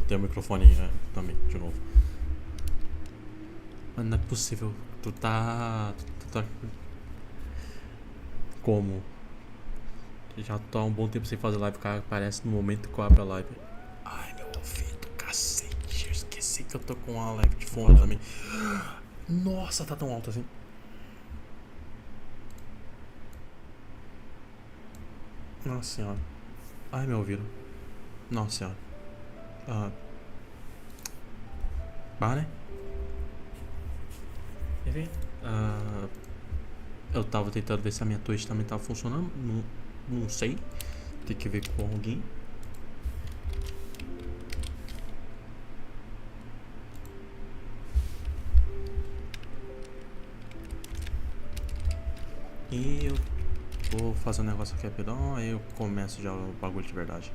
mutei o microfone também, de novo. Mas não é possível. Tu tá. Como? Já tô há um bom tempo sem fazer live, o cara aparece no momento que eu abro a live. Ai, meu ouvido, cacete. Eu esqueci que eu tô com a live de fone também. Nossa, tá tão alto assim. Nossa senhora. Ai, meu ouvido. Nossa senhora. Né? Enfim. Eu tava tentando ver se a minha Twitch também tava funcionando. Não sei. Tem que ver com alguém. E eu vou fazer um negócio aqui rapidão. Aí eu começo já o bagulho de verdade.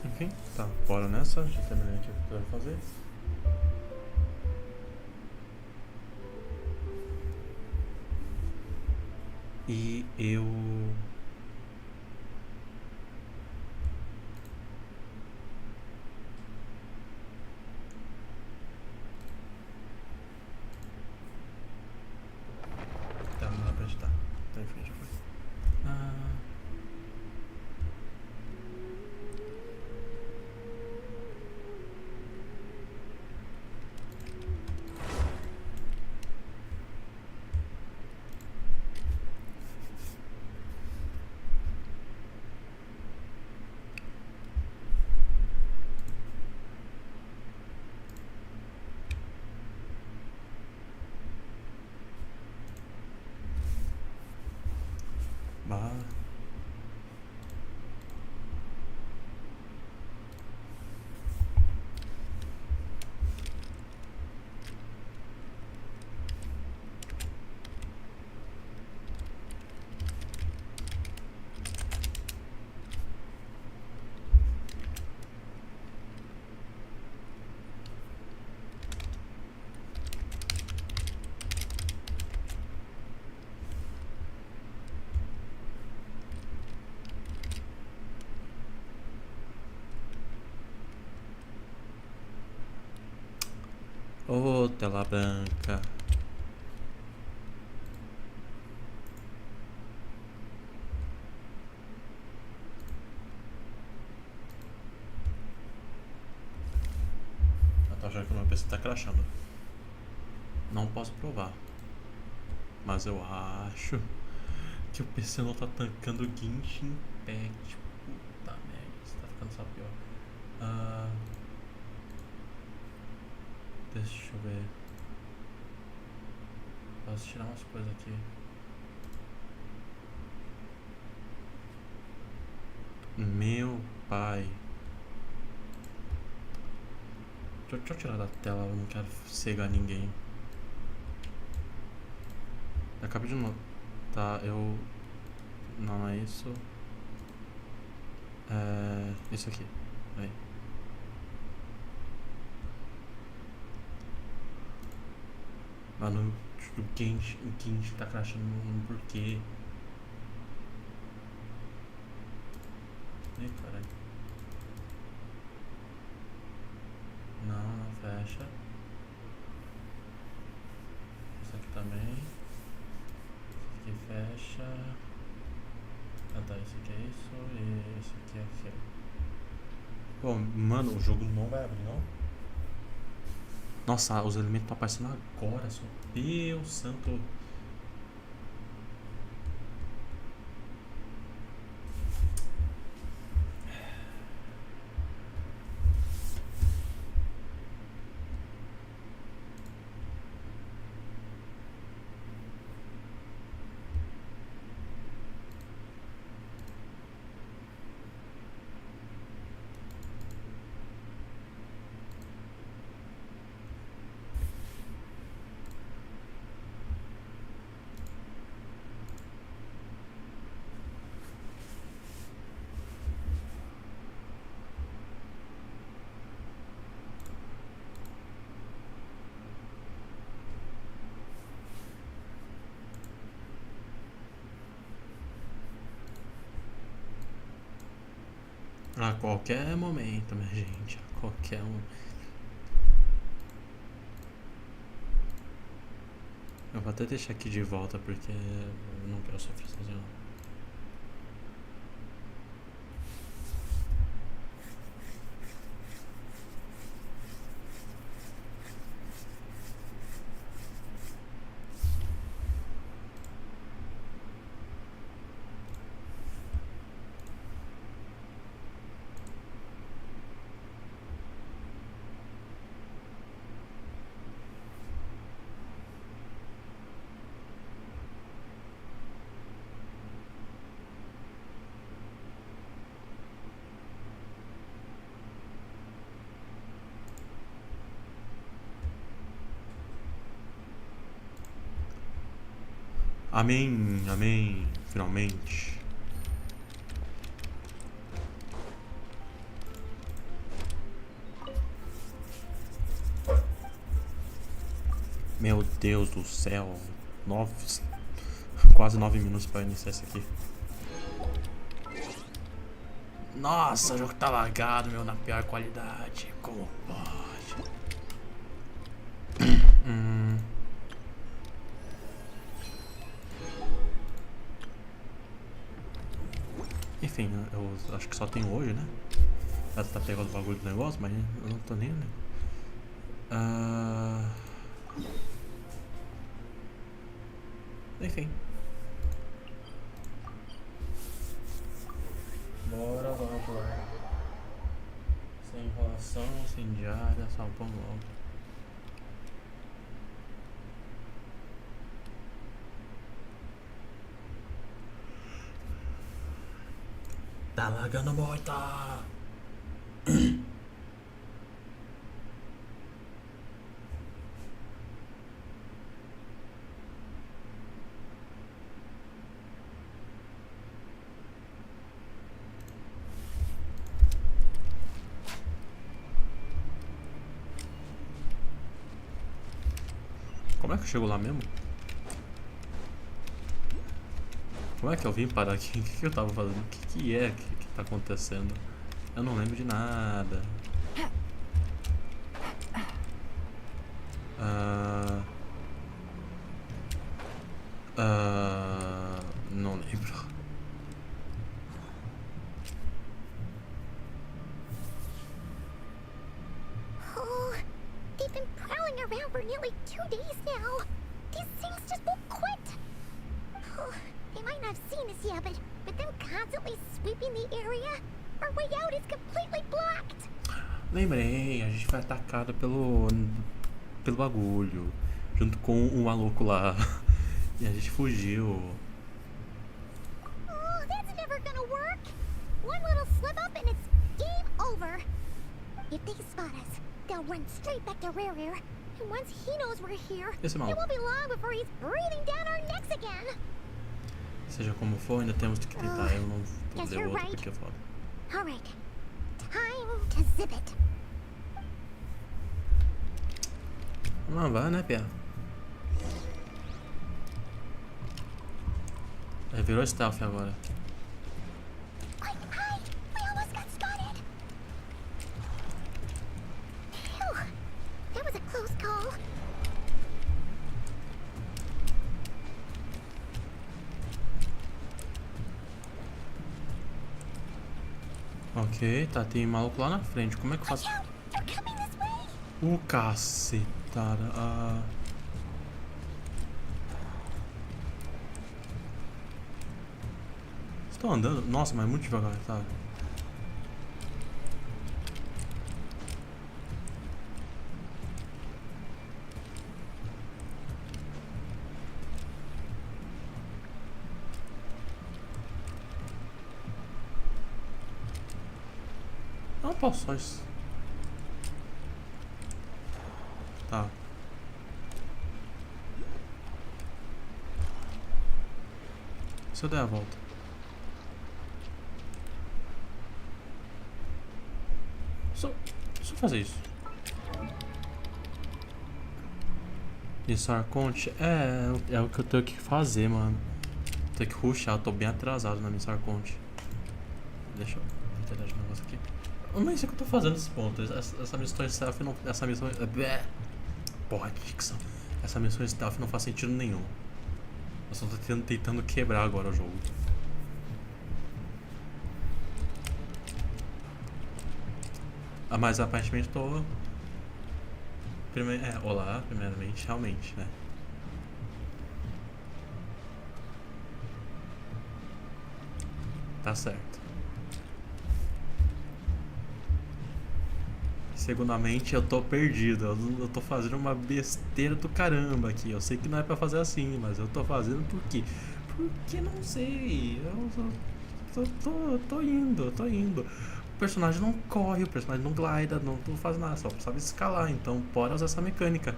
Enfim, tá, bora nessa. Já terminei aqui o que eu quero fazer. E eu. Tá, não dá pra editar. Tá, enfim, já foi. Ô, tela branca. Eu tô achando que o meu PC tá crashando. Não posso provar. Mas eu acho que o PC não tá tancando o Genshin Impact. Puta merda, isso tá ficando só pior. Deixa eu ver. Posso tirar umas coisas aqui. Meu pai. Deixa eu tirar da tela, eu não quero cegar ninguém. Eu acabei de notar, eu. Não é isso. É. Isso aqui. Aí. Mano, o Genshin tá crashando por quê? Ih, caralho. Não fecha. Isso aqui também. Isso aqui fecha. Ah tá, isso aqui é isso e esse aqui é aquilo. Pô, mano, o jogo não vai abrir, não? Nossa, os elementos estão aparecendo agora, só Deus santo. A qualquer momento, minha gente. A qualquer momento. Eu vou até deixar aqui de volta porque eu não quero sofrer sozinho. Amém, amém, finalmente. Meu Deus do céu. Quase 9 minutos pra iniciar isso aqui. Nossa, o jogo tá lagado, meu, na pior qualidade. Como pode? Enfim, eu acho que só tem hoje, né? Ela tá pegando o bagulho do negócio, mas eu não tô nem, né? Enfim. Bora, vamos lá. Sem enrolação, sem diária, só vamos logo. Tá lagando muito. Como é que eu chego lá mesmo? Como é que eu vim parar aqui? O que eu tava fazendo? O que é que tá acontecendo? Eu não lembro de nada. Não lembro. Oh, they've been prowling around for nearly 2 days now. These things just won't quit. Oh, they might not have seen us yet, but them constantly sweeping the area, our way out is completely blocked. Lembrei, a gente foi atacado pelo bagulho, junto com um maluco lá. E a gente fugiu. Oh, that's never gonna work. One little slip up and it's game over. If they spot us, they'll run straight back to Rare. And once he knows we're here, it won't be long before he's breathing down our necks again. Seja como for, ainda temos que tentar. Eu não vou dizer outro porque é foda. Alright, time to zip it. Não vai, né, Pia? Virou stealth agora. Ai, we almost got spotted. Phew, that was a close call. Ok, tá, tem maluco lá na frente. Como é que eu faço? Cacetada. Estão andando? Nossa, mas muito devagar, tá? Não posso só isso. Tá. Se eu der a volta. Só fazer isso. Iniciar conte? É o que eu tenho que fazer, mano. Tenho que rushar, eu tô bem atrasado na Missar Conte. Deixa eu. internet no negócio aqui. Eu nem sei o que eu tô fazendo nesse ponto. Essa missão stealth não. Essa missão. Porra, que dicção. Essa missão stealth não faz sentido nenhum. Eu só tô tentando quebrar agora o jogo. Mas aparentemente tô. Olá, primeiramente, realmente, né? Tá certo. Segundamente, eu tô perdido. Eu tô fazendo uma besteira do caramba aqui. Eu sei que não é pra fazer assim, mas eu tô fazendo por quê? Porque não sei. Eu tô indo. O personagem não corre, o personagem não glida, não faz nada, só sabe escalar. Então, bora usar essa mecânica.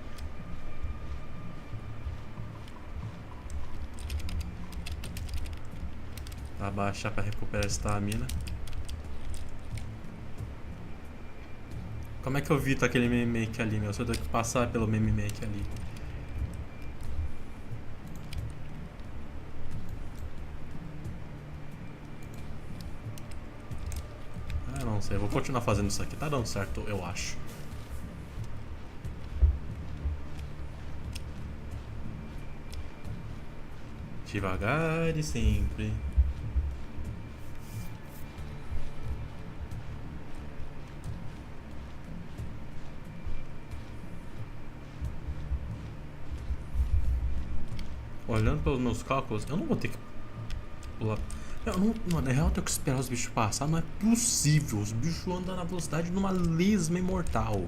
Abaixar pra recuperar a estamina. Como é que eu evito aquele meme make ali, meu? Se eu tenho que passar pelo meme make ali. Ah, não sei. Eu vou continuar fazendo isso aqui. Tá dando certo, eu acho. Devagar e sempre. Olhando pelos meus cálculos, eu não vou ter que pular. Na real eu tenho que esperar os bichos passar. Não é possível. Os bichos andam na velocidade de uma lesma imortal.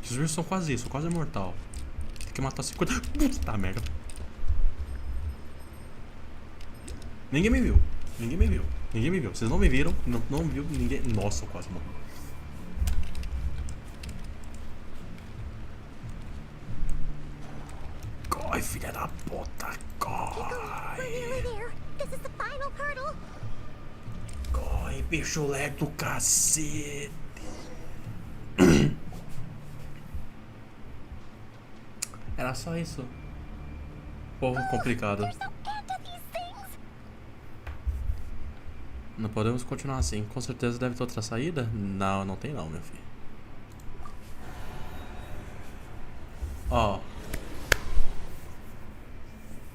Os bichos são quase isso, quase imortal. Tem que matar 50. Puta merda. Ninguém me viu. Vocês não me viram. Não viu ninguém. Nossa, eu quase morri. Corre, filha da puta. Corre. Corre, bicho lerdo do cacete. Era só isso. Povo complicado. Não podemos continuar assim. Com certeza deve ter outra saída? Não tem não, meu filho. Ó.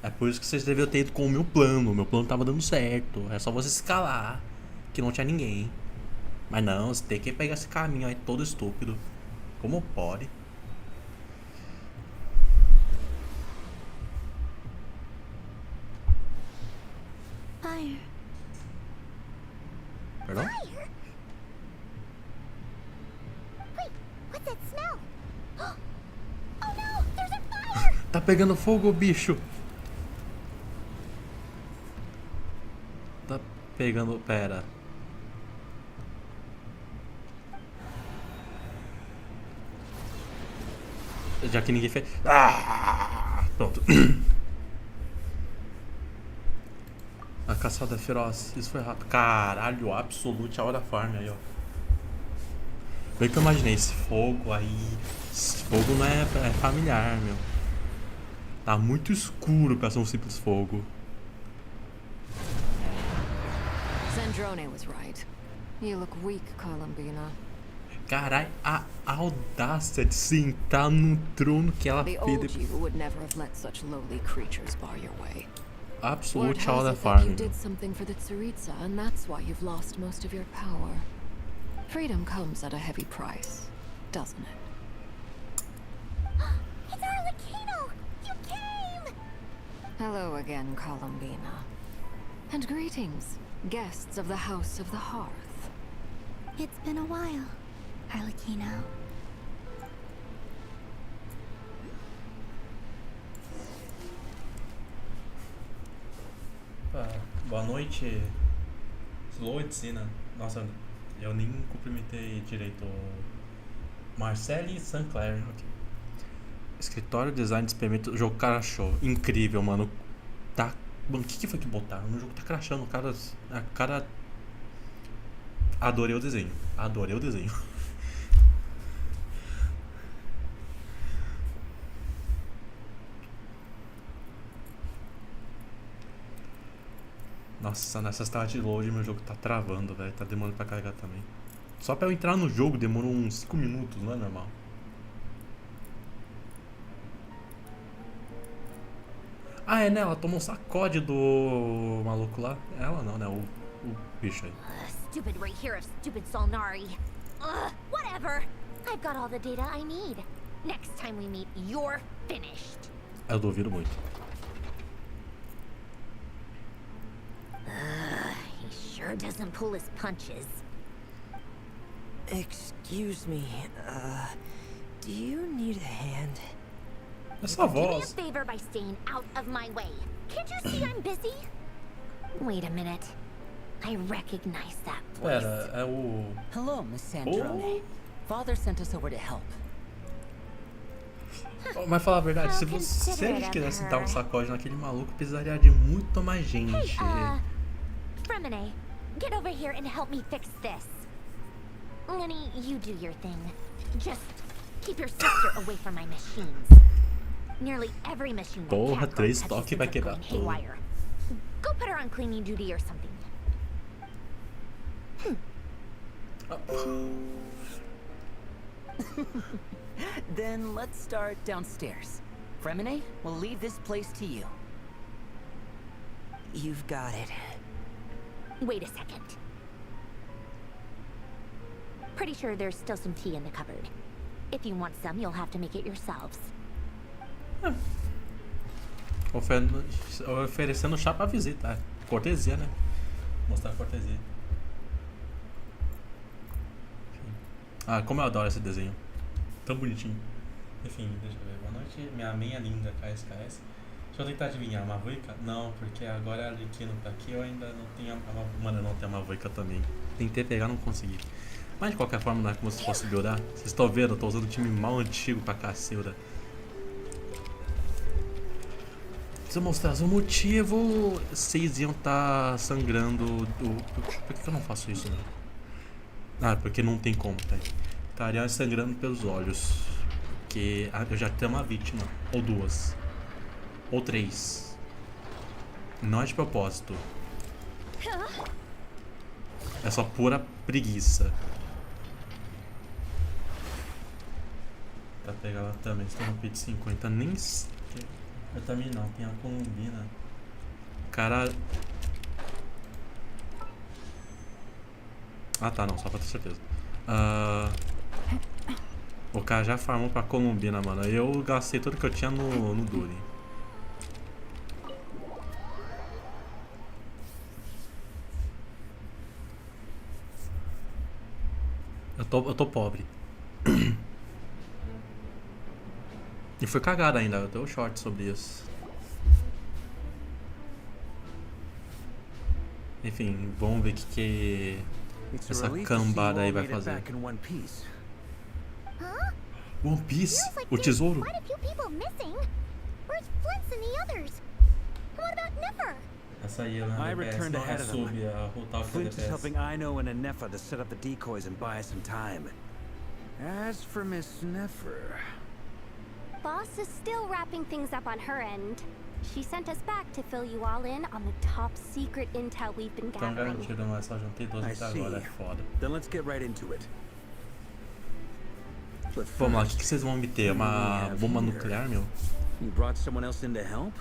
É por isso que vocês deveriam ter ido com o meu plano. O meu plano tava dando certo. É só você escalar. Que não tinha ninguém. Mas não, você tem que pegar esse caminho aí todo estúpido. Como pode? Fire. Perdão? Fire? Wait, what's that smell? Oh no, there's a fire! Tá pegando fogo, bicho. Tá pegando... Pera. Já que ninguém fez... Pronto. A caçada é feroz. Isso foi rápido. Caralho, absolute a hora farm aí, ó. Bem que eu imaginei esse fogo aí. Esse fogo não é familiar, meu. Tá muito escuro pra ser um simples fogo. Zandrone was right. You look weak, Columbina. Caralho, a audácia de sentar no trono que ela The fez. old you would never have let such lowly creatures bar your way. Word Absolute has a hora it that farm. you did something for the Tsaritsa, and that's why you've lost most of your power. Freedom comes at a heavy price, doesn't it? It's Arlecchino! You came! Hello again, Columbina. And greetings, guests of the House of the Hearth. It's been a while, Arlecchino. Boa noite, Sloitsina. Nossa, eu nem cumprimentei direito. Marcele Sinclair. Okay. Escritório, design, experimento, jogo crashou. Incrível, mano. Tá. Mano, o que foi que botaram? No jogo tá crashando. A cara. Adorei o desenho. Nossa, nessa tela de load meu jogo tá travando, velho. Tá demorando pra carregar também. Só pra eu entrar no jogo demorou uns 5 minutos, não é normal. Ah, é, né? Ela tomou um sacode do maluco lá. Ela não, né? O bicho aí. Stupid right here of stupid Solnari. Whatever. I've got all the data I need. Next time we meet, you're finished. Eu duvido muito. He sure doesn't pull his punches. Excuse me, do you need a hand? Essa Do me a voz. favor by staying out of my way. Can't you see I'm busy? Wait a minute. I recognize that voice. Pera, é o... Hello, Miss Sandrone. Father sent us over to help. Mas falar a verdade, se a gente quisesse dar um sacode naquele maluco, precisaria de muito mais gente. Hey, Fremine, get over here and help me fix this. Lenny, you do your thing. Just keep your sister away from my machines. Nearly every machine that Porra, Capcom 3 touches toques ends vai up quebrar going tudo. haywire. Go put her on cleaning duty or something. Then let's start downstairs. Fremine, we'll leave this place to you. You've got it. Wait a second. Pretty sure there's still some tea in the cupboard. If you want some, you'll have to make it yourselves. Oferecendo chá pra visita. Cortesia, né? Mostrar a cortesia. Enfim. Ah, como eu adoro esse desenho. Tão bonitinho. Enfim, deixa eu ver. Boa noite, minha meia linda KSKS. Deixa eu tentar adivinhar, uma voica? Não, porque agora a Arlequino tá aqui, eu ainda não tenho mano, eu não tenho uma voica também. Tentei pegar, não consegui. Mas de qualquer forma, não é como se fosse melhorar. Vocês estão vendo, eu tô usando um time mal antigo pra cacilda. Se eu mostrasse o motivo, vocês iam estar sangrando. Por que eu não faço isso, né? Ah, porque não tem como, tá? Estariam sangrando pelos olhos. Porque eu já tenho uma vítima. Ou 2. Ou 3. Não é de propósito. É só pura preguiça. Pra pegar lá também. Estou no pit 50. Nem... Eu também não. Tem a colombina. Cara... Ah tá, não. Só pra ter certeza. O cara já farmou pra colombina, mano. Eu gastei tudo que eu tinha no Durin. Eu tô pobre. E foi cagada ainda, eu dei um short sobre isso. Enfim, vamos ver o que essa cambada aí vai fazer. One Piece? O tesouro? Quite a few people missing. Where's Flint's and the others? And what about Nipper? Essa aí é na I DPS, returned não ahead é of them. sub, a rotar Flint is DPS. helping Ino and Anefa to set up the decoys and buy us some time. As for Miss Nefer... Boss is still wrapping things up on her end. She sent us back to fill you all in on the top secret intel we've been Então gathering. garantido, mas só juntei 12 I até agora, é see. foda. Then let's get right into it. But Vamos lá, o first, que vocês vão obter? Uma bomba nuclear, meu? you brought someone else in to help?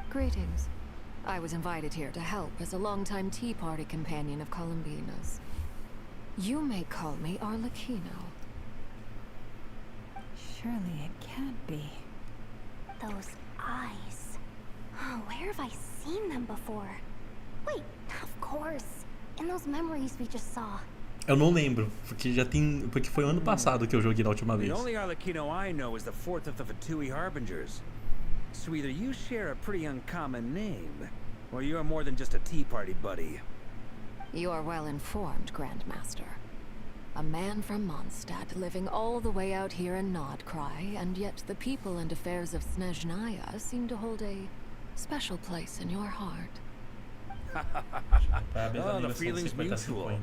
Greetings. I was invited here to help as a longtime Tea Party companion of Columbina's. You may call me Arlecchino. Surely it can't be. Those eyes. Oh, where have I seen them before? Wait, of course. In those memories we just saw. Eu não lembro, porque foi ano passado que eu joguei da última vez. The only Arlecchino I know is the fourth of the Fatui Harbingers. So either you share a pretty uncommon name, or you're more than just a Tea Party buddy. You are well informed, Grandmaster. A man from Mondstadt living all the way out here in Nodcry, and yet the people and affairs of Snezhnaya seem to hold a special place in your heart. Parabéns, Oh, amigo, the são feeling's 50-50.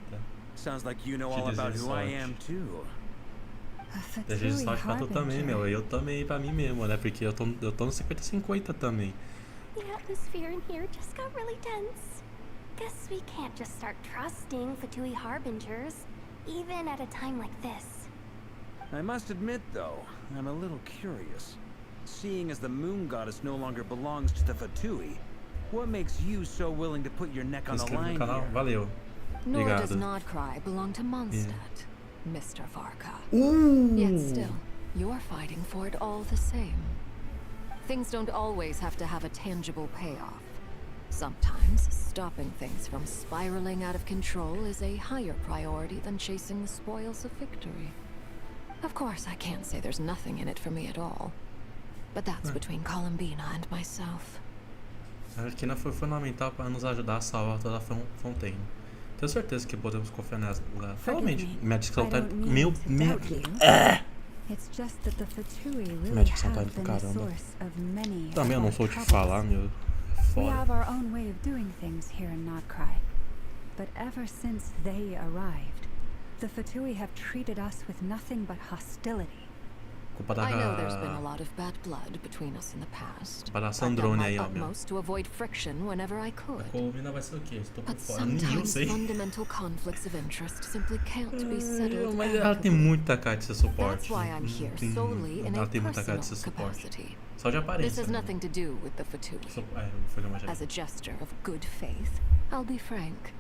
Sounds like you know Te all about desejo who I sorte. am too. A Desejo Fatui sorte pra tu também, harbinger. meu. Eu também pra mim mesmo, né? Porque eu tô no 50-50 também. The atmosphere in here just got really tense. Guess we can't just start trusting Fatui harbingers, even at a time like this. I must admit, though, I'm a little curious. Seeing as the moon goddess no longer belongs to the Fatui, what makes you so willing to put your neck on the Inscreva line no canal. here? Valeu. Nor does Obrigado. Nod Cry belong to Mondstadt, Mr. Varka. Uh! Yet still, you're fighting for it all the same. Things don't always have to have a tangible payoff. Sometimes, stopping things from spiraling out of control is a higher priority than chasing the spoils of victory. Of course, I can't say there's nothing in it for me at all. But that's between Columbina and myself. A Arquina foi fundamental para nos ajudar a salvar toda a Fontaine. Tenho certeza que podemos confiar nela. Realmente, minha dicção tá... It's just that the Fatui really Minha dicção tá have indo pro been a caramba. source of many Também eu of não our sou de troubles. falar, meu. We have Foda. our own way of doing things here in Nodcry. But ever since they arrived, the Fatui have treated us with nothing but hostility. Culpa da... I know there's been a lot of bad blood between us in the past. Culpa da I've done Sandrone my aí, ó, meu. utmost to avoid friction whenever I could. Columbina vai ser o quê? Estou por But fora. Nem eu sometimes sei. fundamental conflicts of interest simply can't be settled Mas ela tem amicably. muita cara de ser suporte. That's why I'm here Tem- solely in ela a tem muita cara personal de ser suporte. capacity. Só de This aparência. has né? nothing to do with the Fatui. Foi que eu imaginei. As a gesture of good faith, I'll be frank.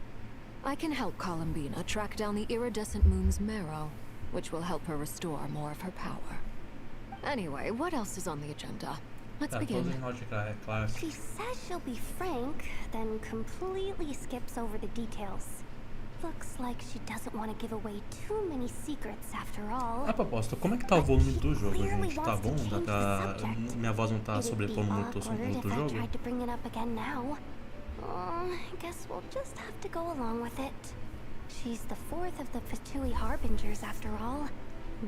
I can help Columbina track down the iridescent moon's marrow, which will help her restore more of her power. Anyway, what else is on the agenda? Let's Tá, todos begin. em Norte, é claro. She says she'll be frank, then completely skips over the details. Looks like she doesn't want to give away too many secrets after all. A propósito, como é que tá o volume do jogo, gente? Tá bom? Minha voz não tá It'd be sobrepondo muito awkward o if I jogo? tried to bring it up again now. I guess we'll just have to go along with it. She's the fourth of the Fatui harbingers after all.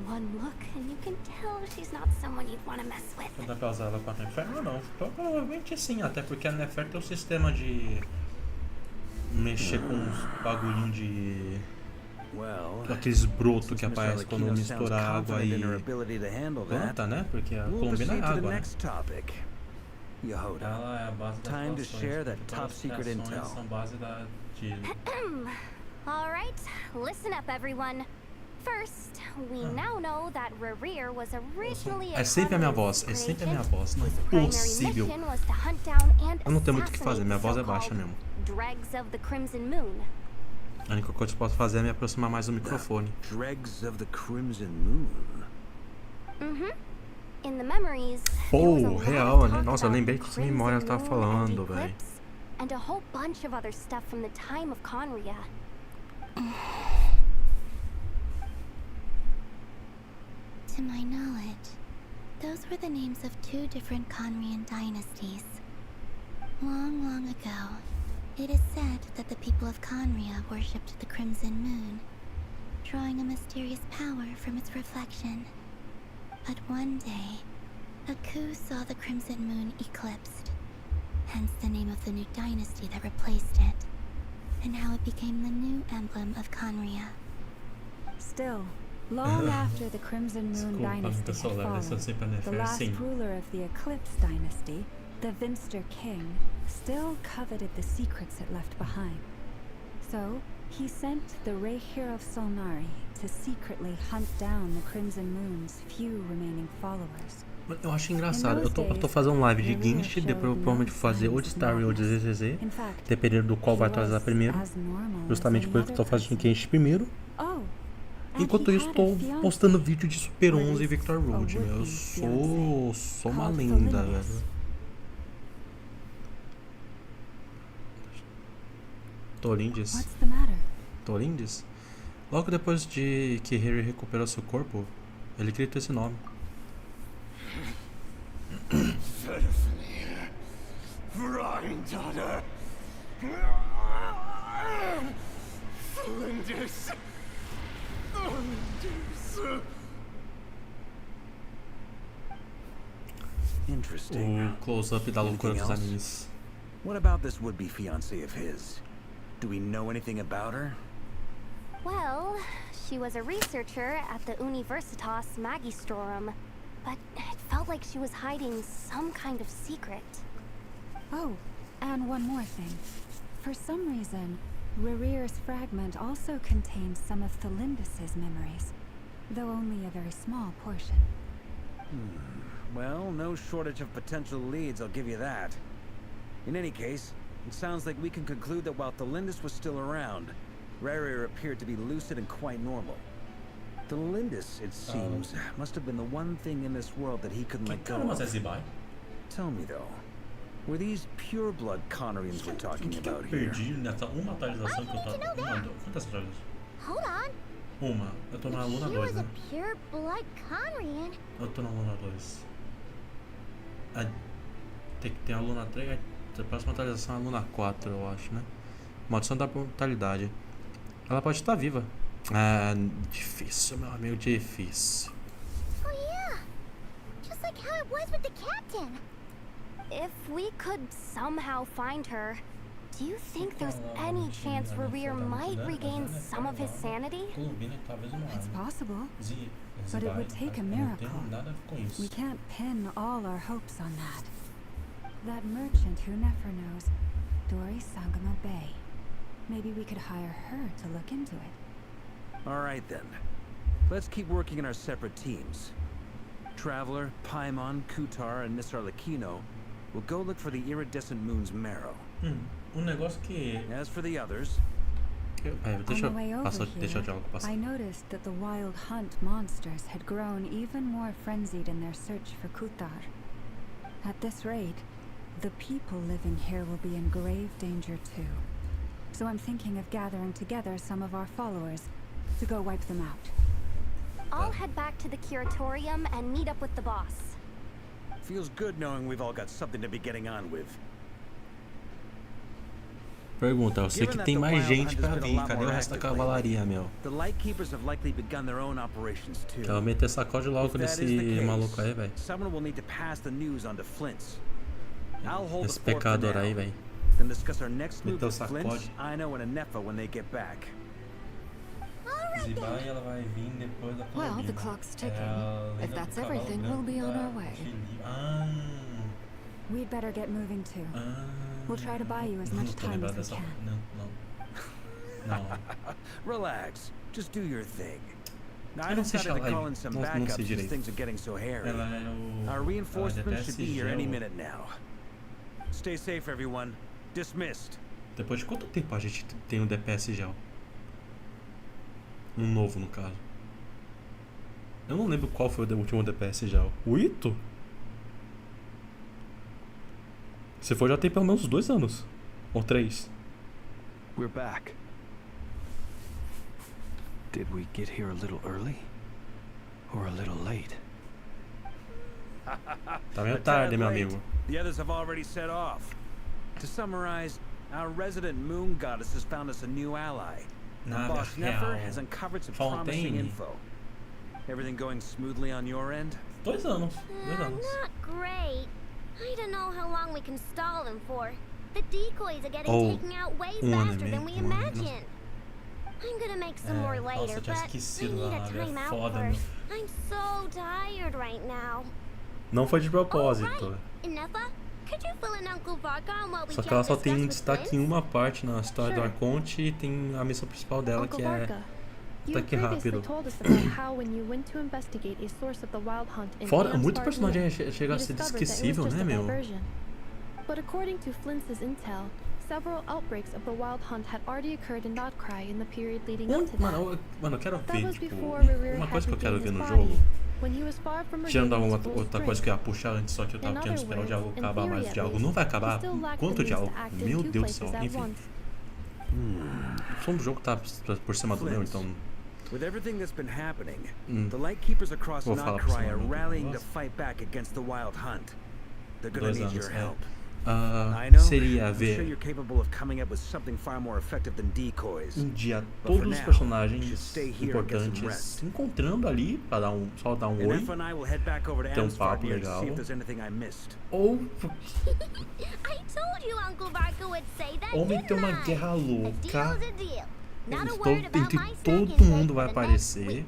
One look and you can tell she's not someone you'd want to mess with. Não dá pra usar ela com a Nefer? Não. Provavelmente sim, até porque a Nefer tem um sistema de mexer com uns bagulhinhos de... Well, aqueles brotos since que Miss aparecem quando Arlecchino sounds mistura água confident e in her ability to handle that, planta, né? Porque a we'll Columbina é proceed to the água, né? next topic. Yehoda. Ela é a base das Time to relações, share that porque top todas as secret criações intel. são base de... All right, listen up, everyone. First, we now know that Rerir was originally a É sempre a minha voz, é Covenant sempre a minha agent voz. Não whose é primary possível. mission was to hunt down and Eu não tenho muito o que fazer, minha voz é assassinate baixa the mesmo. so-called Dregs of the Crimson Moon. A única coisa que eu posso fazer é me aproximar mais do microfone. Dregs of the Crimson Moon. In the memories, Pô, there was a lot of real, né? talk Nossa, eu about lembrei the que essa memória ela Crimson tava Moon and falando, the velho. eclipse, and a whole bunch of other stuff from the time of Conria. To my knowledge, those were the names of two different Conrian dynasties. Long, long ago, it is said that the people of Conria worshipped the Crimson Moon, drawing a mysterious power from its reflection. But one day, a coup saw the Crimson Moon eclipsed, hence the name of the new dynasty that replaced it, and how it became the new emblem of Conria. Still, long after the Crimson Moon Desculpa, dynasty pessoal, had leva isso fallen, sempre a the Nefer, last sim. ruler of the Eclipse dynasty, the Vinster King, still coveted the secrets it left behind. So, he sent the Rehir of Solnari to secretly hunt down the Crimson Moon's few remaining followers. Eu acho engraçado, eu tô fazendo live de Genshin, depois eu provavelmente vou fazer ou de Star ou de ZZZ, dependendo do qual vai atualizar primeiro. Justamente por isso que eu tô fazendo Genshin primeiro. Enquanto isso, estou postando vídeo de Super 11 e Victor Road, meu. Eu sou uma lenda, velho. Tolindes? Logo depois de que Harry recuperou seu corpo, ele gritou esse nome. Interesting. O close-up da loucura Anything dos else? animes. What about this would-be fiancée of his? Do we know anything about her? Well, she was a researcher at the Universitas Magistrorum, but it felt like she was hiding some kind of secret. Oh, and one more thing. For some reason, Rerear's fragment also contains some of Thelindis's memories, though only a very small portion. Well, no shortage of potential leads, I'll give you that. In any case, it sounds like we can conclude that while Thelindis was still around, Rerear appeared to be lucid and quite normal. Thelindis, it seems, must have been the one thing in this world that he couldn't let go of. Tell me though, were these pure-blood Conorians we're talking about here? Nessa uma atualização que eu tô... Quantas atualizações? Hold on. Uma. Eu tô na If Luna he 2, was né? a pure-blood Conrian, Eu tô na Luna 2. Tem que ter a Luna 3. A próxima atualização é a Luna 4, eu acho, né? Maldição da brutalidade. Ela pode estar viva. Difícil, meu amigo, difícil. oh yeah, just like how it was with the captain. If we could somehow find her, do you think there's any chance Rerear might regain some of his sanity? It's possible, but it would take a miracle. We can't pin all our hopes on that. That merchant who never knows, Dori Sangamo Bay. Maybe we could hire her to look into it. Alright then. Let's keep working in our separate teams. Traveler, Paimon, Kutar, and Miss Arlecchino will go look for the iridescent moon's marrow. Negócio que... As for the others... On the way over here, I noticed that the wild hunt monsters had grown even more frenzied in their search for Kutar. At this rate, the people living here will be in grave danger too. So I'm thinking of gathering together some of our followers to go wipe them out. I'll head back to the curatorium and meet up with the boss. Feels good knowing we've all got something to be getting on with. Pergunta, eu sei que tem mais gente pra vir. Cadê o resto da cavalaria, meu? The Lightkeepers have likely begun their own operations too. Eu vou meter sacode logo nesse maluco aí, velho. Someone will need to pass the news on to Flint's. I'll hold Esse the fort for pecador now. aí, velho. Then discuss our next move Meteu with Flint's, sacode. Aino, and Anefa when they get back. Zibai, ela vai vir depois da Well, the clock's ticking. If that's everything, we'll be on our way. We'd better get moving too. We'll try to buy you as much time as we can. Não. Relax. Just do your thing. Now, I Eu não sei decided se to call in some não sei backups as direito. things are getting so hairy. Ela é o... Our reinforcements should be here any gel. minute now. Stay safe, everyone. Dismissed. Depois de quanto tempo a gente tem um DPS gel? Um novo, no caso. Eu não lembro qual foi o último DPS gel. O Ito? Se for, já tem pelo menos 2 anos. Ou 3. We're back. Did we get here a little early? Or a little late? Tá meio tarde, meu amigo. The others have already set off. To summarize, our resident moon goddess has found us a new ally. Nada Boss Nefer real. has uncovered some promising Fontaine. info. Everything going smoothly on your end? 2 anos. 2 anos. Not great. I don't know how long we can stall them for. The decoys are getting taken out way faster than we imagined. I'm gonna make some more later, nossa, eu tinha but I esquecido need da a time out foda, first. I'm so tired right now. Não foi de propósito. Right. Nefa, could you fill in Uncle Varka on what we Só que just ela só tem discussed with destaque em Flint? uma parte na história do Sure. Arconte e tem a missão principal dela Uncle que é Varka, you ataque previously rápido. told us about how when you went to investigate a source of the wild hunt in Fora, Am's muito Far personagem North, chega a you ser discovered that it was esquecível, just né, a meu? diversion. But according to Flint's intel, several outbreaks of the wild hunt had already occurred in Notcry in the period leading up to that. Mano, eu quero That ver, was tipo, before Rerear uma had coisa que eu quero regained ver his no jogo. body, when he was far from Tirando regaining alguma his full outra coisa que eu ia strength. puxar antes, só que eu tava In querendo other esperar o words, diálogo in acabar, theory mas o at diálogo least, não vai he acabar. still lacked Quanto the means diálogo? to act in Meu two Deus do places céu, at enfim. once. O som do jogo tá por cima do meu, então... With everything that's been happening, the Lightkeepers across Vou falar por Notcry cima are do rallying to negócio. fight back against the wild hunt. They're gonna 2 need anos, your é. help. I know. Seria I'm sure ver you're capable of coming up with something far more effective than decoys. um dia But for todos os now, personagens you should stay here and get some importantes rest. se encontrando ali pra dar só dar um oi, Nefa and I will head back over to ter Am's papo Far to legal, see if there's anything I missed. ou I told you Uncle Varka would say that, meter didn't uma I? guerra A louca. deal's a deal. Not a Então, word about entre my todo second mundo date vai for the next aparecer week.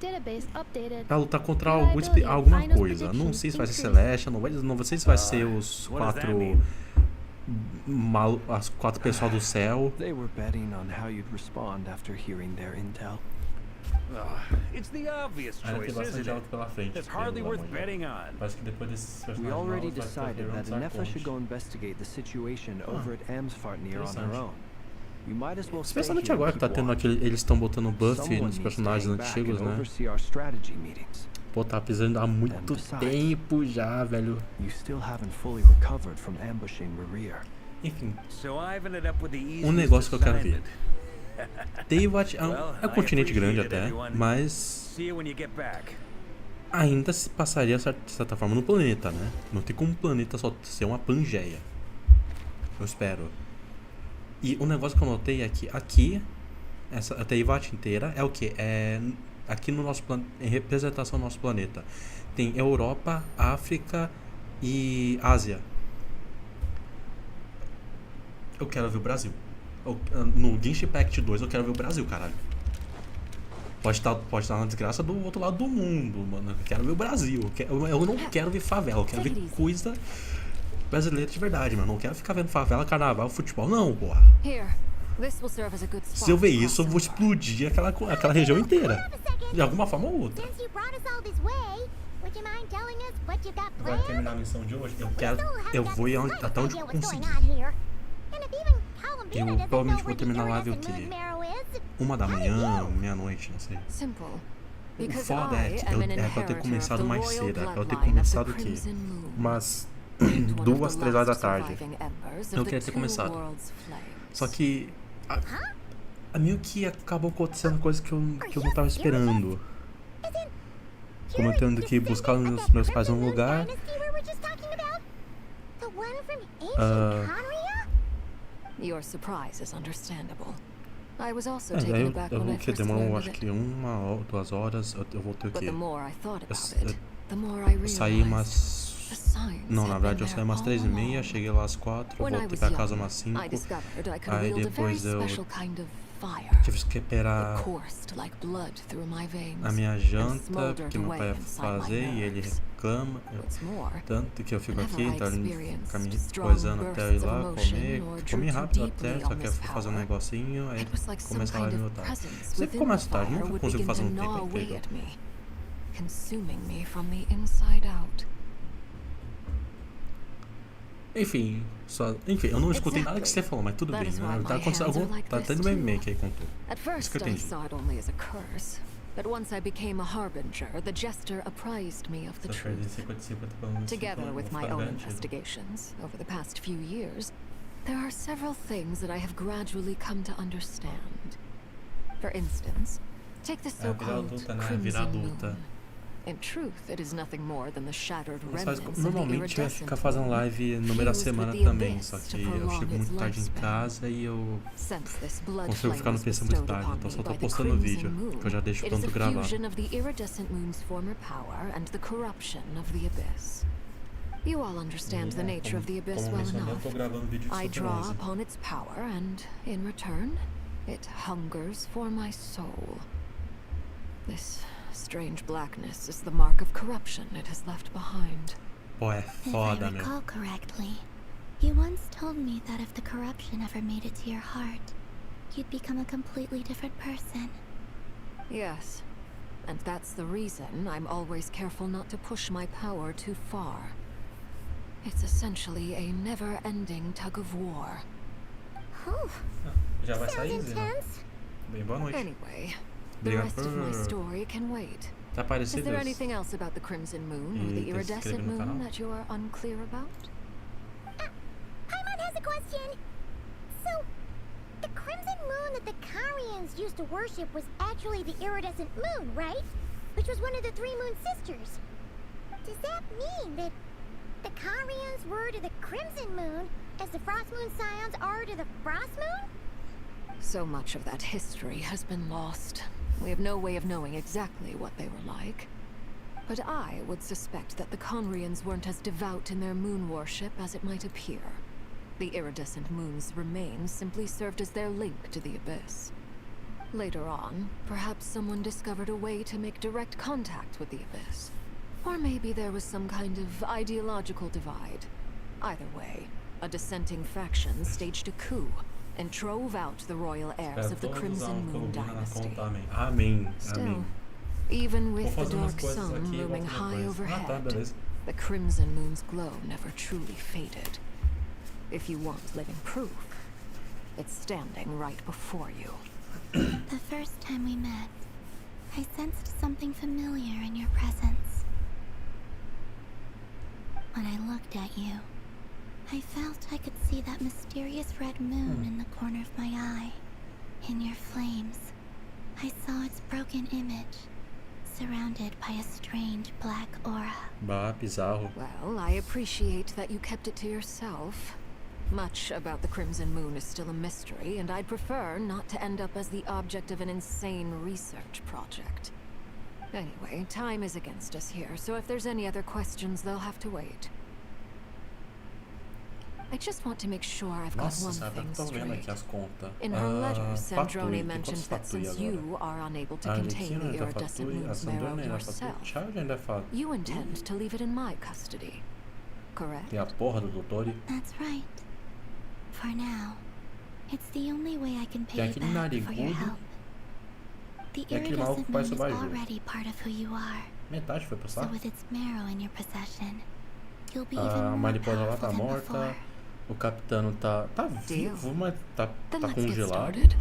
Database updated. pra lutar contra Reliability of alguma Ino's coisa. Não predictions sei se vai ser increased. Celeste, não sei se vai ser os What does that 4 mean? as 4 pessoal do céu. They were betting on how you'd respond after hearing their intel. It's the obvious Ainda tem choice, bastante isn't diálogo it? pela frente. It's hardly pelo worth amor de Deus. betting on. Parece que depois desses We personagens already novos, vai decided ter that Anefa should go investigate the situation over at Amsfartnir on her own. You might as well stay Especialmente here and agora que tá keep tendo watch. aquele. Eles estão botando buff Someone nos needs to personagens hang back antigos, and né? oversee our strategy meetings. Pô, tá precisando há muito tempo já, velho. You still haven't fully recovered from ambushing Rerir. Enfim, So I've ended up with the easiest negócio que eu quero ver. assignment. Teyvat é Well, um continente I grande appreciate it, até, everyone. mas See you when you get back. ainda se passaria de certa forma no planeta, né? Não tem como um planeta só ser uma Pangeia. Eu espero. E um negócio que eu notei é que aqui, essa Teyvat inteira é o que? É aqui no nosso planeta, em representação do nosso planeta. Tem Europa, África e Ásia. Eu quero ver o Brasil. No Genshin Impact 2 eu quero ver o Brasil, caralho. Pode estar na desgraça do outro lado do mundo, mano. Eu quero ver o Brasil. Eu não quero ver favela, eu quero ver coisa brasileira de verdade, mano. Eu não quero ficar vendo favela, carnaval, futebol, não, porra. Se eu ver isso, eu vou explodir aquela região inteira. De alguma forma ou outra. Since you brought us all this way, would you mind telling us what you got Vai planned? terminar a missão de hoje? Eu vou ir até onde eu conseguir. Eu provavelmente vou terminar a live o quê? 1h da manhã, meia-noite, não sei. O foda é que era pra eu ter começado mais cedo. Era pra eu ter começado o quê? Umas 2, 3 horas da tarde. Eu queria ter começado. Só que meio que acabou acontecendo coisas que eu não tava esperando. Como eu tendo que buscar os meus pais em um lugar. Your surprise is understandable. I was also Daí taken aback when I que first demorou learned acho of que it. 1 ou 2 horas. Eu vou ter o But quê? the more I thought about Eu it, the more I eu saí realized the signs Não, na had verdade been eu saí there umas all 3h30, along. cheguei lá às 4, eu When I voltei was pra casa young, umas 5. I discovered I could Aí wield a very depois eu special kind of fire. tive que esperar It coursed like blood through my veins a minha and janta, smoldered que meu pai away ia inside my fazer e ele nerves. reclama. What's more, Tanto que eu fico whenever aqui, I então experienced caminho, strong coisando até eu ir bursts of lá emotion comer. or Comi drew too rápido deeply até, on só que eu this fui fazer um power, negocinho, aí it was like some começa a kind live of no tarde. presence Sempre within começo the tarde, fire nunca would consigo begin fazer to no tempo, é gnaw away incrível. at me, consuming me from the inside out. Enfim, eu não escutei nada que você falou, mas tudo bem, né? Tá acontecendo tá tendo um e-mail que aí contou. At Isso first que eu I entendi. saw it only as a curse, but once I became a harbinger, the jester apprised me of the Você perde truth. 50 pelo Together vou with my ficar own garantido. investigations over the past few years, there are several things that I have gradually come to understand. For instance, take the virar so-called adulta, né? Virar Crimson adulta. Moon. In truth, it is nothing more than the shattered Mas remnants of the normalmente eu ia iridescent ficar fazendo moon live no meio da fused with semana the também, abyss só to que eu prolong chego its muito tarde em lifespan. casa e eu Since this blood consigo flame ficar no was PC muito bestowed tarde, upon então me só tô by the postando Crimson vídeo, Moon, que eu já deixo it is pronto a gravado. fusion of the iridescent moon's former power and the corruption of the abyss. You all understand the nature of the abyss Como well mencionei, eu enough. tô gravando vídeo de I Super draw 11. upon its power, and in return, it hungers for my soul. This strange blackness is the mark of corruption it has left behind. Pô, é If I foda, meu. recall correctly, you once told me that if the corruption ever made it to your heart, you'd become a completely different person. Yes, and that's the reason I'm always careful not to push my power too far. It's essentially a never-ending tug of war. Oh, Já vai sounds sair, Zina? intense. Bem, boa noite. Anyway, the Obrigado rest of my por story can wait. tá Is parecido there isso. anything else about the Crimson Moon or the E tem que se inscrever Iridescent no canal. Moon that you're unclear about? Paimon has a question. So, the crimson moon that the Karians used to worship was actually the iridescent moon, right? Which was one of the 3 moon sisters. Does that mean that the Karians were to the crimson moon as the frost moon scions are to the frost moon? So much of that history has been lost. We have no way of knowing exactly what they were like. But I would suspect that the Conrians weren't as devout in their moon worship as it might appear. The iridescent moon's remains simply served as their link to the abyss. Later on, perhaps someone discovered a way to make direct contact with the abyss. Or maybe there was some kind of ideological divide. Either way, a dissenting faction staged a coup and drove out the royal heirs of the Crimson Moon dynasty. Amém. Still, even with Vou the fazer umas dark coisas sun aqui e looming volto high depois. overhead, Tá, beleza. the Crimson Moon's glow never truly faded. If you want living proof, it's standing right before you. The first time we met, I sensed something familiar in your presence. When I looked at you, I felt I could see that mysterious red moon in the corner of my eye. In your flames, I saw its broken image, surrounded by a strange black aura. Bah, bizarro. Well, I appreciate that you kept it to yourself. Much about the Crimson Moon is still a mystery, and I'd prefer not to end up as the object of an insane research project. Anyway, time is against us here, so if there's any other questions, they'll have to wait. I just want to make sure I've got Nossa one senhora, thing tô vendo aqui straight. as contas. In her letter, Sandrone Fatui. mentioned Quantos that Fatui since agora? you are unable to A contain Arlequina the ainda é iridescent Fatui, a moon's marrow Sandrone ainda é Fatui. yourself, Charge ainda é Fatui. you intend to leave it in my custody, correct? Tem a porra do Doutor. That's right. For now, it's the only way I can Tem pay you aquele back for your narigudo. help. The E aquele maluco iridescent que moon faz is baju. already part of who you are. Metade foi pro So saco. with its marrow in your possession, you'll be A even more mariposa lá powerful tá than morta. before. O capitano tá vivo, mas tá Then let's get congelado. started.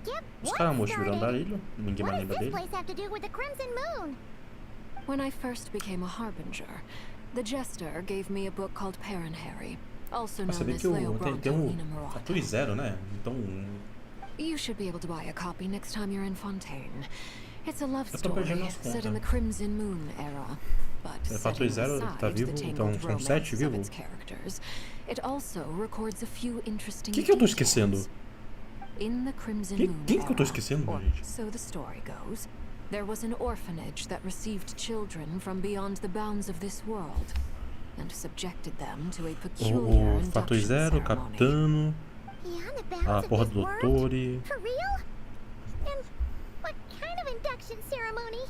Yep, Os what caras mochos started? viraram ilha. Ninguém What mais does lembra this dele. place have to do with the Crimson Moon? When I first became a harbinger, the jester gave me a book called Harry, also Mas known sabia as que Leo tem Bronto um Inamorata. Fatui zero, né? Então, You should be able to buy a copy next time you're in Fontaine. It's a love Eu tô perdendo story as set in contas. the Crimson Moon era. But Fatui setting zero aside tá vivo, the então tangled são 7 romance of vivos. its characters, it also records a few interesting O que eu tô details. esquecendo? In the Crimson Quem- Moon quem que eu tô era, esquecendo, or gente? so the story goes, there was an orphanage that received children from beyond the bounds of this world and subjected them to a peculiar O Fatui induction zero, o ceremony. capitano, Beyond the a bounds porra of do this world? Doutor, For real? And what kind of induction ceremony?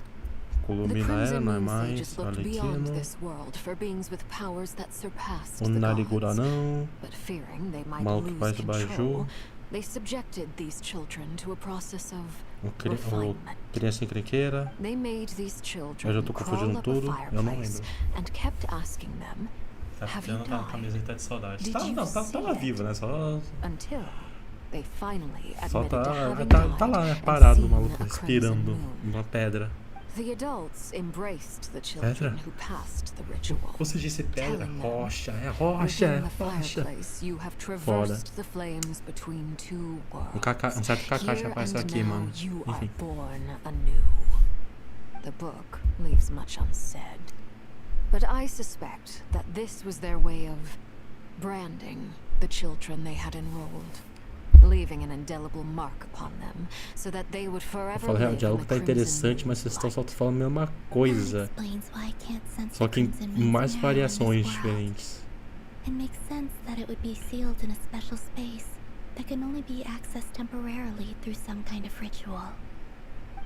The Colomina era, Crimson não é Moon mais, sages looked beyond Arlequino, this world for beings with powers that surpassed o the narigudo gods. anão, But fearing they might maluco que lose faz baju, control, they subjected these children to a process of o refinement. criança encrenqueira. They made these Eu children já tô crawl confundindo up tudo, a eu não fireplace lembro. and kept asking them, have you Capitano tá na died? camiseta de saudade. Did Tá, you não, see tava it? vivo, né? Só Until they finally Só admitted to tá having tá lá, né? died and Parado o seen maluco, a crimson respirando moon. uma pedra. The adults embraced the children Pedra? who passed the ritual. Você disse pedra? Telling them, Rocha, é rocha, within é the rocha. fireplace, you have traversed the flames between two worlds. Um certo Kaká já Here apareceu and aqui, now mano. you are Enfim. born anew. The book leaves much unsaid, but I suspect that this was their way of branding the children they had enrolled, leaving an indelible mark upon them, so that they would Eu forever falo, o live in diálogo the tá Crimson interessante, mas vocês estão só light. falando a mesma That coisa. explains why I can't sense Só the que em Crimson Moon's mais marrow in this variações world. diferentes. It makes sense that it would be sealed in a special space that can only be accessed temporarily through some kind of ritual.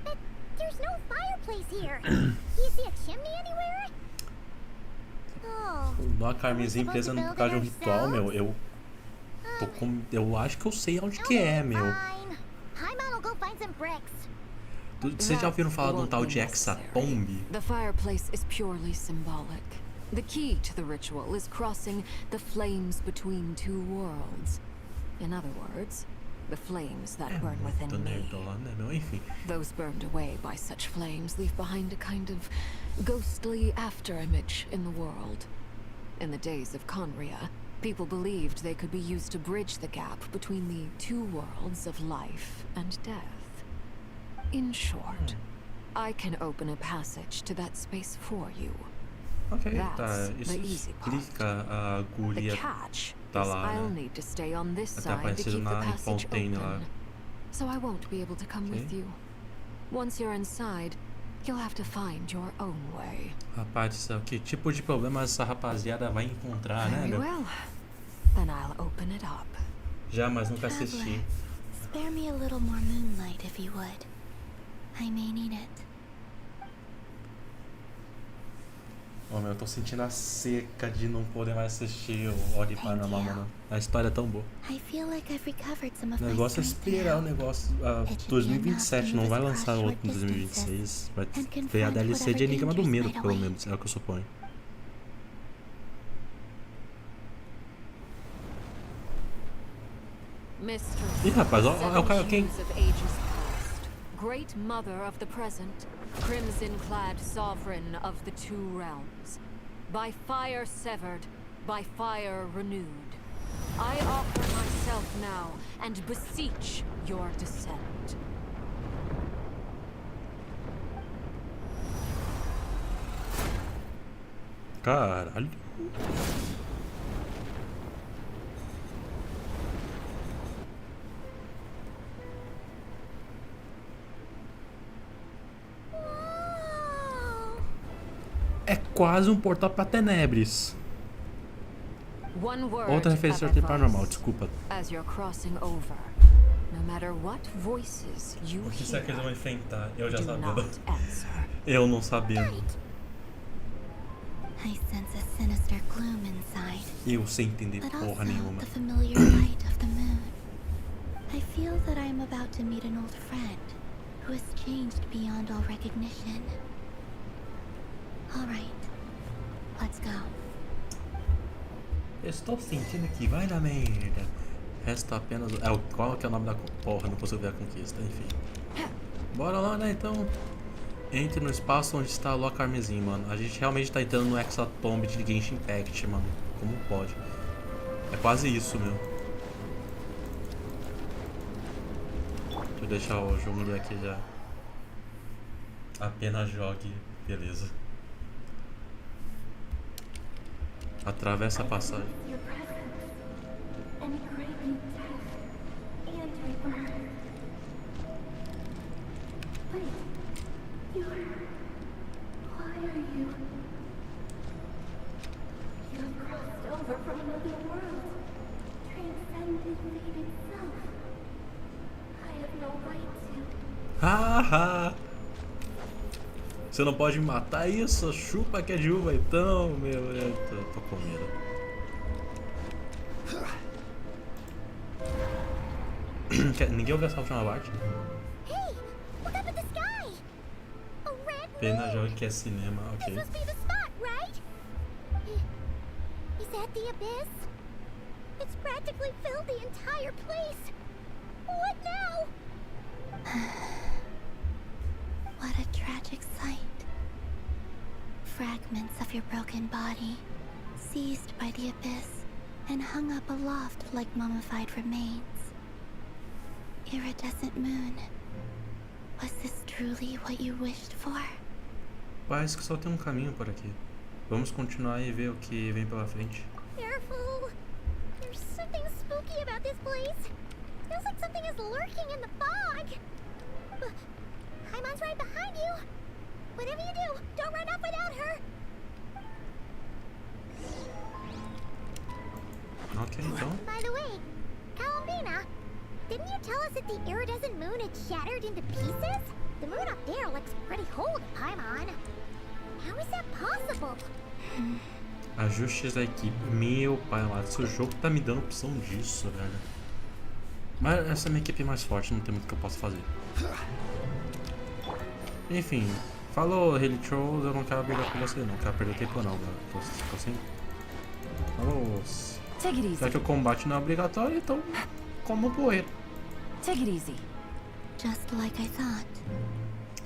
But there's no fireplace here. Do you see a chimney anywhere? Oh. Uma Carmenzinha presa por causa de um ritual, meu. Eu acho que eu sei onde que é, meu. Fine. Paimon will go find some bricks. Vocês já ouviram falar de um Won't tal be de necessary. Hexatombe? The fireplace is purely symbolic. The key to the ritual is crossing the flames between two worlds. In other words, the flames that burn within Tô me. nerdola, né, meu? Enfim. Those burned away by such flames leave behind a kind of ghostly afterimage in the world. In the days of Conria, people believed they could be used to bridge the gap between the two worlds of life and death. In short, I can open a passage to that space for you. Ok, tá. That's Isso the easy part. explica a The guria catch tá is lá, I'll né? need to stay on this Até side to aparecido keep the na em passage Fontaine lá. open. So I won't be able to come with Ok. you. Once you're inside, you'll have to find your own way. Rapaz, que tipo de problema essa rapaziada vai encontrar, né, Very meu? well. Then I'll open it up. Já, mas nunca assisti. Spare me a little more moonlight if you would. I may need it. Oh, meu, eu tô sentindo a seca de não poder mais assistir o Ordem Paranormal, mano. A história é tão boa. I feel like I've recovered some O of my negócio é strength esperar now. o negócio. 2027, não vai lançar outro em 2026. Vai ter a DLC de Enigma do Medo, pelo menos, é o que eu suponho. Ih, rapaz, ó o cara quem. Great mother of the present, crimson-clad sovereign of the two realms. By fire severed, by fire renewed. I offer myself now and beseech your descent. Caralho. É quase um portal pra Tenebres. Outra referência ao Ordem Paranormal, desculpa. As you're crossing over, no matter what voices you O que será que eles vão enfrentar? Eu já do sabia. not answer. Eu não sabia. I sense a sinister gloom inside, Eu sem entender but porra also nenhuma. the familiar light of the moon. I feel that I am about to meet an old friend who has changed beyond all recognition. All right, let's go. Estou sentindo que vai dar merda. Resta apenas. Qual que é o nome da porra? Não consigo ver a conquista, enfim. Bora lá, né? Então. Entre no espaço onde está a Lua Carmesim, mano. A gente realmente tá entrando no Hexatomb de Genshin Impact, mano. Como pode? É quase isso, meu. Deixa eu deixar o jogo ler aqui já. Apenas jogue, beleza. Atravessa a passagem. Haha! Você não pode me matar isso? Chupa que é de uva então, meu. Eu tô com medo. Ninguém ouviu essa última parte? Hey, look up at the sky. A red Pena jogo que é cinema, This ok. must be the spot, right? Is that the abyss? It's practically filled the entire place. What now? What a tragic sight. Fragments of your broken body, seized by the abyss and hung up aloft like mummified remains. Iridescent moon. Was this truly what you wished for? Parece que só tem um caminho por aqui. Vamos continuar e ver o que vem pela frente. Careful! There's something spooky about this place. Feels like something is lurking in the fog. Haimon's right behind you. Whatever you do, don't run off without her. Ok, então. By the way, Columbina, didn't you tell us that the iridescent moon had shattered into pieces? The moon up there looks pretty whole to Paimon. How is that possible? Ajustes da equipe. Meu pai amado, esse jogo tá me dando opção disso, velho. Mas essa é a minha equipe mais forte, não tem muito que eu possa fazer. Enfim, falou, Haley Trolls, eu não quero brigar com você, não quero perder tempo não, velho. Tô assim. Falou. Já que o combate não é obrigatório, então como correr. Take it easy. Just like I thought.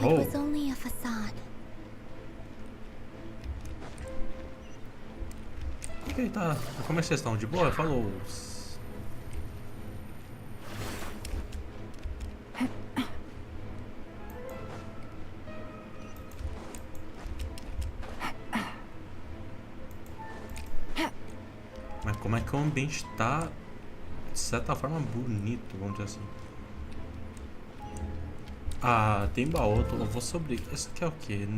It Oh. was only a facade. Ok, tá. Como é que vocês estão? De boa? Falou. Mas como é que o ambiente tá, de certa forma, bonito, vamos dizer assim. Ah, tem baú, eu vou ser obrigado. Isso aqui é o quê?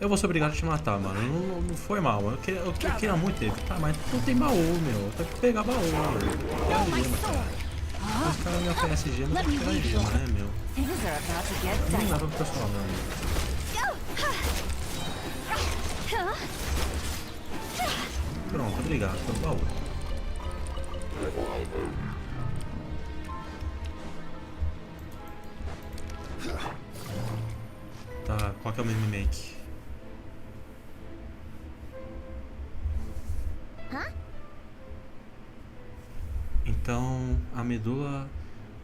Eu vou ser obrigado a te matar, mano. Não foi mal. Eu queria muito evitar, mas não tem baú, meu. Eu tenho que pegar baú, mano. Pegar gema, cara. Os caras me oferecem gema, eu tenho que pegar gema, né, meu? Não leva pro pessoal, não, meu. Pronto, obrigado pelo baú. Tá, qual que é o meme make? Então, a medula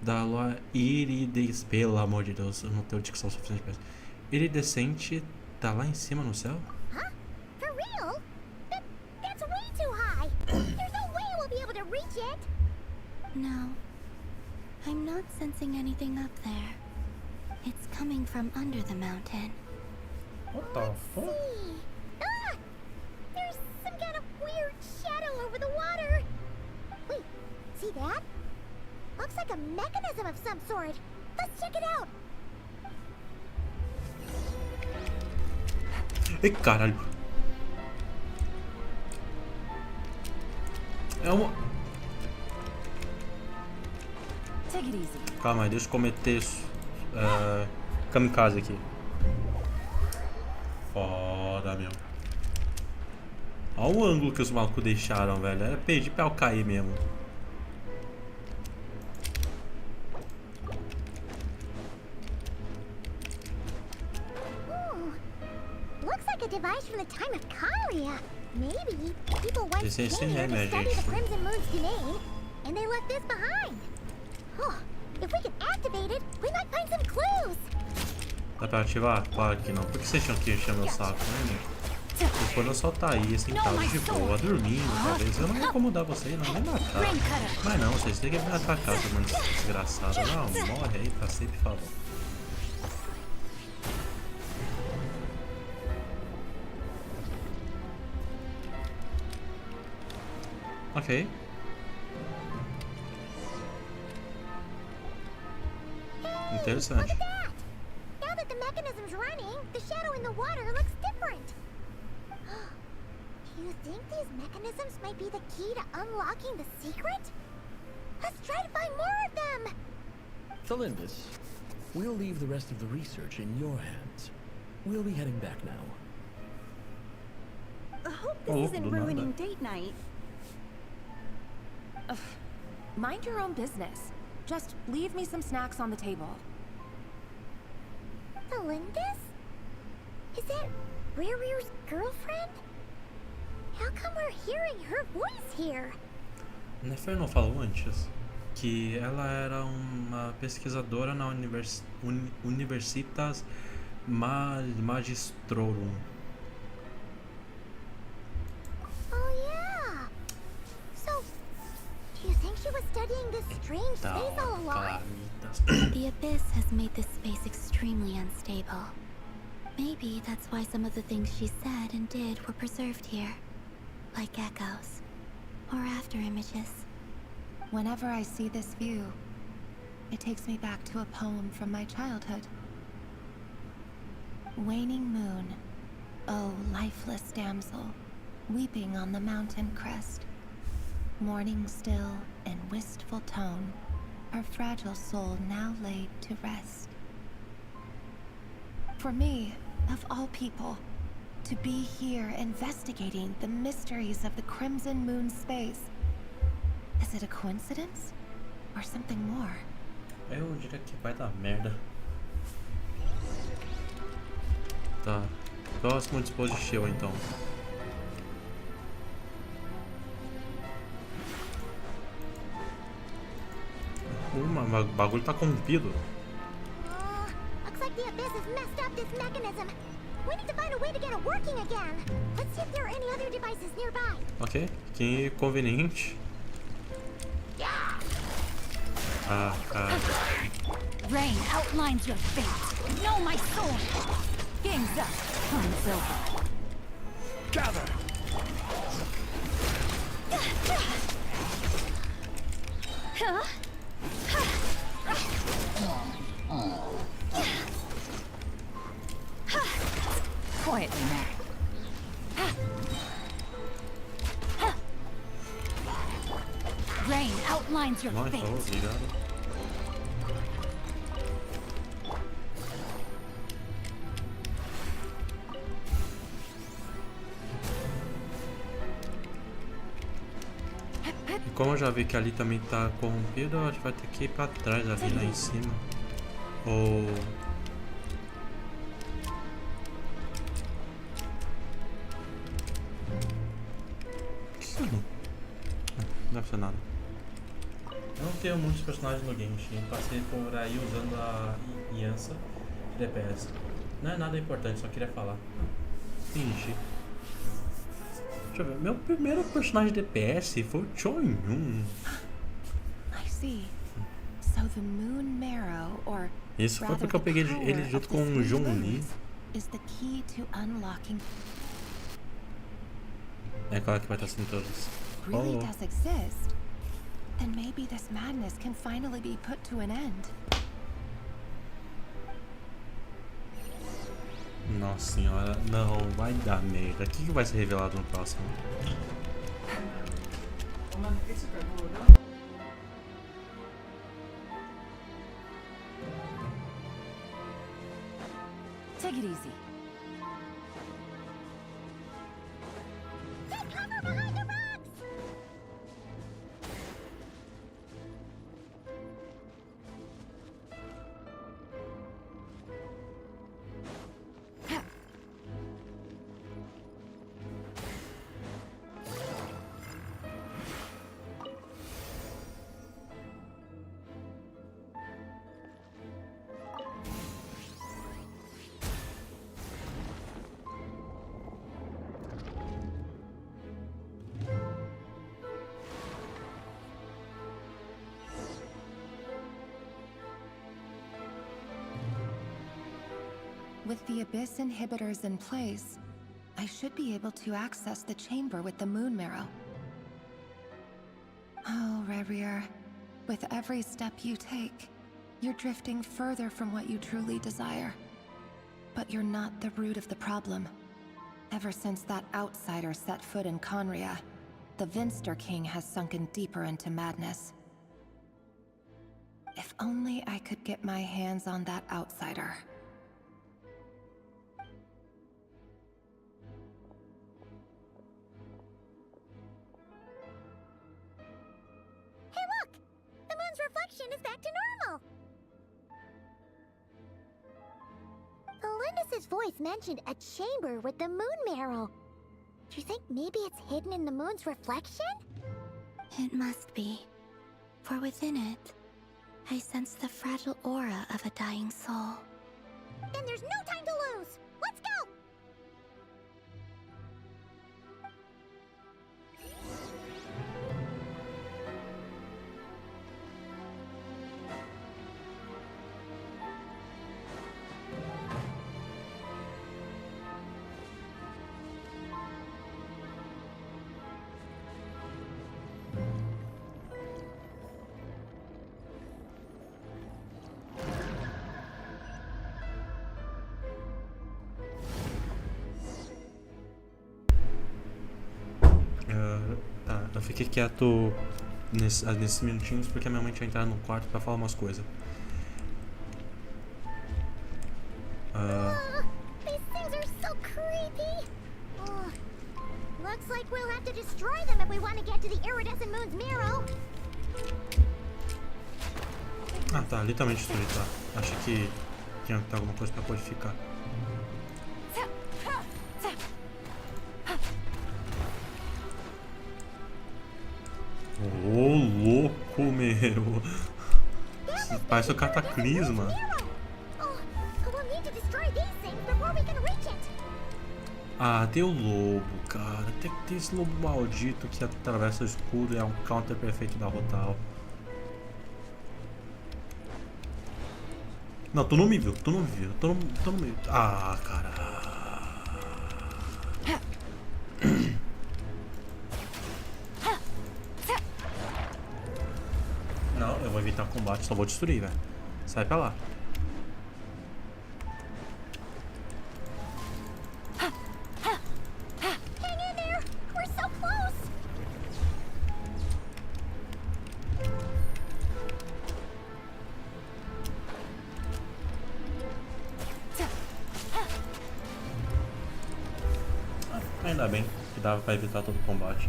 da lua iridescente, pelo amor de Deus, eu não tenho dicção suficiente pra isso. Iridescente tá lá em cima no céu? Huh? For real? That's way too high. There's no way we'll be able to reach it. No. I'm not sensing anything up there. It's coming from under the mountain. What the fuck? See. Ah! There's some kind of weird shadow over the water. Wait, see that? Looks like a mechanism of some sort. Let's check it out. Ei, caralho. É uma... Take it easy. Calma aí, deixa eu cometer kamikaze aqui. Foda, meu. Olha o ângulo que os malucos deixaram, velho. Era pedir pra eu cair mesmo. Looks like a device from the time of Kalia. Maybe people once This is came here to magic. study the Crimson Moon's domain, and they left this behind. Oh, if we can activate it, we might find some clues. Dá pra ativar? Claro que não. Por que vocês tinham que encher meu saco, né, meu? E quando eu só tá aí, sentado de boa, dormindo, talvez eu não ia incomodar vocês, não, nem matar. Mas não, vocês têm que me atacar, seu mano desgraçado. Não, morre aí pra sempre, por favor. Ok. Interessante. Look at that! Now that the mechanism's running, the shadow in the water looks different. Do you think these mechanisms might be the key to unlocking the secret? Let's try to find more of them! Thalindis, we'll leave the rest of the research in your hands. We'll be heading back now. I hope this isn't ruining date night. Ugh. Mind your own business. Just leave me some snacks on the table. Thalindis? Is that Riru's girlfriend? How come we're hearing her voice here? Nefer não falou antes que ela era uma pesquisadora na Universitas Magistrorum. Oh yeah. So, do you think she was studying this strange space all along? The abyss has made this space extremely unstable. Maybe that's why some of the things she said and did were preserved here. Like echoes. Or after images. Whenever I see this view, it takes me back to a poem from my childhood. Waning moon, oh lifeless damsel, weeping on the mountain crest. Mourning still in wistful tone, her fragile soul now laid to rest. For me, of all people, to be here investigating the mysteries of the Crimson Moon space. Is it a coincidence? Or something more? Eu diria que vai dar merda. Tá. Próximo dispositivo então. O bagulho tá corrompido. Looks like the abyss has messed up this mechanism. We need to find a way to get it working again. Let's see if there are any other devices nearby. Ok, que conveniente. Ah, cara. Rain outlines your fate. Know my soul. Game's up. Time's over. Gather! Quietly now. Rain outlines your Mas, fate. obrigado. E como eu já vi que ali também tá corrompido, a gente vai ter que ir pra trás ali, lá em cima. Ou... que não? Não deve ser nada. Eu não tenho muitos personagens no Genshin. Passei por aí usando a aliança de DPS. Não é nada importante, só queria falar. Fingi. Deixa eu ver. Meu primeiro personagem de DPS foi o Chon-Yun. I see. So the moon marrow, or isso foi porque eu peguei ele junto com o Zhongli. Is the key to unlocking. É claro que vai estar sendo todos. Really does exist. Then maybe this madness can finally be put to an end. Nossa senhora, não vai dar merda. O que vai ser revelado no próximo? Take it easy. Take cover behind the rocks! With the Abyss inhibitors in place, I should be able to access the chamber with the moon marrow. Oh, Rerir, with every step you take, you're drifting further from what you truly desire. But you're not the root of the problem. Ever since that outsider set foot in Conria, the Vinster King has sunken deeper into madness. If only I could get my hands on that outsider. Reflection is back to normal. Elendis' voice mentioned a chamber with the moon marrow. Do you think maybe it's hidden in the moon's reflection? It must be. For within it, I sense the fragile aura of a dying soul. Then there's no time to lose. Let's go! Tá, eu fiquei quieto nesses minutinhos porque a minha mãe tinha entrado no quarto pra falar umas coisas. These things are so creepy. Looks like we'll have to destroy them if we want to get to the iridescent moon's marrow. Ah, tá, literalmente destruído, tá. Achei que tinha que ter alguma coisa pra codificar. Ô, louco, meu. Parece o cataclisma. Ah, tem o lobo, cara. Tem que ter esse lobo maldito que atravessa o escudo e é um counter perfeito da Rotal. Não, tu não me viu, tu não me viu, tu não me viu. Ah, cara. Não, eu vou evitar o combate, só vou destruir, velho. Sai pra lá. Ainda bem que dava pra evitar todo o combate.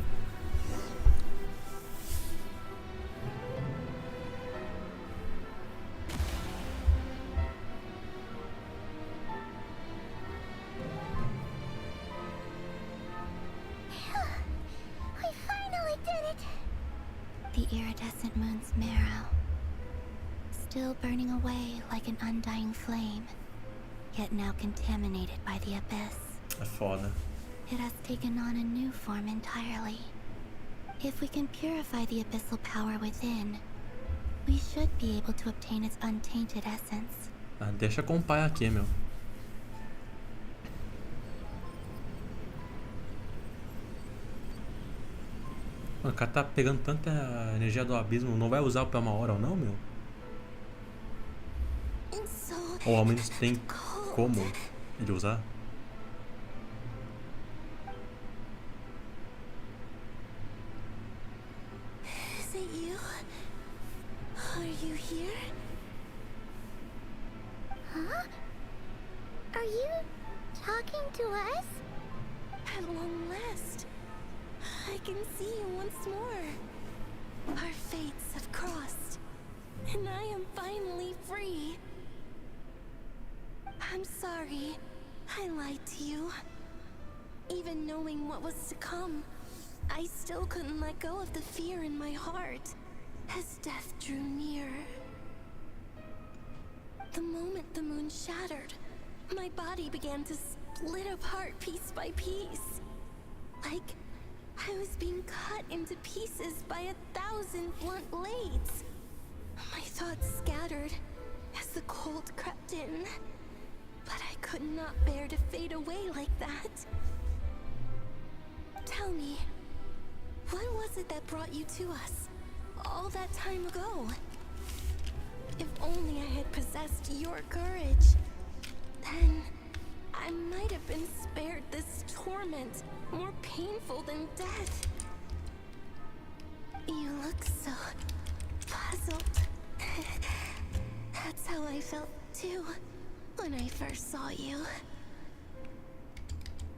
it? The iridescent moon's marrow, still burning away like an undying flame, yet now contaminated by the abyss. É foda. It has taken on a new form entirely. If we can purify the abyssal power within, we should be able to obtain its untainted essence. Ah, deixa com o pai aqui, meu. Mano, o cara tá pegando tanta energia do abismo, não vai usar pra uma hora ou não, meu? Ou ao menos tem como ele usar? Is it you? Are you here? Huh? Are you talking to us? At long last, I can see you once more. Our fates have crossed, and I am finally free. I'm sorry, I lied to you. Even knowing what was to come, I still couldn't let go of the fear in my heart as death drew near. The moment the moon shattered, my body began to split apart piece by piece. Like I was being cut into pieces by 1,000 blunt blades. My thoughts scattered as the cold crept in, but I could not bear to fade away like that. Tell me, what was it that brought you to us all that time ago? If only I had possessed your courage, then I might have been spared this torment more painful than death. You look so puzzled. That's how I felt too when I first saw you.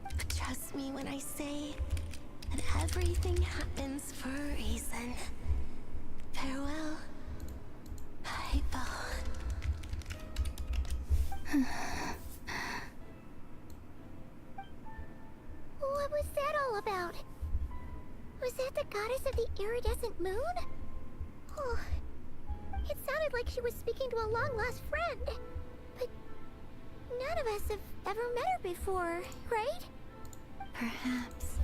But trust me when I say that everything happens for a reason. Farewell, Hypo. What was that all about? Was that the goddess of the iridescent moon? Oh, it sounded like she was speaking to a long-lost friend. But none of us have ever met her before, right? Perhaps.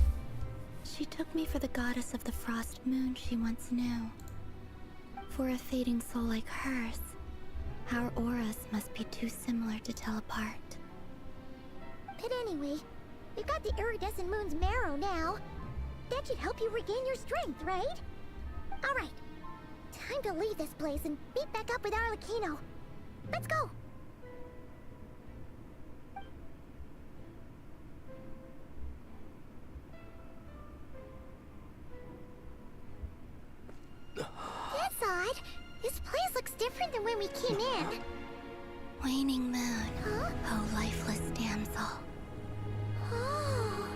She took me for the goddess of the frost moon she once knew. For a fading soul like hers, our auras must be too similar to tell apart. But anyway, we've got the iridescent moon's marrow now. That should help you regain your strength, right? Alright, time to leave this place and meet back up with Arlecchino. Let's go! That's odd. This place looks different than when we came in. Waning moon, Huh? oh lifeless damsel. Oh.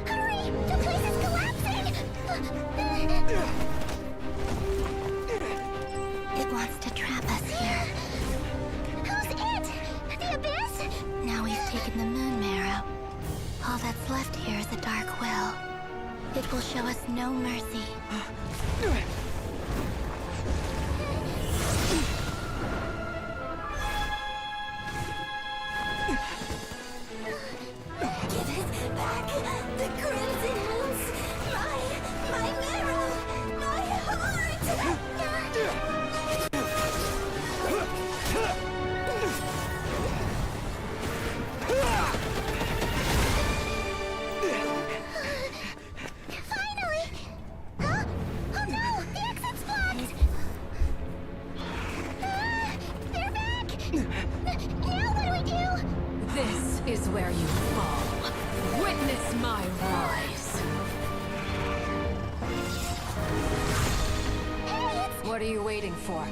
Hurry! The place is collapsing! It wants to trap us here. Who's it? The abyss? Now we've taken the moon marrow. All that's left here is a dark will. It will show us no mercy. Give it back! The crimson moons! My marrow! My heart! Finally! Huh? Oh no! The exit's blocked! They're back! Now what do we do? This is where you fall. Witness my rise. Hey, it's... What are you waiting for?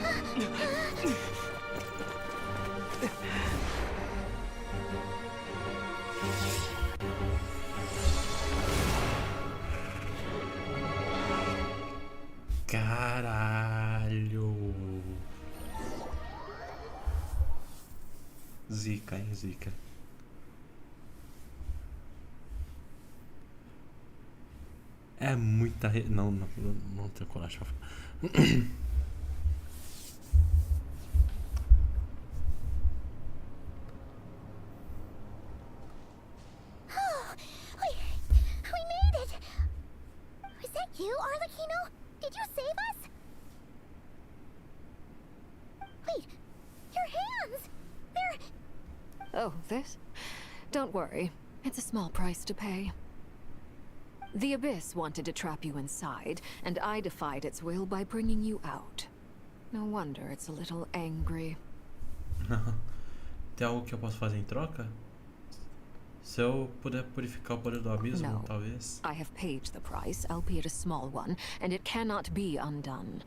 Caralho. Zica, hein? Zica. É muita... Não tenho coragem pra falar. We made it! Was that you, Arlecchino? Did you save us? Wait, your hands! They're... Oh, this? Don't worry. It's a small price to pay. The Abyss wanted to trap you inside, and I defied its will by bringing you out. No wonder it's a little angry. Tem algo que eu posso fazer em troca? Se eu puder purificar o poder do abismo, No. talvez. I have paid the price, albeit a small one, and it cannot be undone.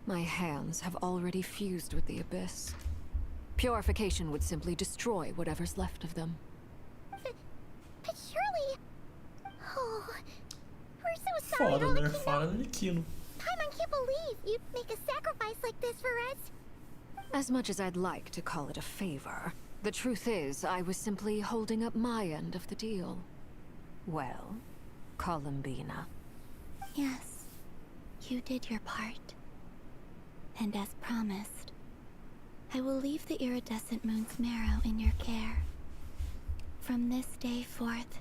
My hands have already fused with the Abyss. Purification would simply destroy whatever's left of them. But surely... Oh... We're so sorry, Foda, Arlecchino. nerfada Arlecchino. Paimon can't believe you'd make a sacrifice like this for us. As much as I'd like to call it a favor, the truth is I was simply holding up my end of the deal. Well, Columbina. Yes, you did your part. And as promised, I will leave the iridescent moon's marrow in your care. From this day forth,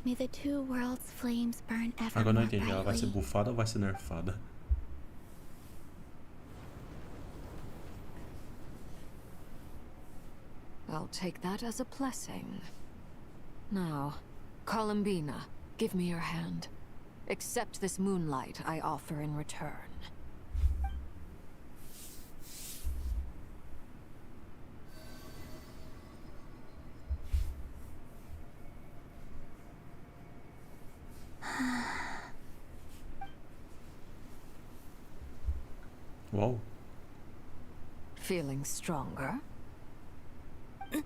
may the two worlds' flames burn ever Agora não more entendi, ela vai ser brightly. bufada ou vai ser nerfada? I'll take that as a blessing. Now, Columbina, give me your hand. Accept this moonlight I offer in return. Uau. Feeling stronger? Hey,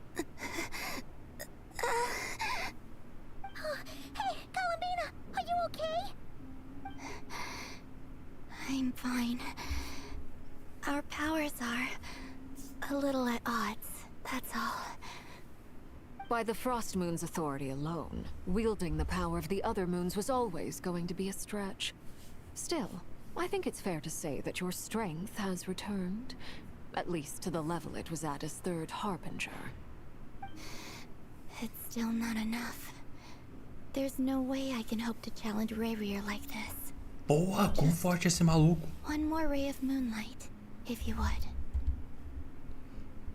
Columbina, are you okay? I'm fine. Our powers are a little at odds, that's all. By the Frost Moon's authority alone, wielding the power of the other moons was always going to be a stretch. Still, I think it's fair to say that your strength has returned. At least to the level it was at as Third Harbinger. It's still not enough. There's no way I can hope to challenge Rayrier like this. Porra, quão forte é esse maluco? One more ray of moonlight, if you would.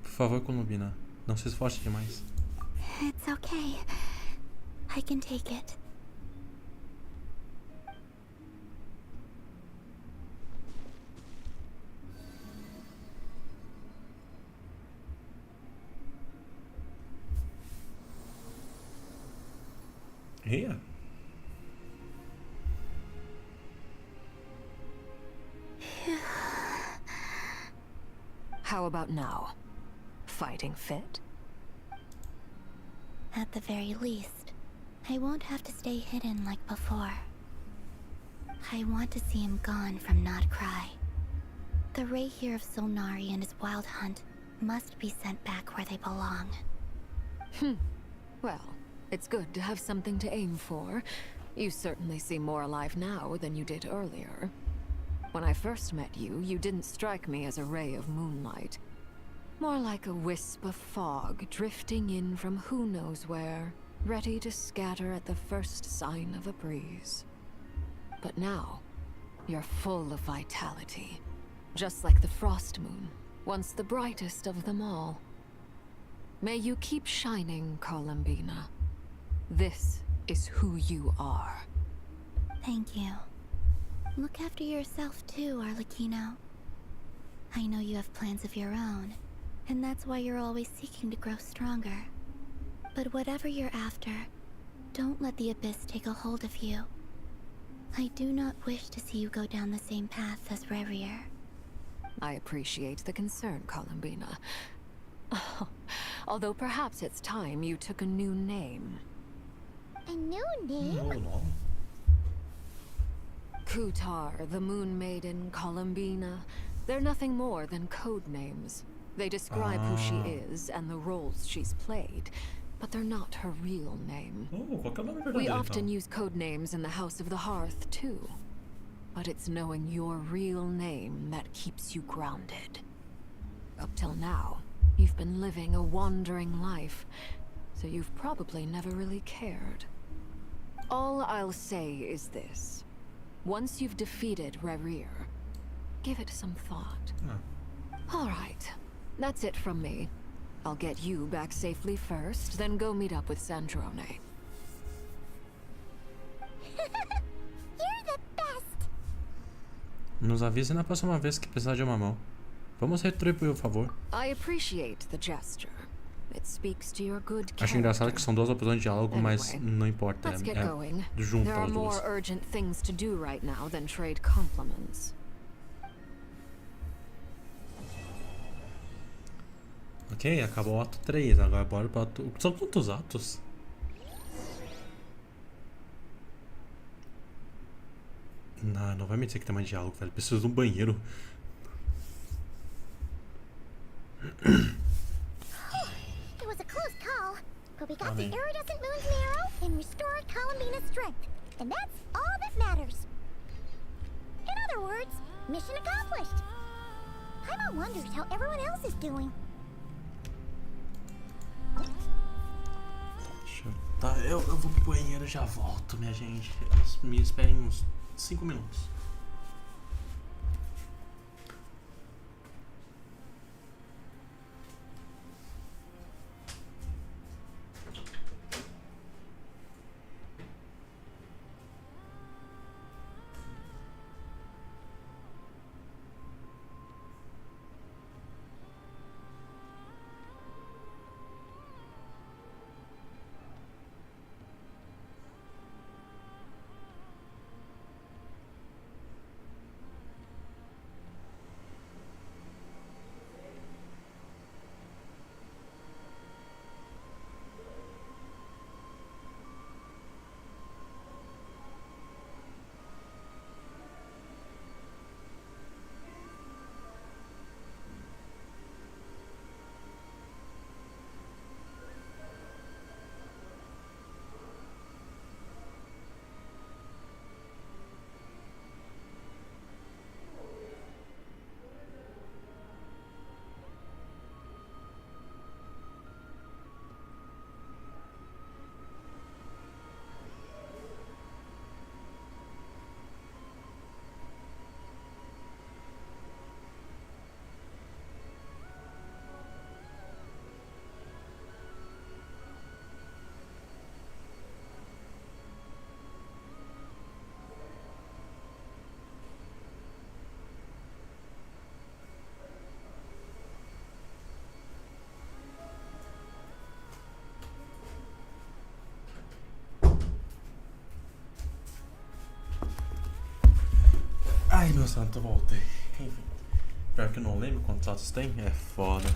Por favor, Columbina, não se esforce demais. It's okay. I can take it. Ria? How about now? Fighting fit? At the very least, I won't have to stay hidden like before. I want to see him gone from Nodcry. The Ray here of Solnari and his wild hunt must be sent back where they belong. Well, it's good to have something to aim for. You certainly seem more alive now than you did earlier. When I first met you, you didn't strike me as a ray of moonlight. More like a wisp of fog drifting in from who knows where, ready to scatter at the first sign of a breeze. But now, you're full of vitality. Just like the Frost Moon, once the brightest of them all. May you keep shining, Columbina. This is who you are. Thank you. Look after yourself too, Arlecchino. I know you have plans of your own, and that's why you're always seeking to grow stronger. But whatever you're after, don't let the Abyss take a hold of you. I do not wish to see you go down the same path as Rayrier. I appreciate the concern, Columbina. Although perhaps it's time you took a new name. A new name? No. Kutar, the Moon Maiden, Columbina. They're nothing more than code names. They describe who she is and the roles she's played, but they're not her real name. Oh, qual que é o nome We verdadeiro, often então? use code names in the House of the Hearth, too. But it's knowing your real name that keeps you grounded. Up till now, you've been living a wandering life, so you've probably never really cared. All I'll say is this. Once you've defeated Rerir, give it some thought. All right, that's it from me. I'll get you back safely first, then go meet up with Sandrone. You're the best. Nos avise na próxima vez que precisar de uma mão. Vamos retribuir o favor. I appreciate the gesture. It speaks to your good character. Acho engraçado que são duas opções de diálogo, mas não importa. Let's get going. Junta There are as more duas. urgent things to do right now than trade compliments. Ok, acabou o ato 3. Agora bora pro ato... São quantos atos? Não vai me dizer que tem mais diálogo, velho. Preciso de um banheiro. It was a close call, but we got the iridescent moon's marrow and restored Columbina's strength, and that's all that matters. In other words, mission accomplished. Paimon wonders how everyone else is doing. Tá, eu vou pro banheiro e já volto, minha gente. Me esperem uns 5 minutos. Ai, meu santo, voltei. Enfim. Pior que eu não lembro quantos atos tem. É foda.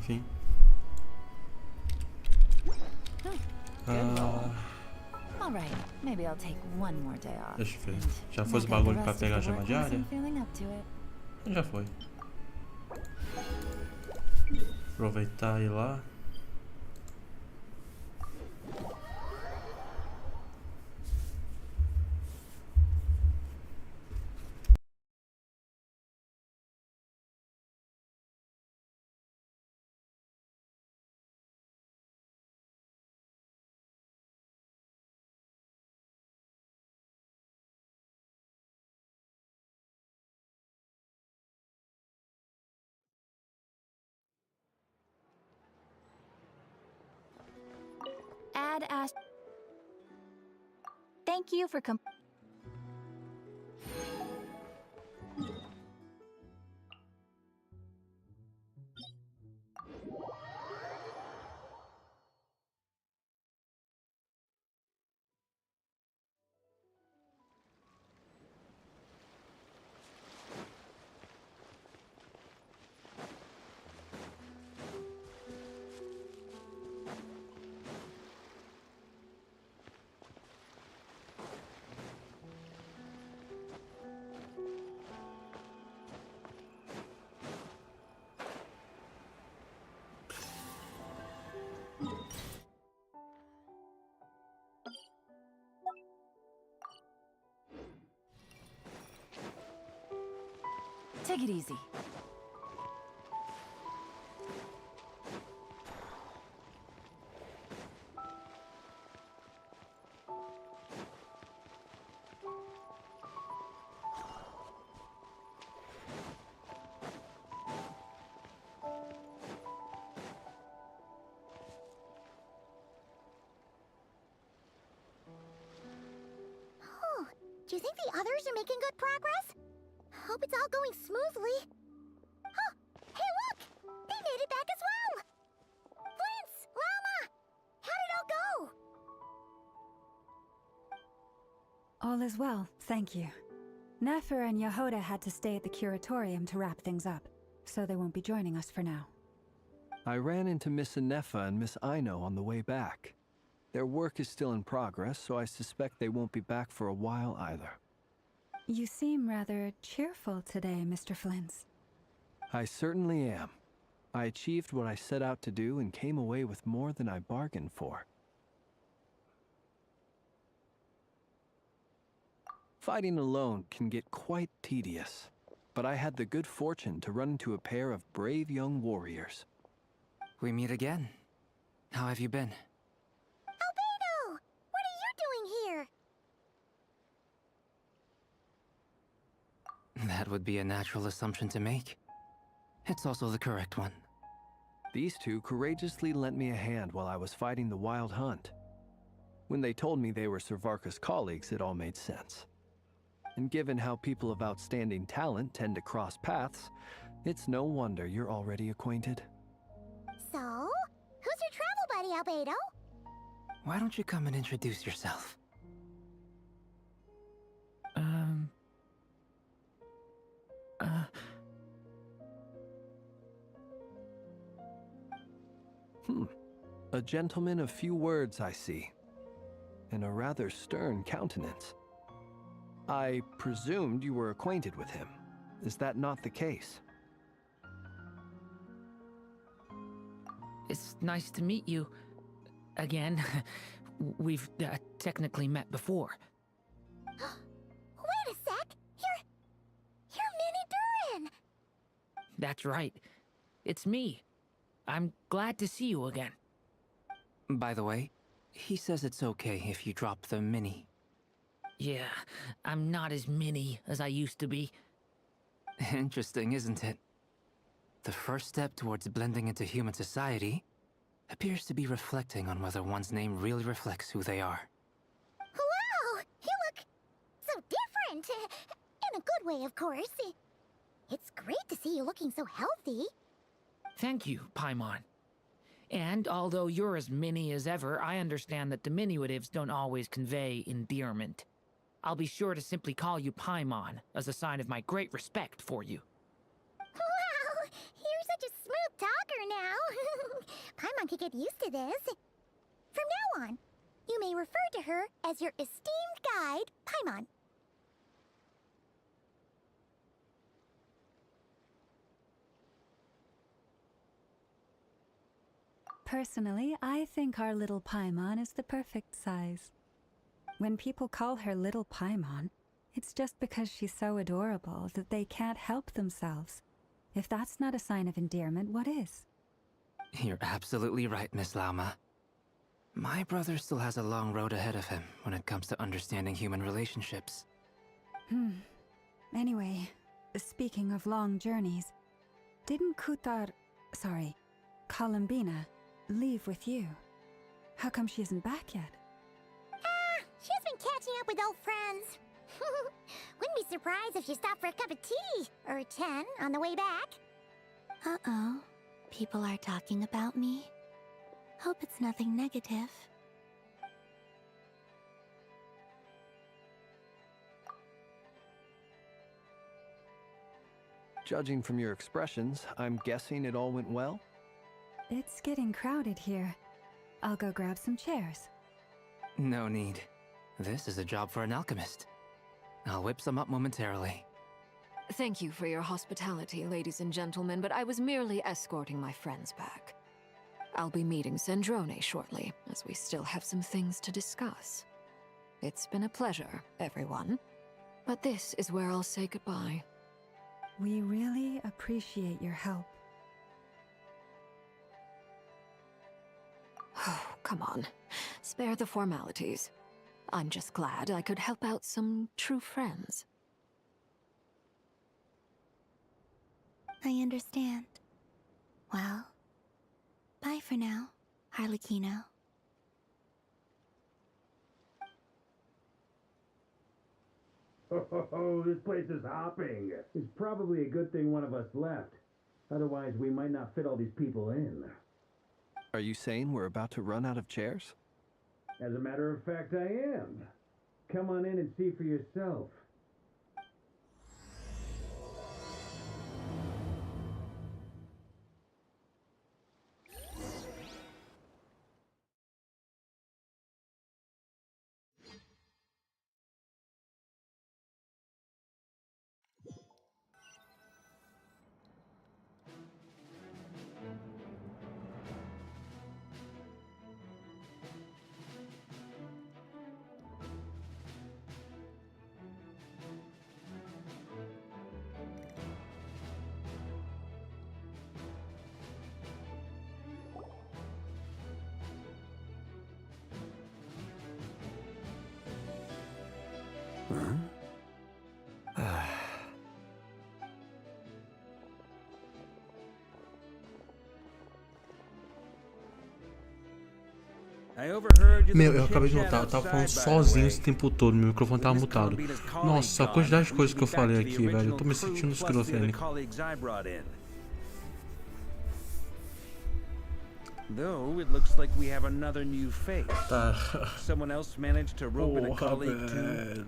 Enfim. Alright, maybe I'll take one more day off. Deixa eu ver. Já foi os bagulho pra pegar a gema diária? Já foi. Aproveitar e ir lá. Add as. Thank you for Take it easy. Oh, do you think the others are making good progress? Hope it's all going smoothly. Oh, hey look! They made it back as well! Flint's! Llama! How did it all go? All is well, thank you. Nefer and Yehoda had to stay at the curatorium to wrap things up, so they won't be joining us for now. I ran into Miss Anefa and Miss Aino on the way back. Their work is still in progress, so I suspect they won't be back for a while either. You seem rather cheerful today, Mr. Flint's. I certainly am. I achieved what I set out to do and came away with more than I bargained for. Fighting alone can get quite tedious, but I had the good fortune to run into a pair of brave young warriors. We meet again. How have you been? Albedo! What are you doing here? That would be a natural assumption to make. It's also the correct one. These two courageously lent me a hand while I was fighting the Wild Hunt. When they told me they were Servarka's colleagues, it all made sense. And given how people of outstanding talent tend to cross paths, it's no wonder you're already acquainted. So, who's your travel buddy, Albedo? Why don't you come and introduce yourself? A gentleman of few words, I see. And a rather stern countenance. I presumed you were acquainted with him. Is that not the case? It's nice to meet you. Again. We've technically met before. Wait a sec! You're Minnie Durin! That's right. It's me. I'm glad to see you again. By the way, he says it's okay if you drop the mini. Yeah, I'm not as mini as I used to be. Interesting, isn't it? The first step towards blending into human society appears to be reflecting on whether one's name really reflects who they are. Wow! You look so different! In a good way, of course. It's great to see you looking so healthy. Thank you, Paimon. And although you're as mini as ever, I understand that diminutives don't always convey endearment. I'll be sure to simply call you Paimon, as a sign of my great respect for you. Wow! You're such a smooth talker now. Paimon could get used to this. From now on, you may refer to her as your esteemed guide, Paimon. Personally, I think our little Paimon is the perfect size. When people call her Little Paimon, it's just because she's so adorable that they can't help themselves. If that's not a sign of endearment, what is? You're absolutely right, Miss Lauma. My brother still has a long road ahead of him when it comes to understanding human relationships. Anyway, speaking of long journeys, didn't Columbina, leave with you? How come she isn't back yet? She's been catching up with old friends. Wouldn't be surprised if she stopped for a cup of tea or 10 on the way back. Uh-oh. People are talking about me. Hope it's nothing negative. Judging from your expressions, I'm guessing it all went well? It's getting crowded here. I'll go grab some chairs. No need. This is a job for an alchemist. I'll whip some up momentarily. Thank you for your hospitality, ladies and gentlemen, but I was merely escorting my friends back. I'll be meeting Sandrone shortly, as we still have some things to discuss. It's been a pleasure, everyone. But this is where I'll say goodbye. We really appreciate your help. Oh, come on. Spare the formalities. I'm just glad I could help out some true friends. I understand. Well, bye for now, Harlequino. Oh, this place is hopping. It's probably a good thing one of us left. Otherwise, we might not fit all these people in. Are you saying we're about to run out of chairs? As a matter of fact, I am. Come on in and see for yourself. Meu, eu acabei de notar, eu tava falando sozinho esse tempo todo, meu microfone tava mutado. Nossa, a quantidade de coisas que eu falei aqui, velho, eu tô me sentindo esquizofrênico. Though it looks like we have another new face. Tá. Someone else managed to rope in a colleague too.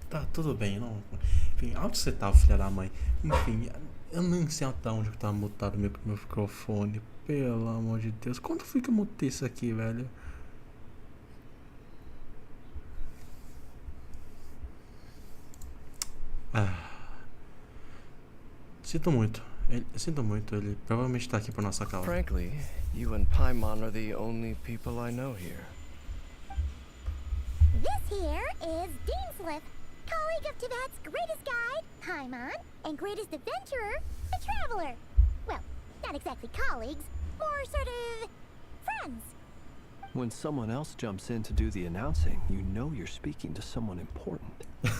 Tá, tudo bem, não. Enfim, onde você tava, filha da mãe? Enfim, eu nem sei até onde que tava mutado meu microfone. Pelo amor de Deus. Quando foi que eu mutei isso aqui, velho? Sinto muito. Ele provavelmente tá aqui por nossa causa. Frankly, you and Paimon are the only people I know here. This here is Dainsleif, colleague of Tibet's greatest guide, Paimon, and greatest adventurer, the Traveler. Well, not exactly colleagues, more sort of friends. When someone else jumps in to do the announcing, you know you're speaking to someone important.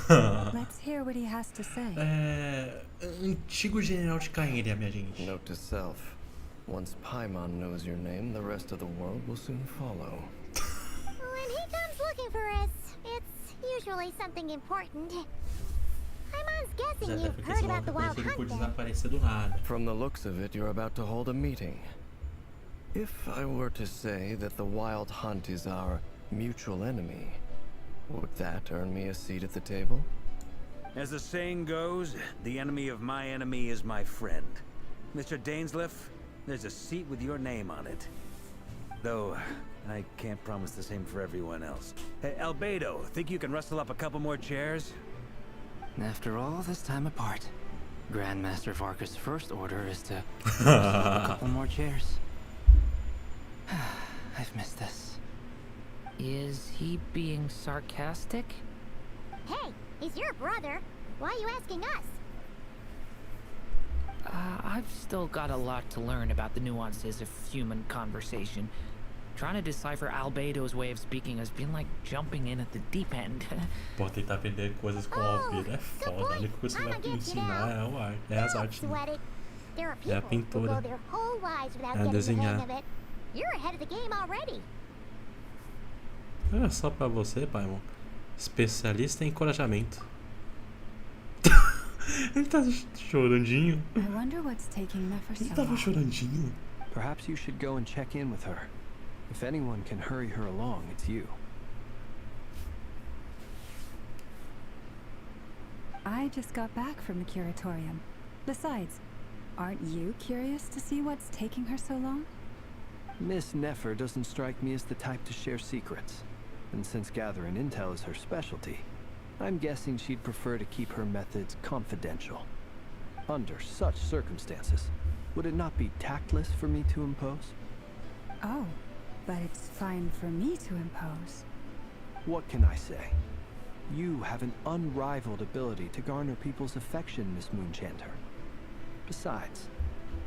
Let's hear what he has to say. Antigo general de carreira, minha gente. Note to self. Once Paimon knows your name, the rest of the world will soon follow. When he comes looking for us, it's usually something important. Paimon's guessing you've heard about the Wild Hunt then. From the looks of it, you're about to hold a meeting. If I were to say that the Wild Hunt is our mutual enemy, would that earn me a seat at the table? As the saying goes, the enemy of my enemy is my friend. Mr. Dainsleif, there's a seat with your name on it. Though, I can't promise the same for everyone else. Hey, Albedo, think you can rustle up a couple more chairs? After all this time apart, Grandmaster Varka's first order is to rustle up a couple more chairs. I've missed this. Is he being sarcastic? Hey, he's your brother. Why are you asking us? I've still got a lot to learn about the nuances of human conversation. Trying to decipher Albedo's way of speaking has been like jumping in at the deep end. Pô, tentar aprender coisas com a ouvido é foda. A única coisa que vai ensinar é as artes. É a pintura. É desenhar. You're ahead of the game already. É só pra você, Paimon. Especialista em encorajamento. Ele tá chorandinho. I wonder what's taking Nefer so Ele tava long. chorandinho. Perhaps you should go and check in with her. If anyone can hurry her along, it's you. I just got back from the curatorium. Besides, aren't you curious to see what's taking her so long? Miss Nefer doesn't strike me as the type to share secrets. And since gathering intel is her specialty, I'm guessing she'd prefer to keep her methods confidential. Under such circumstances, would it not be tactless for me to impose? Oh, but it's fine for me to impose. What can I say? You have an unrivaled ability to garner people's affection, Miss Moonchanter. Besides,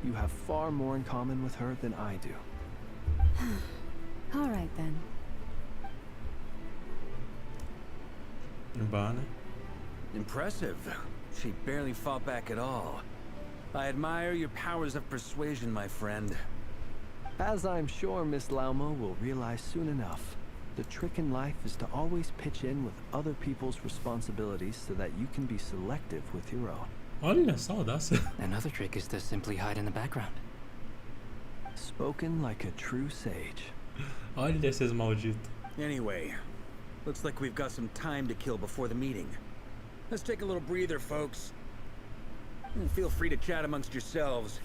you have far more in common with her than I do. All right then. Bah, né? Impressive. She barely fought back at all. I admire your powers of persuasion, my friend. As I'm sure Miss Lauma will realize soon enough, the trick in life is to always pitch in with other people's responsibilities so that you can be selective with your own. Olha só, audácia. Another trick is to simply hide in the background. Spoken like a true sage. Olha esses malditos. Anyway, looks like we've got some time to kill before the meeting. Let's take a little breather, folks. And feel free to chat amongst yourselves.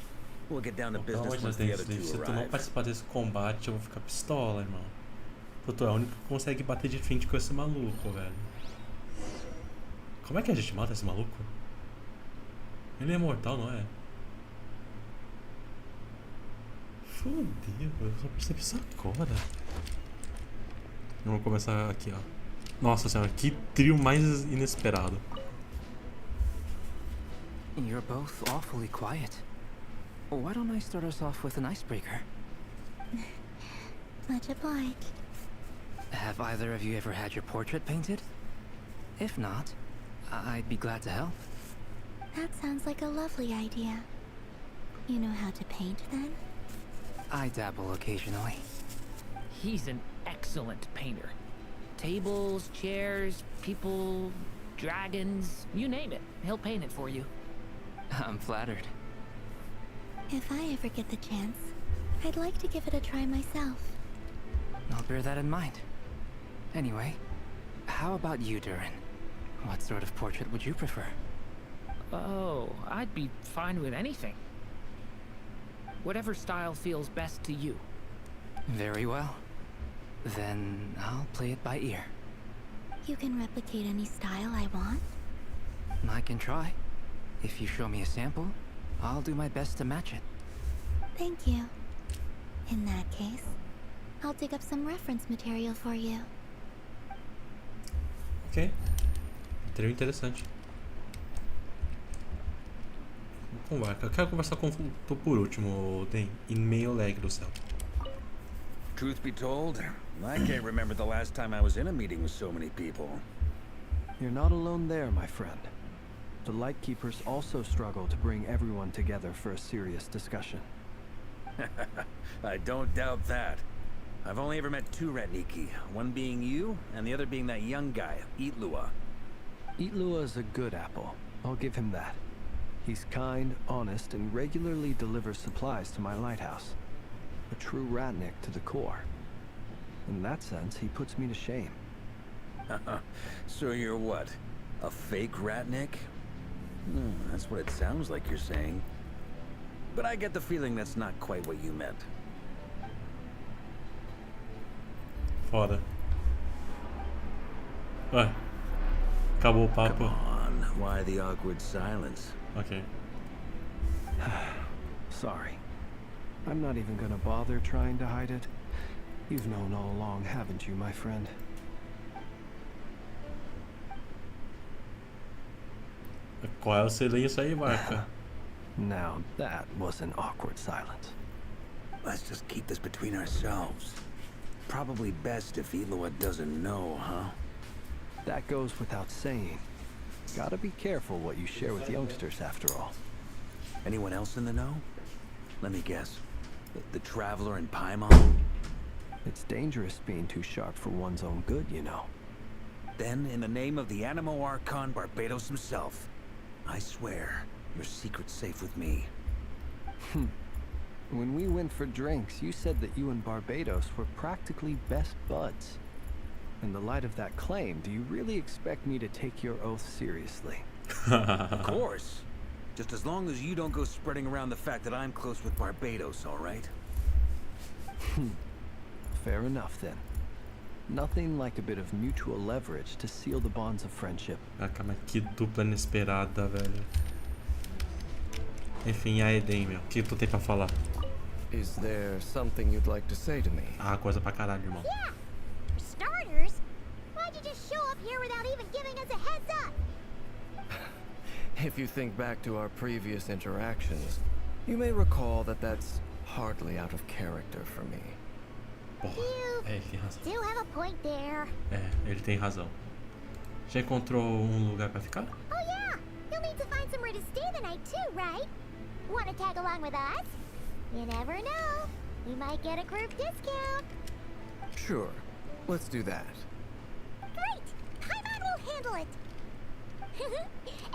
We'll get down to business once the other two Se tu não arrive. participar desse combate, eu vou ficar pistola, irmão. Tu é o único que consegue bater de frente com esse maluco, velho. Como é que a gente mata esse maluco? Ele é mortal, não é? Fudeu, eu só percebi isso agora. Vamos começar aqui, ó. Nossa senhora, que trio mais inesperado. You're both awfully quiet. Why don't I start us off with an icebreaker? Much obliged. Have either of you ever had your portrait painted? If not, I'd be glad to help. That sounds like a lovely idea. You know how to paint, then? I dabble occasionally. He's an excellent painter. Tables, chairs, people, dragons, you name it. He'll paint it for you. I'm flattered. If I ever get the chance, I'd like to give it a try myself. I'll bear that in mind. Anyway, how about you, Durin? What sort of portrait would you prefer? Oh, I'd be fine with anything. Whatever style feels best to you. Very well. Then I'll play it by ear. You can replicate any style I want? I can try. If you show me a sample, I'll do my best to match it. Thank you. In that case, I'll dig up some reference material for you. Ok. Trio interessante. Eu quero conversar com tu por último, Den. E-mail lag do céu. Truth be told, I can't remember the last time I was in a meeting with so many people. You're not alone there, my friend. The Lightkeepers also struggle to bring everyone together for a serious discussion. I don't doubt that. I've only ever met two Ratniki, one being you, and the other being that young guy, Itlua. Itlua is a good apple. I'll give him that. He's kind, honest, and regularly delivers supplies to my lighthouse. A true Ratnik to the core. In that sense, he puts me to shame. So you're what? A fake Ratnik? That's what it sounds like you're saying. But I get the feeling that's not quite what you meant. Foda. Ué. Acabou o papo. Come on, why the awkward silence? Ok. Sorry. I'm not even gonna bother trying to hide it. You've known all along, haven't you, my friend? Qual é o silêncio aí, Barca? Now that was an awkward silence. Let's just keep this between ourselves. Probably best if Itlua doesn't know, huh? That goes without saying. Gotta be careful what you share with youngsters, after all. Anyone else in the know? Let me guess. The Traveler and Paimon? It's dangerous being too sharp for one's own good, you know. Then, in the name of the Animo Archon Barbados himself, I swear, your secret's safe with me. When we went for drinks, you said that you and Barbados were practically best buds. In the light of that claim, do you really expect me to take your oath seriously? Of course. Just as long as you don't go spreading around the fact that I'm close with Barbados, all right? Fair enough, then. Nothing like a bit of mutual leverage to seal the bonds of friendship. Caraca, mas que dupla inesperada, velho. Enfim, a Eden, meu. O que tu tem pra falar? Is there something you'd like to say to me? Ah, coisa pra caralho, irmão. Yeah! For starters, why'd you just show up here without even giving us a heads up? If you think back to our previous interactions, you may recall that that's hardly out of character for me. Porra, ele tem razão. Do have a point there. Ele tem razão. Já encontrou um lugar pra ficar? Oh yeah, you'll need to find somewhere to stay the night too, right? Wanna tag along with us? You never know. We might get a group discount. Sure, let's do that. Great! Paimon will handle it.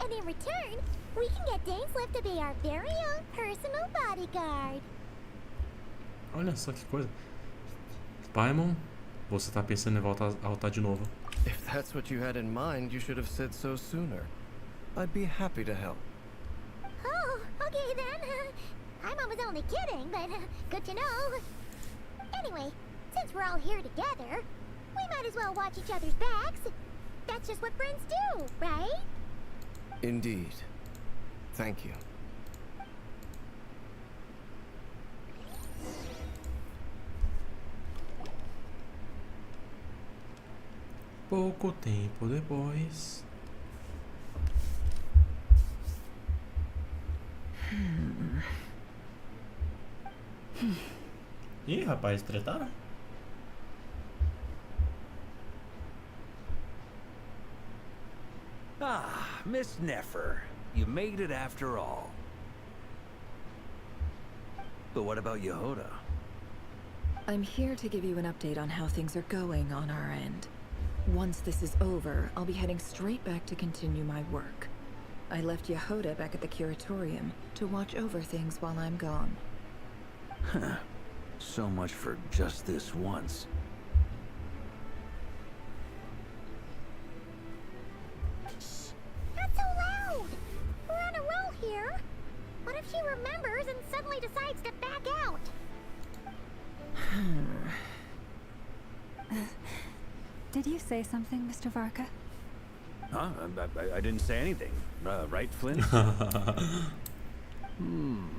And in return, we can get Dainsleif to be our very own personal bodyguard. Olha só que coisa. Paimon, você tá pensando em voltar ao altar de novo. If that's what you had in mind, you should have said so sooner. I'd be happy to help. Oh, okay then. Paimon was only kidding, but good to know. Anyway, since we're all here together, we might as well watch each other's backs. That's just what friends do, right? Indeed. Thank you. Pouco tempo depois. Ih, rapaz, tretaram? Ah, Miss Nefer. You made it after all. But what about Yehoda? I'm here to give you an update on how things are going on our end. Once this is over, I'll be heading straight back to continue my work. I left Yehoda back at the curatorium to watch over things while I'm gone. Huh. So much for just this once. Not so loud! We're on a roll here. What if she remembers and suddenly decides to back out? Did you say something, Mr. Varka? Huh? I didn't say anything. Right, Flint?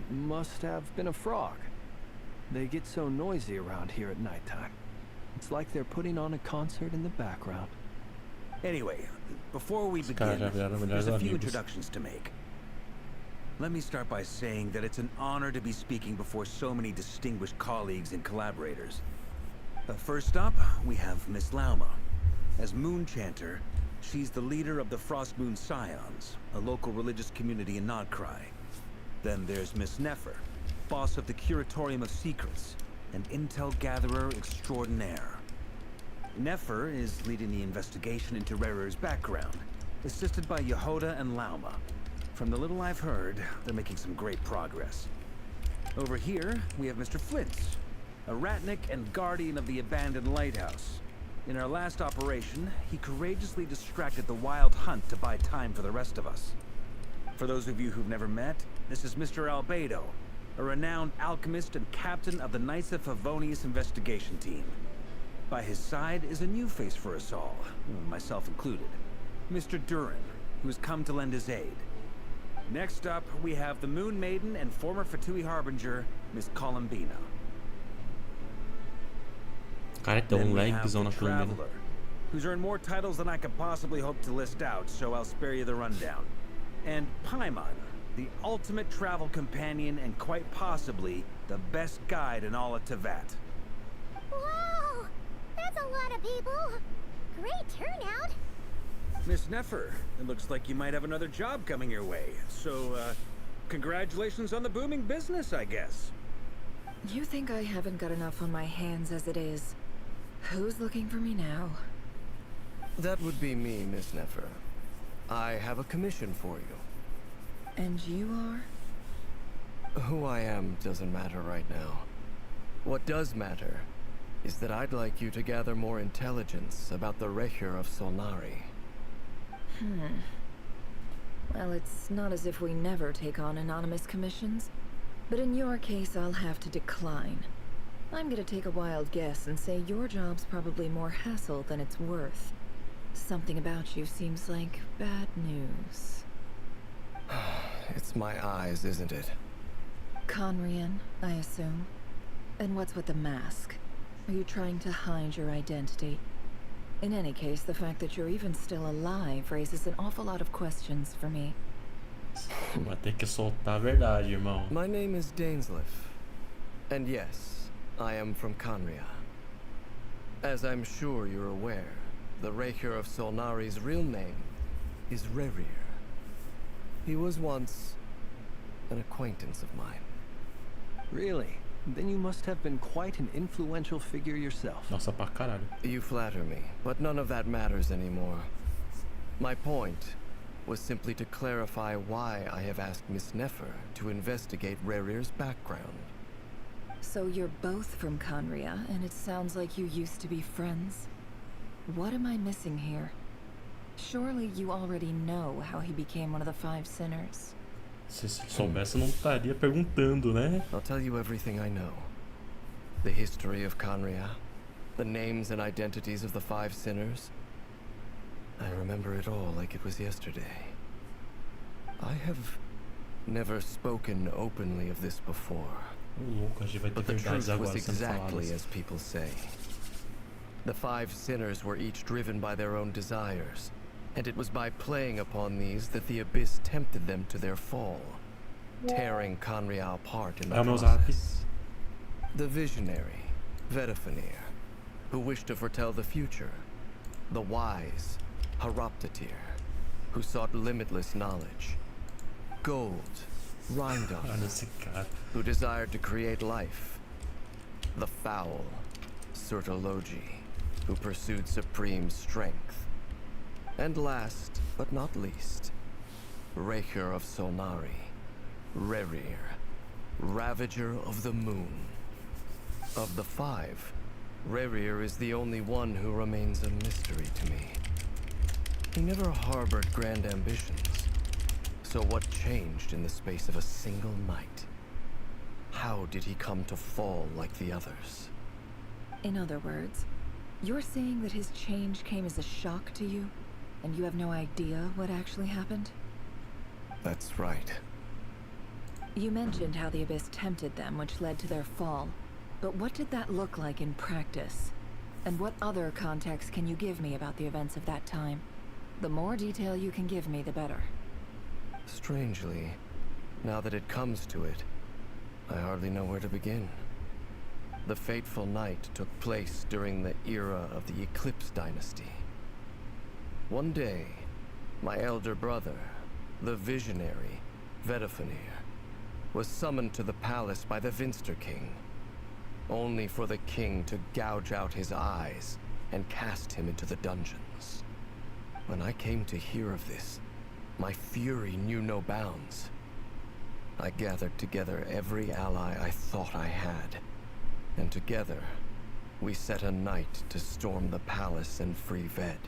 Must have been a frog. They get so noisy around here at nighttime. It's like they're putting on a concert in the background. Anyway, before we begin, there's a few introductions to make. Let me start by saying that it's an honor to be speaking before so many distinguished colleagues and collaborators. First up, we have Miss Lauma. As Moon Chanter, she's the leader of the Frost Moon Scions, a local religious community in Nodcry. Then there's Miss Nefer, boss of the Curatorium of Secrets, and intel gatherer extraordinaire. Nefer is leading the investigation into Rerer's background, assisted by Yehoda and Lauma. From the little I've heard, they're making some great progress. Over here, we have Mr. Flint, a Ratnik and guardian of the abandoned lighthouse. In our last operation, he courageously distracted the Wild Hunt to buy time for the rest of us. For those of you who've never met, this is Mr. Albedo, a renowned alchemist and captain of the Knights of Favonius investigation team. By his side is a new face for us all, myself included, Mr. Durin, who has come to lend his aid. Next up, we have the Moon Maiden and former Fatui Harbinger, Miss Columbina. Cara, tem Then we lag have zão the na Columbina. Traveler, who's earned more titles than I could possibly hope to list out, so I'll spare you the rundown. And Paimon, the ultimate travel companion and quite possibly the best guide in all of Tevat. Whoa! That's a lot of people. Great turnout. Miss Nefer, it looks like you might have another job coming your way. So, congratulations on the booming business, I guess. You think I haven't got enough on my hands as it is? Who's looking for me now? That would be me, Miss Nefer. I have a commission for you. And you are? Who I am doesn't matter right now. What does matter is that I'd like you to gather more intelligence about the Rehir of Solnari. Well, it's not as if we never take on anonymous commissions. But in your case, I'll have to decline. I'm gonna take a wild guess and say your job's probably more hassle than it's worth. Something about you seems like bad news. It's my eyes, isn't it? Conrian, I assume. And what's with the mask? Are you trying to hide your identity? In any case, the fact that you're even still alive raises an awful lot of questions for me. Vai ter que soltar a verdade, irmão. My name is Dainsliff, and yes, I am from Conria. As I'm sure you're aware, the Raker of Solnari's real name is Rerir. He was once an acquaintance of mine. Really? Then you must have been quite an influential figure yourself. Nossa, pra caralho. You flatter me, but none of that matters anymore. My point was simply to clarify why I have asked Miss Nefer to investigate Rerir's background. So you're both from Conria, and it sounds like you used to be friends. What am I missing here? Surely you already know how he became one of the Five Sinners. Se soubesse, não estaria perguntando, né? I'll tell you everything I know. The history of Conria, the names and identities of the Five Sinners. I remember it all like it was yesterday. I have never spoken openly of this before. Louco, a gente vai ter But the verdades truth was agora sendo exactly faladas. as people say. The Five Sinners were each driven by their own desires, and it was by playing upon these that the Abyss tempted them to their fall, tearing Conria apart in the process. The visionary, Vedafenir, who wished to foretell the future. The wise, Haroptatir, who sought limitless knowledge. Gold, Rindon, who desired to create life. The foul, Sertologi, who pursued supreme strength. And last, but not least, Raker of Solnari, Rerir, Ravager of the Moon. Of the five, Rerir is the only one who remains a mystery to me. He never harbored grand ambitions. So what changed in the space of a single night? How did he come to fall like the others? In other words, you're saying that his change came as a shock to you, and you have no idea what actually happened? That's right. You mentioned how the Abyss tempted them, which led to their fall. But what did that look like in practice? And what other context can you give me about the events of that time? The more detail you can give me, the better. Strangely, now that it comes to it, I hardly know where to begin. The fateful night took place during the era of the Eclipse Dynasty. One day, my elder brother, the visionary, Vedafenir, was summoned to the palace by the Vinster King, only for the king to gouge out his eyes and cast him into the dungeons. When I came to hear of this, my fury knew no bounds. I gathered together every ally I thought I had, and together, we set a night to storm the palace and free Ved.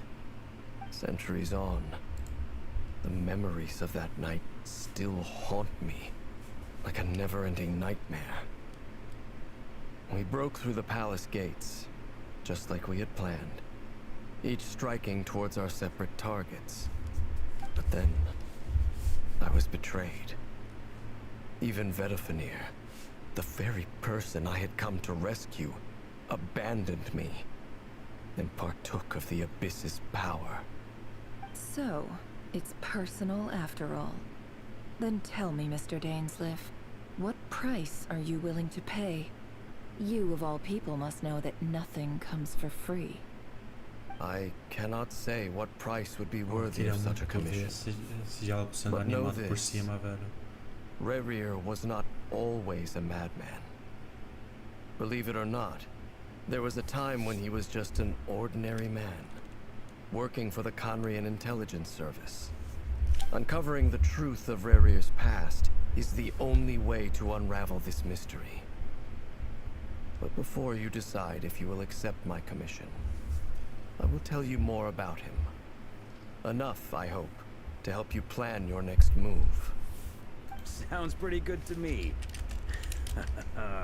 Centuries on, the memories of that night still haunt me, like a never-ending nightmare. We broke through the palace gates, just like we had planned, each striking towards our separate targets. But then, I was betrayed. Even Vedafenir, the very person I had come to rescue, abandoned me and partook of the Abyss's power. So, it's personal after all. Then tell me, Mr. Dainsliff, what price are you willing to pay? You, of all people, must know that nothing comes for free. I cannot say what price would be worthy of such a commission. But know this, Rerir was not always a madman. Believe it or not, there was a time when he was just an ordinary man, working for the Conrian Intelligence Service. Uncovering the truth of Rerir's past is the only way to unravel this mystery. But before you decide if you will accept my commission, I will tell you more about him. Enough, I hope, to help you plan your next move. Sounds pretty good to me.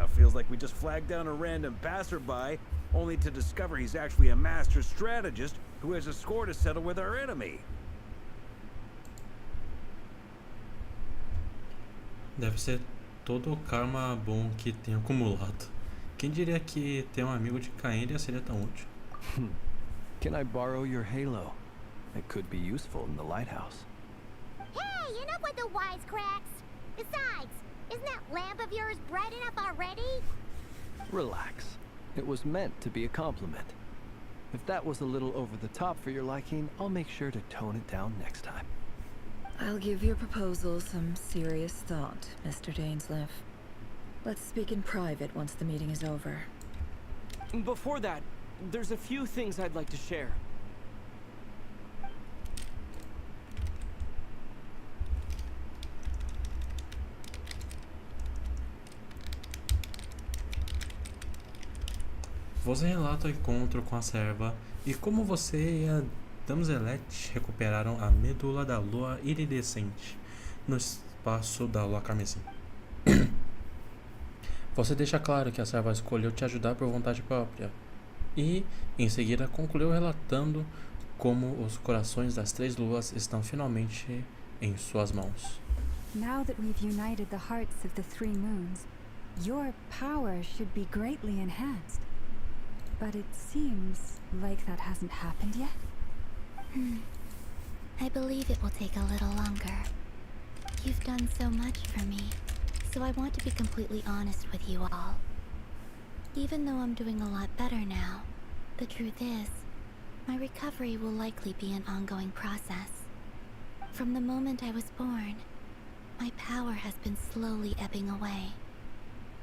Feels like we just flagged down a random passerby, only to discover he's actually a master strategist who has a score to settle with our enemy. Deve ser todo o karma bom que tem acumulado. Quem diria que ter amigo de Caendia seria tão útil? Can I borrow your halo? It could be useful in the lighthouse. Yeah, Hey, enough with the wisecracks. Besides, isn't that lamp of yours bright enough already? Relax. It was meant to be a compliment. If that was a little over the top for your liking, I'll make sure to tone it down next time. I'll give your proposal some serious thought, Mr. Dainsleif. Let's speak in private once the meeting is over. Before that, there's a few things I'd like to share. Você relata o encontro com a serva e como você e a Damselete recuperaram a medula da lua iridescente no espaço da lua carmesim. Você deixa claro que a serva escolheu te ajudar por vontade própria e, em seguida, concluiu relatando como os corações das três luas estão finalmente em suas mãos. Now that we've united the hearts of the three moons, your power should be greatly enhanced. But it seems like that hasn't happened yet. I believe it will take a little longer. You've done so much for me, so I want to be completely honest with you all. Even though I'm doing a lot better now, the truth is, my recovery will likely be an ongoing process. From the moment I was born, my power has been slowly ebbing away.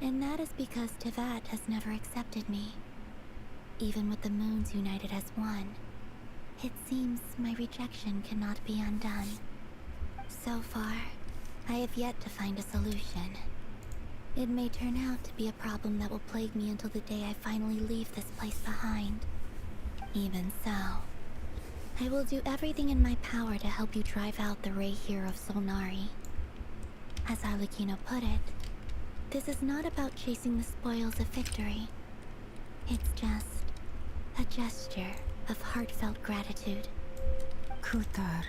And that is because Tevat has never accepted me. Even with the moons united as one, it seems my rejection cannot be undone. So far, I have yet to find a solution. It may turn out to be a problem that will plague me until the day I finally leave this place behind. Even so, I will do everything in my power to help you drive out the Ray here of Solnari. As Arlecchino put it, this is not about chasing the spoils of victory. It's just a gesture of heartfelt gratitude. Kutar.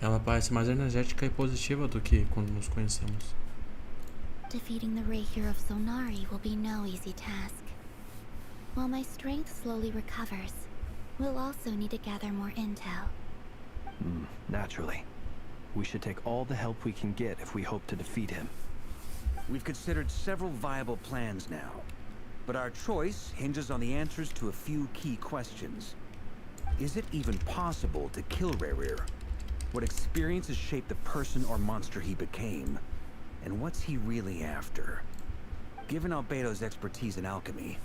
Ela parece mais energética e positiva do que quando nos conhecemos. Defeating the Ray here of Solnari will be no easy task. While my strength slowly recovers, we'll also need to gather more intel. Naturally. We should take all the help we can get if we hope to defeat him. We've considered several viable plans now, but our choice hinges on the answers to a few key questions. Is it even possible to kill Rerir? What experiences shaped the person or monster he became? And what's he really after? Given Albedo's expertise in alchemy,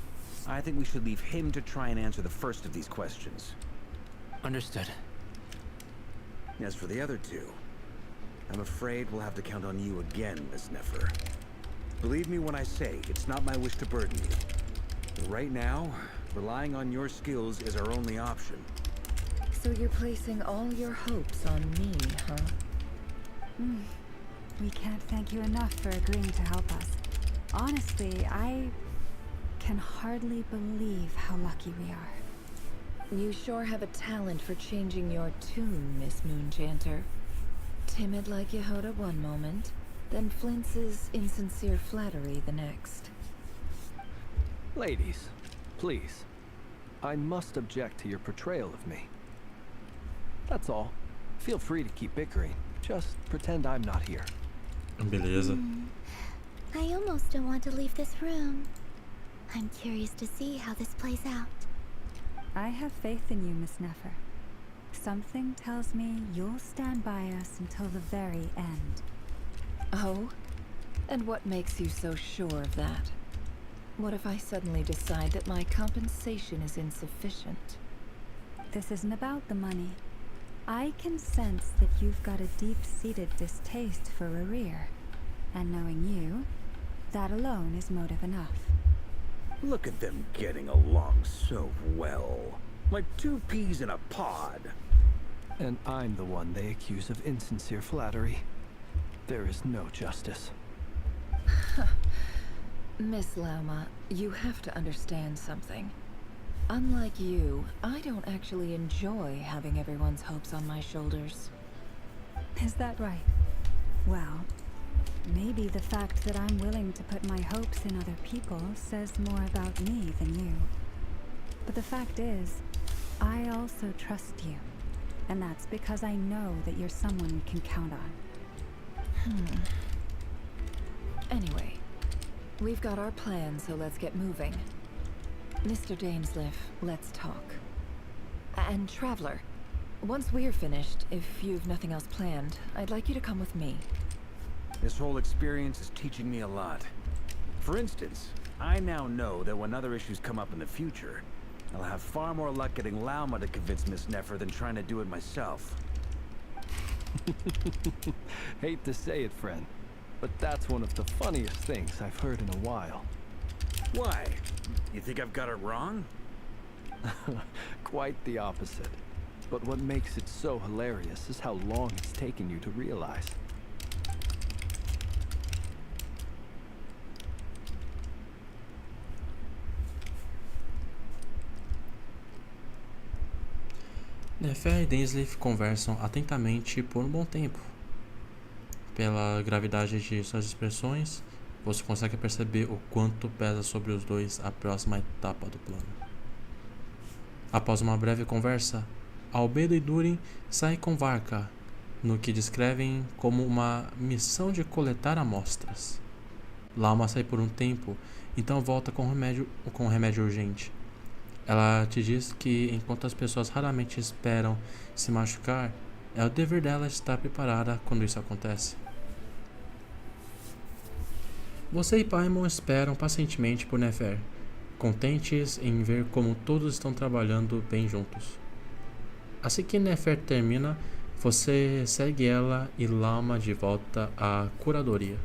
I think we should leave him to try and answer the first of these questions. Understood. As for the other two, I'm afraid we'll have to count on you again, Miss Nefer. Believe me when I say, it's not my wish to burden you. But right now, relying on your skills is our only option. So you're placing all your hopes on me, huh? We can't thank you enough for agreeing to help us. Honestly, I can hardly believe how lucky we are. You sure have a talent for changing your tune, Miss Moonchanter. Timid like Yehoda one moment, then flinches insincere flattery the next. Ladies, please. I must object to your portrayal of me. That's all. Feel free to keep bickering. Just pretend I'm not here. Beleza. I almost don't want to leave this room. I'm curious to see how this plays out. I have faith in you, Miss Nefer. Something tells me you'll stand by us until the very end. Oh? And what makes you so sure of that? What if I suddenly decide that my compensation is insufficient? This isn't about the money. I can sense that you've got a deep-seated distaste for Rerir. And knowing you, that alone is motive enough. Look at them getting along so well. Like two peas in a pod. And I'm the one they accuse of insincere flattery. There is no justice. Miss Lauma, you have to understand something. Unlike you, I don't actually enjoy having everyone's hopes on my shoulders. Is that right? Well, maybe the fact that I'm willing to put my hopes in other people says more about me than you. But the fact is, I also trust you. And that's because I know that you're someone we can count on. Anyway, we've got our plan, so let's get moving. Mr. Dainsleif, let's talk. And Traveler, once we're finished, if you've nothing else planned, I'd like you to come with me. This whole experience is teaching me a lot. For instance, I now know that when other issues come up in the future, I'll have far more luck getting Lauma to convince Miss Nefer than trying to do it myself. Hate to say it, friend, but that's one of the funniest things I've heard in a while. Why? You think I've got it wrong? Quite the opposite. But what makes it so hilarious is how long it's taken you to realize. Nefer e Dainsleif conversam atentamente por um bom tempo. Pela gravidade de suas expressões, você consegue perceber o quanto pesa sobre os dois a próxima etapa do plano. Após uma breve conversa, Albedo e Durin saem com Varka, no que descrevem como uma missão de coletar amostras. Lauma sai por um tempo, então volta com remédio urgente. Ela te diz que, enquanto as pessoas raramente esperam se machucar, é o dever dela estar preparada quando isso acontece. Você e Paimon esperam pacientemente por Nefer, contentes em ver como todos estão trabalhando bem juntos. Assim que Nefer termina, você segue ela e Lauma de volta à curadoria.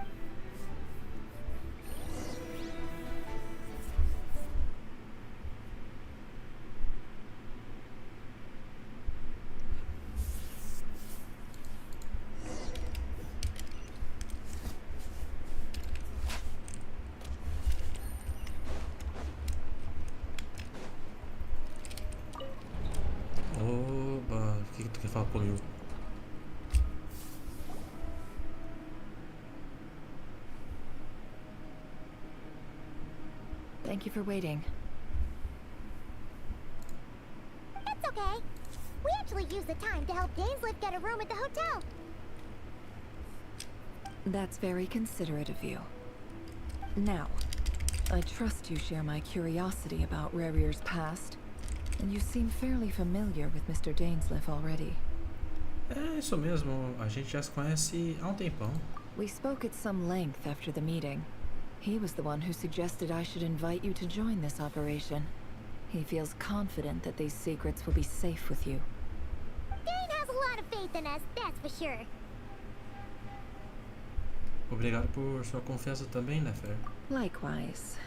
O que tu quer falar comigo? Thank you for waiting. It's okay. We actually used the time to help Dainsleif get a room at the hotel. That's very considerate of you. Now, I trust you share my curiosity about Rarier's past, and you seem fairly familiar with Mr. Dainsleif already. É isso mesmo, a gente já se conhece há um tempão. We spoke at some length after the meeting. He was the one who suggested I should invite you to join this operation. He feels confident that these secrets will be safe with you. Dane has a lot of faith in us, that's for sure. Obrigado por sua confiança também, Nefer. Likewise.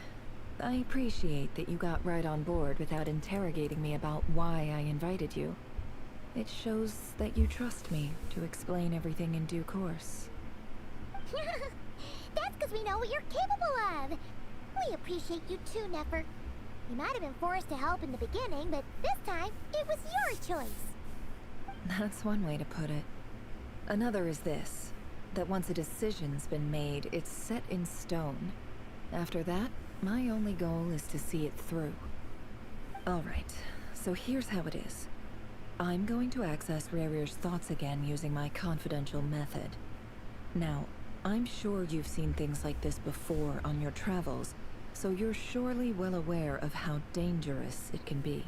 I appreciate that you got right on board without interrogating me about why I invited you. It shows that you trust me to explain everything in due course. That's because we know what you're capable of. We appreciate you too, Nefer. You might have been forced to help in the beginning, but this time, it was your choice. That's one way to put it. Another is this, that once a decision's been made, it's set in stone. After that, my only goal is to see it through. Alright, so here's how it is. I'm going to access Rarier's thoughts again using my confidential method. Now, I'm sure you've seen things like this before on your travels, so you're surely well aware of how dangerous it can be.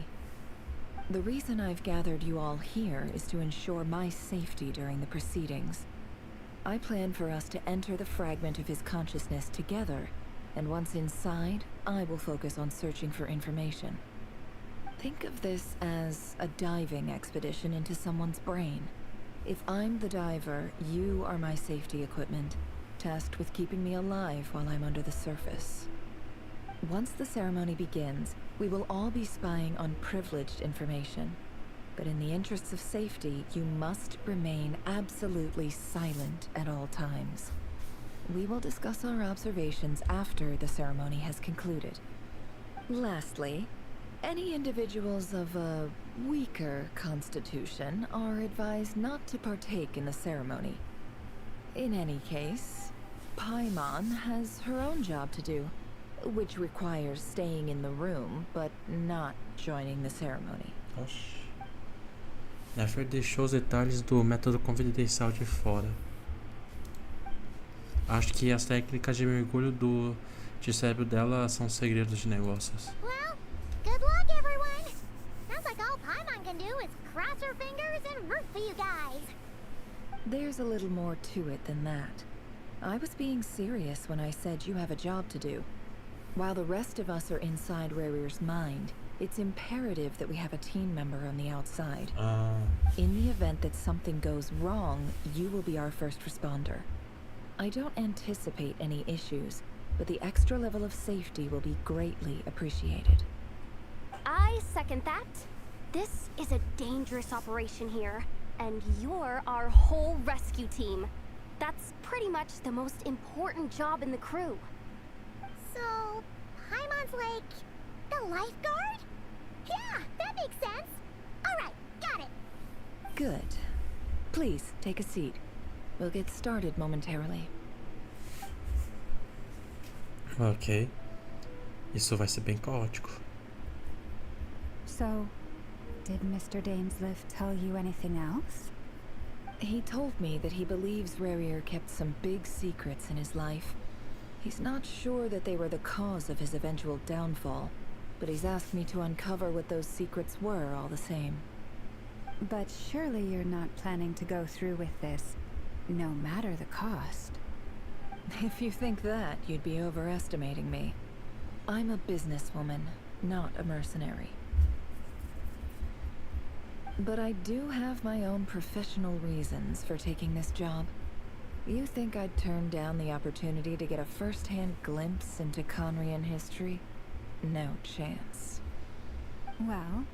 The reason I've gathered you all here is to ensure my safety during the proceedings. I plan for us to enter the fragment of his consciousness together, and once inside, I will focus on searching for information. Think of this as a diving expedition into someone's brain. If I'm the diver, you are my safety equipment, tasked with keeping me alive while I'm under the surface. Once the ceremony begins, we will all be spying on privileged information. But in the interests of safety, you must remain absolutely silent at all times. We will discuss our observations after the ceremony has concluded. Lastly, any individuals of a weaker constitution are advised not to partake in the ceremony. In any case, Paimon has her own job to do, which requires staying in the room, but not joining the ceremony. Oxi. Nefer deixou os detalhes do método confidencial de fora. Acho que as técnicas de mergulho de cérebro dela são segredos de negócios. Well, good luck, everyone. Sounds like all Paimon can do is cross her fingers and root for you guys. There's a little more to it than that. I was being serious when I said you have a job to do. While the rest of us are inside Rarir's mind, it's imperative that we have a team member on the outside. In the event that something goes wrong, you will be our first responder. I don't anticipate any issues, but the extra level of safety will be greatly appreciated. I second that. This is a dangerous operation here, and you're our whole rescue team. That's pretty much the most important job in the crew. So, Paimon's like the lifeguard? Yeah, that makes sense. Alright, got it. Good. Please, take a seat. We'll get started momentarily. Ok. Isso vai ser bem caótico. So, did Mr. Dainsliff tell you anything else? He told me that he believes Rarir kept some big secrets in his life. He's not sure that they were the cause of his eventual downfall, but he's asked me to uncover what those secrets were all the same. But surely you're not planning to go through with this, no matter the cost. If you think that, you'd be overestimating me. I'm a businesswoman, not a mercenary. But I do have my own professional reasons for taking this job. You think I'd turn down the opportunity to get a first-hand glimpse into Conrian history? No chance. Well,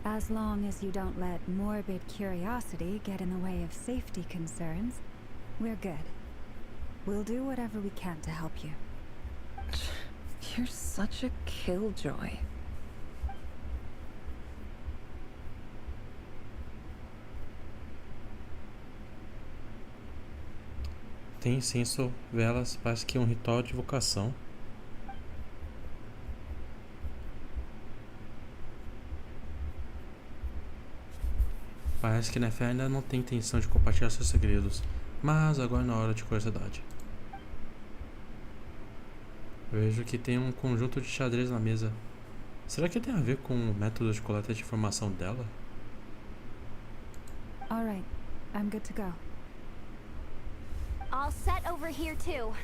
as long as you don't let morbid curiosity get in the way of safety concerns, we're good. We'll do whatever we can to help you. You're such a killjoy. Tem incenso, velas, parece que é um ritual de vocação. Parece que Nefer ainda não tem intenção de compartilhar seus segredos, mas agora não é hora de curiosidade. Vejo que tem um conjunto de xadrez na mesa. Será que tem a ver com o método de coleta de informação dela? All right, I'm good to go. All set over here too.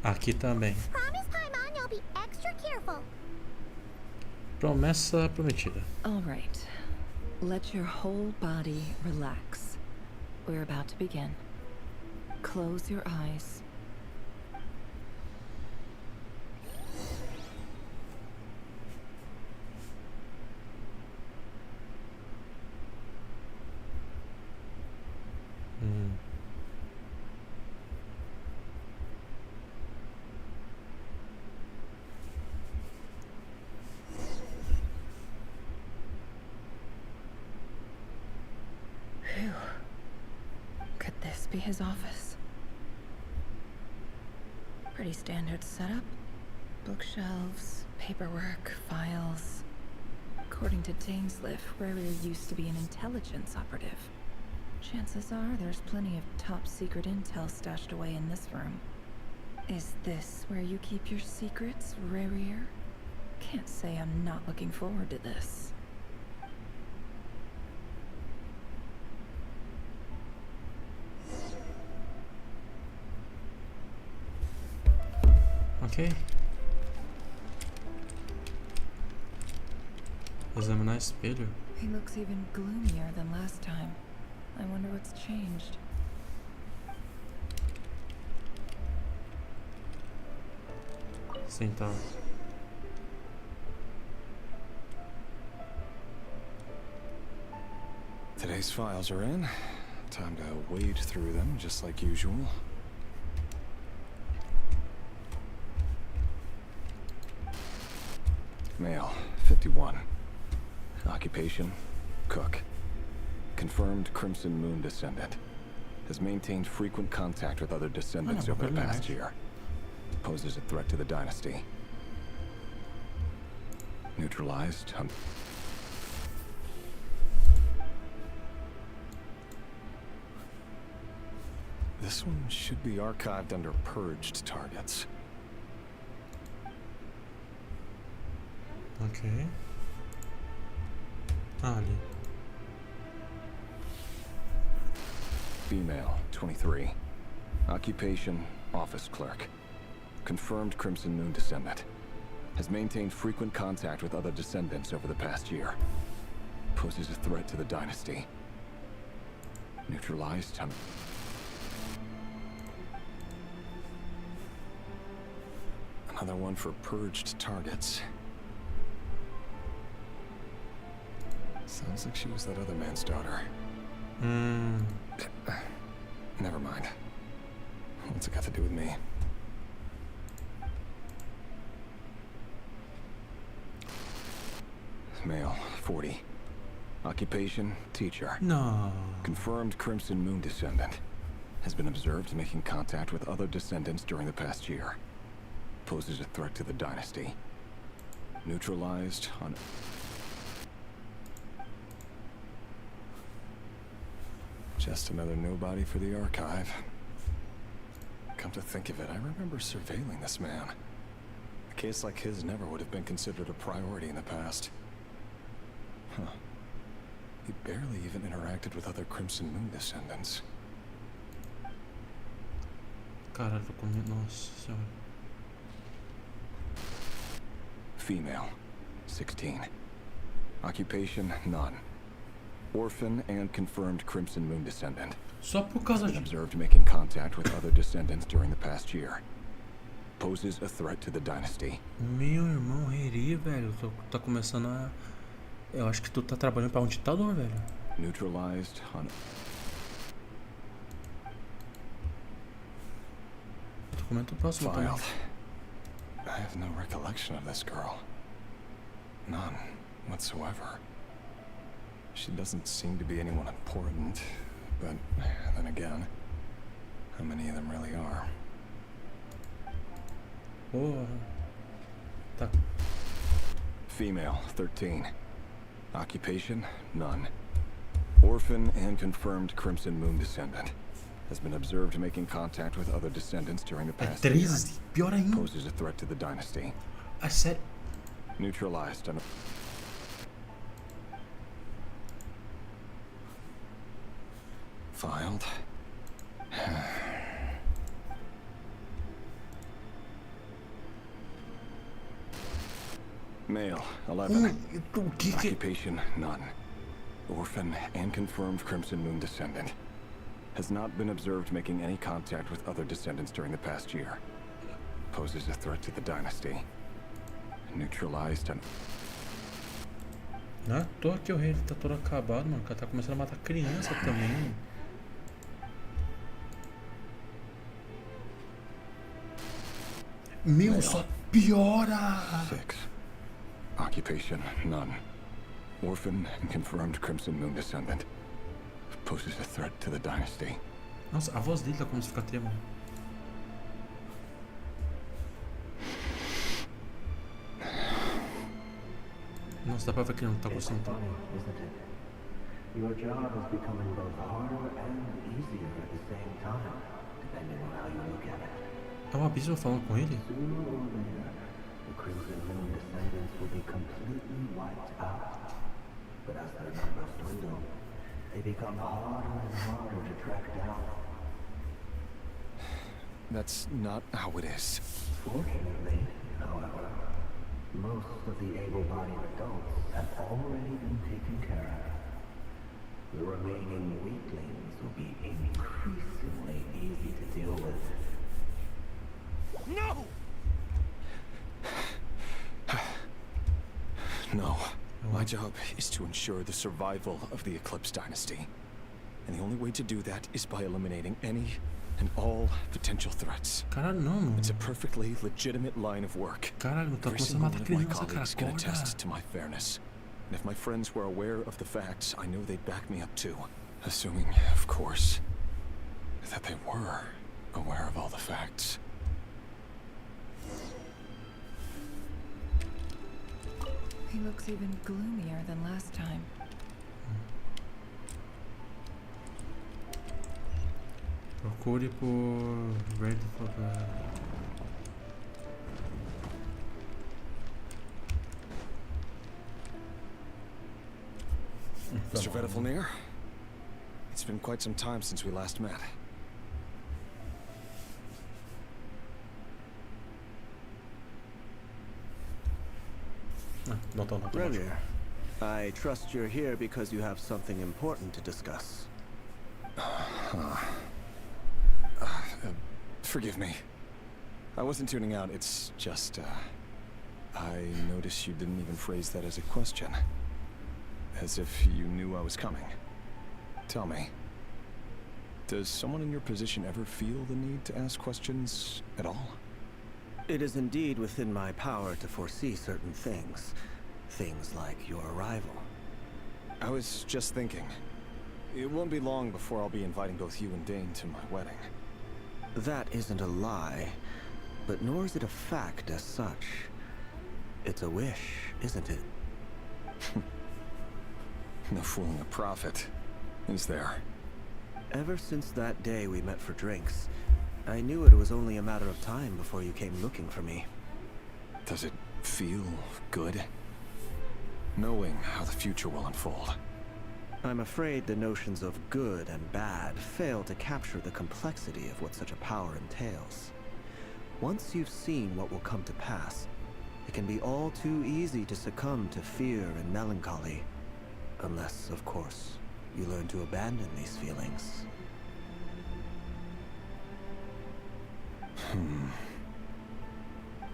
Aqui também. Promise, Paimon, you'll be extra careful. Promessa prometida. All right. Let your whole body relax. We're about to begin. Close your eyes. Phew. Could this be his office? Pretty standard setup. Bookshelves, paperwork, files. According to Dainsliff, Rarir used to be an intelligence operative. Chances are there's plenty of top-secret intel stashed away in this room. Is this where you keep your secrets, Rarir? Can't say I'm not looking forward to this. Ok. Examinar espelho. He looks even gloomier than last time. I wonder what's changed. Sentar. Today's files are in. Time to wade through them, just like usual. Male, 51. Occupation, cook. Confirmed Crimson Moon descendant. Has maintained frequent contact with other descendants over the past year. Poses a threat to the dynasty. Neutralized. This one should be archived under purged targets. Ok. Ah, ali. Female, 23. Occupation, office clerk. Confirmed Crimson Moon descendant. Has maintained frequent contact with other descendants over the past year. Poses a threat to the dynasty. Neutralized. Another one for purged targets. Sounds like she was that other man's daughter. Never mind. What's it got to do with me? Male, 40. Occupation, teacher. No. Confirmed Crimson Moon descendant. Has been observed making contact with other descendants during the past year. Poses a threat to the dynasty. Neutralized on... Just another nobody for the archive. Come to think of it, I remember surveilling this man. A case like his never would have been considered a priority in the past. Huh. He barely even interacted with other Crimson Moon descendants. Caralho, nossa senhora. Female, 16. Occupation, none. Orphan and confirmed Crimson Moon descendant. Só por causa de... Observed making contact with other descendants during the past year. Poses a threat to the dynasty. Meu irmão, Riri, velho. Tá começando a... Eu acho que tu tá trabalhando pra um ditador, velho. Neutralized on... Documento próximo também. Filed. I have no recollection of this girl. None whatsoever. She doesn't seem to be anyone important, but then again, how many of them really are? Porra. Tá. Female, 13. Occupation, none. Orphan and confirmed Crimson Moon descendant. Has been observed making contact with other descendants during the past year. Pior ainda. Poses a threat to the dynasty. I said... Neutralized on... Filed. Male, 11. Occupation, none. Orphan and confirmed Crimson Moon descendant. Has not been observed making any contact with other descendants during the past year. Poses a threat to the dynasty. Neutralized and... Não é à toa que o rei tá todo acabado, mano. O cara tá começando a matar criança também. Meu, só piora! 6. Occupation, none. Orphan and confirmed Crimson Moon descendant. Poses a threat to the dynasty. Nossa, a voz dele tá como se ficar tremendo. Nossa, dá pra ver que ele não tá gostando tanto. Your job is becoming both harder and easier at the same time, depending on how you look at it. É o Abismo falando com ele? Sooner or later, the Crimson Moon descendants will be completely wiped out. But as their numbers dwindle, they become harder and harder to track down. That's not how it is. Fortunately, however, most of the able-bodied adults have already been taken care of. The remaining weaklings will be increasingly easy to deal with. No! No. My job is to ensure the survival of the Eclipse Dynasty. And the only way to do that is by eliminating any and all potential threats. Caralho, não, mano. It's a perfectly legitimate line of work. Caralho, tá Every começando a single matar one of my criança, cara. colleagues can Acorda. attest to my fairness. And if my friends were aware of the facts, I know they'd back me up too. Assuming, of course, that they were aware of all the facts. He looks even gloomier than last time. Procure por Ready for the... Mr. Vedifalnir? It's been quite some time since we last met. Revier, I trust you're here because you have something important to discuss. Forgive me. I wasn't tuning out, it's just, I noticed you didn't even phrase that as a question. As if you knew I was coming. Tell me, does someone in your position ever feel the need to ask questions at all? It is indeed within my power to foresee certain things. Things like your arrival. I was just thinking. It won't be long before I'll be inviting both you and Dane to my wedding. That isn't a lie, but nor is it a fact as such. It's a wish, isn't it? No fooling a prophet, is there? Ever since that day we met for drinks, I knew it was only a matter of time before you came looking for me. Does it feel good? Knowing how the future will unfold. I'm afraid the notions of good and bad fail to capture the complexity of what such a power entails. Once you've seen what will come to pass, it can be all too easy to succumb to fear and melancholy. Unless, of course, you learn to abandon these feelings.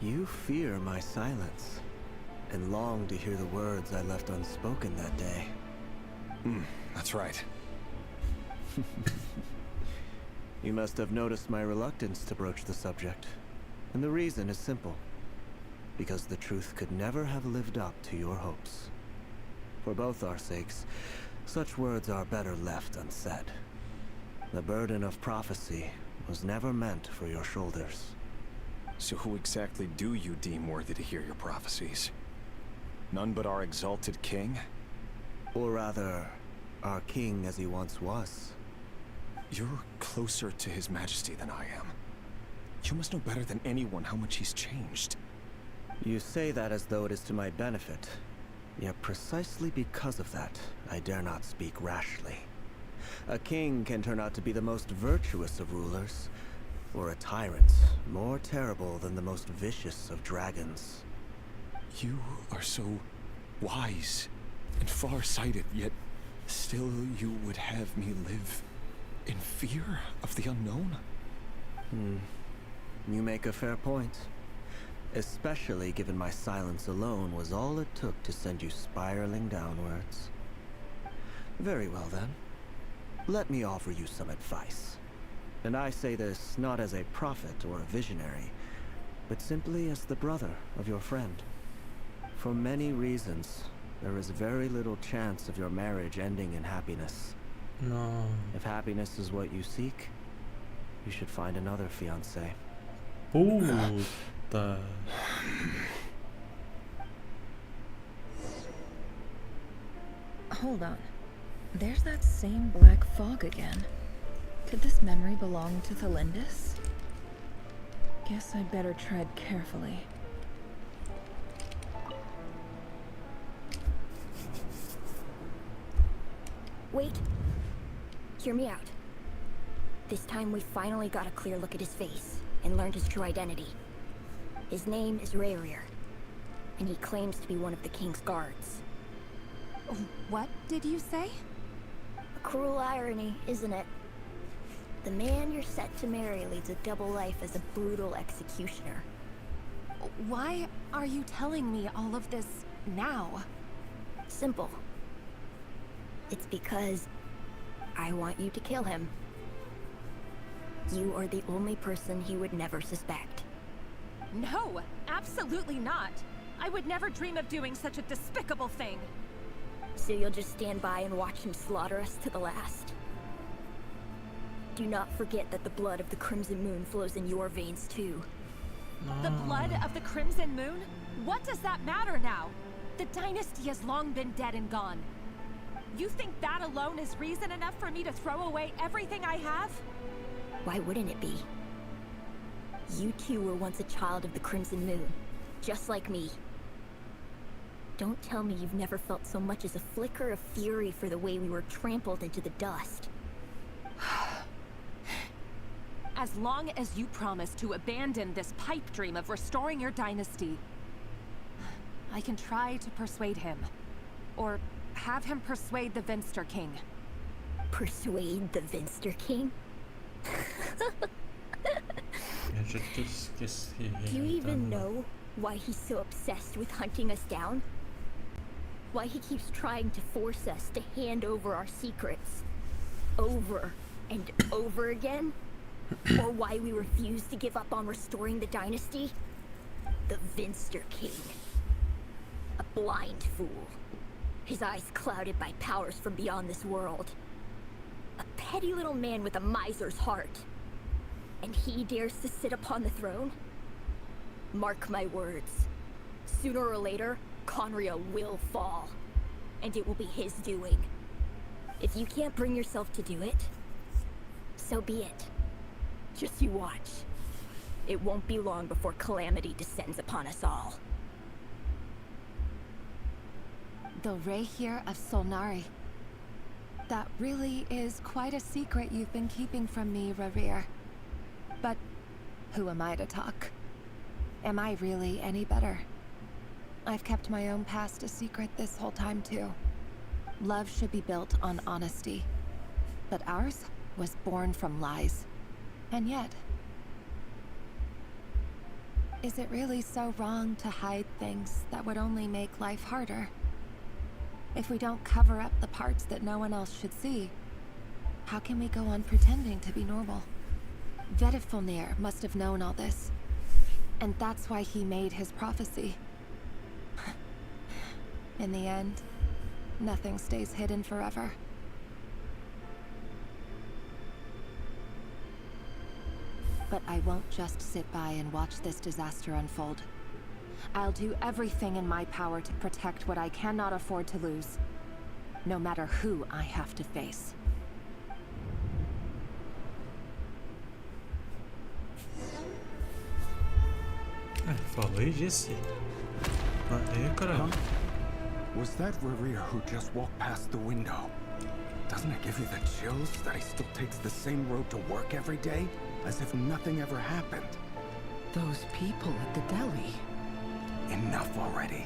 You fear my silence, and long to hear the words I left unspoken that day. That's right. You must have noticed my reluctance to broach the subject. And the reason is simple. Because the truth could never have lived up to your hopes. For both our sakes, such words are better left unsaid. The burden of prophecy was never meant for your shoulders. So who exactly do you deem worthy to hear your prophecies? None but our exalted king? Or rather, our king as he once was. You're closer to his majesty than I am. You must know better than anyone how much he's changed. You say that as though it is to my benefit. Yet precisely because of that, I dare not speak rashly. A king can turn out to be the most virtuous of rulers, or a tyrant more terrible than the most vicious of dragons. You are so wise and far-sighted, yet still you would have me live in fear of the unknown? You make a fair point. Especially given my silence alone was all it took to send you spiraling downwards. Very well then. Let me offer you some advice. And I say this not as a prophet or a visionary, but simply as the brother of your friend. For many reasons, there is very little chance of your marriage ending in happiness. No. If happiness is what you seek, you should find another fiancé. Puta. Hold on. There's that same black fog again. Could this memory belong to Thelindis? Guess I'd better tread carefully. Wait. Hear me out. This time we finally got a clear look at his face and learned his true identity. His name is Rayrir, and he claims to be one of the king's guards. What did you say? A cruel irony, isn't it? The man you're set to marry leads a double life as a brutal executioner. Why are you telling me all of this now? Simple. It's because I want you to kill him. You are the only person he would never suspect. No, absolutely not. I would never dream of doing such a despicable thing. So you'll just stand by and watch him slaughter us to the last? Do not forget that the blood of the Crimson Moon flows in your veins too. The blood of the Crimson Moon? What does that matter now? The dynasty has long been dead and gone. You think that alone is reason enough for me to throw away everything I have? Why wouldn't it be? You two were once a child of the Crimson Moon, just like me. Don't tell me you've never felt so much as a flicker of fury for the way we were trampled into the dust. As long as you promise to abandon this pipe dream of restoring your dynasty, I can try to persuade him. Or have him persuade the Vinster King. Persuade the Vinster King? Do you even know why he's so obsessed with hunting us down? Why he keeps trying to force us to hand over our secrets over and over again? Or why we refuse to give up on restoring the dynasty? The Vinster King. A blind fool. His eyes clouded by powers from beyond this world. A petty little man with a miser's heart. And he dares to sit upon the throne? Mark my words. Sooner or later, Conria will fall. And it will be his doing. If you can't bring yourself to do it, so be it. Just you watch. It won't be long before calamity descends upon us all. The Rehir of Solnari. That really is quite a secret you've been keeping from me, Rarir. But who am I to talk? Am I really any better? I've kept my own past a secret this whole time too. Love should be built on honesty. But ours was born from lies. And yet, is it really so wrong to hide things that would only make life harder? If we don't cover up the parts that no one else should see, how can we go on pretending to be normal? Vedifulnir must have known all this. And that's why he made his prophecy. In the end, nothing stays hidden forever. But I won't just sit by and watch this disaster unfold. I'll do everything in my power to protect what I cannot afford to lose, no matter who I have to face. Falou e disse. Caramba. Was that Rarir who just walked past the window? Doesn't it give you the chills that he still takes the same road to work every day? As if nothing ever happened. Those people at the deli. Enough already.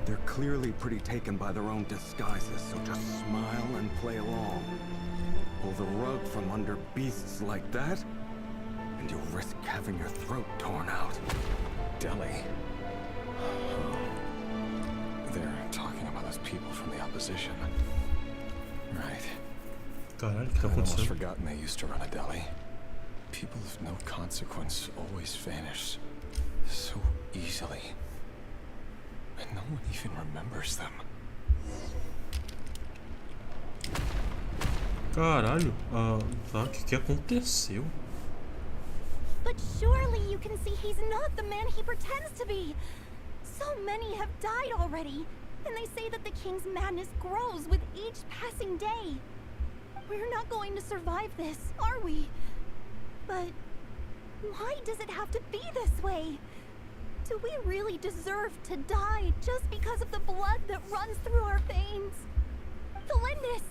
They're clearly pretty taken by their own disguises, so just smile and play along. Pull the rug from under beasts like that, and you'll risk having your throat torn out. Deli. They're talking about those people from the opposition. Right. Caralho, I'd almost forgotten they used to run a deli. People of no consequence always vanish so easily. And no one even remembers them. Caralho, tá, o que aconteceu? But surely you can see he's not the man he pretends to be. So many have died already, and they say that the king's madness grows with each passing day. We're not going to survive this, are we? But why does it have to be this way? Do we really deserve to die just because of the blood that runs through our veins? Felindis,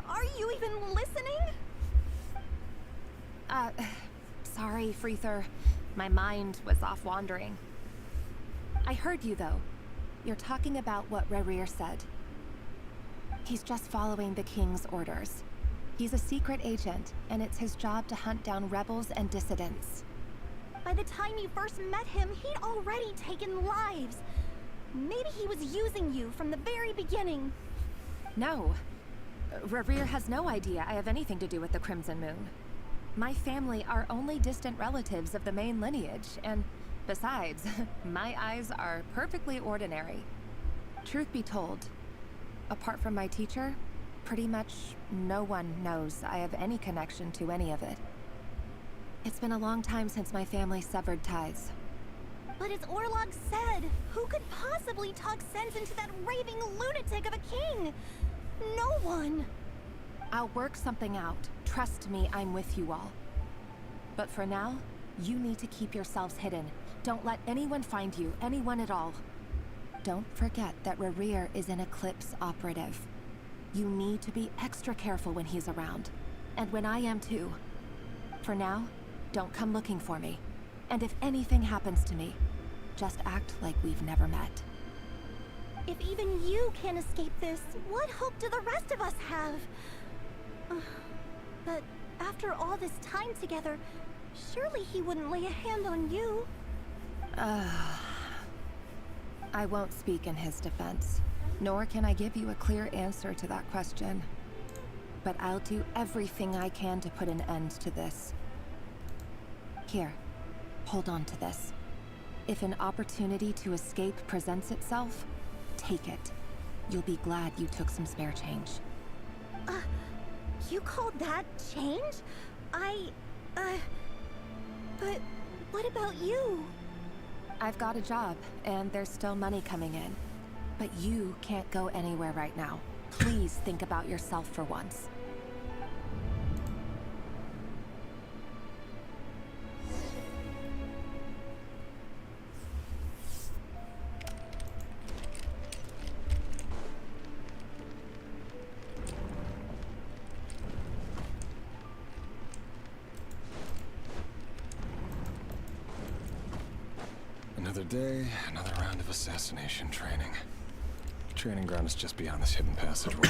are you even listening? Sorry, Freether. My mind was off wandering. I heard you, though. You're talking about what Rarir said. He's just following the king's orders. He's a secret agent, and it's his job to hunt down rebels and dissidents. By the time you first met him, he'd already taken lives. Maybe he was using you from the very beginning. No. Rarir has no idea I have anything to do with the Crimson Moon. My family are only distant relatives of the main lineage, and besides, my eyes are perfectly ordinary. Truth be told, apart from my teacher, pretty much no one knows I have any connection to any of it. It's been a long time since my family severed ties. But as Orlog said, who could possibly talk sense into that raving lunatic of a king? No one. I'll work something out. Trust me, I'm with you all. But for now, you need to keep yourselves hidden. Don't let anyone find you, anyone at all. Don't forget that Rerir is an Eclipse operative. You need to be extra careful when he's around. And when I am too. For now, don't come looking for me. And if anything happens to me, just act like we've never met. If even you can't escape this, what hope do the rest of us have? But after all this time together, surely he wouldn't lay a hand on you. I won't speak in his defense, nor can I give you a clear answer to that question. But I'll do everything I can to put an end to this. Here, hold on to this. If an opportunity to escape presents itself, take it. You'll be glad you took some spare change. You called that change? But what about you? I've got a job, and there's still money coming in. But you can't go anywhere right now. Please think about yourself for once. Another day, another round of assassination training. Training ground is just beyond this hidden passageway.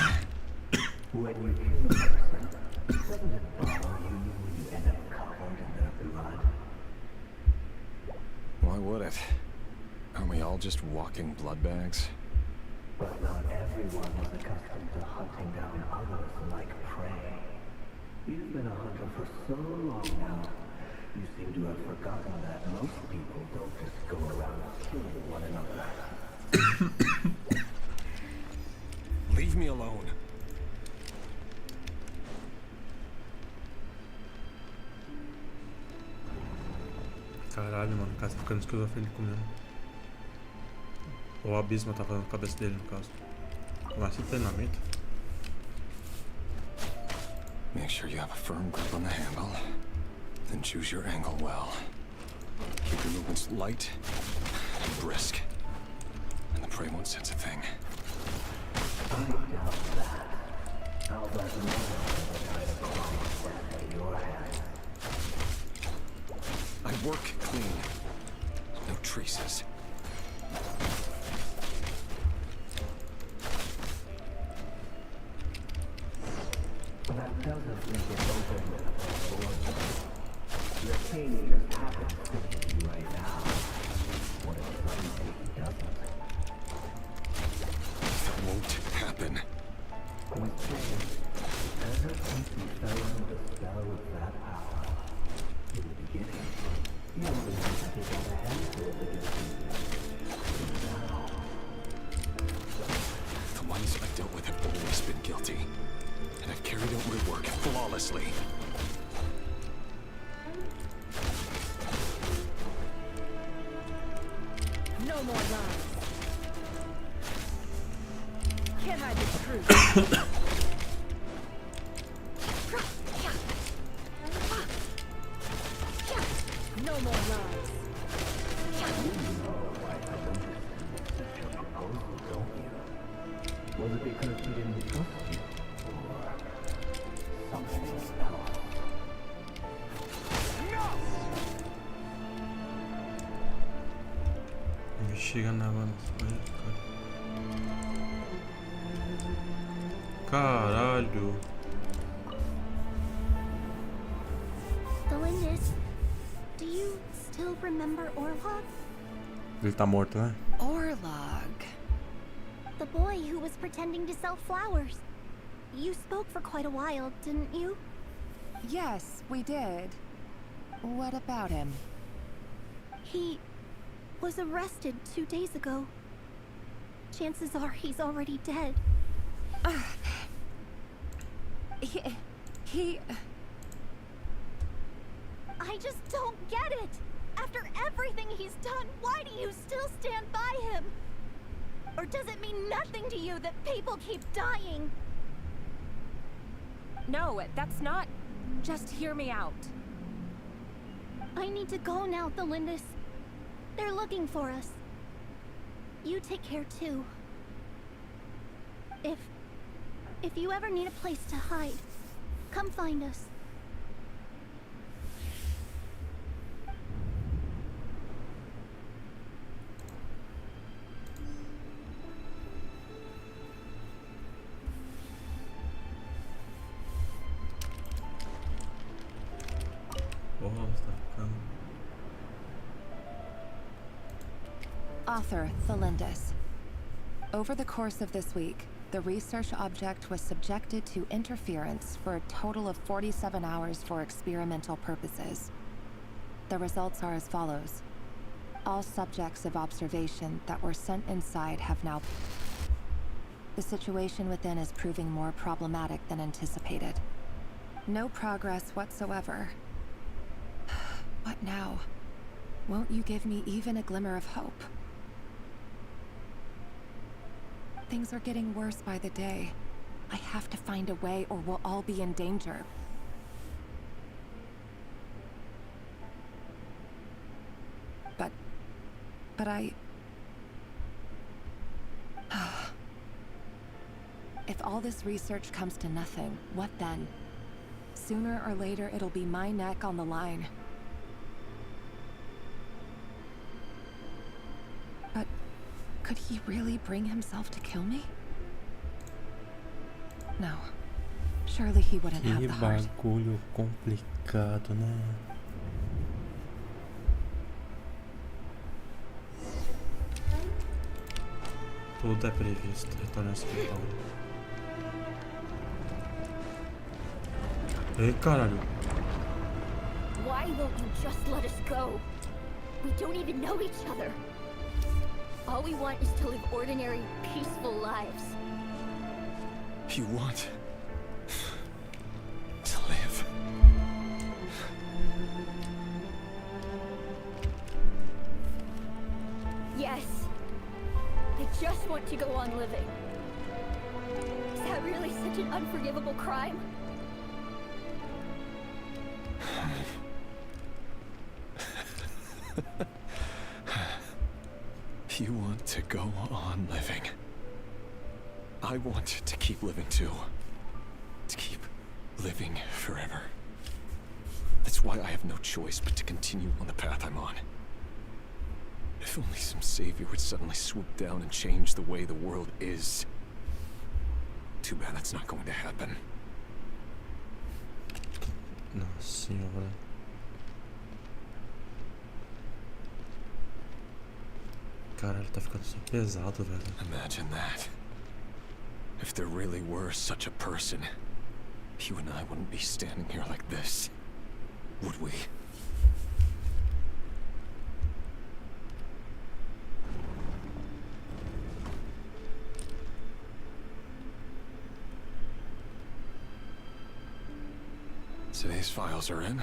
When you kill a person, doesn't it bother you when you end up covered in their blood? Why would it? Aren't we all just walking blood bags? But not everyone was accustomed to hunting down others like prey. You've been a hunter for so long now, you seem to have forgotten that most people don't just go around killing one another. Leave me alone. Caralho, mano, o cara tá ficando esquizofrênico mesmo. O abismo tá fazendo a cabeça dele, no caso. Mas esse treinamento. Make sure you have a firm grip on the handle. Then choose your angle well. Keep your movements light and brisk. And the prey won't sense a thing. I doubt that. How about another try to climb death in your hand? I work clean. No traces. That doesn't make it open for the king just happens to be right now. What if someday he doesn't? That won't happen. With Jane, ever since he fell under the spell of that power, in the beginning, he only had to take out a handful of the diseases. Now, The ones I've dealt with have always been guilty. And I've carried out my work flawlessly. No more lies. Can't hide the truth. No more lies. you know why I don't accept your proposal, don't you? Was it because he didn't trust you? Or something else? Me chega na mano. Caralho. Delindis, do you still remember Orlog? Ele tá morto, né? Orlog. The boy who was pretending to sell flowers. You spoke for quite a while, didn't you? Yes, we did. What about him? He was arrested 2 days ago. Chances are he's already dead. He... I just don't get it! After everything he's done, why do you still stand by him? Or does it mean nothing to you that people keep dying? No, that's not... Just hear me out. I need to go now, Thelindis. They're looking for us. You take care too. If you ever need a place to hide, come find us. Author Thelindis. Over the course of this week, the research object was subjected to interference for a total of 47 hours for experimental purposes. The results are as follows. All subjects of observation that were sent inside have now... The situation within is proving more problematic than anticipated. No progress whatsoever. What now? Won't you give me even a glimmer of hope? Things are getting worse by the day. I have to find a way or we'll all be in danger. But I... If all this research comes to nothing, what then? Sooner or later, it'll be my neck on the line. But could he really bring himself to kill me? No. Surely he wouldn't have Que the heart. bagulho complicado, né? Tudo é previsto, retorno ao escritório. Ei, caralho. Why won't you just let us go? We don't even know each other. All we want is to live ordinary, peaceful lives. You want to live? Yes. I just want to go on living. Is that really such an unforgivable crime? You want to go on living. I want to keep living too. To keep living forever. That's why I have no choice but to continue on the path I'm on. If only some savior would suddenly swoop down and change the way the world is. Too bad that's not going to happen. Nossa senhora. Caralho, tá ficando só pesado, velho. Imagine that. If there really were such a person, you and I wouldn't be standing here like this, would we? Today's files are in.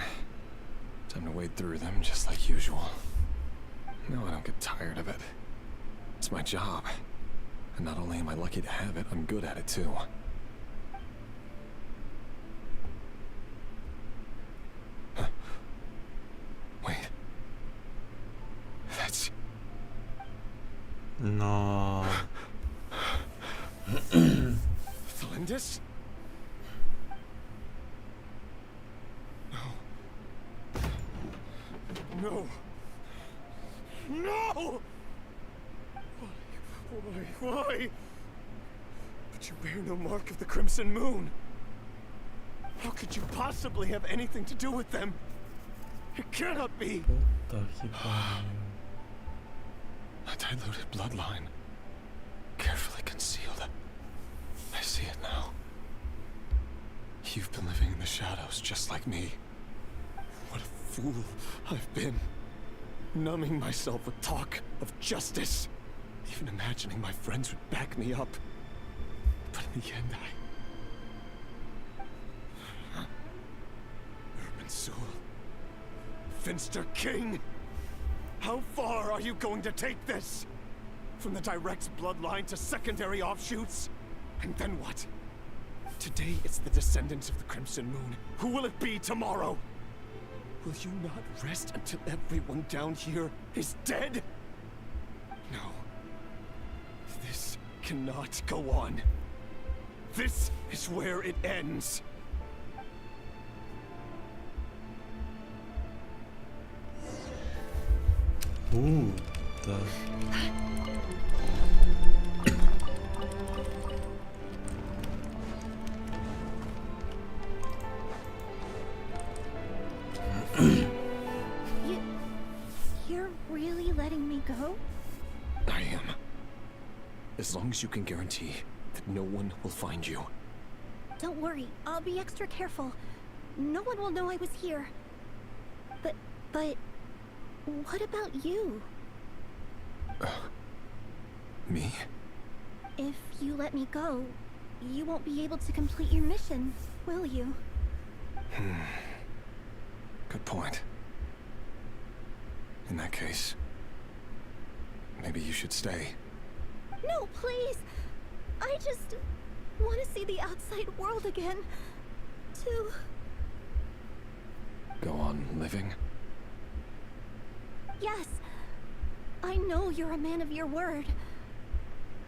Time to wade through them just like usual. No, I don't get tired of it. It's my job. And not only am I lucky to have it, I'm good at it too. Huh. Wait. That's... No. Thelindis? No. No! Why? But you bear no mark of the Crimson Moon. How could you possibly have anything to do with them? It cannot be. Puta que pariu. A diluted bloodline. Carefully concealed. I see it now. You've been living in the shadows just like me. What a fool I've been. Numbing myself with talk of justice. Even imagining my friends would back me up. But in the end, Urban Soul. Finster King! How far are you going to take this? From the direct bloodline to secondary offshoots? And then what? Today it's the descendants of the Crimson Moon. Who will it be tomorrow? Will you not rest until everyone down here is dead? No. This cannot go on. This is where it ends. Puta. You're really letting me go? I am. As long as you can guarantee that no one will find you. Don't worry, I'll be extra careful. No one will know I was here. But what about you? Me? If you let me go, you won't be able to complete your mission, will you? Good point. In that case, maybe you should stay. No, please! I just want to see the outside world again. To... Go on living? Yes. I know you're a man of your word.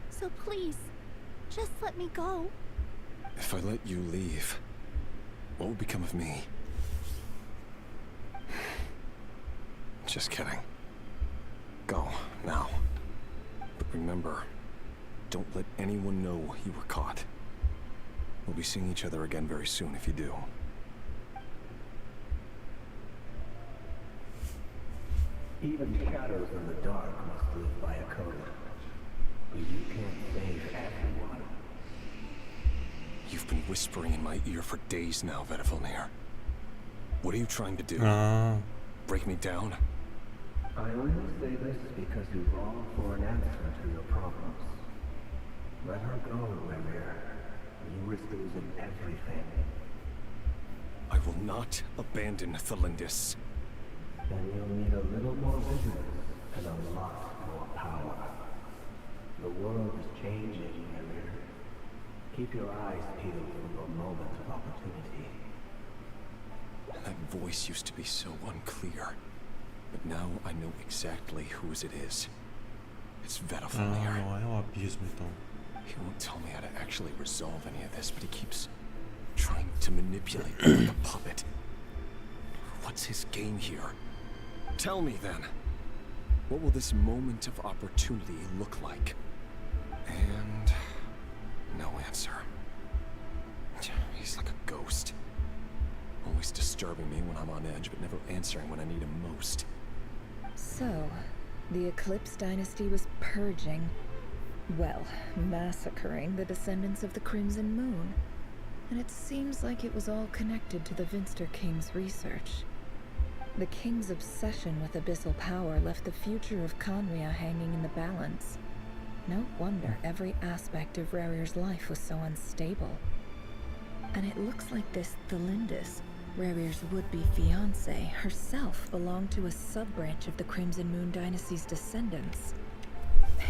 So please, just let me go. If I let you leave, what will become of me? Just kidding. Go, now. But remember, don't let anyone know you were caught. We'll be seeing each other again very soon if you do. Even shadows in the dark must live by a code. But you can't save everyone. You've been whispering in my ear for days now, Vedifilnir. What are you trying to do? Break me down? I only say this because you long for an answer to your problems. Let her go, Remir. You risk losing everything. I will not abandon Thelindis. Then you'll need a little more vigilance and a lot more power. The world is changing, Remir. Keep your eyes peeled for your moment of opportunity. That voice used to be so unclear. But now I know exactly whose it is. It's Vedifilnir. Não, é um abismo então. He won't tell me how to actually resolve any of this, but he keeps trying to manipulate me like a puppet. What's his game here? Tell me then. What will this moment of opportunity look like? And no answer. He's like a ghost. Always disturbing me when I'm on edge, but never answering when I need him most. So, the Eclipse dynasty was purging, well, massacring the descendants of the Crimson Moon. And it seems like it was all connected to the Vinster King's research. The King's obsession with abyssal power left the future of Conria hanging in the balance. No wonder every aspect of Rarir's life was so unstable. And it looks like this Thelindis, Rarir's would-be fiancée, herself belonged to a sub-branch of the Crimson Moon dynasty's descendants.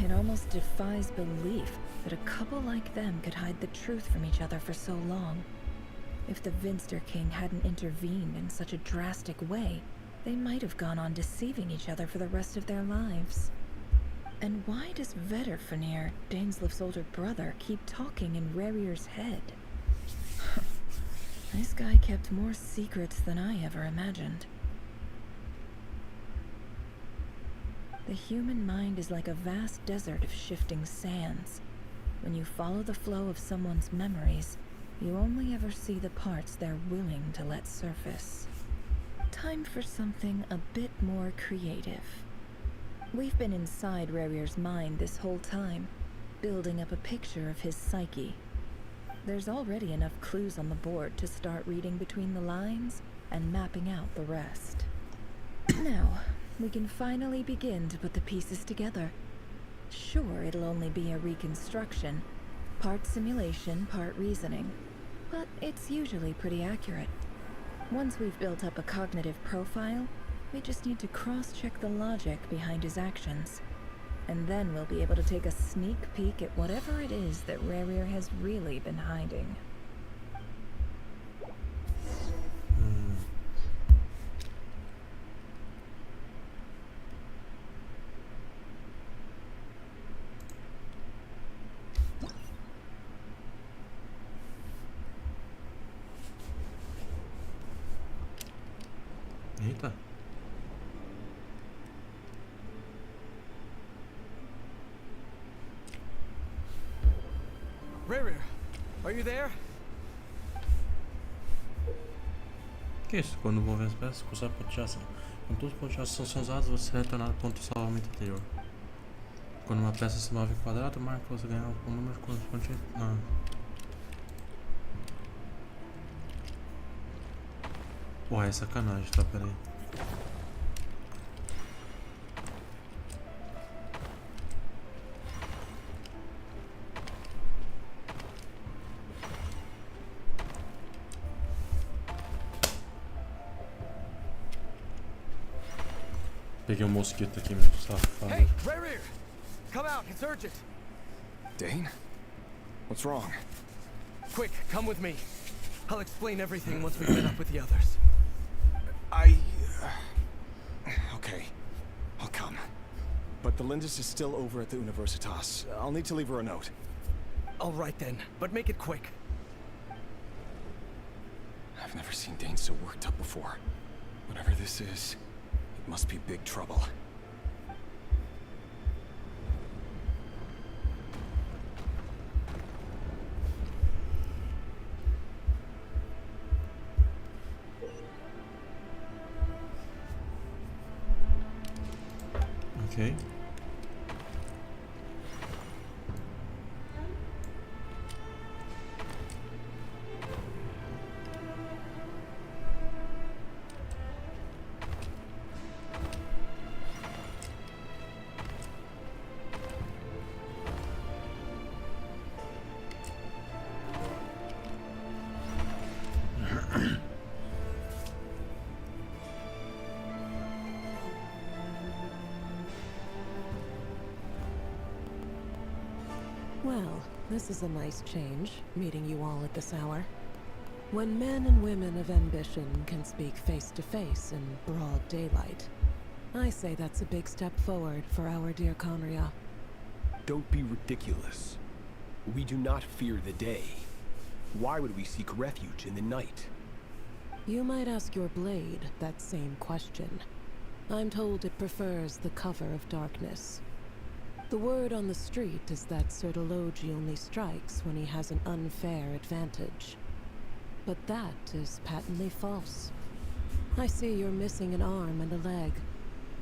It almost defies belief that a couple like them could hide the truth from each other for so long. If the Vinster King hadn't intervened in such a drastic way, they might have gone on deceiving each other for the rest of their lives. And why does Vedifilnir, Daneslif's older brother, keep talking in Rarir's head? This guy kept more secrets than I ever imagined. The human mind is like a vast desert of shifting sands. When you follow the flow of someone's memories, you only ever see the parts they're willing to let surface. Time for something a bit more creative. We've been inside Rarir's mind this whole time, building up a picture of his psyche. There's already enough clues on the board to start reading between the lines and mapping out the rest. Now, we can finally begin to put the pieces together. Sure, it'll only be a reconstruction, part simulation, part reasoning, but it's usually pretty accurate. Once we've built up a cognitive profile, we just need to cross-check the logic behind his actions. And then we'll be able to take a sneak peek at whatever it is that Rarir has really been hiding. Rere, are you there? Que isso? Quando envolver as peças, usar ponto de ação. Quando todos os pontos de ação são usados, você retorna ao ponto de salvamento anterior. Quando uma peça se move quadrado, marca você ganha um número de pontos. Não. Porra, é sacanagem, tá? Pera aí. Peguei um mosquito aqui, meu safado. Hey, Rere! Come out, it's urgent. Dane? What's wrong? Quick, come with me. I'll explain everything once we've met up with the others. Okay. I'll come. But the Lindis is still over at the Universitas. I'll need to leave her a note. All right then, but make it quick. I've never seen Dane so worked up before. Whatever this is, it must be big trouble. Okay. Well, this is a nice change, meeting you all at this hour. When men and women of ambition can speak face to face in broad daylight, I say that's a big step forward for our dear Conria. Don't be ridiculous. We do not fear the day. Why would we seek refuge in the night? You might ask your blade that same question. I'm told it prefers the cover of darkness. The word on the street is that Sir Delogi only strikes when he has an unfair advantage. But that is patently false. I see you're missing an arm and a leg.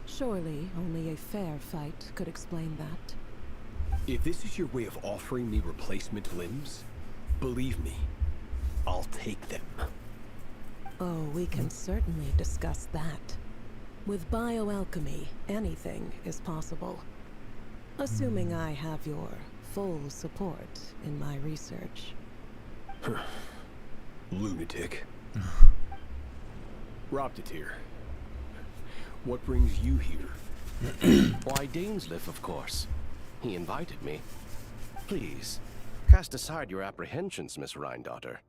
Surely only a fair fight could explain that. If this is your way of offering me replacement limbs, believe me, I'll take them. Oh, we can certainly discuss that. With bioalchemy, anything is possible. Assuming I have your full support in my research. Lunatic. Roptatir, what brings you here? Why, Dainsliff, of course. He invited me. Please, cast aside your apprehensions, Miss Rhindaughter.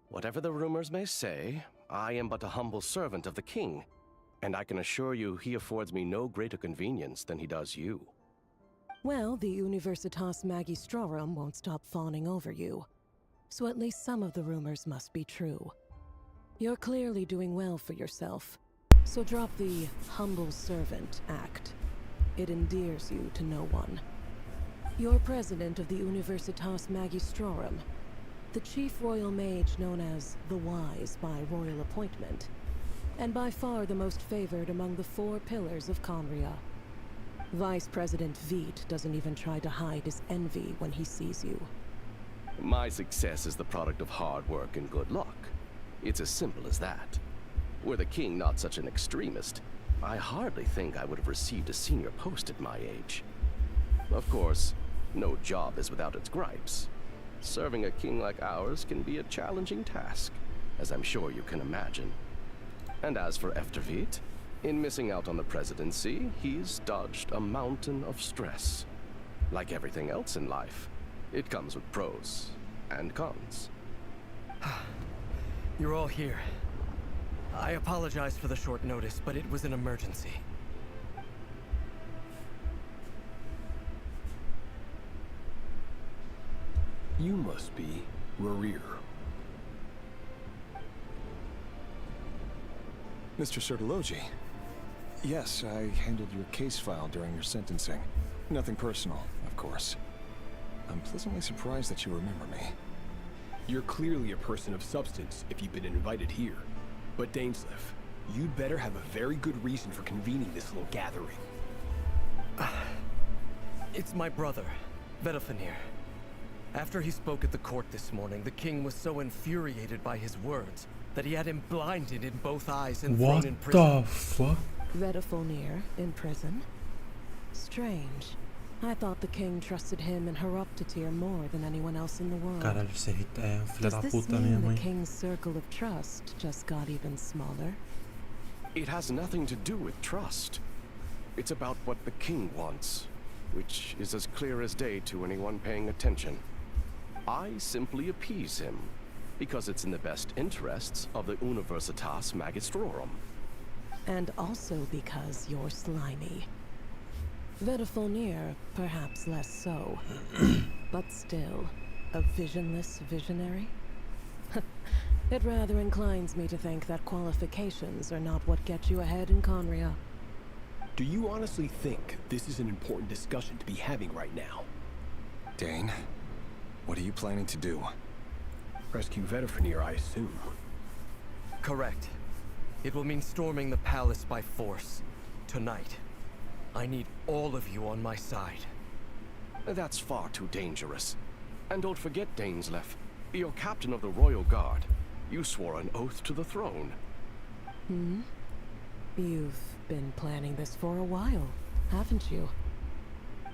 Whatever the rumors may say, I am but a humble servant of the king, and I can assure you he affords me no greater convenience than he does you. Well, the Universitas Magistrorum won't stop fawning over you. So at least some of the rumors must be true. You're clearly doing well for yourself. So drop the humble servant act. It endears you to no one. You're president of the Universitas Magistrorum, the chief royal mage known as the Wise by royal appointment, and by far the most favored among the 4 pillars of Conria. Vice President Veit doesn't even try to hide his envy when he sees you. My success is the product of hard work and good luck. It's as simple as that. Were the king not such an extremist, I hardly think I would have received a senior post at my age. Of course, no job is without its gripes. Serving a king like ours can be a challenging task, as I'm sure you can imagine. And as for Efterveit, in missing out on the presidency, he's dodged a mountain of stress. Like everything else in life, it comes with pros and cons. You're all here. I apologize for the short notice, but it was an emergency. You must be Rere. Mr. Sertologi. Yes, I handled your case file during your sentencing. Nothing personal, of course. I'm pleasantly surprised that you remember me. You're clearly a person of substance if you've been invited here. But Dainsleif, you'd better have a very good reason for convening this little gathering. It's my brother, Vedalfenir. After he spoke at the court this morning, the king was so infuriated by his words that he had him blinded in both eyes and thrown in prison. What the fuck? Vedalfenir in prison? Strange. I thought the king trusted him and Heroptatir more than anyone else in the world. Caralho, esse é filha da Does this puta mean mesmo, the hein? king's circle of trust just got even smaller? It has nothing to do with trust. It's about what the king wants, which is as clear as day to anyone paying attention. I simply appease him, because it's in the best interests of the Universitas Magistrorum. And also because you're slimy. Vedalfenir, perhaps less so. But still, a visionless visionary? It rather inclines me to think that qualifications are not what get you ahead in Conria. Do you honestly think this is an important discussion to be having right now? Dane, what are you planning to do? Rescue Vedalfenir, I assume. Correct. It will mean storming the palace by force. Tonight. I need all of you on my side. That's far too dangerous. And don't forget, Dainsleif, you're captain of the Royal Guard. You swore an oath to the throne. Hmm? You've been planning this for a while, haven't you?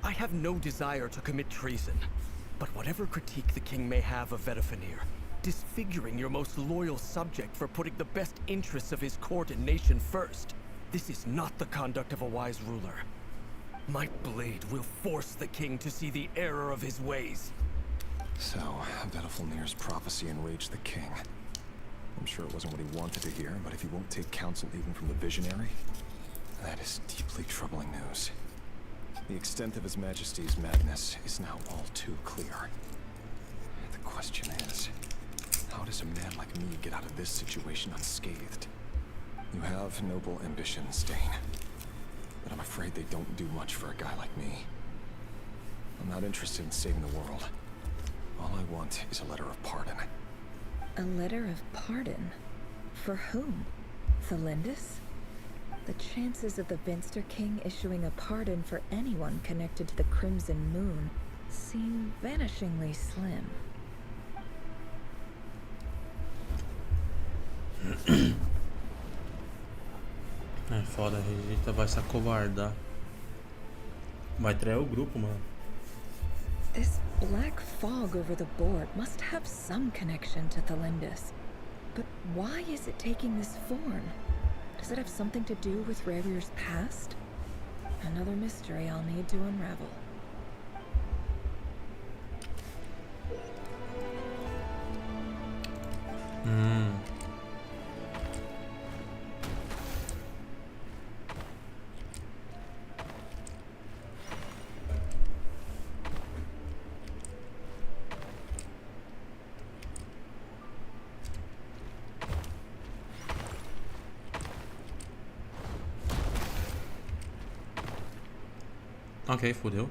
I have no desire to commit treason. But whatever critique the king may have of Vedalfenir, disfiguring your most loyal subject for putting the best interests of his court and nation first, this is not the conduct of a wise ruler. My blade will force the king to see the error of his ways. So, Vedalfenir's prophecy enraged the king. I'm sure it wasn't what he wanted to hear, but if he won't take counsel even from the visionary, that is deeply troubling news. The extent of His Majesty's madness is now all too clear. The question is, how does a man like me get out of this situation unscathed? You have noble ambitions, Dane, but I'm afraid they don't do much for a guy like me. I'm not interested in saving the world. All I want is a letter of pardon. A letter of pardon? For whom? Thelindis? The chances of the Vinster King issuing a pardon for anyone connected to the Crimson Moon seem vanishingly slim. É foda, a Rita vai se acovardar. Vai trair o grupo, mano. This black fog over the board must have some connection to Thelindis. But why is it taking this form? Does it have something to do with Revir's past? Another mystery I'll need to unravel. Ok, fodeu.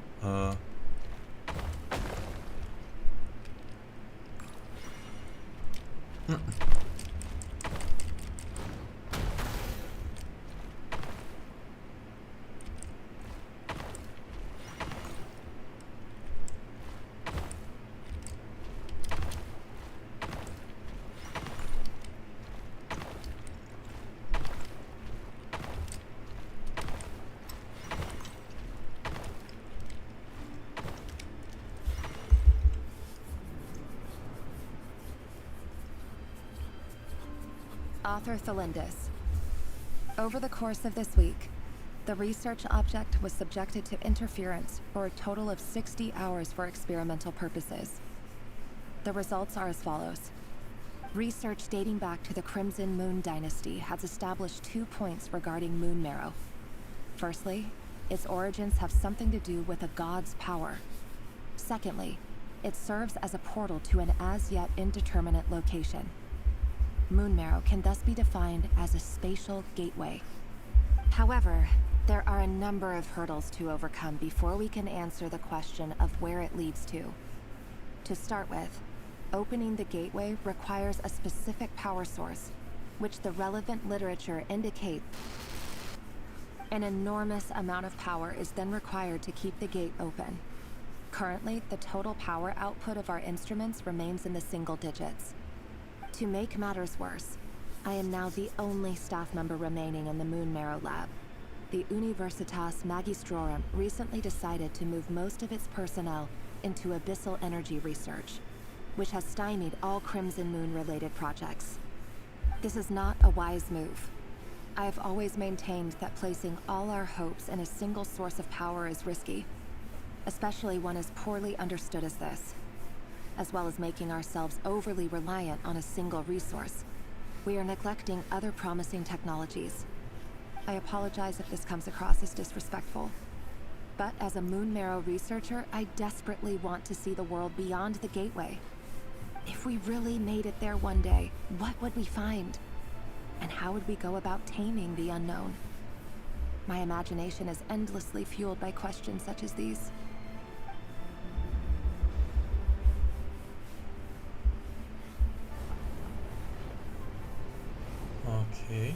Author Thelindis. Over the course of this week, the research object was subjected to interference for a total of 60 hours for experimental purposes. The results are as follows. Research dating back to the Crimson Moon Dynasty has established 2 points regarding moon marrow. Firstly, its origins have something to do with a god's power. Secondly, it serves as a portal to an as-yet indeterminate location. Moon marrow can thus be defined as a spatial gateway. However, there are a number of hurdles to overcome before we can answer the question of where it leads to. To start with, opening the gateway requires a specific power source, which the relevant literature indicates. An enormous amount of power is then required to keep the gate open. Currently, the total power output of our instruments remains in the single digits. To make matters worse, I am now the only staff member remaining in the Moon Marrow lab. The Universitas Magistrorum recently decided to move most of its personnel into abyssal energy research, which has stymied all Crimson Moon-related projects. This is not a wise move. I have always maintained that placing all our hopes in a single source of power is risky, especially one as poorly understood as this. As well as making ourselves overly reliant on a single resource, we are neglecting other promising technologies. I apologize if this comes across as disrespectful, but as a Moon Marrow researcher, I desperately want to see the world beyond the gateway. If we really made it there one day, what would we find? And how would we go about taming the unknown? My imagination is endlessly fueled by questions such as these. Ok.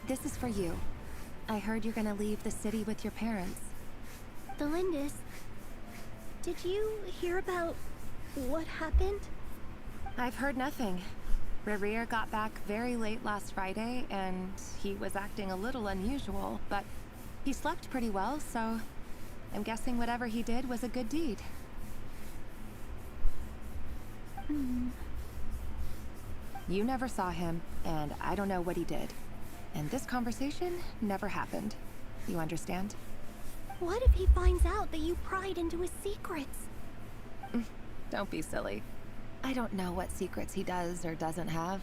This is for you. I heard you're gonna leave the city with your parents. The Lindis. Did you hear about what happened? I've heard nothing. Rerir got back very late last Friday, and he was acting a little unusual, but he slept pretty well, so I'm guessing whatever he did was a good deed. You never saw him, and I don't know what he did. And this conversation never happened. You understand? What if he finds out that you pried into his secrets? Don't be silly. I don't know what secrets he does or doesn't have.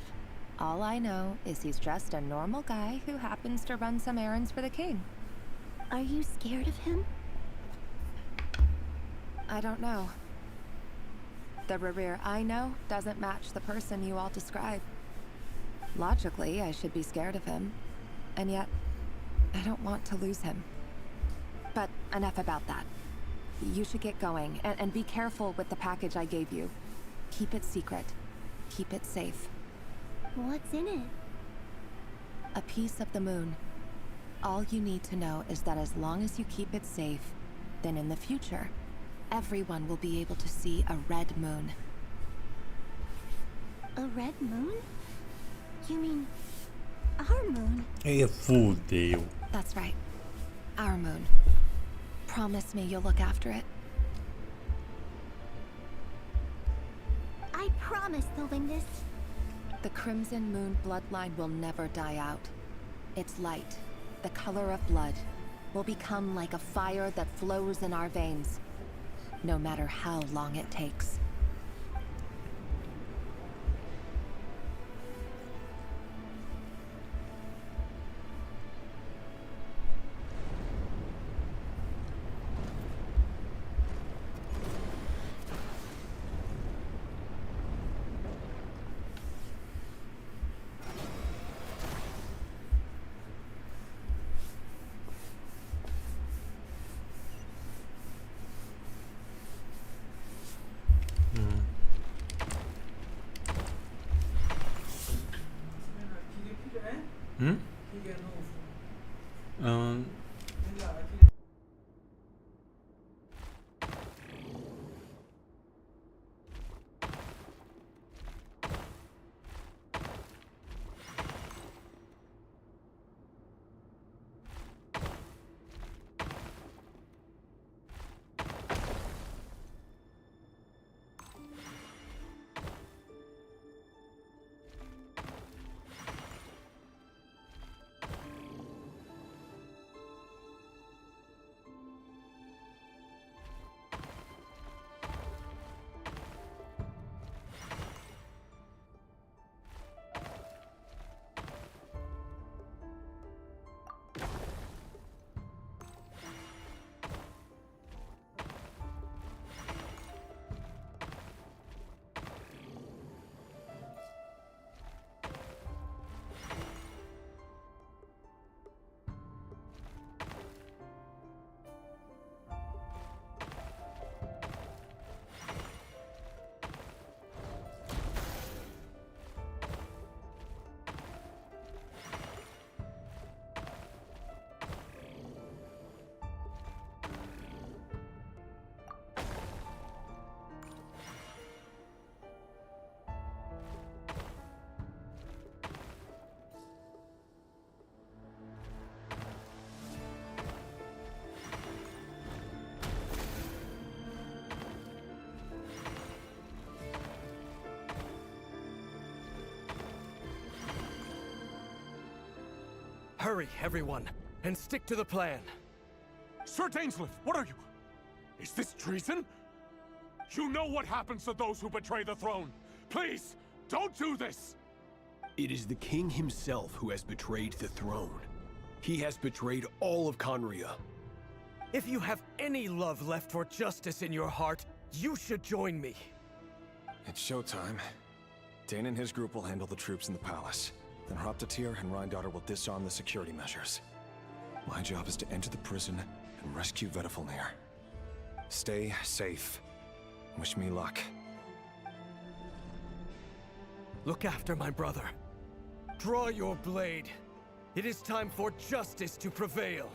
All I know is he's just a normal guy who happens to run some errands for the king. Are you scared of him? I don't know. The Rerir I know doesn't match the person you all describe. Logically, I should be scared of him. And yet, I don't want to lose him. But enough about that. You should get going, and be careful with the package I gave you. Keep it secret. Keep it safe. What's in it? A piece of the moon. All you need to know is that as long as you keep it safe, then in the future, everyone will be able to see a red moon. A red moon? You mean our moon? Fudeu. That's right. Our moon. Promise me you'll look after it. I promise, the Lindis. The Crimson Moon bloodline will never die out. Its light, the color of blood, will become like a fire that flows in our veins, no matter how long it takes. Hurry, everyone, and stick to the plan. Sir Dainsleif, what are you? Is this treason? You know what happens to those who betray the throne. Please, don't do this! It is the king himself who has betrayed the throne. He has betrayed all of Conria. If you have any love left for justice in your heart, you should join me. It's showtime. Dane and his group will handle the troops in the palace. Then Hraptatyr and Rhindaughter will disarm the security measures. My job is to enter the prison and rescue Vedifalnir. Stay safe. Wish me luck. Look after my brother. Draw your blade. It is time for justice to prevail.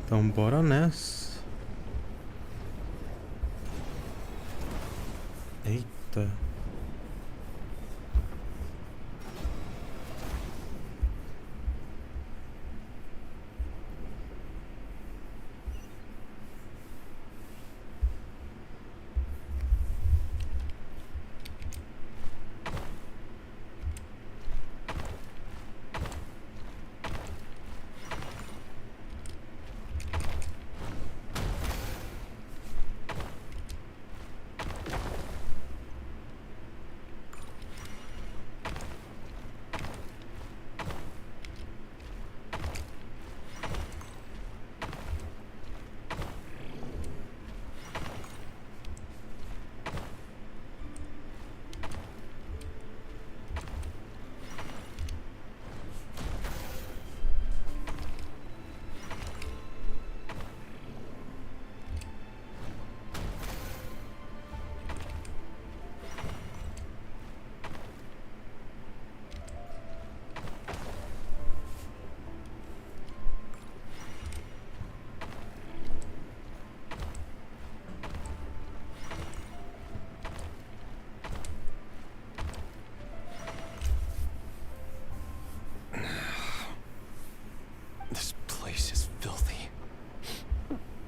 Então bora nessa. Eita.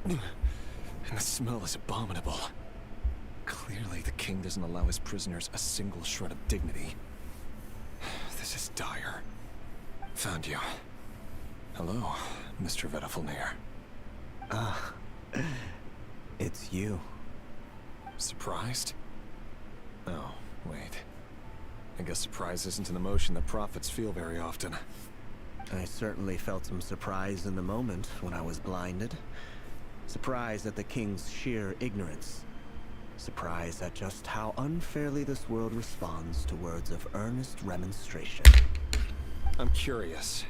And the smell is abominable. Clearly, the king doesn't allow his prisoners a single shred of dignity. This is dire. Found you. Hello, Mr. Vedifalnir. Ah, it's you. Surprised? Oh, wait. I guess surprise isn't an emotion that prophets feel very often. I certainly felt some surprise in the moment when I was blinded. Surprise at the king's sheer ignorance. Surprise at just how unfairly this world responds to words of earnest remonstration. I'm curious.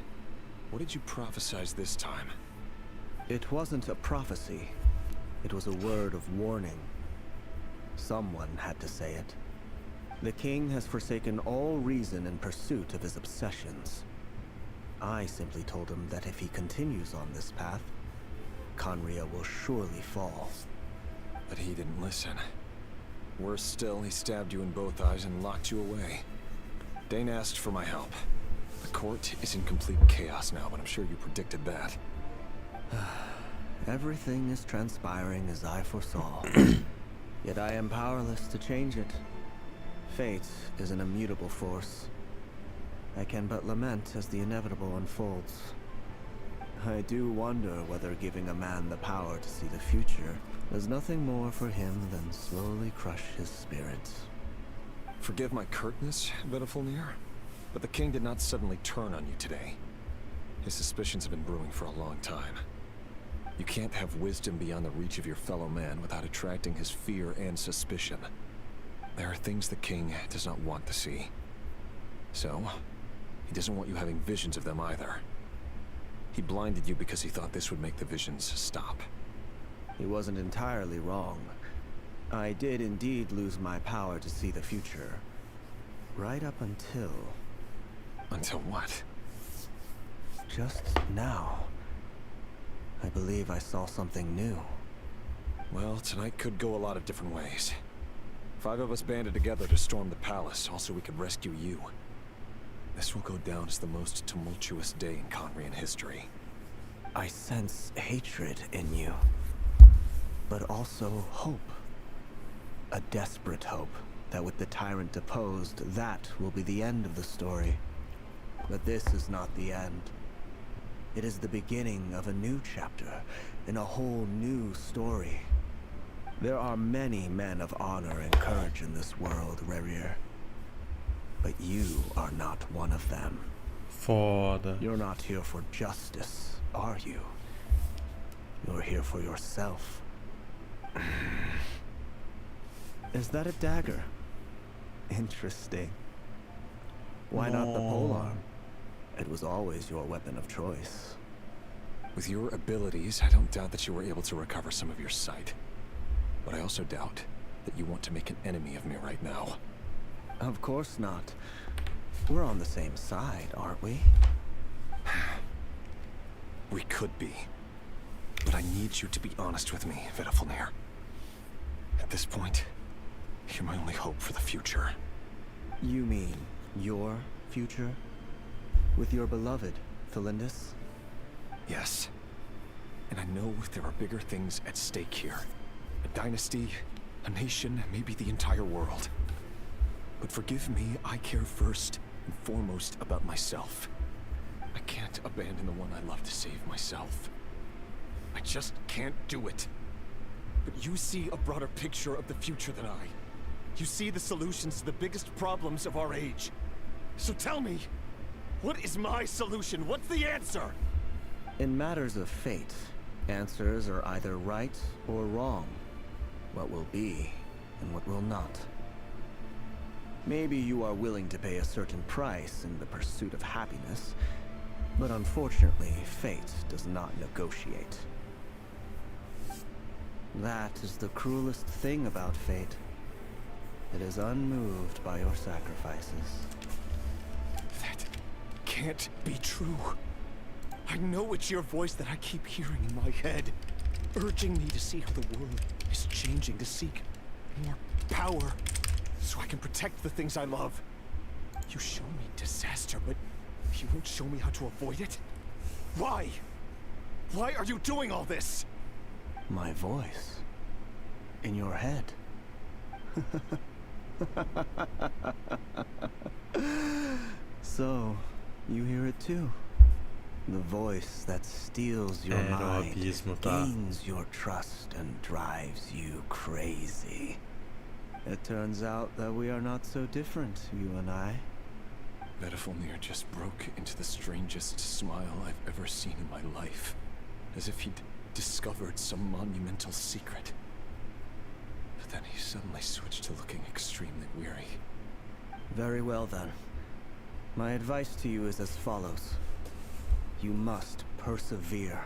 What did you prophesize this time? It wasn't a prophecy. It was a word of warning. Someone had to say it. The king has forsaken all reason in pursuit of his obsessions. I simply told him that if he continues on this path, Conria will surely fall. But he didn't listen. Worse still, he stabbed you in both eyes and locked you away. Dane asked for my help. The court is in complete chaos now, but I'm sure you predicted that. Everything is transpiring as I foresaw. Yet I am powerless to change it. Fate is an immutable force. I can but lament as the inevitable unfolds. I do wonder whether giving a man the power to see the future does nothing more for him than slowly crush his spirits. Forgive my curtness, Vedafulnir, but the king did not suddenly turn on you today. His suspicions have been brewing for a long time. You can't have wisdom beyond the reach of your fellow man without attracting his fear and suspicion. There are things the king does not want to see. So, he doesn't want you having visions of them either. He blinded you because he thought this would make the visions stop. He wasn't entirely wrong. I did indeed lose my power to see the future. Right up until... Until what? Just now. I believe I saw something new. Well, tonight could go a lot of different ways. 5 of us banded together to storm the palace, also we could rescue you. This will go down as the most tumultuous day in Conrian history. I sense hatred in you, but also hope. A desperate hope that with the tyrant deposed, that will be the end of the story. But this is not the end. It is the beginning of a new chapter, in a whole new story. There are many men of honor and courage in this world, Rerir. But you are not one of them. Foda. You're not here for justice, are you? You're here for yourself. Is that a dagger? Interesting. Why not the polearm? It was always your weapon of choice. With your abilities, I don't doubt that you were able to recover some of your sight. But I also doubt that you want to make an enemy of me right now. Of course not. We're on the same side, aren't we? We could be. But I need you to be honest with me, Vedafulnir. At this point, you're my only hope for the future. You mean your future? With your beloved, Felindus? Yes. And I know there are bigger things at stake here. A dynasty, a nation, maybe the entire world. But forgive me, I care first and foremost about myself. I can't abandon the one I love to save myself. I just can't do it. But you see a broader picture of the future than I. You see the solutions to the biggest problems of our age. So tell me, what is my solution? What's the answer? In matters of fate, answers are either right or wrong. What will be, and what will not. Maybe you are willing to pay a certain price in the pursuit of happiness, but unfortunately, fate does not negotiate. That is the cruelest thing about fate. It is unmoved by your sacrifices. That can't be true. I know it's your voice that I keep hearing in my head, urging me to see how the world is changing, to seek more power, so I can protect the things I love. You show me disaster, but you won't show me how to avoid it? Why? Why are you doing all this? My voice. In your head. So, you hear it too. The voice that steals your mind, gains your trust, and drives you crazy. It turns out that we are not so different, you and I. Vedafulnir just broke into the strangest smile I've ever seen in my life. As if he'd discovered some monumental secret. But then he suddenly switched to looking extremely weary. Very well then. My advice to you is as follows. You must persevere.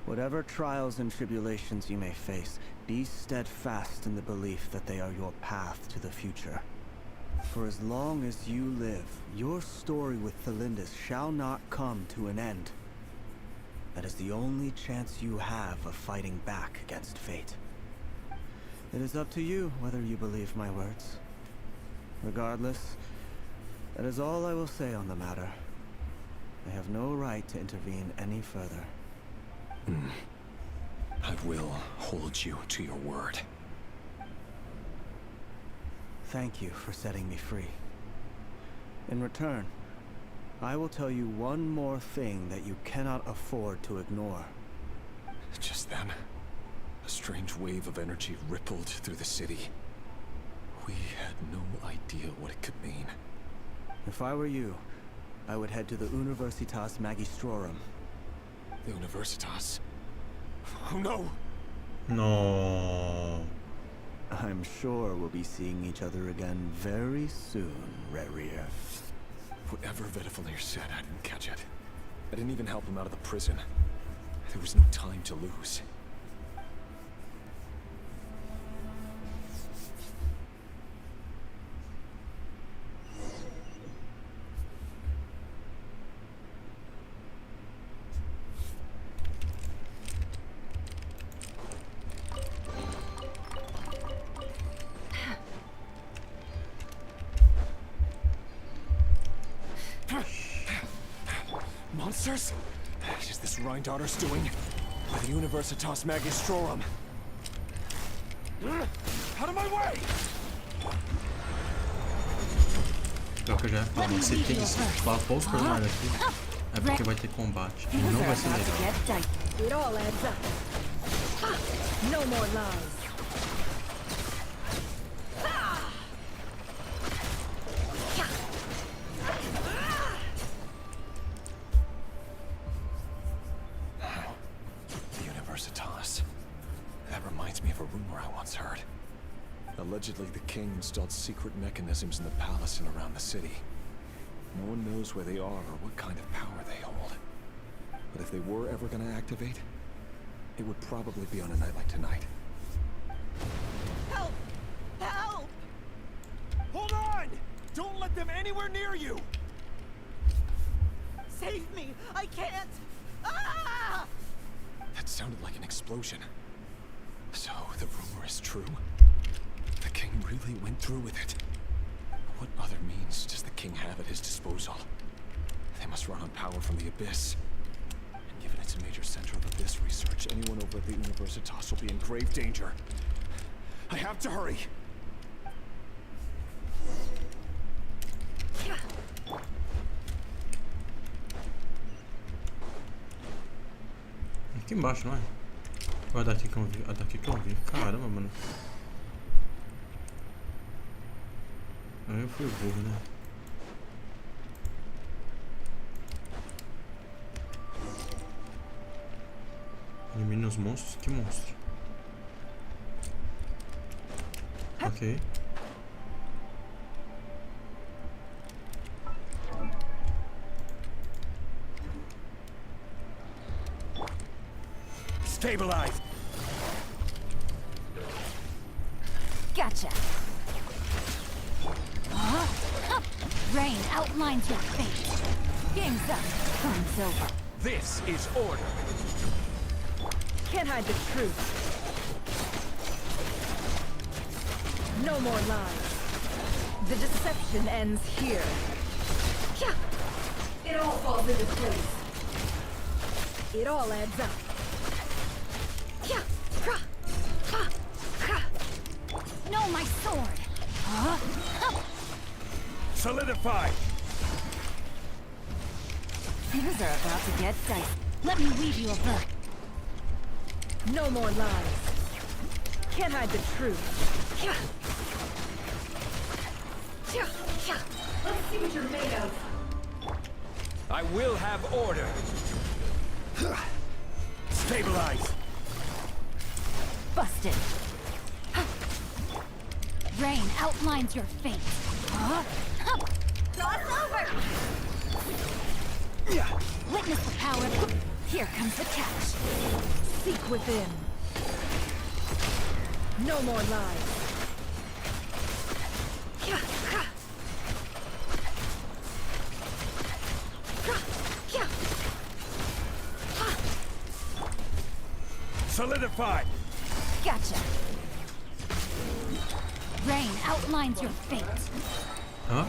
Whatever trials and tribulations you may face, be steadfast in the belief that they are your path to the future. For as long as you live, your story with Thelindis shall not come to an end. That is the only chance you have of fighting back against fate. It is up to you whether you believe my words. Regardless, that is all I will say on the matter. I have no right to intervene any further. I will hold you to your word. Thank you for setting me free. In return, I will tell you one more thing that you cannot afford to ignore. Just then, a strange wave of energy rippled through the city. We had no idea what it could mean. If I were you, I would head to the Universitas Magistrorum. The Universitas? Oh no! No. I'm sure we'll be seeing each other again very soon, Rerir. Whatever Vedifalnir said, I didn't catch it. I didn't even help him out of the prison. There was no time to lose. Monsters? Is this Rhindaughter's doing? By the Universitas Magistrorum. Out of my way! Pior que eu já ia falar, se tem falar pouco personagem aqui, é porque vai ter combate. E não vai ser legal. It all adds up. No more lies. Allegedly, the king installed secret mechanisms in the palace and around the city. No one knows where they are or what kind of power they hold. But if they were ever going to activate, it would probably be on a night like tonight. Help! Help! Hold on! Don't let them anywhere near you! Save me! I can't! Ah! That sounded like an explosion. So, the rumor is true? The king really went through with it. What other means does the king have at his disposal? They must run on power from the Abyss. And given it's a major center of Abyss research, anyone over at the Universitas will be in grave danger. I have to hurry! Aqui embaixo, não é? Ou é daqui que eu vi? É daqui que eu vi. Caramba, mano. Eu fui burro, né? Elimine os monstros? Que monstro? Ok. Stabilize! Gotcha! Rain outlines your fate. Game's up. Time's over. This is order. Can't hide the truth. No more lies. The deception ends here. It all falls into place. It all adds up. No, my sword. Solidify! Things are about to get dicey. Let me weave you a book. No more lies. Can't hide the truth. Let's see what you're made of. I will have order. Stabilize. Busted. Rain outlines your fate. Cross over! Witness the power. Here comes the catch. Seek within. No more lies. Solidified! Gotcha. Rain outlines your fate. Hã?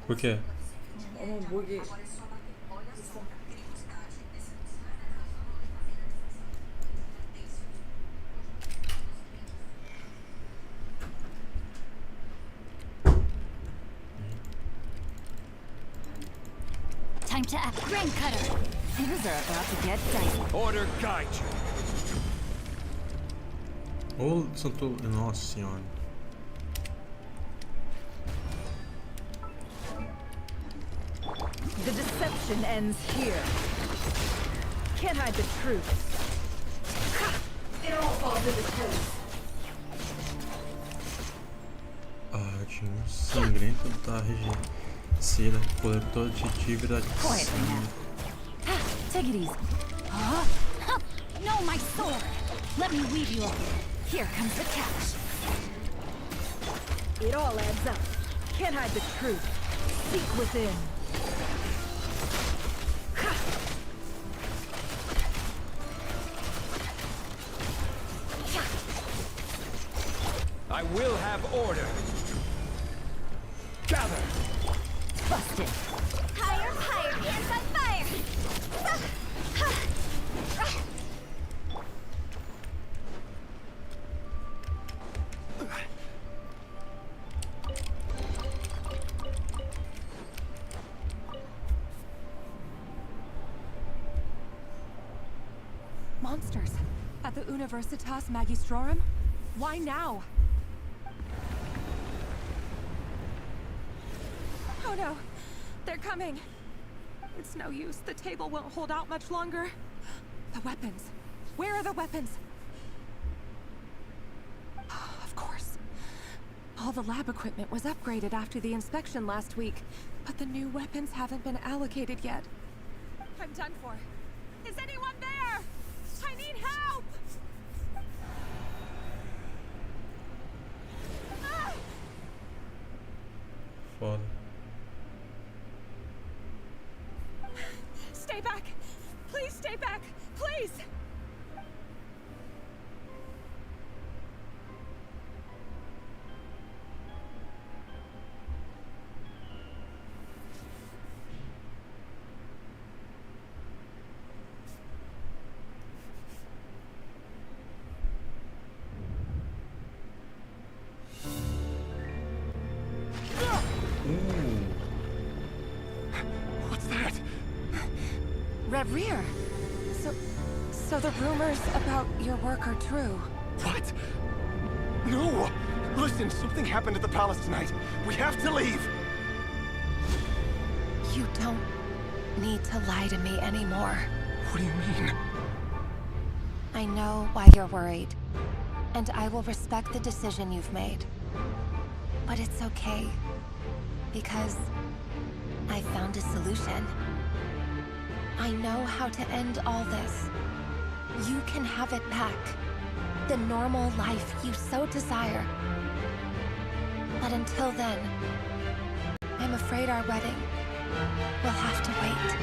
Por quê? Time to act. Grain cutter. Things are about to get dicey. Order guide you. Ô, santo... Nossa senhora. The deception ends here. Can't hide the truth. It all falls into place. Arte sangrenta da regencida, coletor de dívida de sangue. Take it easy. No, my sword. Let me weave you up. Here comes the catch. It all adds up. Can't hide the truth. Seek within. I will have order. Gather. Busted. Higher, higher, hands on fire! Monsters at the Universitas Magistrorum? Why now? Oh no, they're coming. It's no use. The table won't hold out much longer. The weapons. Where are the weapons? Of course. All the lab equipment was upgraded after the inspection last week, but the new weapons haven't been allocated yet. I'm done for. Is anyone there? I need help! Foda. Stay back! Please stay back! Please! What's that? Rear. So the rumors about your work are true. What? No! Listen, something happened at the palace tonight. We have to leave! You don't need to lie to me anymore. What do you mean? I know why you're worried, and I will respect the decision you've made. But it's okay, because I found a solution. I know how to end all this. You can have it back. The normal life you so desire. But until then, I'm afraid our wedding will have to wait.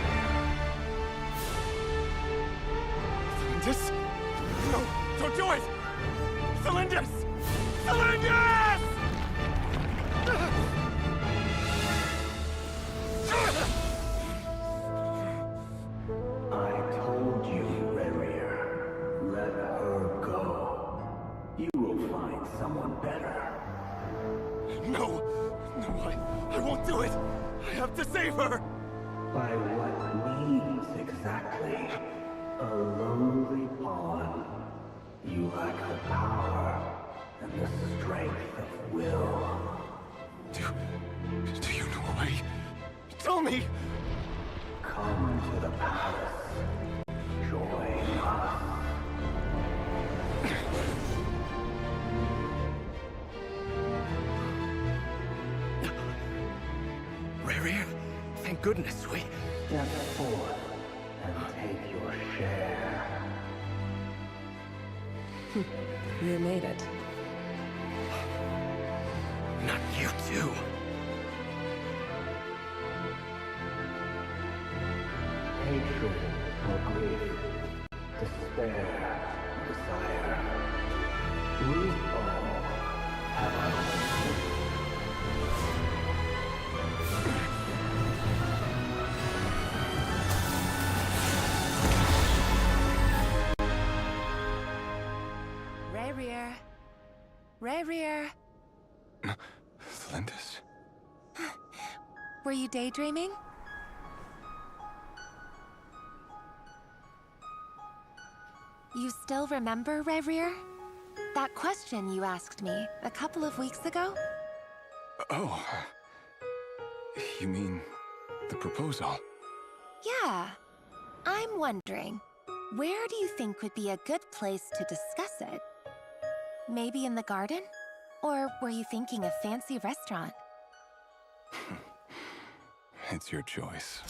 Cylinders? No, don't do it! Cylinders! Cylinders! I told you, Rerir. Let her go. You will find someone better. No! No, I won't do it! I have to save her! By what means exactly? A lowly pawn. You lack the power and the strength of will. Do you know a way? Tell me! Come to the palace. Join us. Rerir, thank goodness we... Step forth and take your share. You made it. Not you too. Hatred or grief, despair, desire. We all have our own. Rarier. Rarier. Thlindis? Were you daydreaming? You still remember, Rarier? That question you asked me a couple of weeks ago? Oh. You mean the proposal? Yeah. I'm wondering, where do you think would be a good place to discuss it? Maybe in the garden? Or were you thinking a fancy restaurant? It's your choice.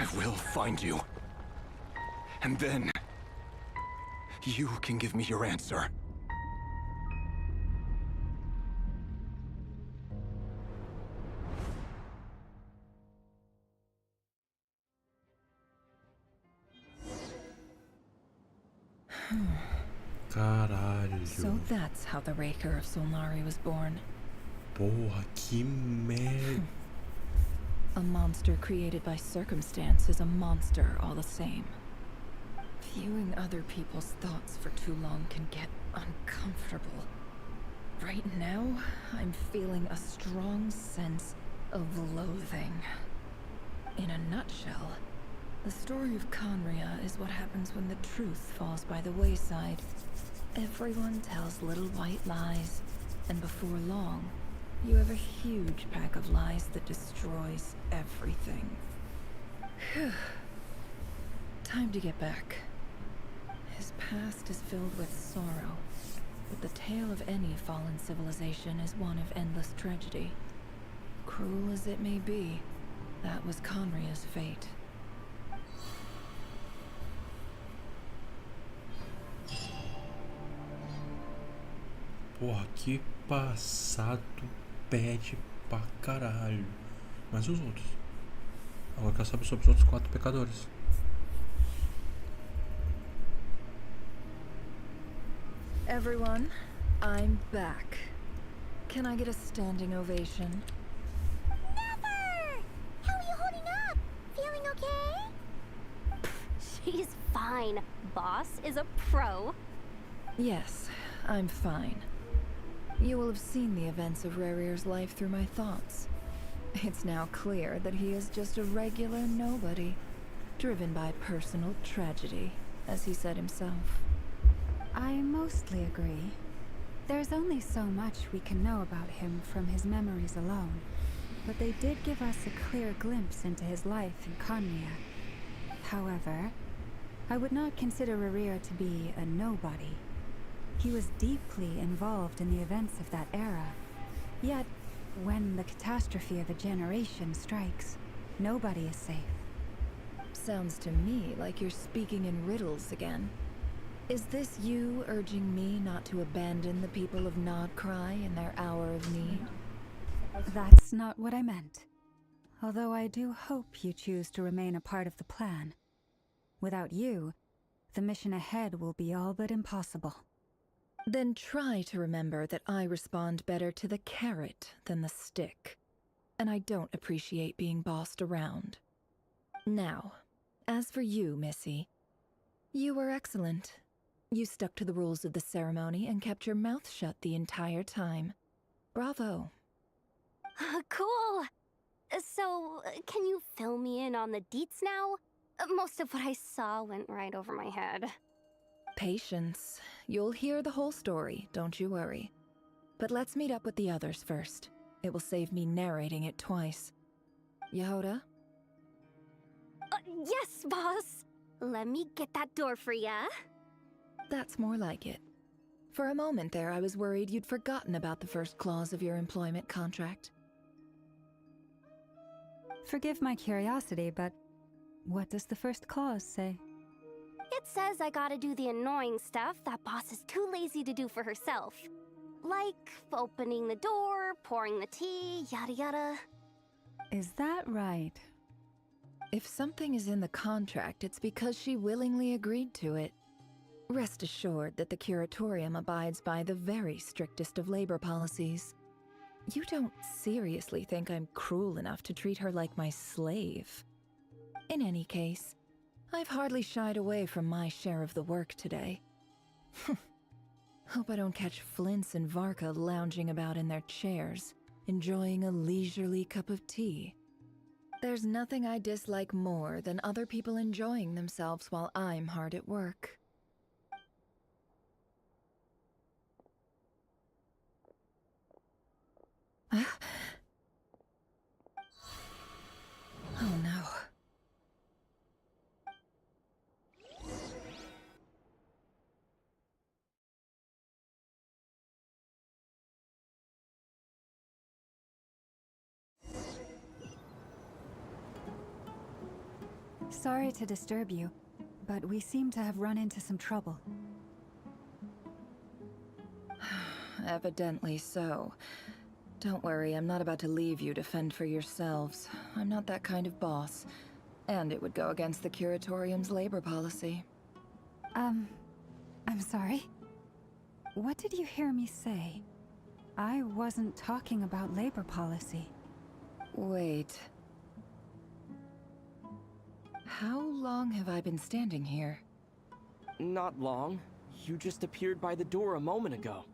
I will find you. And then, you can give me your answer. Caralho. So that's how the Raker of Solnari was born. Porra, que merda. A monster created by circumstance is a monster all the same. Viewing other people's thoughts for too long can get uncomfortable. Right now, I'm feeling a strong sense of loathing. In a nutshell, the story of Conria is what happens when the truth falls by the wayside. Everyone tells little white lies, and before long, you have a huge pack of lies that destroys everything. Phew. Time to get back. His past is filled with sorrow, but the tale of any fallen civilization is one of endless tragedy. Cruel as it may be, that was Conria's fate. Porra, que passado pede pra caralho. Mas os outros? Agora eu quero saber sobre os outros 4 pecadores. Everyone, I'm back. Can I get a standing ovation? Never! How are you holding up? Feeling okay? She's fine. Boss is a pro. Yes, I'm fine. You will have seen the events of Rarir's life through my thoughts. It's now clear that he is just a regular nobody, driven by personal tragedy, as he said himself. I mostly agree. There's only so much we can know about him from his memories alone, but they did give us a clear glimpse into his life in Conria. However, I would not consider Rarir to be a nobody. He was deeply involved in the events of that era. Yet, when the catastrophe of a generation strikes, nobody is safe. Sounds to me like you're speaking in riddles again. Is this you urging me not to abandon the people of Nodcry in their hour of need? That's not what I meant. Although I do hope you choose to remain a part of the plan. Without you, the mission ahead will be all but impossible. Then try to remember that I respond better to the carrot than the stick. and I don't appreciate being bossed around. Now, as for you, Missy, you were excellent. You stuck to the rules of the ceremony and kept your mouth shut the entire time. Bravo. Cool! So, can you fill me in on the deets now? Most of what I saw went right over my head. Patience. You'll hear the whole story, don't you worry. But let's meet up with the others first. It will save me narrating it twice. Yehoda? Yes, boss! Let me get that door for ya. That's more like it. For a moment there, I was worried you'd forgotten about the first clause of your employment contract. Forgive my curiosity, but what does the first clause say? It says I gotta do the annoying stuff that boss is too lazy to do for herself. Like opening the door, pouring the tea, yada yada. Is that right? If something is in the contract, it's because she willingly agreed to it. Rest assured that the curatorium abides by the very strictest of labor policies. You don't seriously think I'm cruel enough to treat her like my slave? In any case, I've hardly shied away from my share of the work today. Hope I don't catch Flintz and Varka lounging about in their chairs, enjoying a leisurely cup of tea. There's nothing I dislike more than other people enjoying themselves while I'm hard at work. Oh no. Sorry to disturb you, but we seem to have run into some trouble. Evidently so. Don't worry, I'm not about to leave you to fend for yourselves. I'm not that kind of boss. And it would go against the curatorium's labor policy. I'm sorry? What did you hear me say? I wasn't talking about labor policy. Wait. How long have I been standing here? Not long. You just appeared by the door a moment ago.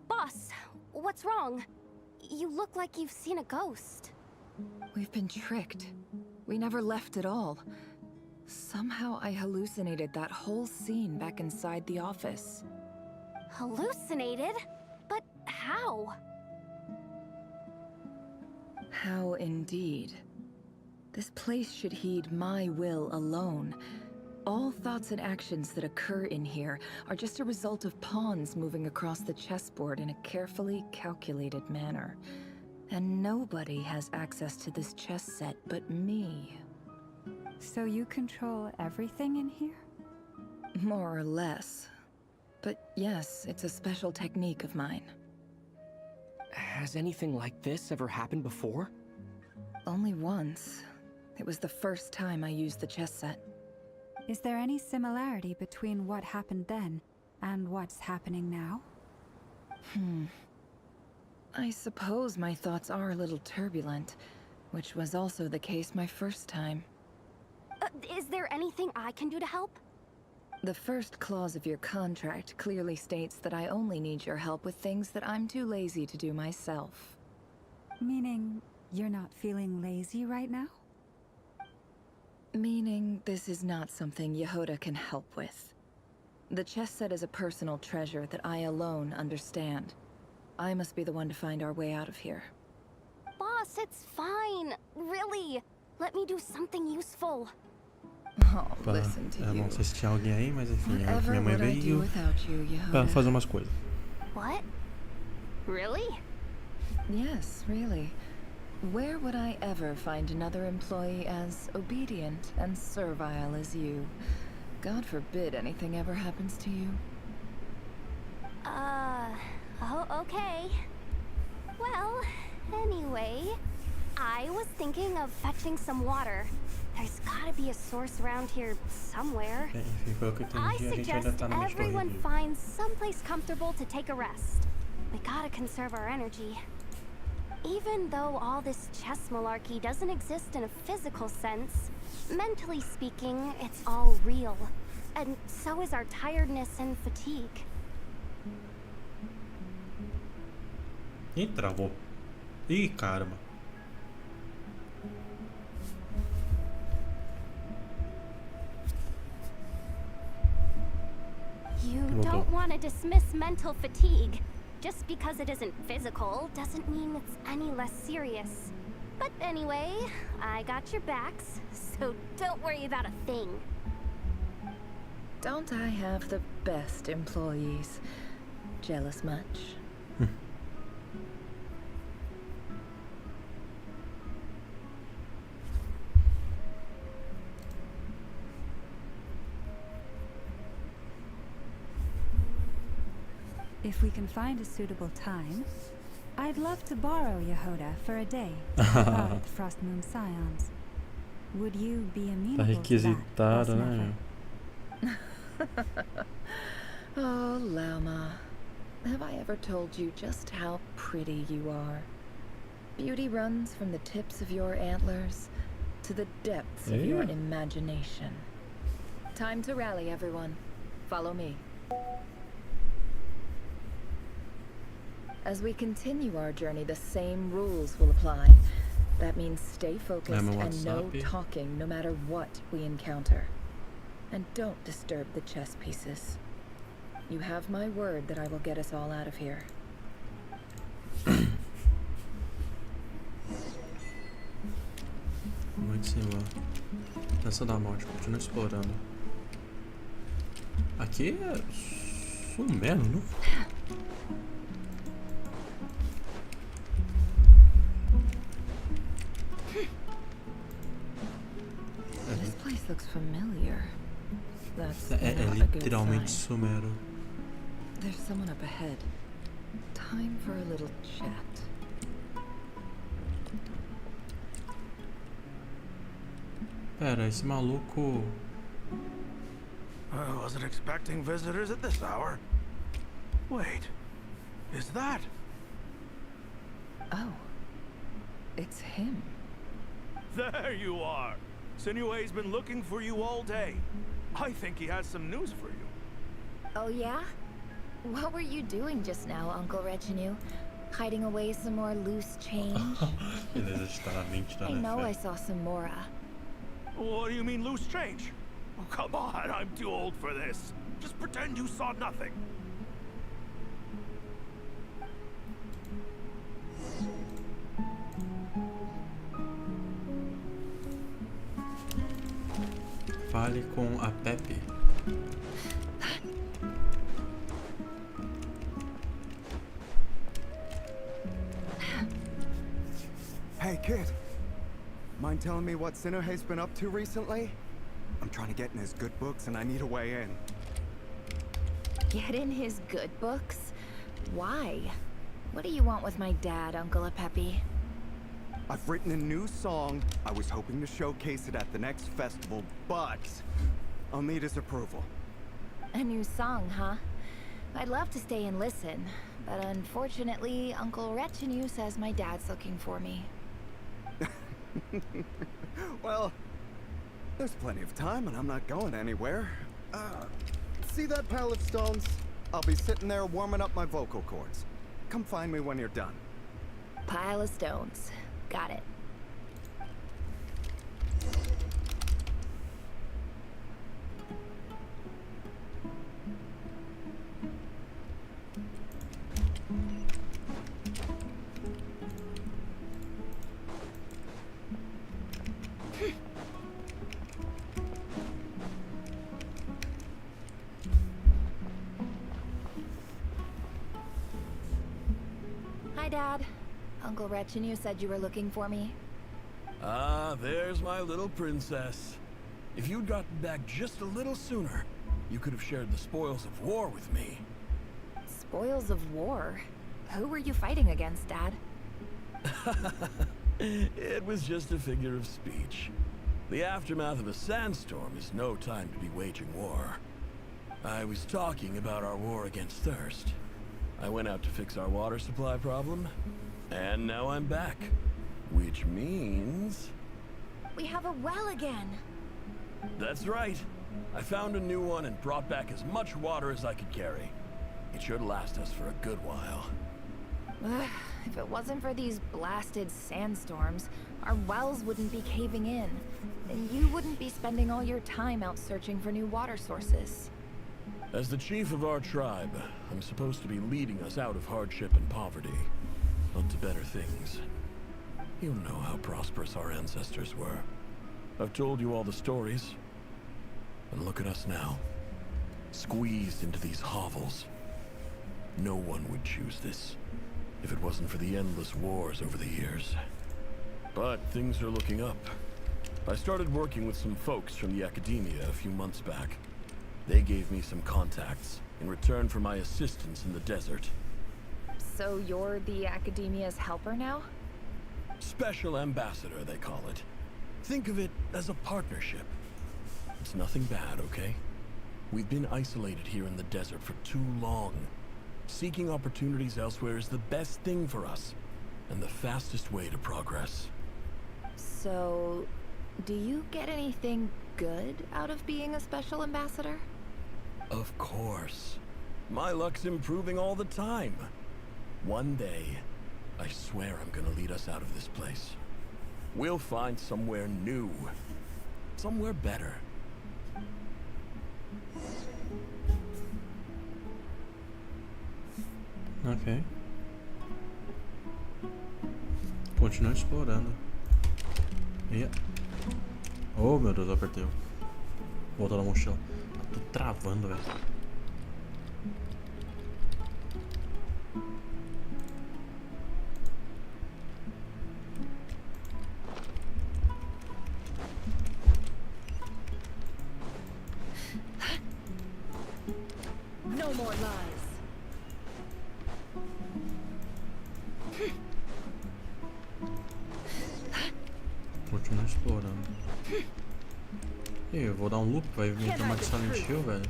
Boss, what's wrong? You look like you've seen a ghost. We've been tricked. We never left at all. Somehow I hallucinated that whole scene back inside the office. Hallucinated? But how? How indeed. This place should heed my will alone. All thoughts and actions that occur in here are just a result of pawns moving across the chessboard in a carefully calculated manner. And nobody has access to this chess set but me. So you control everything in here? More or less. But yes, it's a special technique of mine. Has anything like this ever happened before? Only once. It was the first time I used the chess set. Is there any similarity between what happened then and what's happening now? I suppose my thoughts are a little turbulent, which was also the case my first time. Is there anything I can do to help? The first clause of your contract clearly states that I only need your help with things that I'm too lazy to do myself. Meaning, you're not feeling lazy right now? Meaning, this is not something Yehoda can help with. The chess set is a personal treasure that I alone understand. I must be the one to find our way out of here. Boss, it's fine. Really. Let me do something useful. Opa, eu não sei se tinha alguém aí, mas enfim, minha mãe veio pra fazer umas coisas. What? Really? Yes, really. Where would I ever find another employee as obedient and servile as you? God forbid anything ever happens to you. Oh, okay. Well, anyway, I was thinking of fetching some water. There's gotta be a source around here somewhere. Enfim, pelo que eu I entendi, a gente ainda suggest tá numa everyone história. finds someplace comfortable to take a rest. We gotta conserve our energy. Even though all this chess malarkey doesn't exist in a physical sense, mentally speaking, it's all real. And so is our tiredness and fatigue. Ih, travou. Ih, caramba. You don't want to dismiss mental fatigue. Just because it isn't physical doesn't mean it's any less serious. But anyway, I got your backs, so don't worry about a thing. Don't I have the best employees? Jealous much? If we can find a suitable time, I'd love to borrow Yehoda for a day at Frost Moon Scions. Would you be Tá amenable to that, requisitado, boss né? Oh, Lama. Have I ever told you just how pretty you are? Beauty runs from the tips of your antlers to the depths of your imagination. Time to rally, everyone. Follow me. As we continue our journey, the same rules will apply. That means stay focused and no talking no matter what we encounter. And don't disturb the chess pieces. You have my word that I will get us all out of here. Muito sim, lá. Dança da morte, continua explorando. Aqui é Sumério, não? This place looks familiar. That's É not a good literalmente sign. Sumério. There's someone up ahead. Time for a little chat. Pera, esse maluco... I wasn't expecting visitors at this hour. Wait, is that? Oh, it's him. There you are. Sinue's been looking for you all day. I think he has some news for you. Oh yeah? What were you doing just now, Uncle Retinue? Hiding away some more loose change? I know I saw some Mora. What do you mean loose change? Oh, come on, I'm too old for this. Just pretend you saw nothing. Fale com a Pepe. Hey, kid. Mind telling me what Sinuhe's been up to recently? I'm trying to get in his good books and I need a way in. Get in his good books? Why? What do you want with my dad, Uncle Pepe? I've written a new song. I was hoping to showcase it at the next festival, but I'll need his approval. A new song, huh? I'd love to stay and listen, but unfortunately, Uncle Retinue says my dad's looking for me. Well, there's plenty of time and I'm not going anywhere. See that pile of stones? I'll be sitting there warming up my vocal cords. Come find me when you're done. Pile of stones. Got it. Hi, Dad. Uncle Retinue said you were looking for me. Ah, there's my little princess. If you'd gotten back just a little sooner, you could have shared the spoils of war with me. Spoils of war? Who were you fighting against, Dad? It was just a figure of speech. The aftermath of a sandstorm is no time to be waging war. I was talking about our war against thirst. I went out to fix our water supply problem, and now I'm back. Which means... We have a well again. That's right. I found a new one and brought back as much water as I could carry. It should last us for a good while. If it wasn't for these blasted sandstorms, our wells wouldn't be caving in. And you wouldn't be spending all your time out searching for new water sources. As the chief of our tribe, I'm supposed to be leading us out of hardship and poverty, onto better things. You know how prosperous our ancestors were. I've told you all the stories. And look at us now, squeezed into these hovels. No one would choose this, if it wasn't for the endless wars over the years. But things are looking up. I started working with some folks from the academia a few months back. They gave me some contacts in return for my assistance in the desert. So you're the academia's helper now? Special ambassador, they call it. Think of it as a partnership. It's nothing bad, okay? We've been isolated here in the desert for too long. Seeking opportunities elsewhere is the best thing for us, and the fastest way to progress. So, do you get anything good out of being a special ambassador? Of course. My luck's improving all the time. One day, I swear I'm gonna lead us out of this place. We'll find somewhere new. Somewhere better. Ok. Continua explorando. E... Oh, meu Deus, eu apertei. Voltou na mochila. Tô travando, velho. No more lies. Continua explorando. E eu vou dar um loop, vai me chamar de Silent Hill, velho.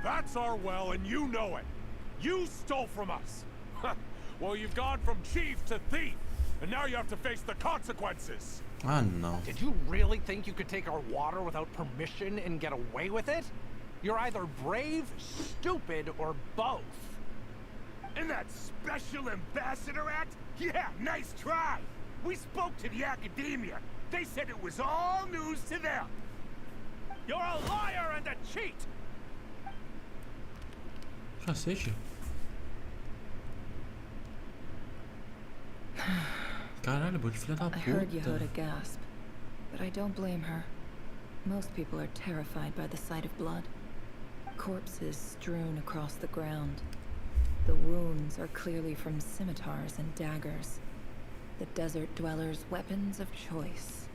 That's our well, and you know it. You stole from us. Well, you've gone from chief to thief, and now you have to face the consequences. Ah, no. Did you really think you could take our water without permission and get away with it? You're either brave, stupid, or both. And that special ambassador act? Yeah, nice try. We spoke to the academia. They said it was all news to them. You're a liar and a cheat. Cacete. Caralho, bom de filha da I heard puta. Yehuda gasp, but I don't blame her. Most people are terrified by the sight of blood. Corpses strewn across the ground. The wounds are clearly from scimitars and daggers. The desert dwellers' weapons of choice.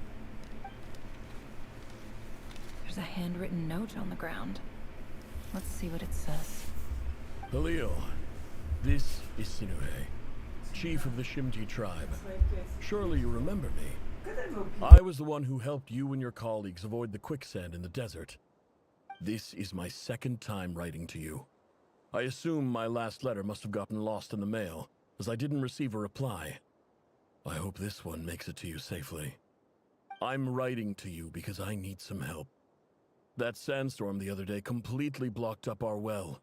There's a handwritten note on the ground. Let's see what it says. Halil, this is Sinuhe, chief of the Shimti tribe. Surely you remember me. I was the one who helped you and your colleagues avoid the quicksand in the desert. This is my second time writing to you. I assume my last letter must have gotten lost in the mail, as I didn't receive a reply. I hope this one makes it to you safely. I'm writing to you because I need some help. That sandstorm the other day completely blocked up our well,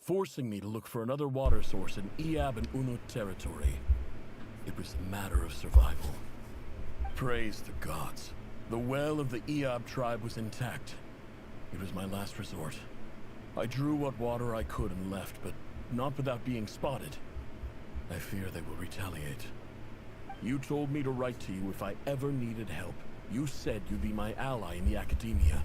forcing me to look for another water source in Iab and Unut territory. It was a matter of survival. Praise the gods. The well of the Iab tribe was intact. It was my last resort. I drew what water I could and left, but not without being spotted. I fear they will retaliate. You told me to write to you if I ever needed help. You said you'd be my ally in the academia.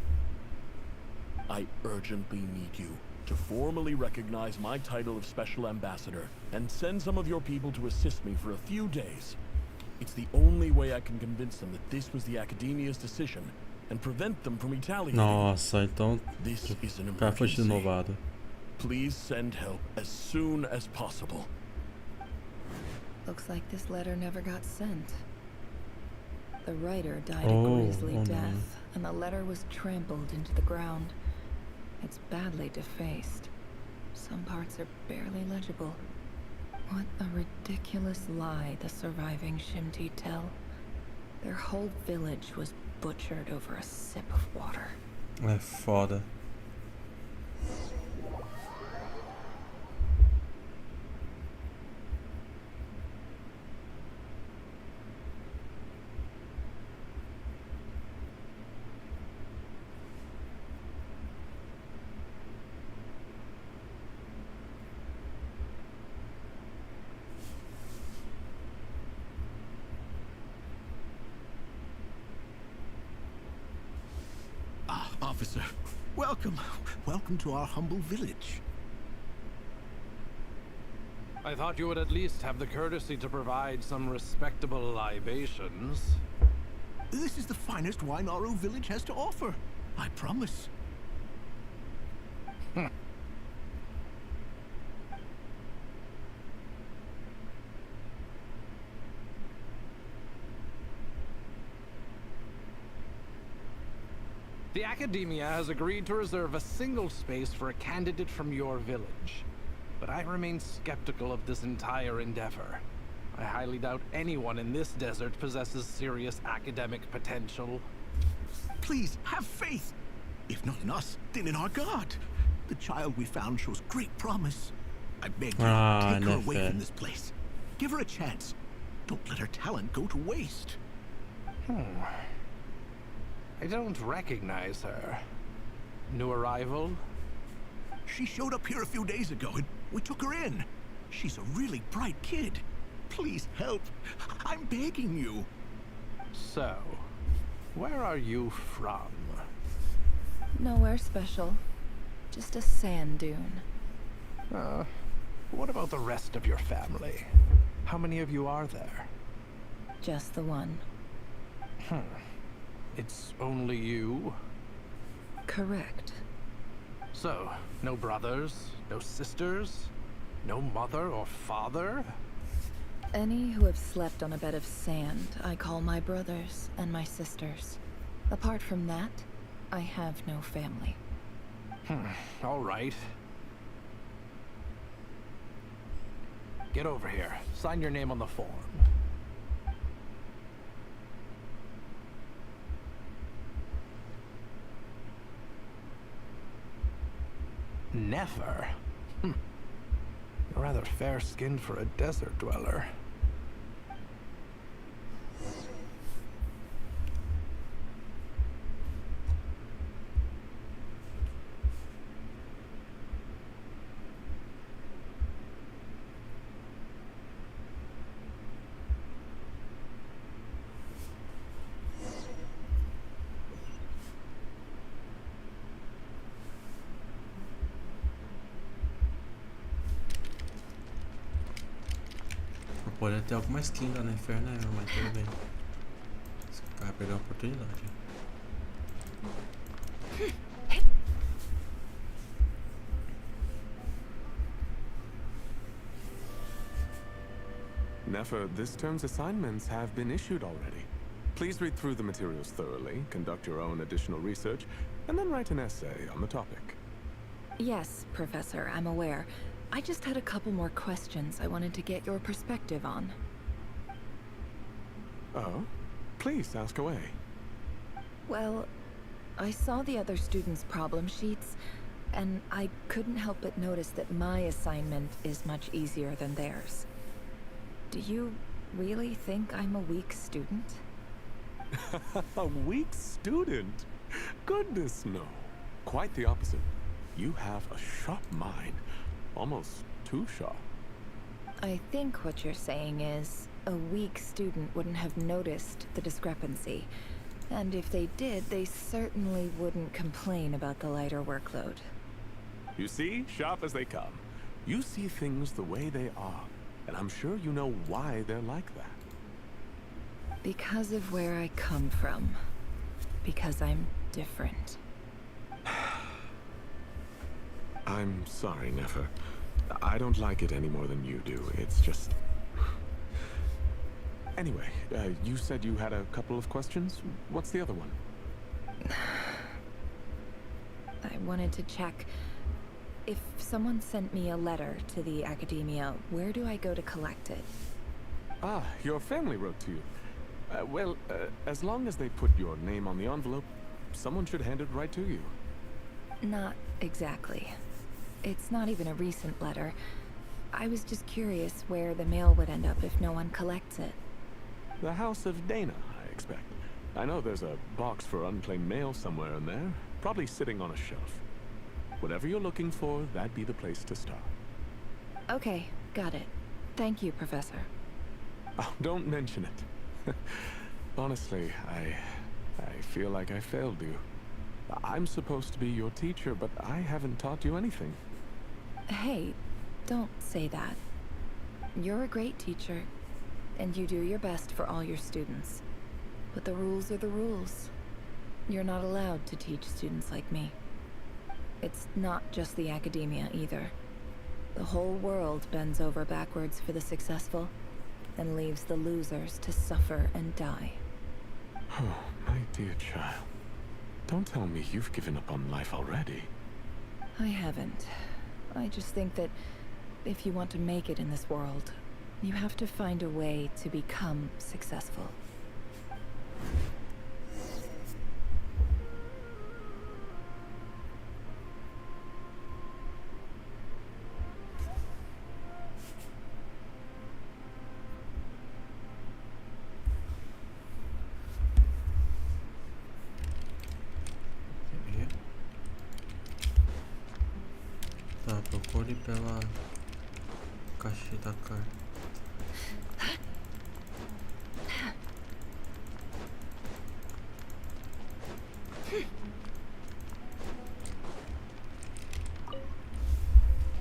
I urgently need you to formally recognize my title of Special Ambassador and send some of your people to assist me for a few days. It's the only way I can convince them that this was the academia's decision and prevent them from retaliating. Nossa, então This is an o cara foi emergency. renovado. Please send help as soon as possible. Looks like this letter never got sent. The writer died Oh, a grisly oh no. death, and the letter was trampled into the ground. It's badly defaced. Some parts are barely legible. What a ridiculous lie the surviving Shimti tell. Their whole village was butchered over a sip of water. É foda. Officer, welcome. Welcome to our humble village. I thought you would at least have the courtesy to provide some respectable libations. This is the finest wine our village has to offer. I promise. The Academia has agreed to reserve a single space for a candidate from your village. But I remain skeptical of this entire endeavor. I highly doubt anyone in this desert possesses serious academic potential. Please, have faith. If not in us, then in our God. The child we found shows great promise. I beg you, take her away from this place. Give her a chance. Don't let her talent go to waste. I don't recognize her. New arrival? She showed up here a few days ago and we took her in. She's a really bright kid. Please help. I'm begging you. So, where are you from? Nowhere special. Just a sand dune. What about the rest of your family? How many of you are there? Just the one. It's only you? Correct. So, no brothers, no sisters, no mother or father? Any who have slept on a bed of sand, I call my brothers and my sisters. Apart from that, I have no family. All right. Get over here. Sign your name on the form. Never? You're rather fair-skinned for a desert dweller. Pode ter alguma skin lá no inferno, né? Mas tudo bem. Esse cara perdeu a oportunidade. Nefer, this term's assignments have been issued already. Please read through the materials thoroughly, conduct your own additional research, and then write an essay on the topic. Yes, Professor, I'm aware. I just had a couple more questions I wanted to get your perspective on. Oh? Please, ask away. Well, I saw the other students' problem sheets, and I couldn't help but notice that my assignment is much easier than theirs. Do you really think I'm a weak student? A weak student? Goodness, no. Quite the opposite. You have a sharp mind. Almost too sharp. I think what you're saying is, a weak student wouldn't have noticed the discrepancy. And if they did, they certainly wouldn't complain about the lighter workload. You see, sharp as they come. You see things the way they are, and I'm sure you know why they're like that. Because of where I come from. Because I'm different. I'm sorry, Nefer. I don't like it any more than you do. It's just... Anyway, you said you had a couple of questions. What's the other one? I wanted to check. If someone sent me a letter to the academia, where do I go to collect it? Ah, your family wrote to you. Well, as long as they put your name on the envelope, someone should hand it right to you. Not exactly. It's not even a recent letter. I was just curious where the mail would end up if no one collects it. The House of Dana, I expect. I know there's a box for unclaimed mail somewhere in there, probably sitting on a shelf. Whatever you're looking for, that'd be the place to start. Okay, got it. Thank you, Professor. Oh, don't mention it. Honestly, I feel like I failed you. I'm supposed to be your teacher, but I haven't taught you anything. Hey, don't say that. You're a great teacher, and you do your best for all your students. But the rules are the rules. You're not allowed to teach students like me. It's not just the academia either. The whole world bends over backwards for the successful, and leaves the losers to suffer and die. Oh, my dear child. Don't tell me you've given up on life already. I haven't. I just think that if you want to make it in this world, you have to find a way to become successful. Tá, procure pela caixa da carta.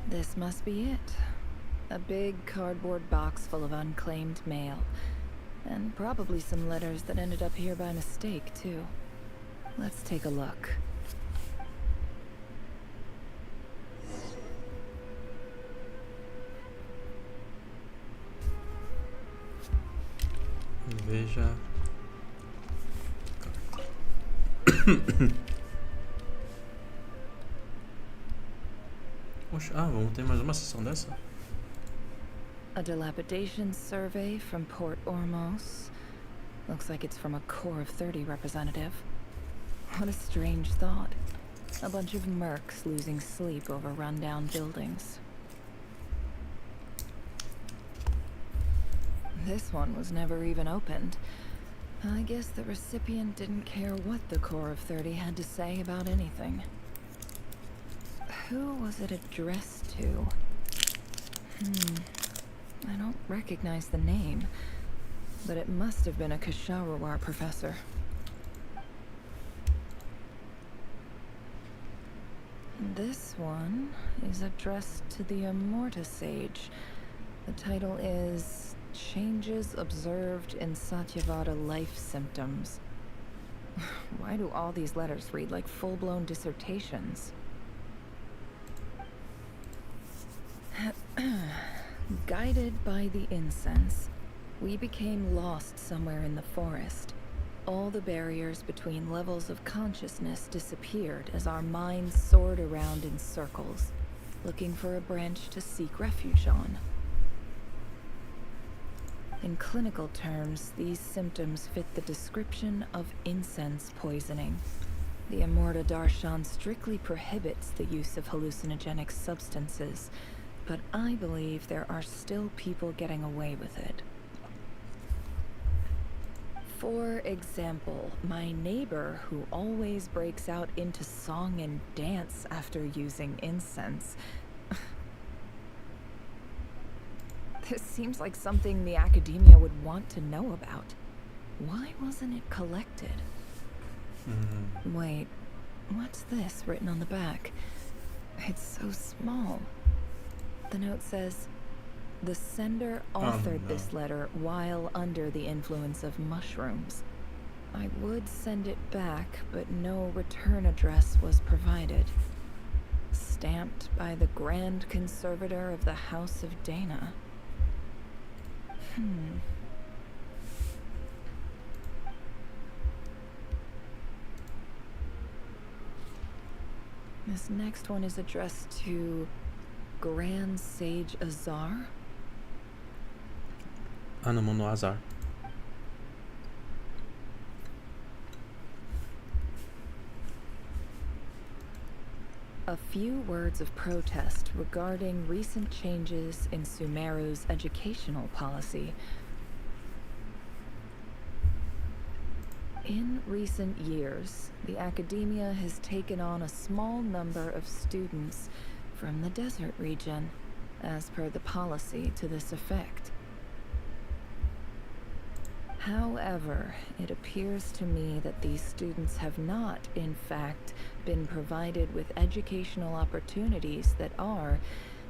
This must be it. A big cardboard box full of unclaimed mail. And probably some letters that ended up here by mistake, too. Let's take a look. Veja. Oxe, vamos ter mais uma sessão dessa? A dilapidation survey from Port Ormos. Looks like it's from a Corps of 30 representative. What a strange thought. A bunch of mercs losing sleep over rundown buildings. This one was never even opened. I guess the recipient didn't care what the Corps of 30 had to say about anything. Who was it addressed to? I don't recognize the name, but it must have been a Kasharawar professor. This one is addressed to the Immorta Sage. The title is Changes Observed in Satyavada Life Symptoms. Why do all these letters read like full-blown dissertations? Guided by the incense, we became lost somewhere in the forest. All the barriers between levels of consciousness disappeared as our minds soared around in circles, looking for a branch to seek refuge on. In clinical terms, these symptoms fit the description of incense poisoning. The Immorta Darshan strictly prohibits the use of hallucinogenic substances, but I believe there are still people getting away with it. For example, my neighbor, who always breaks out into song and dance after using incense. This seems like something the academia would want to know about. Why wasn't it collected? Wait, what's this written on the back? It's so small. The note says, the sender authored this letter while under the influence of mushrooms. I would send it back, but no return address was provided. Stamped by the Grand Conservator of the House of Dana. This next one is addressed to Grand Sage Azar. Ah, não mandou azar. A few words of protest regarding recent changes in Sumeru's educational policy. In recent years, the academia has taken on a small number of students from the desert region, as per the policy to this effect. However, it appears to me that these students have not, in fact, been provided with educational opportunities that are,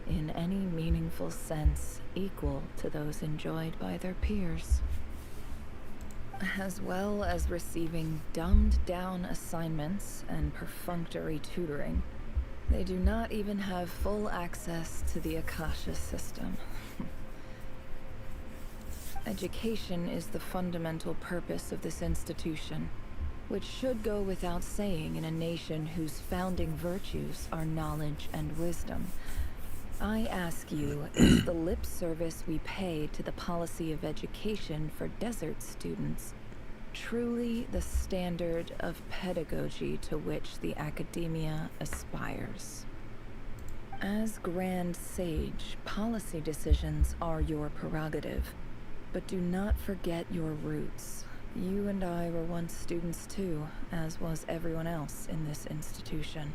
in any meaningful sense, equal to those enjoyed by their peers. As well as receiving dumbed-down assignments and perfunctory tutoring, they do not even have full access to the Akasha system. Education is the fundamental purpose of this institution, which should go without saying in a nation whose founding virtues are knowledge and wisdom. I ask you, is the lip service we pay to the policy of education for desert students truly the standard of pedagogy to which the academia aspires? As Grand Sage, policy decisions are your prerogative. But do not forget your roots. You and I were once students too, as was everyone else in this institution.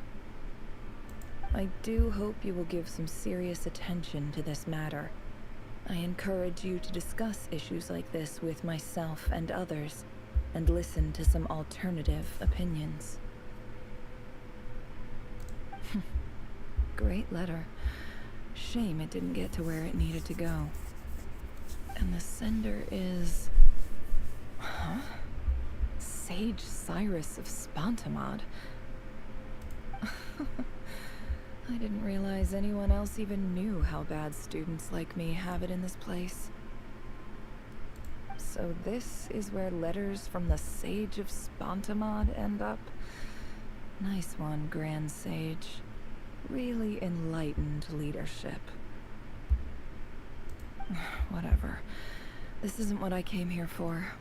I do hope you will give some serious attention to this matter. I encourage you to discuss issues like this with myself and others, and listen to some alternative opinions. Great letter. Shame it didn't get to where it needed to go. And the sender is... Huh? Sage Cyrus of Spontamod. I didn't realize anyone else even knew how bad students like me have it in this place. So this is where letters from the Sage of Spontamod end up? Nice one, Grand Sage. Really enlightened leadership. Whatever. This isn't what I came here for.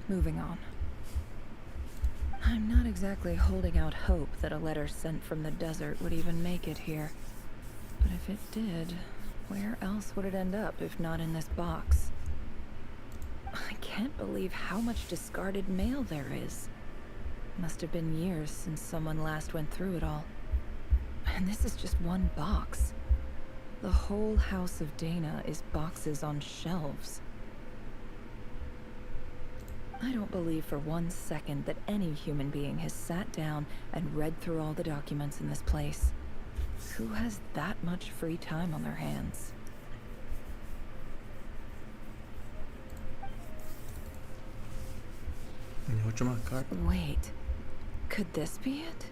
Moving on. I'm not exactly holding out hope that a letter sent from the desert would even make it here. But if it did, where else would it end up if not in this box? I can't believe how much discarded mail there is. Must have been years since someone last went through it all. And this is just one box. The whole house of Dana is boxes on shelves. I don't believe for 1 second that any human being has sat down and read through all the documents in this place. Who has that much free time on their hands? Wait, could this be it?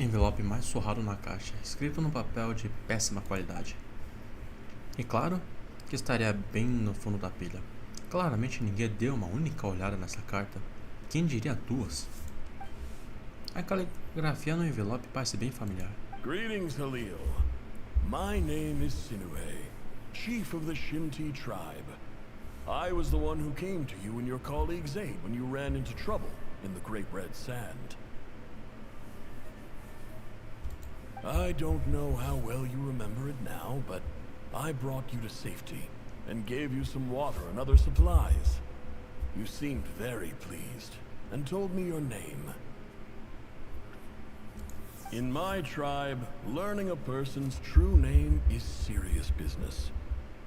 Envelope mais surrado na caixa, escrito num papel de péssima qualidade. E claro que estaria bem no fundo da pilha. Claramente ninguém deu uma única olhada nessa carta. Quem diria duas? A caligrafia no envelope parece bem familiar. Greetings, Halil. My name is Sinuhe, chief of the Shimti tribe. I was the one who came to you and your colleague Zaid when you ran into trouble in the Great Red Sand. I don't know how well you remember it now, but I brought you to safety and gave you some water and other supplies. You seemed very pleased and told me your name. In my tribe, learning a person's true name is serious business,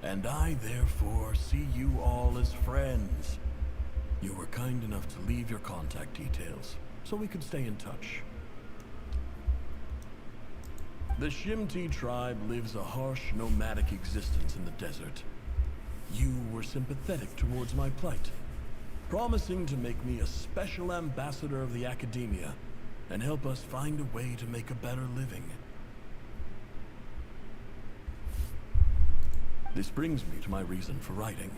and I therefore see you all as friends. You were kind enough to leave your contact details, so we could stay in touch. The Shimti tribe lives a harsh, nomadic existence in the desert. You were sympathetic towards my plight, promising to make me a special ambassador of the academia and help us find a way to make a better living. This brings me to my reason for writing.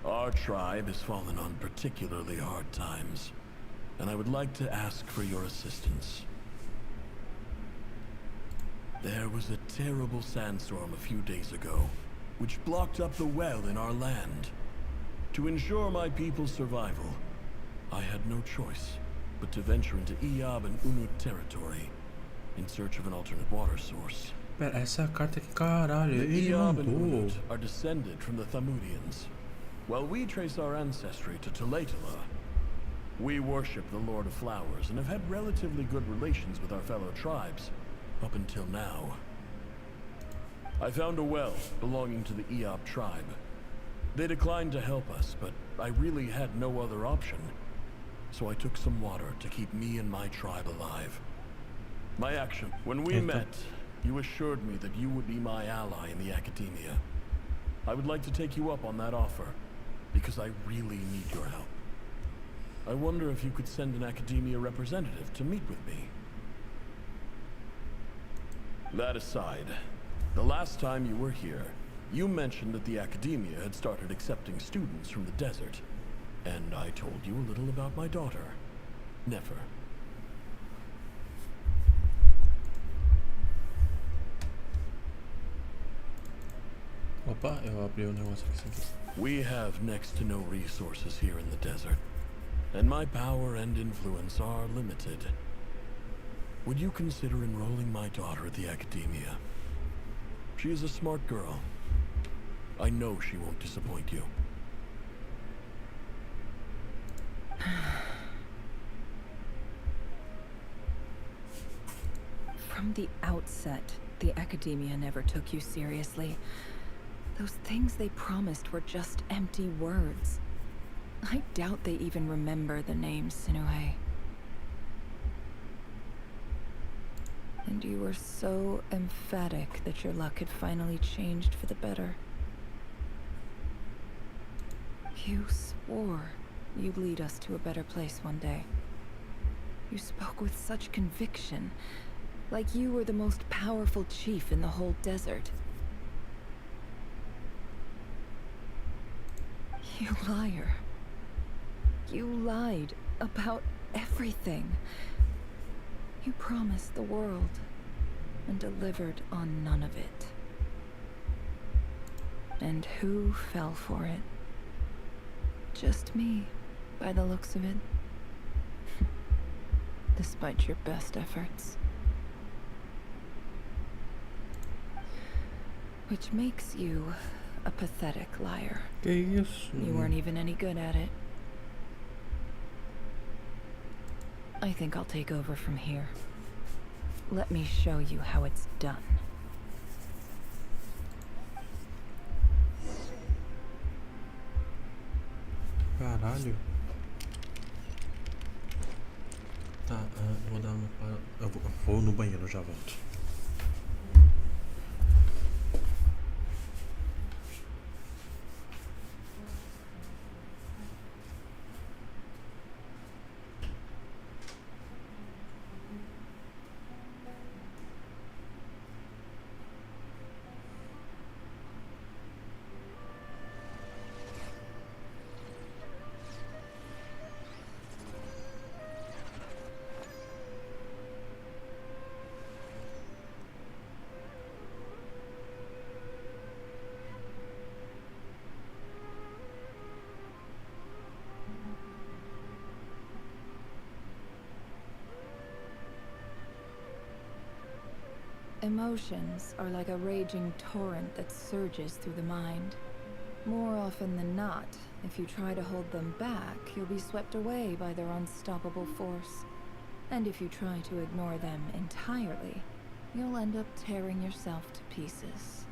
Our tribe has fallen on particularly hard times, and I would like to ask for your assistance. There was a terrible sandstorm a few days ago, which blocked up the well in our land. To ensure my people's survival, I had no choice but to venture into Iyab and Unut territory in search of an alternate water source. Pera, essa é a carta que caralho, The ele Iyab and mandou. Unut are descended from the Thamudians. While we trace our ancestry to Tulatala, we worship the Lord of Flowers and have had relatively good relations with our fellow tribes up until now. I found a well belonging to the Iyab tribe. They declined to help us, but I really had no other option. So I took some water to keep me and my tribe alive. My action. When we met, you assured me that you would be my ally in the academia. I would like to take you up on that offer, because I really need your help. I wonder if you could send an academia representative to meet with me. That aside, the last time you were here, you mentioned that the academia had started accepting students from the desert. And I told you a little about my daughter, Nefer. Opa, eu abri o negócio aqui sem querer. We have next to no resources here in the desert, and my power and influence are limited. Would you consider enrolling my daughter at the academia? She is a smart girl. I know she won't disappoint you. From the outset, the academia never took you seriously. Those things they promised were just empty words. I doubt they even remember the name Sinuhe. And you were so emphatic that your luck had finally changed for the better. You swore you'd lead us to a better place one day. You spoke with such conviction, like you were the most powerful chief in the whole desert. You liar. You lied about everything. You promised the world and delivered on none of it. And who fell for it? Just me, by the looks of it. Despite your best efforts. Which makes you a pathetic liar. Que isso? You weren't even any good at it. I think I'll take over from here. Let me show you how it's done. Caralho. Tá, eu vou dar uma parada. Eu vou no banheiro, já volto. Emotions are like a raging torrent that surges through the mind. More often than not, if you try to hold them back, you'll be swept away by their unstoppable force. And if you try to ignore them entirely, you'll end up tearing yourself to pieces.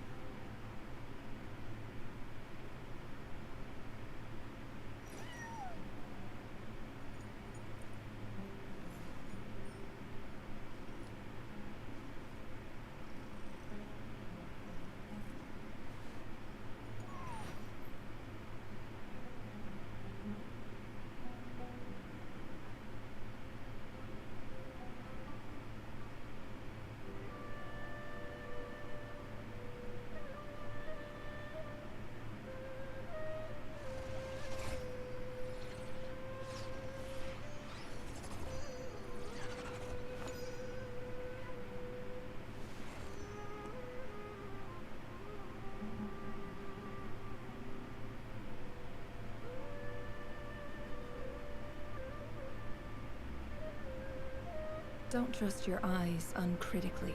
Don't trust your eyes uncritically.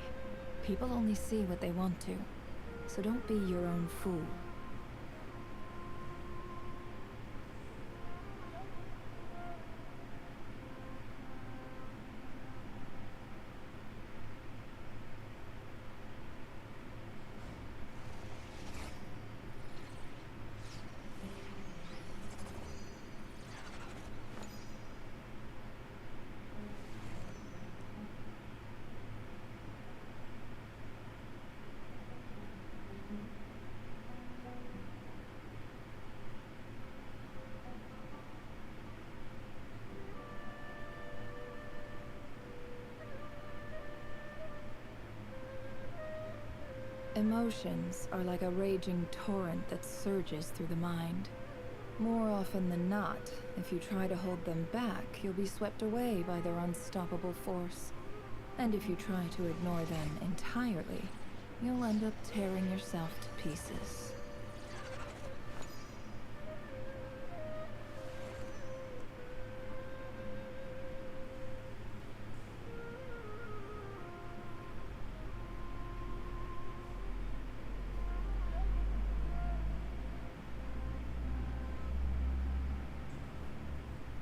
People only see what they want to, so don't be your own fool. Emotions are like a raging torrent that surges through the mind. More often than not, if you try to hold them back, you'll be swept away by their unstoppable force. And if you try to ignore them entirely, you'll end up tearing yourself to pieces.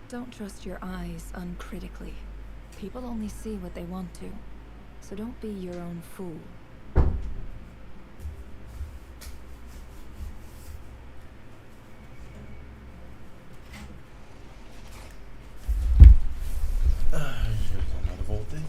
Don't trust your eyes uncritically. People only see what they want to, so don't be your own fool. Agora voltei.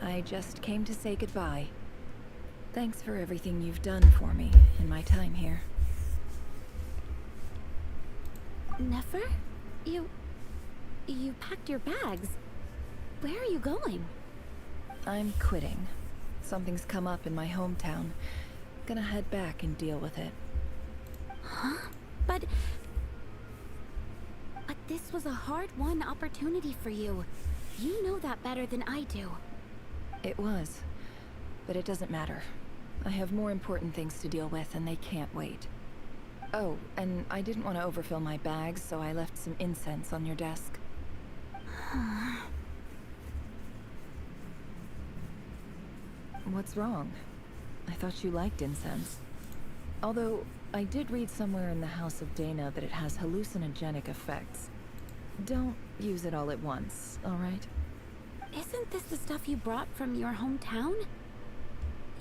I just came to say goodbye. Thanks for everything you've done for me in my time here. Nefer? You packed your bags. Where are you going? I'm quitting. Something's come up in my hometown. Gonna head back and deal with it. Huh? But this was a hard-won opportunity for you. You know that better than I do. It was, but it doesn't matter. I have more important things to deal with and they can't wait. Oh, and I didn't want to overfill my bags, so I left some incense on your desk. What's wrong? I thought you liked incense. Although, I did read somewhere in the House of Dana that it has hallucinogenic effects. Don't use it all at once, alright? Isn't this the stuff you brought from your hometown?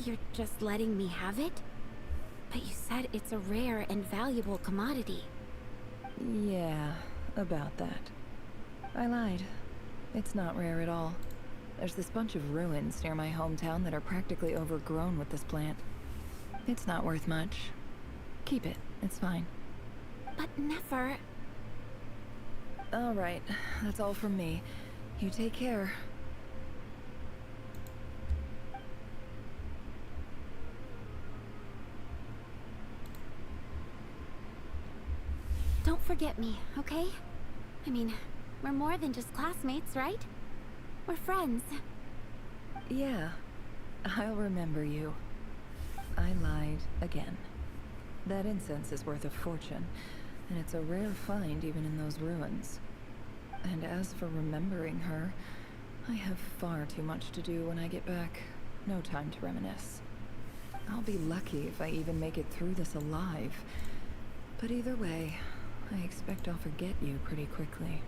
You're just letting me have it? But you said it's a rare and valuable commodity. Yeah, about that. I lied. It's not rare at all. There's this bunch of ruins near my hometown that are practically overgrown with this plant. It's not worth much. Keep it. It's fine. But Nefer... Alright, that's all from me. You take care. Don't forget me, okay? I mean, we're more than just classmates, right? We're friends. Yeah, I'll remember you. I lied again. That incense is worth a fortune, and it's a rare find even in those ruins. And as for remembering her, I have far too much to do when I get back. No time to reminisce. I'll be lucky if I even make it through this alive. But either way, I expect I'll forget you pretty quickly.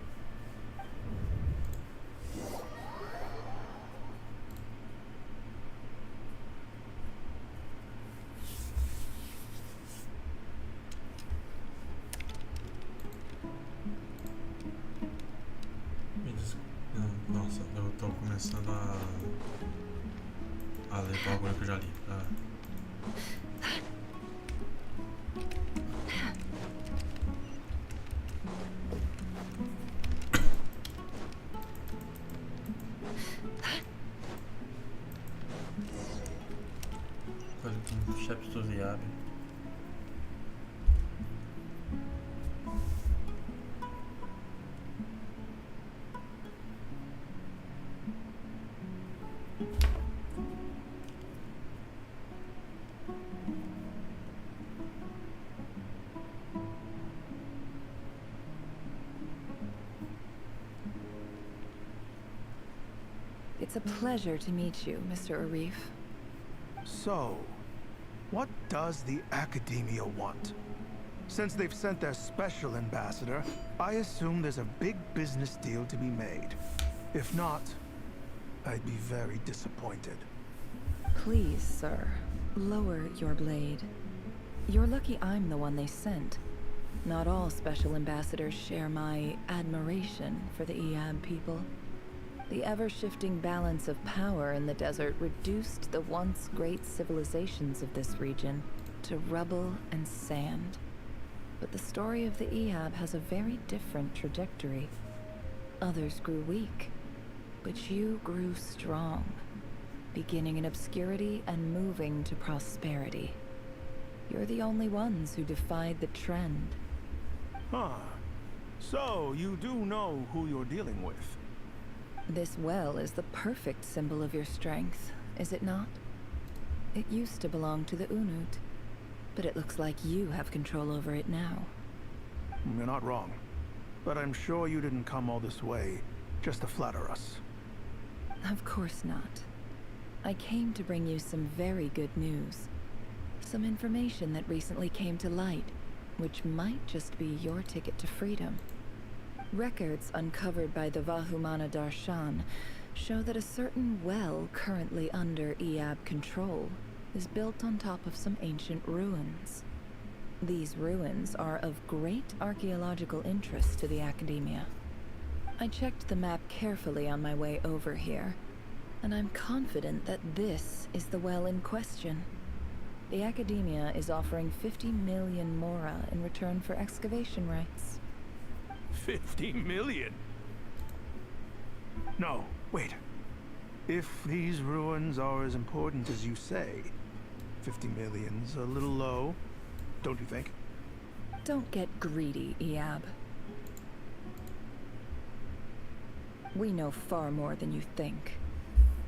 Nossa, eu tô começando a ler o bagulho que eu já li. It's a pleasure to meet you, Mr. Arif. So, what does the Academia want? Since they've sent their special ambassador, I assume there's a big business deal to be made. If not, I'd be very disappointed. Please, sir, lower your blade. You're lucky I'm the one they sent. Not all special ambassadors share my admiration for the Iab people. The ever-shifting balance of power in the desert reduced the once great civilizations of this region to rubble and sand. But the story of the Iab has a very different trajectory. Others grew weak, but you grew strong, beginning in obscurity and moving to prosperity. You're the only ones who defied the trend. Huh. So, you do know who you're dealing with? This well is the perfect symbol of your strength, is it not? It used to belong to the Unut, but it looks like you have control over it now. You're not wrong. But I'm sure you didn't come all this way just to flatter us. Of course not. I came to bring you some very good news. Some information that recently came to light, which might just be your ticket to freedom. Records uncovered by the Vahumana Darshan show that a certain well currently under Iab control is built on top of some ancient ruins. These ruins are of great archaeological interest to the Academia. I checked the map carefully on my way over here, and I'm confident that this is the well in question. The Academia is offering 50 million mora in return for excavation rights. 50 million? No, wait. If these ruins are as important as you say, 50 million's a little low, don't you think? Don't get greedy, Iab. We know far more than you think.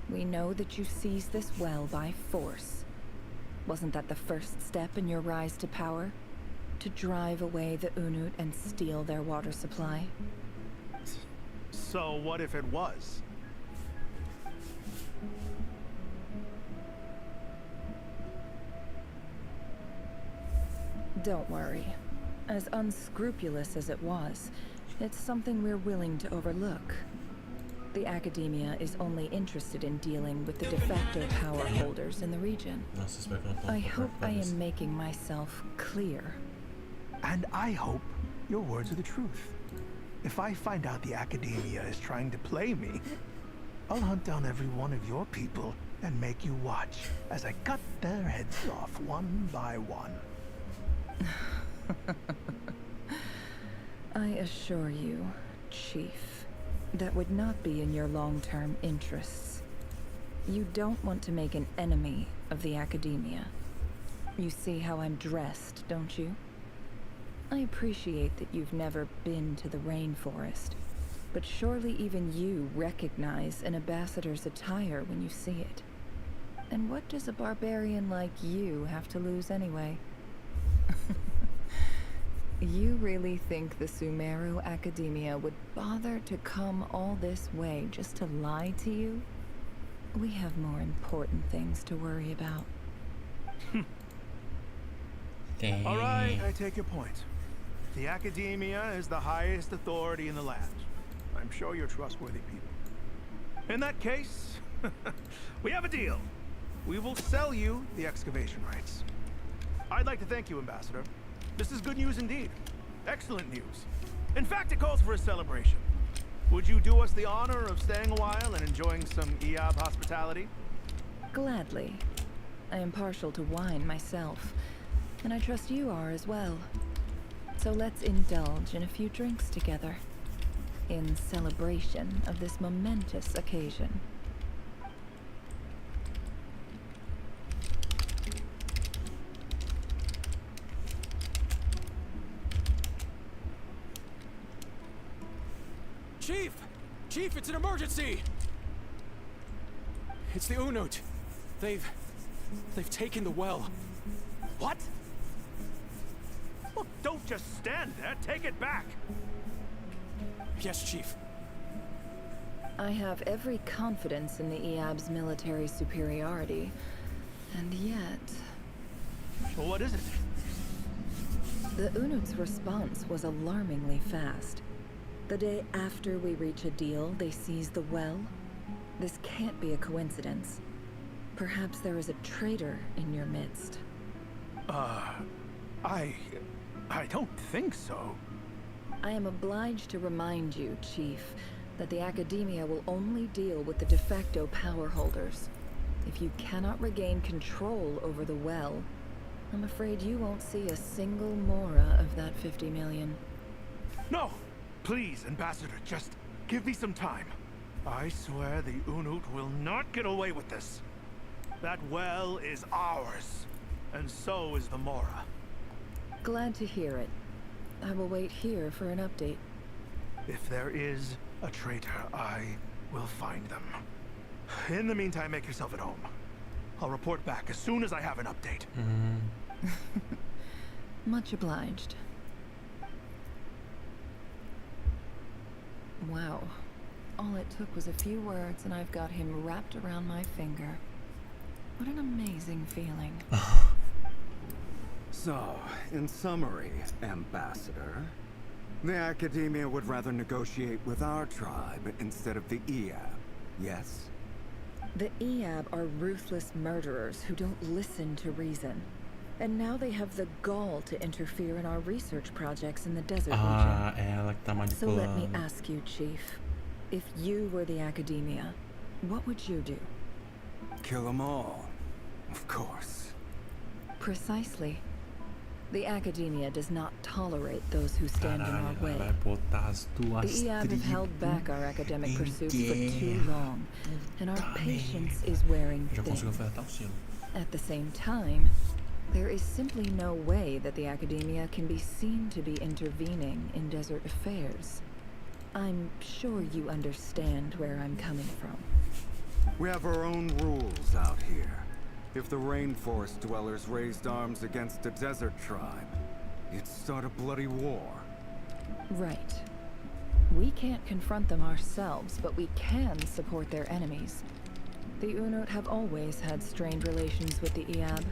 We know that you seized this well by force. Wasn't that the first step in your rise to power? To drive away the Unut and steal their water supply? So what if it was? Don't worry. As unscrupulous as it was, it's something we're willing to overlook. The Academia is only interested in dealing with the de facto power holders in the region. I hope I am making myself clear. And I hope your words are the truth. If I find out the Academia is trying to play me, I'll hunt down every one of your people and make you watch as I cut their heads off one by one. I assure you, Chief, that would not be in your long-term interests. You don't want to make an enemy of the Academia. You see how I'm dressed, don't you? I appreciate that you've never been to the rainforest, but surely even you recognize an ambassador's attire when you see it. And what does a barbarian like you have to lose anyway? You really think the Sumeru Academia would bother to come all this way just to lie to you? We have more important things to worry about. All right, I take your point. The Academia is the highest authority in the land. I'm sure you're trustworthy people. In that case, we have a deal. We will sell you the excavation rights. I'd like to thank you, Ambassador. This is good news indeed. Excellent news. In fact, it calls for a celebration. Would you do us the honor of staying a while and enjoying some Iab hospitality? Gladly. I am partial to wine myself, and I trust you are as well. So let's indulge in a few drinks together, in celebration of this momentous occasion. Chief! Chief, it's an emergency! It's the Unut. They've taken the well. What? Look, don't just stand there. Take it back. Yes, Chief. I have every confidence in the EAB's military superiority, and yet... Well, what is it? The Unut's response was alarmingly fast. The day after we reach a deal, they seize the well. This can't be a coincidence. Perhaps there is a traitor in your midst. I don't think so. I am obliged to remind you, Chief, that the Academia will only deal with the de facto power holders. If you cannot regain control over the well, I'm afraid you won't see a single mora of that 50 million. No! Please, Ambassador, just give me some time. I swear the Unut will not get away with this. That well is ours, and so is the mora. Glad to hear it. I will wait here for an update. If there is a traitor, I will find them. In the meantime, make yourself at home. I'll report back as soon as I have an update. Much obliged. Wow. All it took was a few words and I've got him wrapped around my finger. What an amazing feeling. So, in summary, Ambassador, the Academia would rather negotiate with our tribe instead of the EAB, yes? The EAB are ruthless murderers who don't listen to reason. And now they have the gall to interfere in our research projects in the desert region. So let me ask you, Chief. If you were the Academia, what would you do? Kill them all, of course. Precisely. The Academia does not tolerate those who stand in our way. The EAB have held back our academic pursuits for too long, and our patience is wearing thin. At the same time, there is simply no way that the Academia can be seen to be intervening in desert affairs. I'm sure you understand where I'm coming from. We have our own rules out here. If the rainforest dwellers raised arms against a desert tribe, it'd start a bloody war. Right. We can't confront them ourselves, but we can support their enemies. The Unut have always had strained relations with the EAB,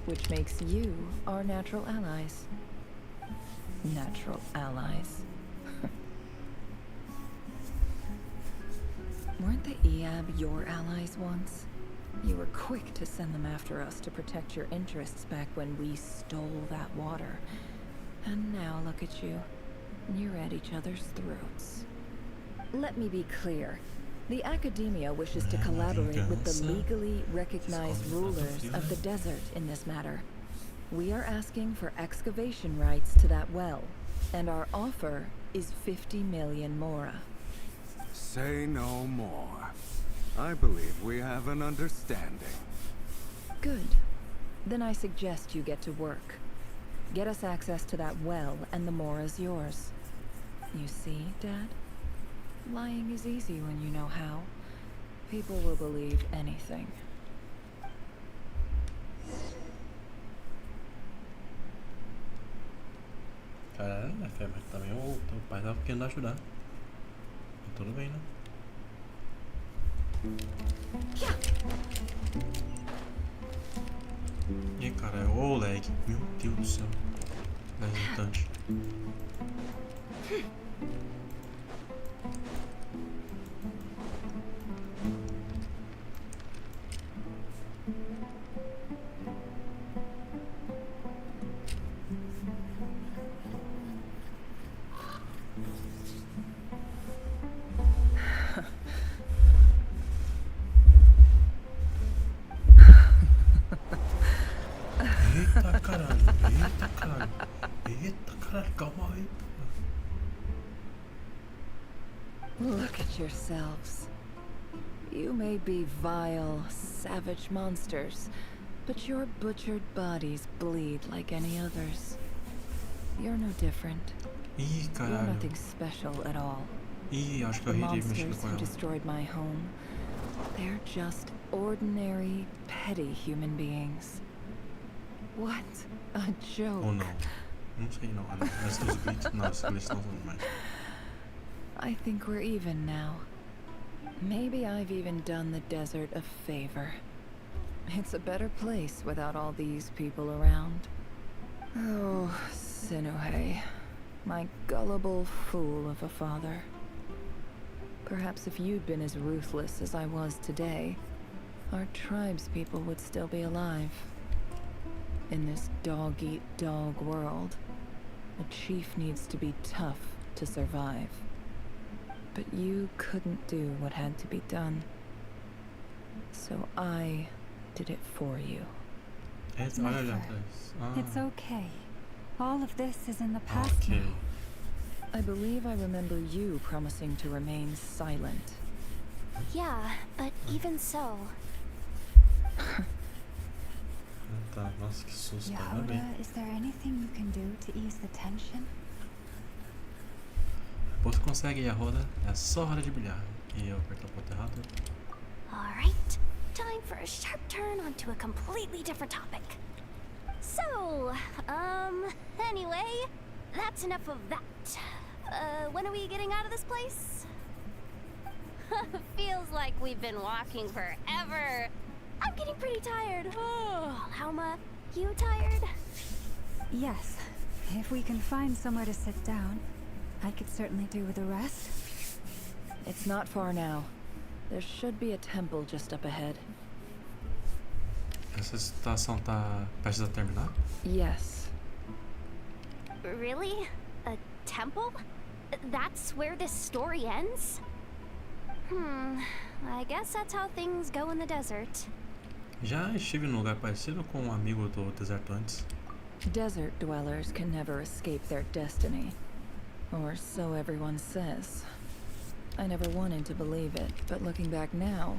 which makes you our natural allies. Natural allies. Weren't the EAB your allies once? You were quick to send them after us to protect your interests back when we stole that water. And now look at you. You're at each other's throats. Let me be clear. The Academia wishes to collaborate with the legally recognized rulers of the desert in this matter. We are asking for excavation rights to that well, and our offer is 50 million mora. Say no more. I believe we have an understanding. Good. Then I suggest you get to work. Get us access to that well, and the mora's yours. You see, Dad? Lying is easy when you know how. People will believe anything. Caralho, minha fé, mas também o teu pai tava querendo ajudar. Tudo bem, né? E cara, é o lag. Meu Deus do céu. Resultante. Eita caralho, calma aí. Look at yourselves. You may be vile, savage monsters, but your butchered bodies bleed like any others. You're no different. Ih, You're caralho. nothing special at all. Ih, acho que The eu ri de mexer monsters com who ela. destroyed my home, they're just ordinary, petty human beings. What a joke. Ou não? Não sei não. Mas os glitches não, os glitches não são demais. I think we're even now. Maybe I've even done the desert a favor. It's a better place without all these people around. Oh, Sinuhe, my gullible fool of a father. Perhaps if you'd been as ruthless as I was today, our tribespeople would still be alive. In this dog-eat-dog world, a chief needs to be tough to survive. But you couldn't do what had to be done. So I did it for you. Never. It's okay. All of this is in the past now. I believe I remember you promising to remain silent. Yeah, but even so... Tá, nossa, que susto, ainda Yehuda, bem. is there anything you can do to ease the tension? Você consegue, Yehuda. É só hora de brilhar. E eu aperto o ponto errado. Alright, time for a sharp turn onto a completely different topic. So, anyway, that's enough of that. When are we getting out of this place? Feels like we've been walking forever. I'm getting pretty tired. Oh, Alma, you tired? Yes. If we can find somewhere to sit down, I could certainly do with a rest. It's not far now. There should be a temple just up ahead. Essa situação tá prestes a terminar? Yes. Really? A temple? That's where this story ends? I guess that's how things go in the desert. Já estive num lugar parecido com um amigo do deserto antes. Desert dwellers can never escape their destiny. Or so everyone says. I never wanted to believe it, but looking back now,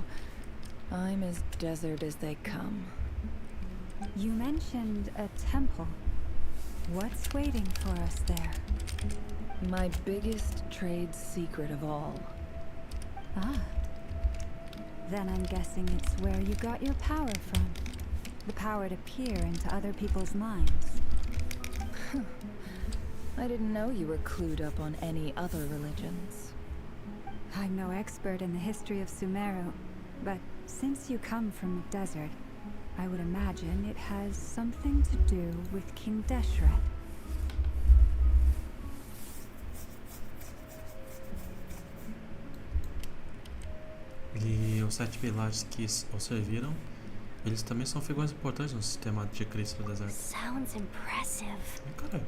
I'm as desert as they come. You mentioned a temple. What's waiting for us there? My biggest trade secret of all. Ah. Then I'm guessing it's where you got your power from. The power to peer into other people's minds. I didn't know you were clued up on any other religions. I'm no expert in the history of Sumeru, but since you come from the desert, I would imagine it has something to do with King Deixe. E os 7 pilares que o serviram, eles também são figuras importantes no sistema de Cristo do deserto. Sounds impressive. Cara,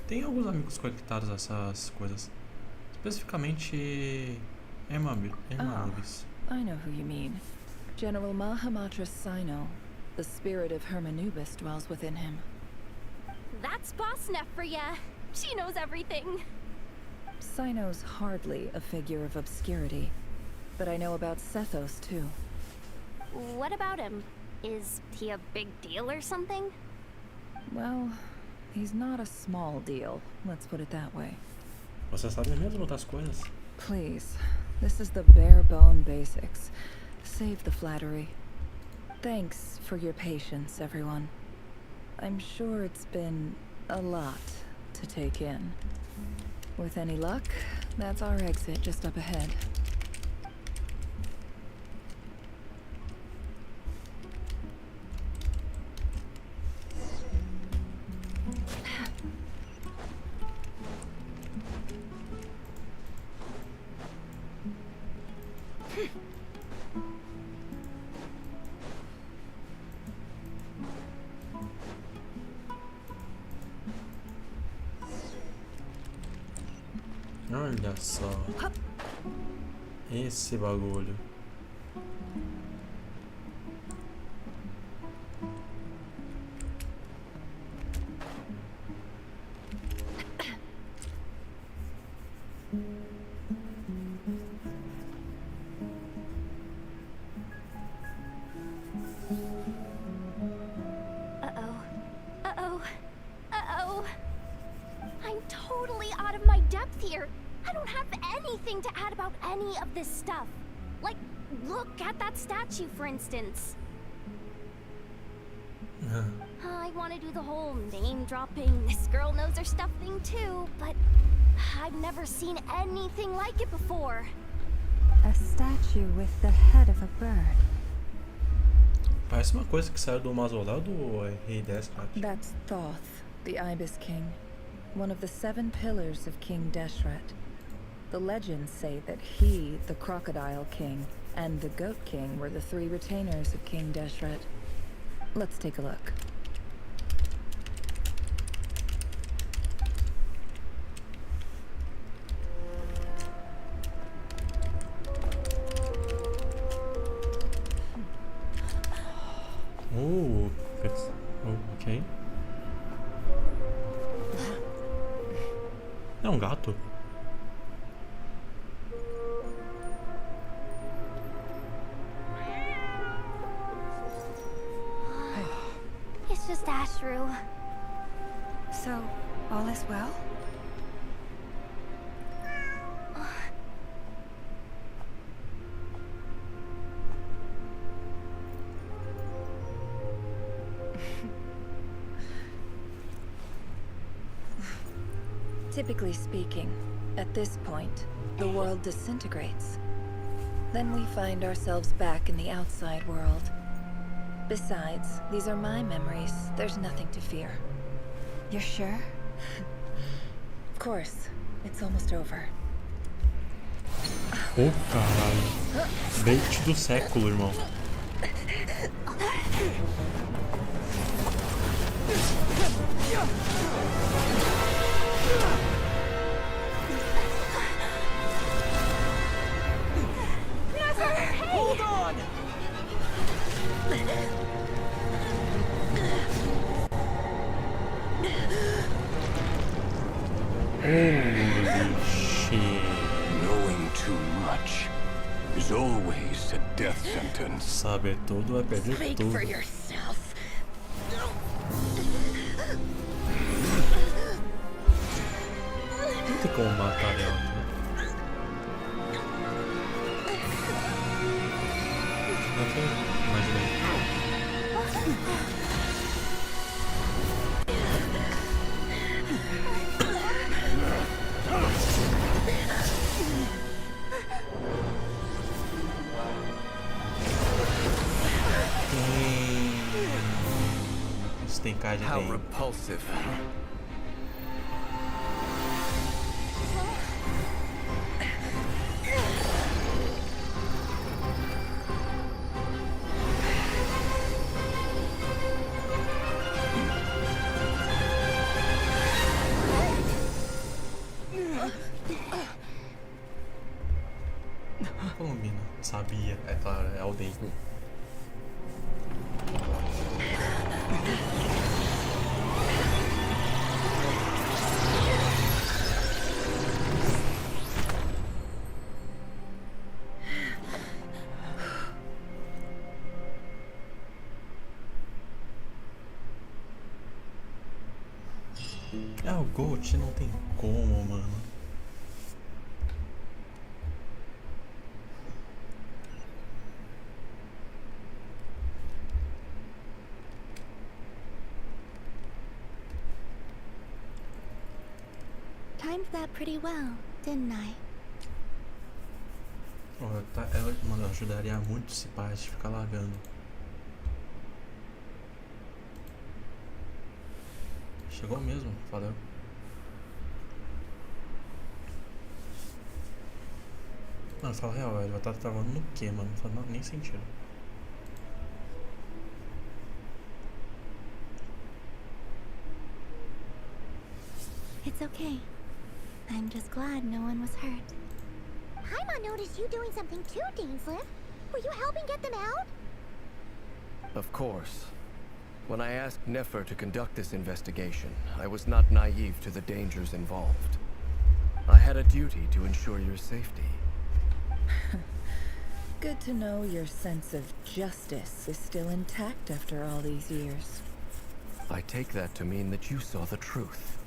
tem alguns amigos conectados a essas coisas. Especificamente Hermanubis. I know who you mean. General Mahamatra Sino. The spirit of Hermanubis dwells within him. That's Boss Neff for ya. She knows everything. Sino's hardly a figure of obscurity. But I know about Sethos, too. What about him? Is he a big deal or something? Well, he's not a small deal. Let's put it that way. Você sabe mesmo das coisas? Please, this is the bare-bone basics. Save the flattery. Thanks for your patience, everyone. I'm sure it's been a lot to take in. With any luck, that's our exit just up ahead. Olha só. Esse bagulho. I'm totally out of my depth here. I don't have anything to add about any of this stuff. Like, look at that statue, for instance. I want to do the whole name-dropping, this girl knows her stuff thing too, but I've never seen anything like it before. A statue with the head of a bird. Parece uma coisa que saiu do mausoléu do rei Deshret. That's Thoth, the Ibis King, one of the 7 pillars of King Deshret. The legends say that he, the Crocodile King, and the Goat King were the 3 retainers of King Deshret. Let's take a look. Oh, ok. É um gato? It's just Ashru. So, all is well? Typically speaking, at this point, the world disintegrates. Then we find ourselves back in the outside world. Besides, these are my memories. There's nothing to fear. You're sure? Of course. It's almost over. Oh, caralho. Bait do século, irmão. Hold on! Holy shit. Knowing too much is always a death sentence. Saber tudo é perder Speak tudo. for yourself. Não tem como matar ela. Imaginei. Isso tem cara de How bem. repulsive. Colombina. Sabia. É claro, é aldeia. É o Gold, não tem como, mano. Timed that pretty well, didn't I? Ela, mano, ajudaria muito se pá de ficar largando. Chegou mesmo, valeu. Mano, fala real, ele vai estar travando no que, mano? Não faz nem sentido. It's okay. I'm just glad no one was hurt. Paimon noticed you doing something too, Dainsleif. Were you helping get them out? Of course. When I asked Nefer to conduct this investigation, I was not naive to the dangers involved. I had a duty to ensure your safety. Good to know your sense of justice is still intact after all these years. I take that to mean that you saw the truth.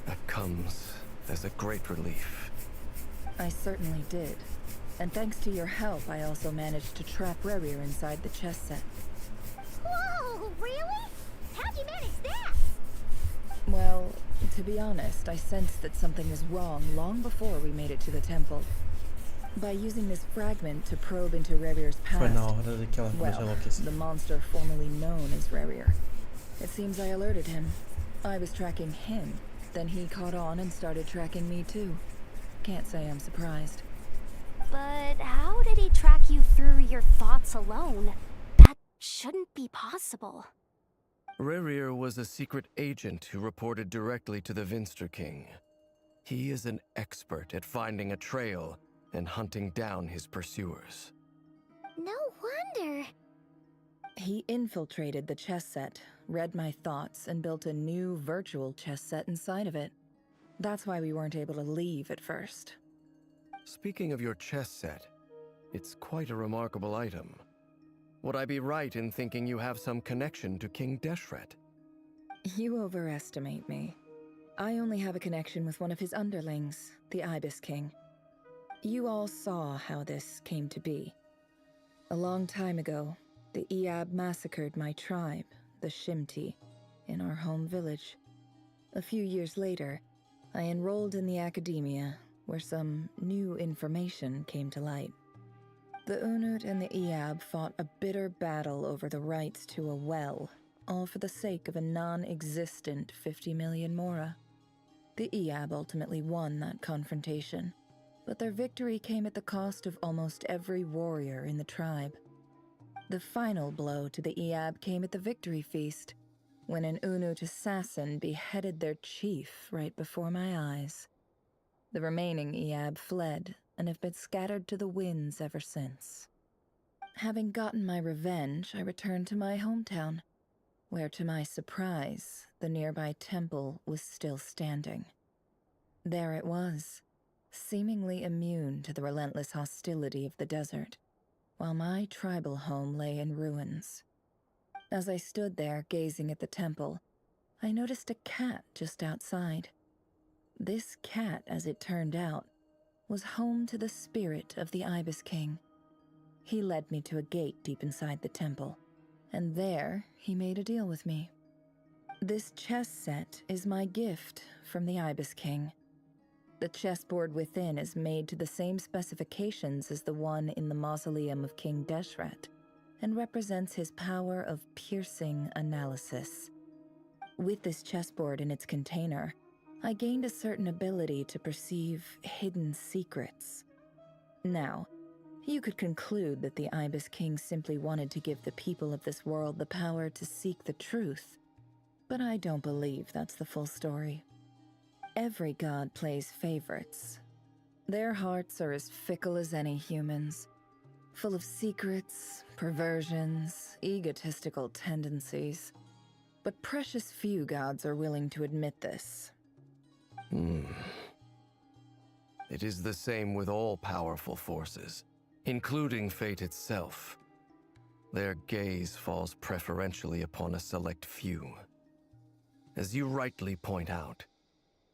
That comes as a great relief. I certainly did. And thanks to your help, I also managed to trap Rerir inside the chess set. Whoa, really? How'd you manage that? Well, to be honest, I sensed that something was wrong long before we made it to the temple. By using this fragment to probe into Revir's past, Foi na hora que ela começou a enlouquecer. the monster formerly known as Revir. It seems I alerted him. I was tracking him, then he caught on and started tracking me too. Can't say I'm surprised. But how did he track you through your thoughts alone? That shouldn't be possible. Rerir was a secret agent who reported directly to the Vinster King. He is an expert at finding a trail and hunting down his pursuers. No wonder. He infiltrated the chess set, read my thoughts, and built a new virtual chess set inside of it. That's why we weren't able to leave at first. Speaking of your chess set, it's quite a remarkable item. Would I be right in thinking you have some connection to King Deshret? You overestimate me. I only have a connection with one of his underlings, the Ibis King. You all saw how this came to be. A long time ago, the Eab massacred my tribe, the Shimti, in our home village. A few years later, I enrolled in the academia, where some new information came to light. The Unut and the Eab fought a bitter battle over the rights to a well, all for the sake of a non-existent 50 million Mora. The Eab ultimately won that confrontation, but their victory came at the cost of almost every warrior in the tribe. The final blow to the Eab came at the victory feast, when an Unut assassin beheaded their chief right before my eyes. The remaining Eab fled and have been scattered to the winds ever since. Having gotten my revenge, I returned to my hometown, where to my surprise, the nearby temple was still standing. There it was, seemingly immune to the relentless hostility of the desert, while my tribal home lay in ruins. As I stood there gazing at the temple, I noticed a cat just outside. This cat, as it turned out, was home to the spirit of the Ibis King. He led me to a gate deep inside the temple, and there he made a deal with me. This chess set is my gift from the Ibis King. The chessboard within is made to the same specifications as the one in the mausoleum of King Deshret, and represents his power of piercing analysis. With this chessboard in its container, I gained a certain ability to perceive hidden secrets. Now, you could conclude that the Ibis King simply wanted to give the people of this world the power to seek the truth, but I don't believe that's the full story. Every god plays favorites. Their hearts are as fickle as any human's, full of secrets, perversions, egotistical tendencies. But precious few gods are willing to admit this. It is the same with all powerful forces, including fate itself. Their gaze falls preferentially upon a select few. As you rightly point out,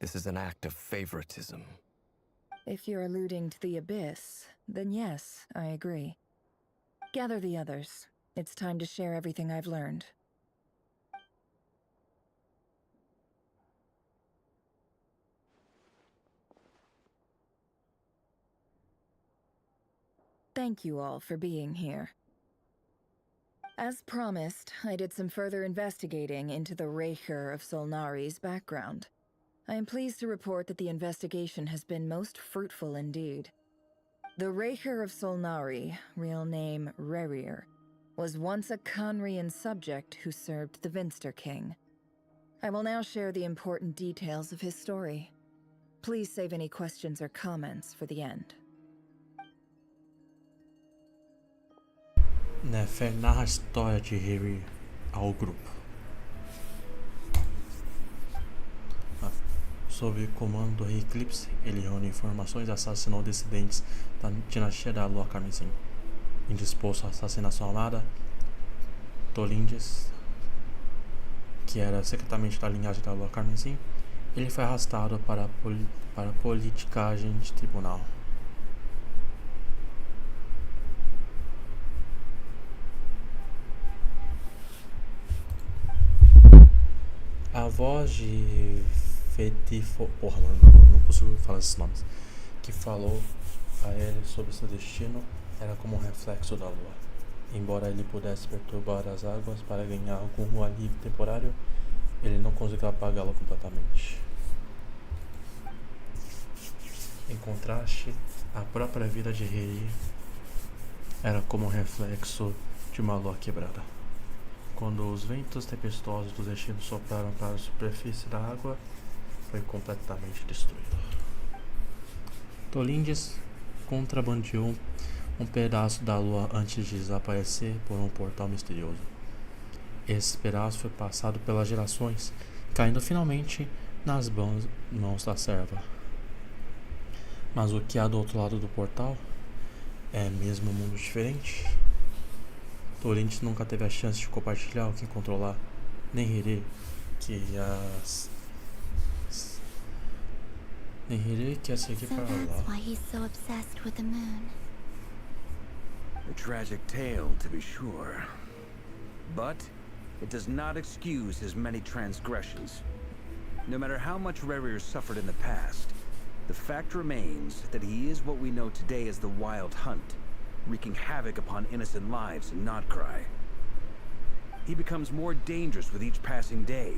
this is an act of favoritism. If you're alluding to the Abyss, then yes, I agree. Gather the others. It's time to share everything I've learned. Thank you all for being here. As promised, I did some further investigating into the Reicher of Solnari's background. I am pleased to report that the investigation has been most fruitful indeed. The Reicher of Solnari, real name Rerir, was once a Conrian subject who served the Vinster King. I will now share the important details of his story. Please save any questions or comments for the end. Nefer narra a história de Rerir ao grupo. Sob o comando do rei Eclipse, ele reúne informações e assassinou dissidentes da dinastia da Lua Carmesim. Indisposto a assassinar sua amada, Tolindes, que era secretamente da linhagem da Lua Carmesim, ele foi arrastado para a politicagem de tribunal. A voz de Fetifo... Porra, mano, não consigo falar esses nomes. Que falou a ele sobre seu destino era como um reflexo da lua. Embora ele pudesse perturbar as águas para ganhar algum alívio temporário, ele não conseguiu apagá-la completamente. Em contraste, a própria vida de Rei era como um reflexo de uma lua quebrada. Quando os ventos tempestuosos do destino sopraram para a superfície da água, foi completamente destruído. Tolindes contrabandeou um pedaço da lua antes de desaparecer por um portal misterioso. Esse pedaço foi passado pelas gerações, caindo finalmente nas mãos da serva. Mas o que há do outro lado do portal é mesmo um mundo diferente? Tolindes nunca teve a chance de compartilhar o que encontrou lá, nem Hire, que ia seguir para lá. Why he's so obsessed with the moon. A tragic tale, to be sure. But it does not excuse his many transgressions. No matter how much Rerir suffered in the past, the fact remains that he is what we know today as the Wild Hunt, wreaking havoc upon innocent lives in Notcry. He becomes more dangerous with each passing day.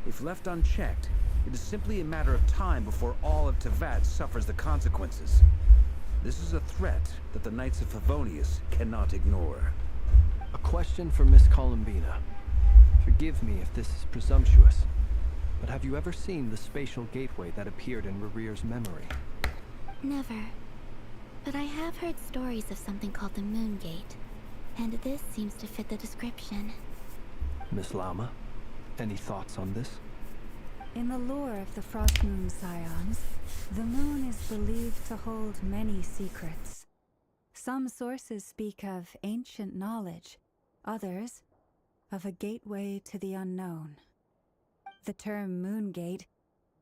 If left unchecked, it is simply a matter of time before all of Tevat suffers the consequences. This is a threat that the Knights of Favonius cannot ignore. A question for Miss Columbina. Forgive me if this is presumptuous, but have you ever seen the spatial gateway that appeared in Rerir's memory? Never. But I have heard stories of something called the Moon Gate, and this seems to fit the description. Miss Lama, any thoughts on this? In the lore of the Frost Moon Scions, the moon is believed to hold many secrets. Some sources speak of ancient knowledge, others of a gateway to the unknown. The term Moon Gate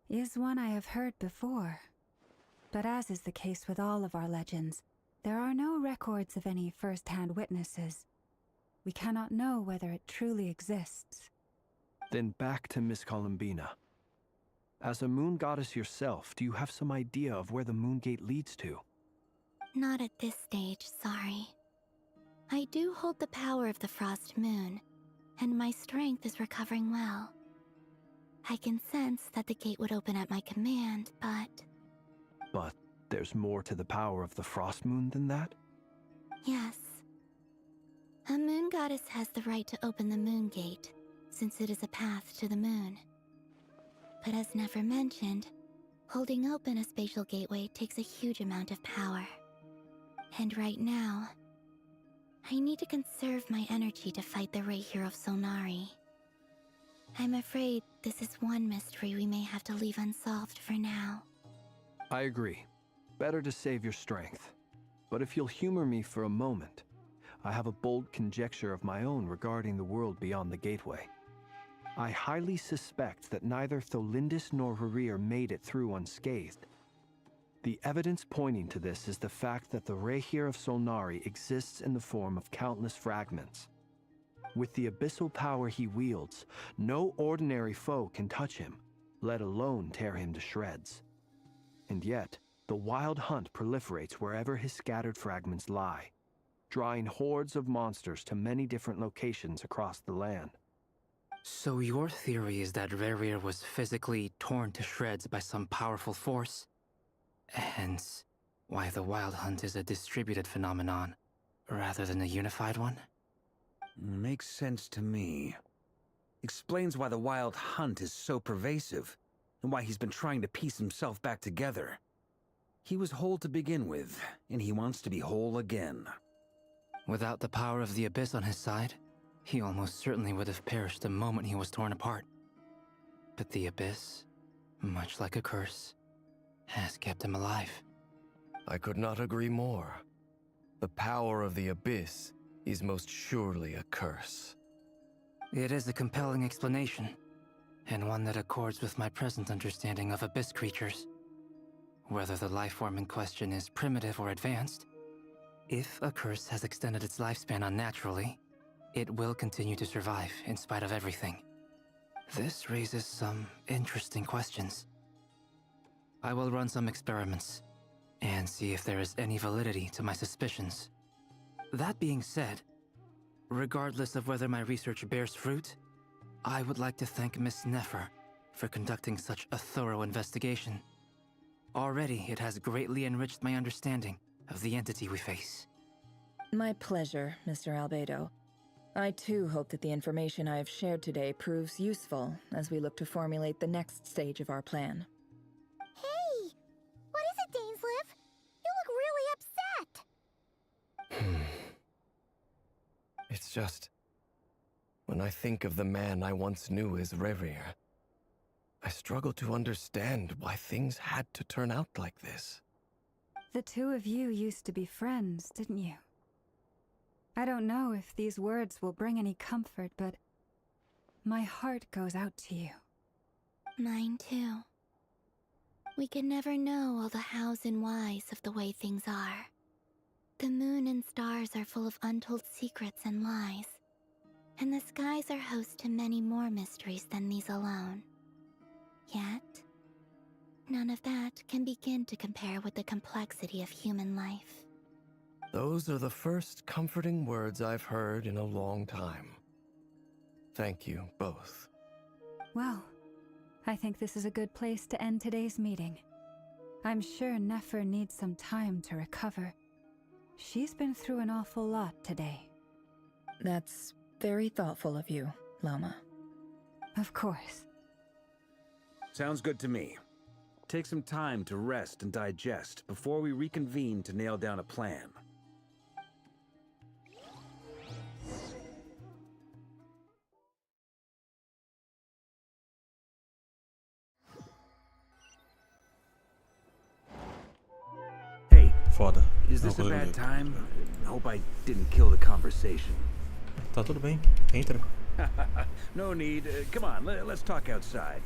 is one I have heard before. But as is the case with all of our legends, there are no records of any first-hand witnesses. We cannot know whether it truly exists. Then back to Miss Columbina. As a moon goddess yourself, do you have some idea of where the Moon Gate leads to? Not at this stage, sorry. I do hold the power of the Frost Moon, and my strength is recovering well. I can sense that the gate would open at my command, but... But there's more to the power of the Frost Moon than that? Yes. A moon goddess has the right to open the Moon Gate, since it is a path to the moon. But as Nefer mentioned, holding open a spatial gateway takes a huge amount of power. And right now, I need to conserve my energy to fight the Raihir of Solnari. I'm afraid this is one mystery we may have to leave unsolved for now. I agree. Better to save your strength. But if you'll humor me for a moment, I have a bold conjecture of my own regarding the world beyond the gateway. I highly suspect that neither Tholindis nor Rerir made it through unscathed. The evidence pointing to this is the fact that the Raihir of Solnari exists in the form of countless fragments. With the abyssal power he wields, no ordinary foe can touch him, let alone tear him to shreds. And yet, the Wild Hunt proliferates wherever his scattered fragments lie, drawing hordes of monsters to many different locations across the land. So your theory is that Rerir was physically torn to shreds by some powerful force? Hence, why the Wild Hunt is a distributed phenomenon, rather than a unified one? Makes sense to me. Explains why the Wild Hunt is so pervasive, and why he's been trying to piece himself back together. He was whole to begin with, and he wants to be whole again. Without the power of the Abyss on his side, he almost certainly would have perished the moment he was torn apart. But the Abyss, much like a curse, has kept him alive. I could not agree more. The power of the Abyss is most surely a curse. It is a compelling explanation, and one that accords with my present understanding of Abyss creatures. Whether the life form in question is primitive or advanced, if a curse has extended its lifespan unnaturally, it will continue to survive in spite of everything. This raises some interesting questions. I will run some experiments, and see if there is any validity to my suspicions. That being said, regardless of whether my research bears fruit, I would like to thank Miss Nefer for conducting such a thorough investigation. Already, it has greatly enriched my understanding of the entity we face. My pleasure, Mr. Albedo. I too hope that the information I have shared today proves useful as we look to formulate the next stage of our plan. Hey! What is it, Dainsleif? You look really upset! It's just... when I think of the man I once knew as Rerir, I struggle to understand why things had to turn out like this. The two of you used to be friends, didn't you? I don't know if these words will bring any comfort, but my heart goes out to you. Mine too. We can never know all the hows and whys of the way things are. The moon and stars are full of untold secrets and lies, and the skies are host to many more mysteries than these alone. Yet, none of that can begin to compare with the complexity of human life. Those are the first comforting words I've heard in a long time. Thank you, both. Well, I think this is a good place to end today's meeting. I'm sure Nefer needs some time to recover. She's been through an awful lot today. That's very thoughtful of you, Lama. Of course. Sounds good to me. Take some time to rest and digest before we reconvene to nail down a plan. Hey, Foda. Is this a bad time? Hope I didn't kill the conversation. Tá tudo bem. Entra. No need. Come on, let's talk outside.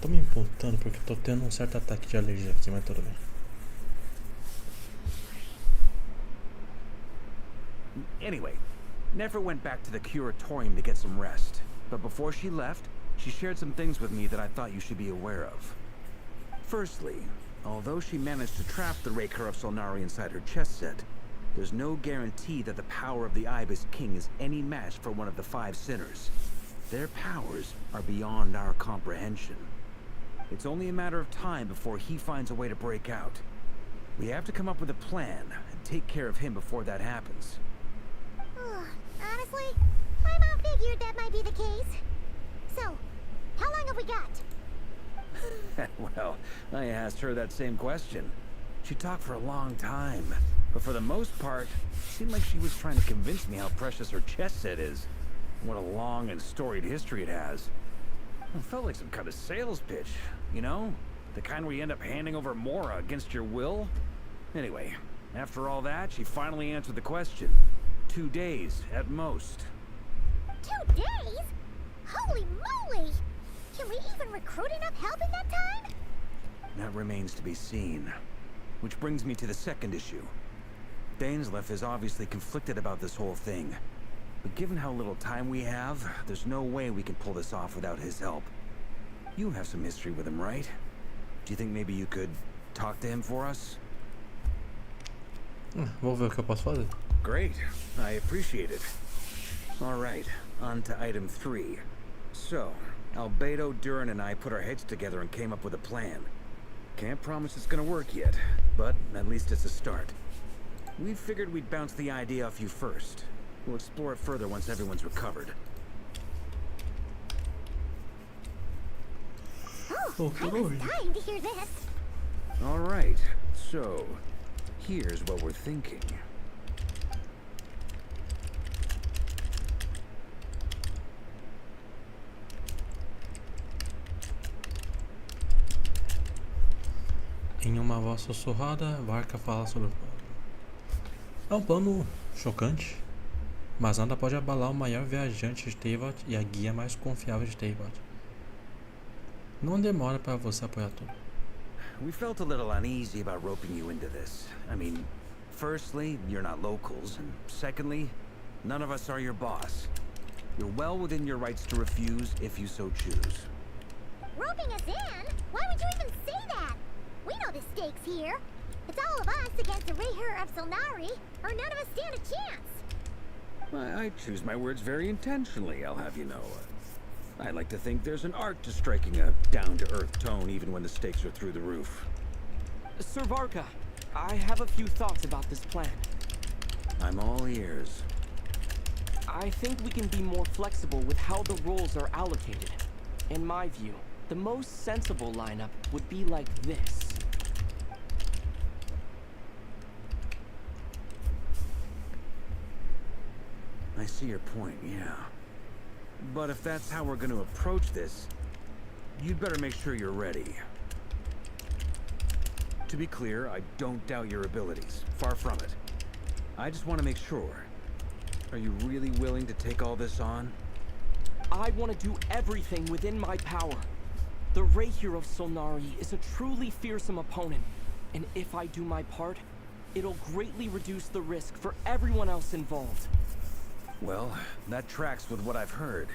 Tô me empolgando porque tô tendo um certo ataque de alergia aqui, mas tudo bem. Anyway, Nefer went back to the curatorium to get some rest. But before she left, she shared some things with me that I thought you should be aware of. Firstly, although she managed to trap the Raker of Solnari inside her chest set, there's no guarantee that the power of the Ibis King is any match for one of the 5 sinners. Their powers are beyond our comprehension. It's only a matter of time before he finds a way to break out. We have to come up with a plan and take care of him before that happens. Honestly, my mom figured that might be the case. So, how long have we got? Well, I asked her that same question. She talked for a long time, but for the most part, it seemed like she was trying to convince me how precious her chess set is. What a long and storied history it has. It felt like some kind of sales pitch, you know? The kind where you end up handing over Mora against your will? Anyway, after all that, she finally answered the question. 2 days, at most. 2 days? Holy moly! Can we even recruit enough help in that time? That remains to be seen. Which brings me to the second issue. Dainsleif is obviously conflicted about this whole thing. But given how little time we have, there's no way we can pull this off without his help. You have some history with him, right? Do you think maybe you could talk to him for us? Vou ver o que eu posso fazer. Great. I appreciate it. Alright, on to item 3. So, Albedo, Durin, and I put our heads together and came up with a plan. Can't promise it's gonna work yet, but at least it's a start. We figured we'd bounce the idea off you first. We'll explore it further once everyone's recovered. Oh, I was dying to hear this. Alright, so here's what we're thinking. Em uma voz sussurrada, Varka fala sobre o plano. É um plano chocante, mas nada pode abalar o maior viajante de Teyvat e a guia mais confiável de Teyvat. Não demora para você apoiar tudo. We felt a little uneasy about roping you into this. I mean, firstly, you're not locals, and secondly, none of us are your boss. You're well within your rights to refuse if you so choose. Rope roping us in? Why would you even say that? We know the stakes here. It's all of us against the Rayher of Solnari, or none of us stand a chance. I choose my words very intentionally, I'll have you know. I like to think there's an art to striking a down-to-earth tone even when the stakes are through the roof. Sir Varka, I have a few thoughts about this plan. I'm all ears. I think we can be more flexible with how the roles are allocated. In my view, the most sensible lineup would be like this. I see your point, yeah. But if that's how we're going to approach this, you'd better make sure you're ready. To be clear, I don't doubt your abilities. Far from it. I just want to make sure. Are you really willing to take all this on? I want to do everything within my power. The Rayher of Solnari is a truly fearsome opponent, and if I do my part, it'll greatly reduce the risk for everyone else involved. Well, that tracks with what I've heard.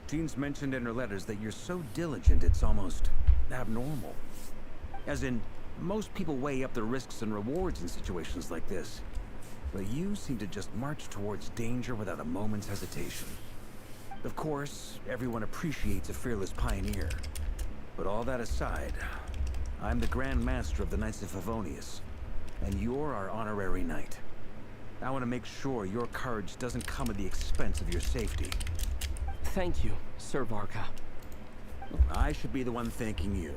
Jean's mentioned in her letters that you're so diligent it's almost abnormal. As in, most people weigh up the risks and rewards in situations like this. But you seem to just march towards danger without a moment's hesitation. Of course, everyone appreciates a fearless pioneer. But all that aside, I'm the Grand Master of the Knights of Favonius, and you're our honorary knight. I want to make sure your courage doesn't come at the expense of your safety. Thank you, Sir Varka. I should be the one thanking you.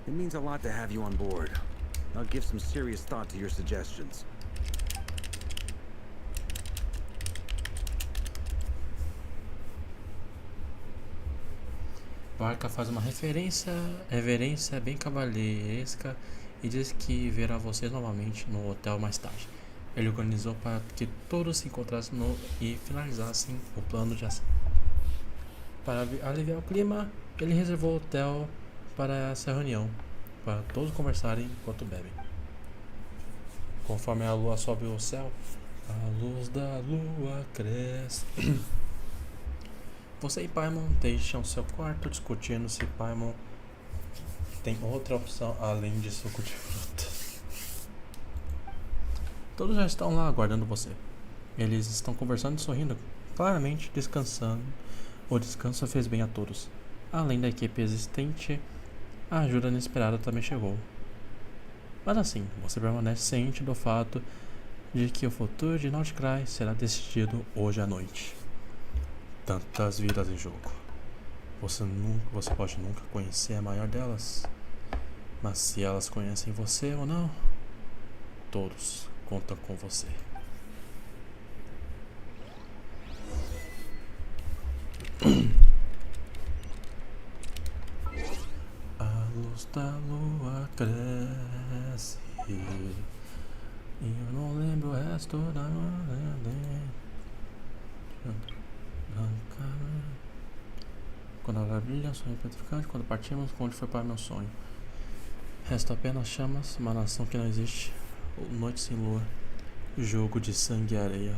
It means a lot to have you on board. I'll give some serious thought to your suggestions. Varka faz uma reverência bem cavalheiresca e diz que verá vocês novamente no hotel mais tarde. Ele organizou para que todos se encontrassem e finalizassem o plano de ação. Para aliviar o clima, ele reservou o hotel para essa reunião, para todos conversarem enquanto bebem. Conforme a lua sobe o céu, a luz da lua cresce. Você e Paimon deixam seu quarto discutindo se Paimon tem outra opção além de suco de fruta. Todos já estão lá aguardando você. Eles estão conversando e sorrindo, claramente descansando. O descanso fez bem a todos. Além da equipe existente, a ajuda inesperada também chegou. Mas assim, você permanece ciente do fato de que o futuro de Nautcry será decidido hoje à noite. Tantas vidas em jogo. Você pode nunca conhecer a maior delas, mas se elas conhecem você ou não, todos contam com você. A luz da lua cresce e eu não lembro o resto da quando ela brilha, sonho petrificante. Quando partimos, onde foi para meu sonho? Resta apenas chamas, uma nação que não existe, noite sem lua, jogo de sangue e areia.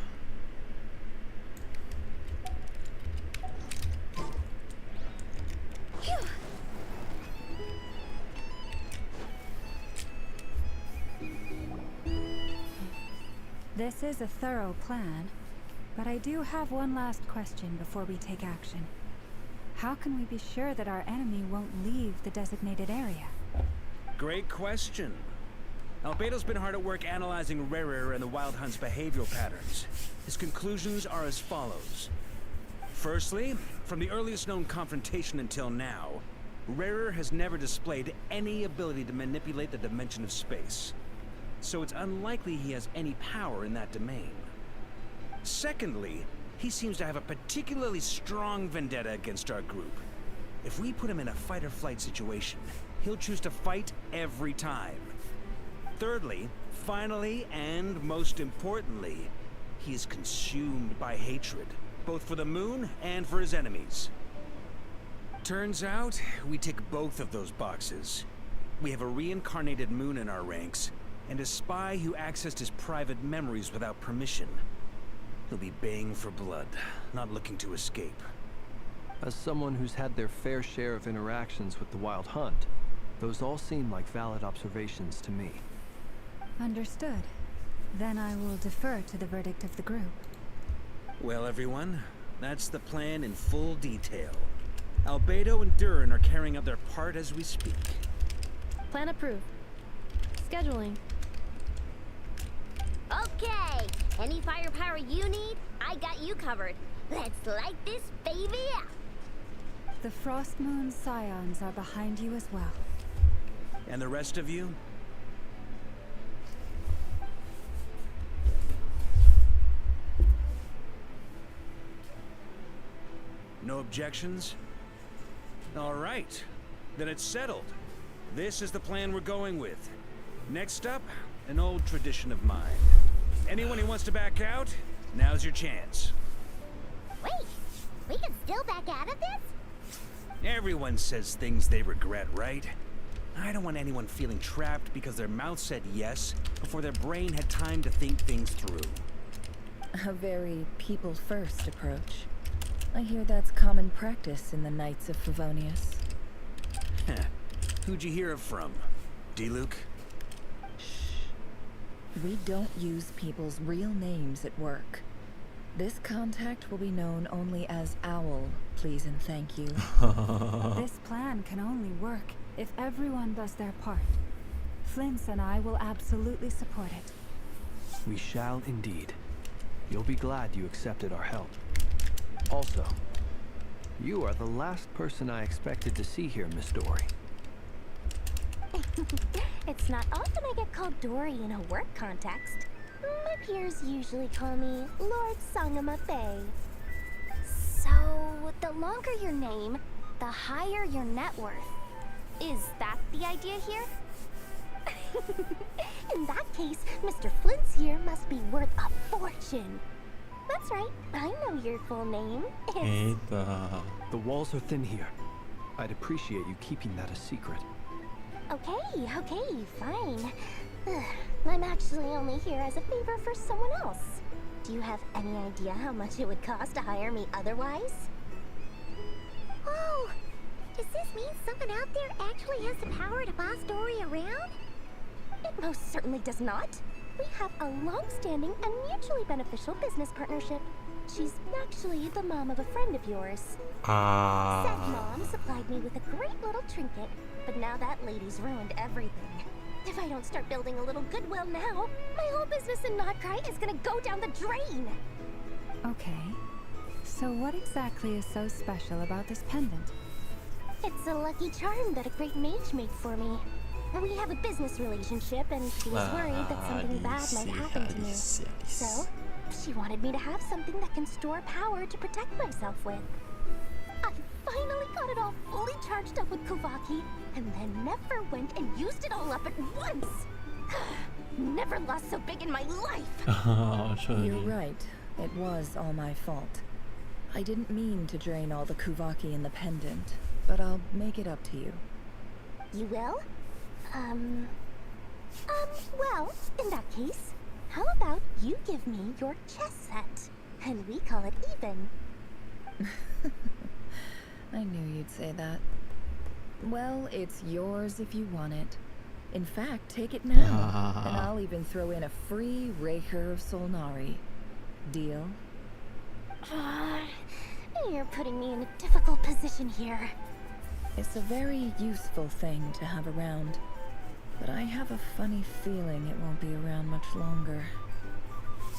This is a thorough plan, but I do have one last question before we take action. How can we be sure that our enemy won't leave the designated area? Great question. Albedo's been hard at work analyzing Rayher and the Wild Hunt's behavioral patterns. His conclusions are as follows. Firstly, from the earliest known confrontation until now, Rayher has never displayed any ability to manipulate the dimension of space. So it's unlikely he has any power in that domain. Secondly, he seems to have a particularly strong vendetta against our group. If we put him in a fight-or-flight situation, he'll choose to fight every time. Thirdly, finally, and most importantly, he is consumed by hatred, both for the moon and for his enemies. Turns out, we tick both of those boxes. We have a reincarnated moon in our ranks, and a spy who accessed his private memories without permission. He'll be baying for blood, not looking to escape. As someone who's had their fair share of interactions with the Wild Hunt, those all seem like valid observations to me. Understood. Then I will defer to the verdict of the group. Well, everyone, that's the plan in full detail. Albedo and Durin are carrying out their part as we speak. Plan approved. Scheduling. Okay, any firepower you need, I got you covered. Let's light this baby up. The Frost Moon Scions are behind you as well. And the rest of you? No objections? All right, then it's settled. This is the plan we're going with. Next up, an old tradition of mine. Anyone who wants to back out, now's your chance. Wait, we can still back out of this? Everyone says things they regret, right? I don't want anyone feeling trapped because their mouth said yes before their brain had time to think things through. A very people-first approach. I hear that's common practice in the Knights of Favonius. Who'd you hear it from? D-Luke? We don't use people's real names at work. This contact will be known only as Owl, please and thank you. This plan can only work if everyone does their part. Flint's and I will absolutely support it. We shall indeed. You'll be glad you accepted our help. Also, you are the last person I expected to see here, Miss Dory. It's not often I get called Dory in a work context. My peers usually call me Lord Sangamabe. So, the longer your name, the higher your net worth. Is that the idea here? In that case, Mr. Flint's here must be worth a fortune. That's right, I know your full name. The walls are thin here. I'd appreciate you keeping that a secret. Okay, fine. I'm actually only here as a favor for someone else. Do you have any idea how much it would cost to hire me otherwise? Oh, does this mean someone out there actually has the power to boss Dory around? It most certainly does not. We have a long-standing and mutually beneficial business partnership. She's actually the mom of a friend of yours. Said mom supplied me with a great little trinket, but now that lady's ruined everything. If I don't start building a little goodwill now, my whole business in Notcry is gonna go down the drain. Okay. So what exactly is so special about this pendant? It's a lucky charm that a great mage made for me. We have a business relationship, and she was worried that something bad might happen to me. So, she wanted me to have something that can store power to protect myself with. I finally got it all fully charged up with Kuvaki, and then never went and used it all up at once. Never lost so big in my life. You're right. It was all my fault. I didn't mean to drain all the Kuvaki in the pendant, but I'll make it up to you. You will? Well, in that case, how about you give me your chess set, and we call it even? I knew you'd say that. Well, it's yours if you want it. In fact, take it now, and I'll even throw in a free Raker of Solnari. Deal? You're putting me in a difficult position here. It's a very useful thing to have around. But I have a funny feeling it won't be around much longer.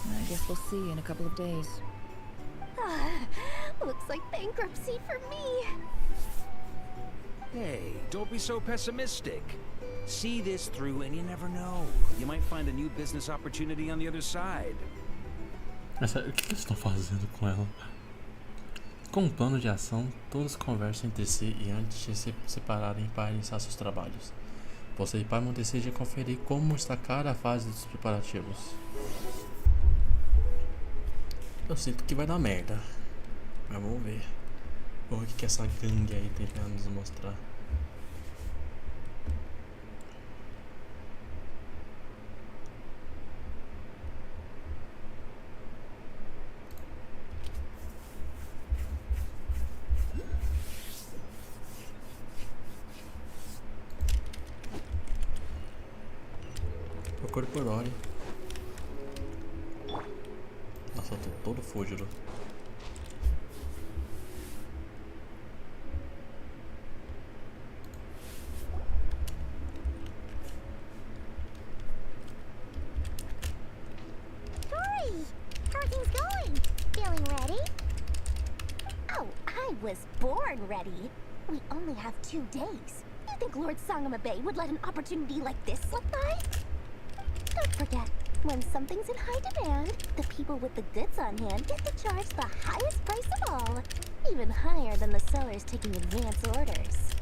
I guess we'll see in a couple of days. Looks like bankruptcy for me. Hey, don't be so pessimistic. See this through and you never know. You might find a new business opportunity on the other side. O que eles estão fazendo com ela? Com um plano de ação, todos conversam entre si e antes de se separarem para iniciar seus trabalhos. Você e Paimon decidem conferir como está cada fase dos preparativos. Eu sinto que vai dar merda. Mas vamos ver. Vamos ver o que essa gangue aí tem pra nos mostrar. corporal. Nossa, eu tô todo fugido. Was born ready. We only have 2 days. You think Lord Sangamabe would let an opportunity like this slip by? Don't forget, when something's in high demand, the people with the goods on hand get to charge the highest price of all. Even higher than the sellers taking advance orders.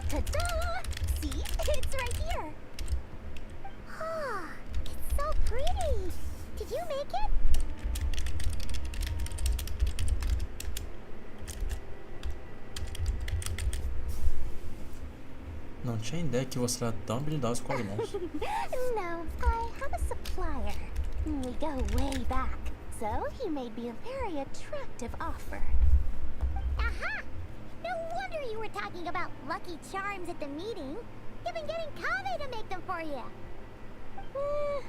Ta-da! See? It's right here. Oh, it's so pretty. Did you make it? Não tinha ideia que você era tão habilidoso com as mãos. No, I have a supplier. We go way back, so he made me a very attractive offer. Aha! No wonder you were talking about lucky charms at the meeting. You've been getting Kave to make them for you.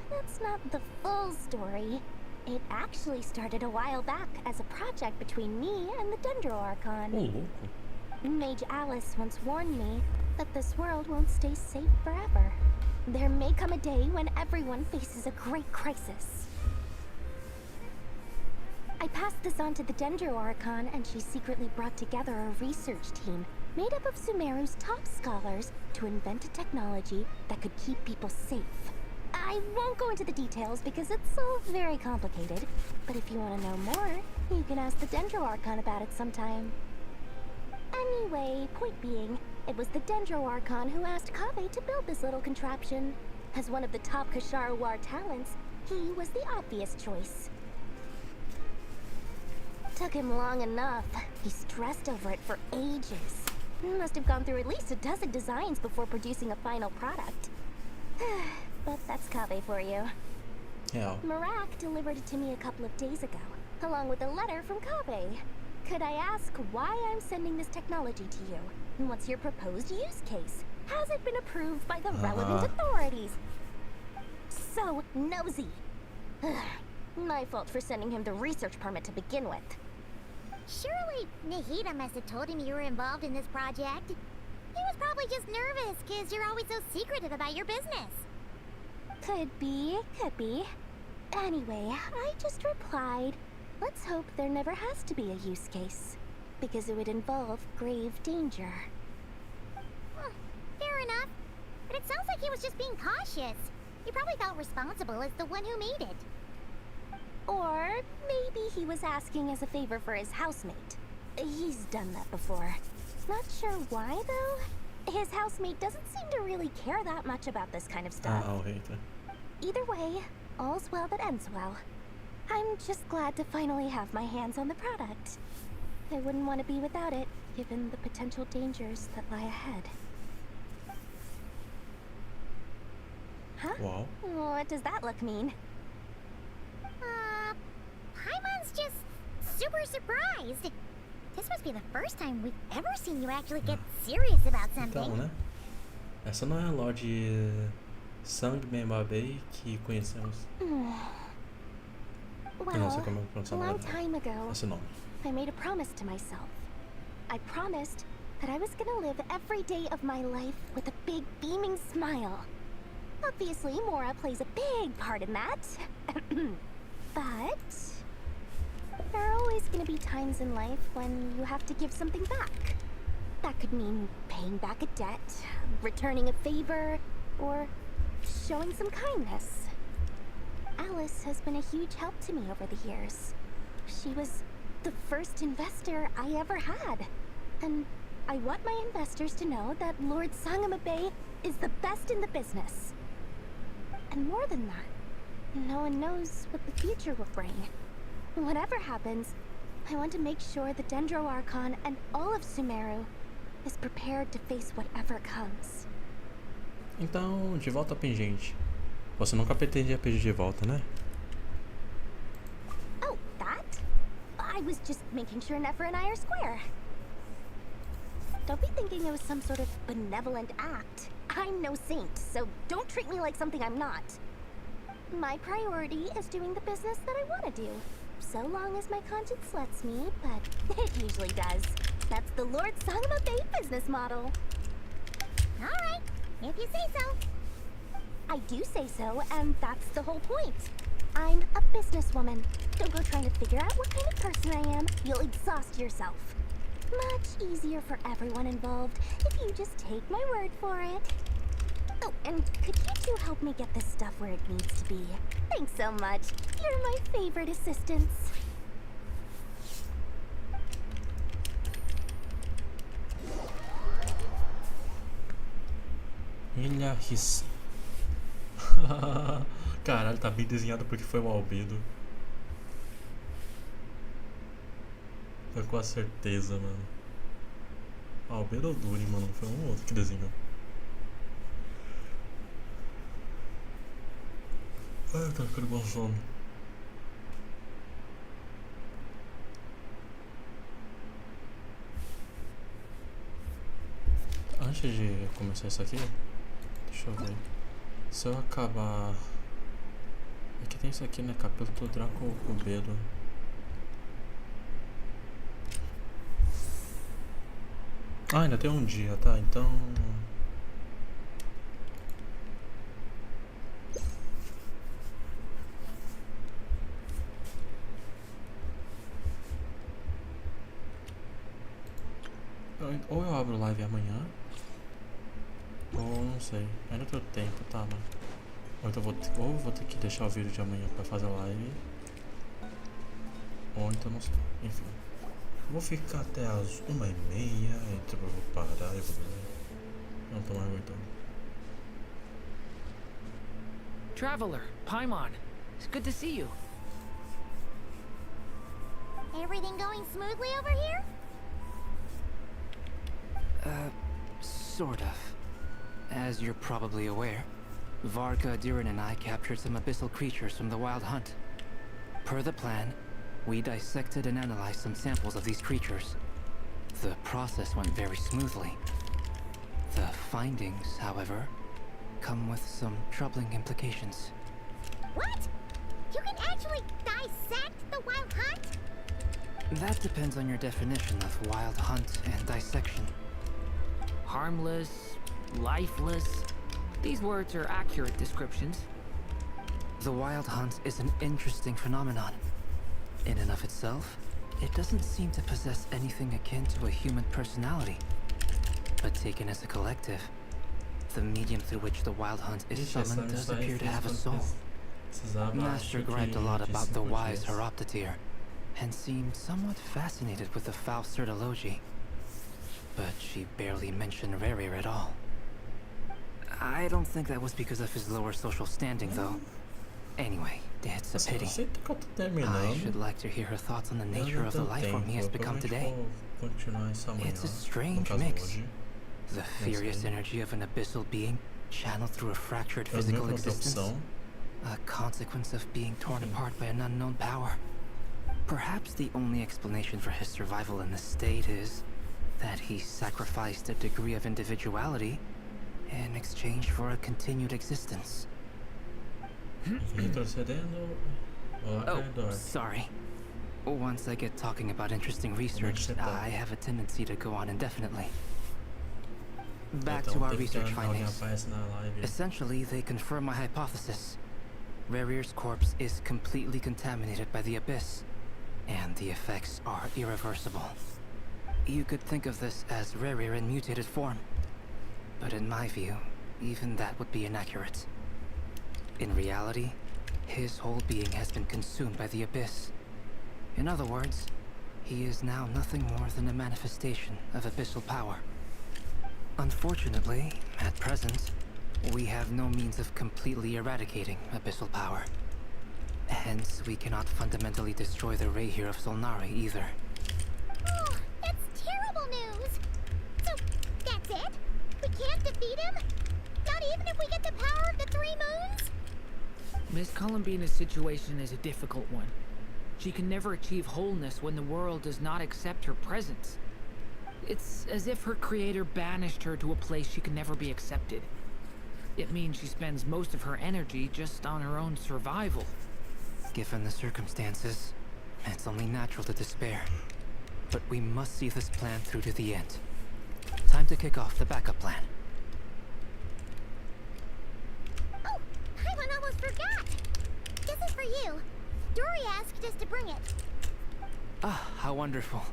That's not the full story. It actually started a while back as a project between me and the Dendro Archon. Mage Alice once warned me that this world won't stay safe forever. There may come a day when everyone faces a great crisis. I passed this on to the Dendro Archon, and she secretly brought together a research team made up of Sumeru's top scholars to invent a technology that could keep people safe. I won't go into the details because it's all very complicated, but if you want to know more, you can ask the Dendro Archon about it sometime. Anyway, point being, it was the Dendro Archon who asked Kave to build this little contraption. As one of the top Kashara War talents, he was the obvious choice. Took him long enough. He stressed over it for ages. Must have gone through at least a dozen designs before producing a final product. But that's Kave for you. Yeah. Marak delivered it to me a couple of days ago, along with a letter from Kave. Could I ask why I'm sending this technology to you? And what's your proposed use case? Has it been approved by the relevant authorities? So nosy. My fault for sending him the research permit to begin with. Surely Nahida must have told him you were involved in this project. He was probably just nervous because you're always so secretive about your business. Could be, could be. Anyway, I just replied, let's hope there never has to be a use case, because it would involve grave danger. Fair enough. But it sounds like he was just being cautious. He probably felt responsible as the one who made it. Or maybe he was asking as a favor for his housemate. He's done that before. Not sure why, though. His housemate doesn't seem to really care that much about this kind of stuff. Either way, all's well that ends well. I'm just glad to finally have my hands on the product. I wouldn't want to be without it, given the potential dangers that lie ahead. Huh? Wow. What does that look mean? Paimon's just super surprised. This must be the first time we've ever seen you actually get serious about something. Então, né? Essa não é a Lorde Sangamabe que conhecemos. Eu não sei como é pronunciar a long time ago, esse nome. I made a promise to myself. I promised that I was gonna live every day of my life with a big beaming smile. Obviously, Mora plays a big part in that. But there are always gonna be times in life when you have to give something back. That could mean paying back a debt, returning a favor, or showing some kindness. Alice has been a huge help to me over the years. She was the first investor I ever had. And I want my investors to know that Lord Sangamabe is the best in the business. And more than that, no one knows what the future will bring. Whatever happens, I want to make sure the Dendro Archon and all of Sumeru is prepared to face whatever comes. Então, de volta ao pingente. Você nunca pretendia pedir de volta, né? Oh, that? I was just making sure Nefer and I are square. Don't be thinking it was some sort of benevolent act. I'm no saint, so don't treat me like something I'm not. My priority is doing the business that I want to do. So long as my conscience lets me, but it usually does. That's the Lord Sangma Bay business model. Alright, if you say so. I do say so, and that's the whole point. I'm a businesswoman. Don't go trying to figure out what kind of person I am. You'll exhaust yourself. Much easier for everyone involved if you just take my word for it. Oh, and could you two help me get this stuff where it needs to be? Thanks so much. You're my favorite assistants. Ilha Ris. Caralho, tá bem desenhado porque foi um albedo. Foi com a certeza, mano. Albedo ou Durin, mano? Foi um ou outro que desenhou. Ai, tá ficando com sono. Antes de começar isso aqui, deixa eu ver. Se eu acabar... Aqui tem isso aqui, né? Capítulo do Draco Cubedo. Ah, ainda tem um dia, tá? Então... Ou eu abro live amanhã, ou não sei, ainda tenho tempo, tá, mano? Ou então ou vou ter que deixar o vídeo de amanhã pra fazer a live, ou então não sei, enfim. Vou ficar até as 1h30, então eu vou parar e vou dormir. Não tô mais aguentando. Traveler, Paimon, it's good to see you. Everything going smoothly over here? Sort of. As you're probably aware, Varka, Diren, and I captured some abyssal creatures from the Wild Hunt. Per the plan, we dissected and analyzed some samples of these creatures. The process went very smoothly. The findings, however, come with some troubling implications. What? You can actually dissect the Wild Hunt? That depends on your definition of Wild Hunt and dissection. Harmless, lifeless. These words are accurate descriptions. The Wild Hunt is an interesting phenomenon. In and of itself, it doesn't seem to possess anything akin to a human personality. But taken as a collective, the medium through which the Wild Hunt is summoned does appear to have a soul. Master griped a lot about the wise Horoptatyr, and seemed somewhat fascinated with the foul Certology. But she barely mentioned Rerir at all. I don't think that was because of his lower social standing, though. Anyway, it's a pity. I should like to hear her thoughts on the nature of the life form he has become today. It's a strange mix. The furious energy of an abyssal being channeled through a fractured physical existence. A consequence of being torn apart by an unknown power. Perhaps the only explanation for his survival in this state is that he sacrificed a degree of individuality in exchange for a continued existence. Oh, sorry. Once I get talking about interesting research, I have a tendency to go on indefinitely. Back to our research findings. Essentially, they confirm my hypothesis. Rerir's corpse is completely contaminated by the Abyss, and the effects are irreversible. You could think of this as Rerir in mutated form. But in my view, even that would be inaccurate. In reality, his whole being has been consumed by the Abyss. In other words, he is now nothing more than a manifestation of abyssal power. Unfortunately, at present, we have no means of completely eradicating abyssal power. Hence, we cannot fundamentally destroy the Rayhir of Solnari either. Oh, that's terrible news! So, that's it? We can't defeat him? Not even if we get the power of the Three Moons? Miss Columbina's situation is a difficult one. She can never achieve wholeness when the world does not accept her presence. It's as if her creator banished her to a place she can never be accepted. it means she spends most of her energy just on her own survival. Given the circumstances, it's only natural to despair. But we must see this plan through to the end. Time to kick off the backup plan. Oh, I almost forgot. This is for you. Dory asked us to bring it. Ah, how wonderful.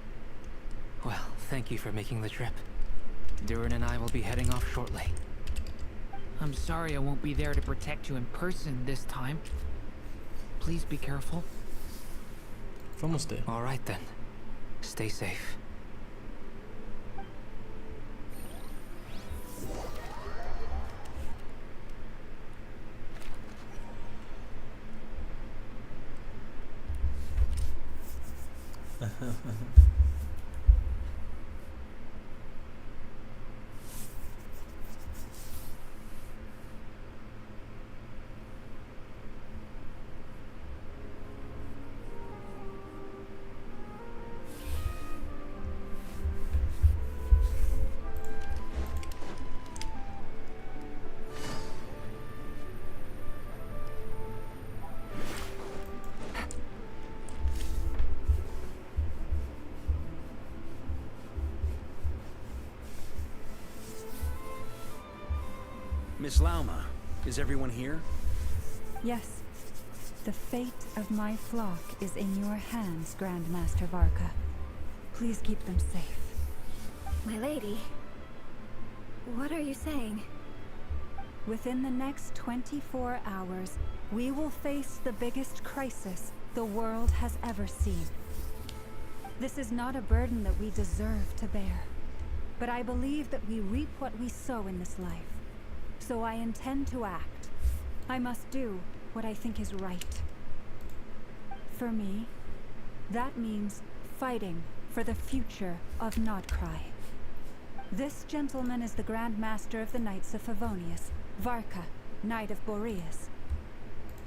Well, thank you for making the trip. Durin and I will be heading off shortly. I'm sorry I won't be there to protect you in person this time. Please be careful. Vamos ter. All right then. Stay safe. Miss Lauma, is everyone here? Yes. The fate of my flock is in your hands, Grand Master Varka. Please keep them safe. My lady, what are you saying? Within the next 24 hours, we will face the biggest crisis the world has ever seen. This is not a burden that we deserve to bear, but I believe that we reap what we sow in this life. So I intend to act. I must do what I think is right. For me, that means fighting for the future of Nodcry. This gentleman is the Grand Master of the Knights of Favonius, Varka, Knight of Boreas.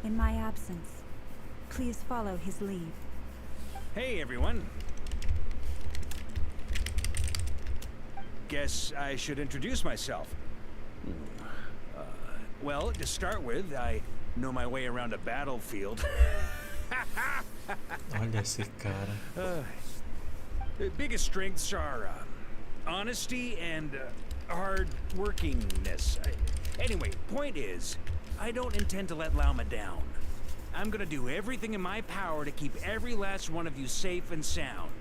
In my absence, please follow his lead. Hey, everyone. Guess I should introduce myself. Well, to start with, I know my way around a battlefield. Olha esse cara. The biggest strengths are honesty and hard workingness. Anyway, point is, I don't intend to let Lauma down. I'm gonna do everything in my power to keep every last one of you safe and sound.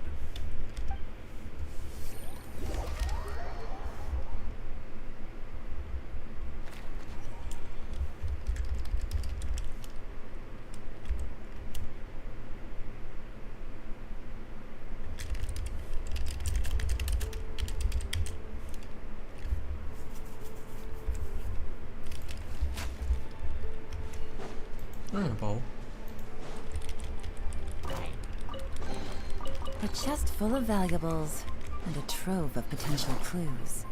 Bom. A chest full of valuables and a trove of potential clues.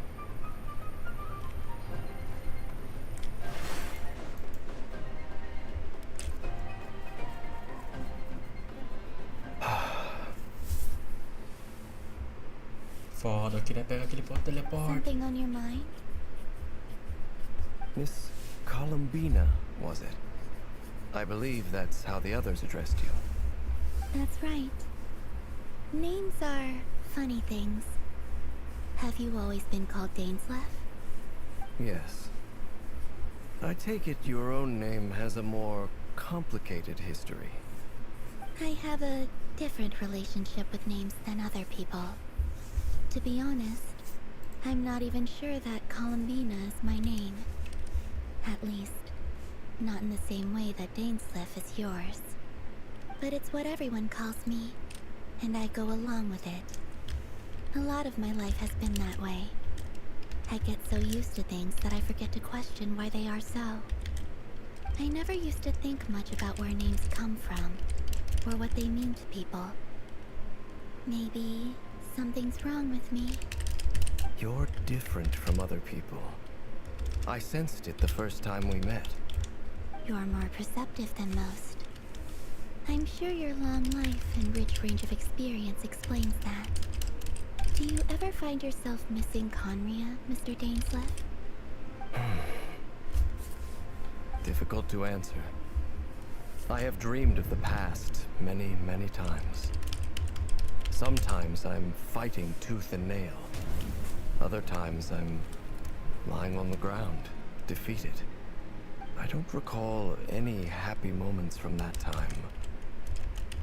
Foda, eu queria pegar aquele teleporte. Something on your mind? Miss Columbina, was it? I believe that's how the others addressed you. That's right. Names are funny things. Have you always been called Dainsleff? Yes. I take it your own name has a more complicated history. I have a different relationship with names than other people. To be honest, I'm not even sure that Columbina is my name. At least, not in the same way that Dainsleff is yours. But it's what everyone calls me, and I go along with it. A lot of my life has been that way. I get so used to things that I forget to question why they are so. I never used to think much about where names come from, or what they mean to people. Maybe something's wrong with me. You're different from other people. I sensed it the first time we met. You're more perceptive than most. I'm sure your long life and rich range of experience explains that. Do you ever find yourself missing Conria, Mr. Dainsleff? difficult to answer. I have dreamed of the past many, many times. Sometimes I'm fighting tooth and nail. Other times I'm lying on the ground, defeated. I don't recall any happy moments from that time.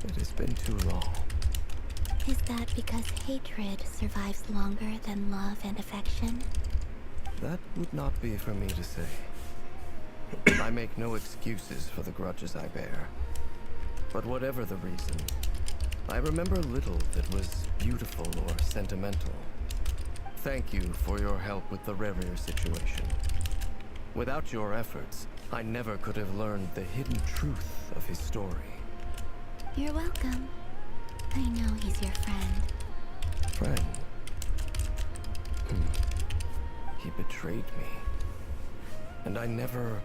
It has been too long. Is that because hatred survives longer than love and affection? That would not be for me to say. I make no excuses for the grudges I bear. But whatever the reason, I remember little that was beautiful or sentimental. Thank you for your help with the Rerir situation. Without your efforts, I never could have learned the hidden truth of his story. You're welcome. I know he's your friend. Friend? He betrayed me. And I never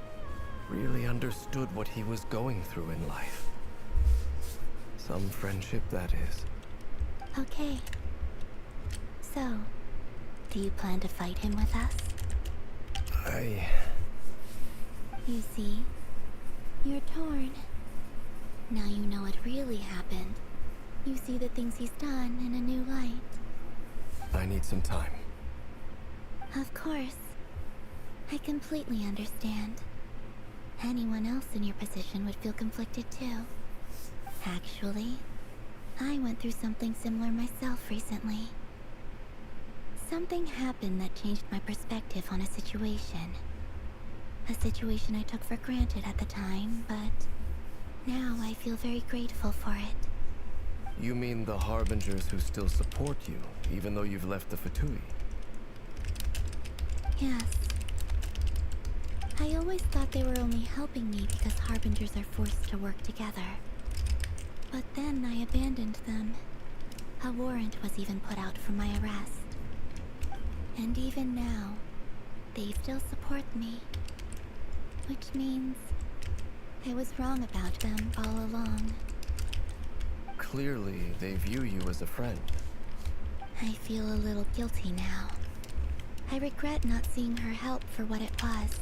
really understood what he was going through in life. Some friendship, that is. Okay. So, do you plan to fight him with us? You see, you're torn. Now you know what really happened. You see the things he's done in a new light. I need some time. Of course. I completely understand. Anyone else in your position would feel conflicted too. Actually, I went through something similar myself recently. Something happened that changed my perspective on a situation. A situation I took for granted at the time, but now I feel very grateful for it. You mean the Harbingers who still support you, even though you've left the Fatui? Yes. I always thought they were only helping me because Harbingers are forced to work together. But then I abandoned them. A warrant was even put out for my arrest. And even now, they still support me. Which means I was wrong about them all along. Clearly, they view you as a friend. I feel a little guilty now. I regret not seeing her help for what it was,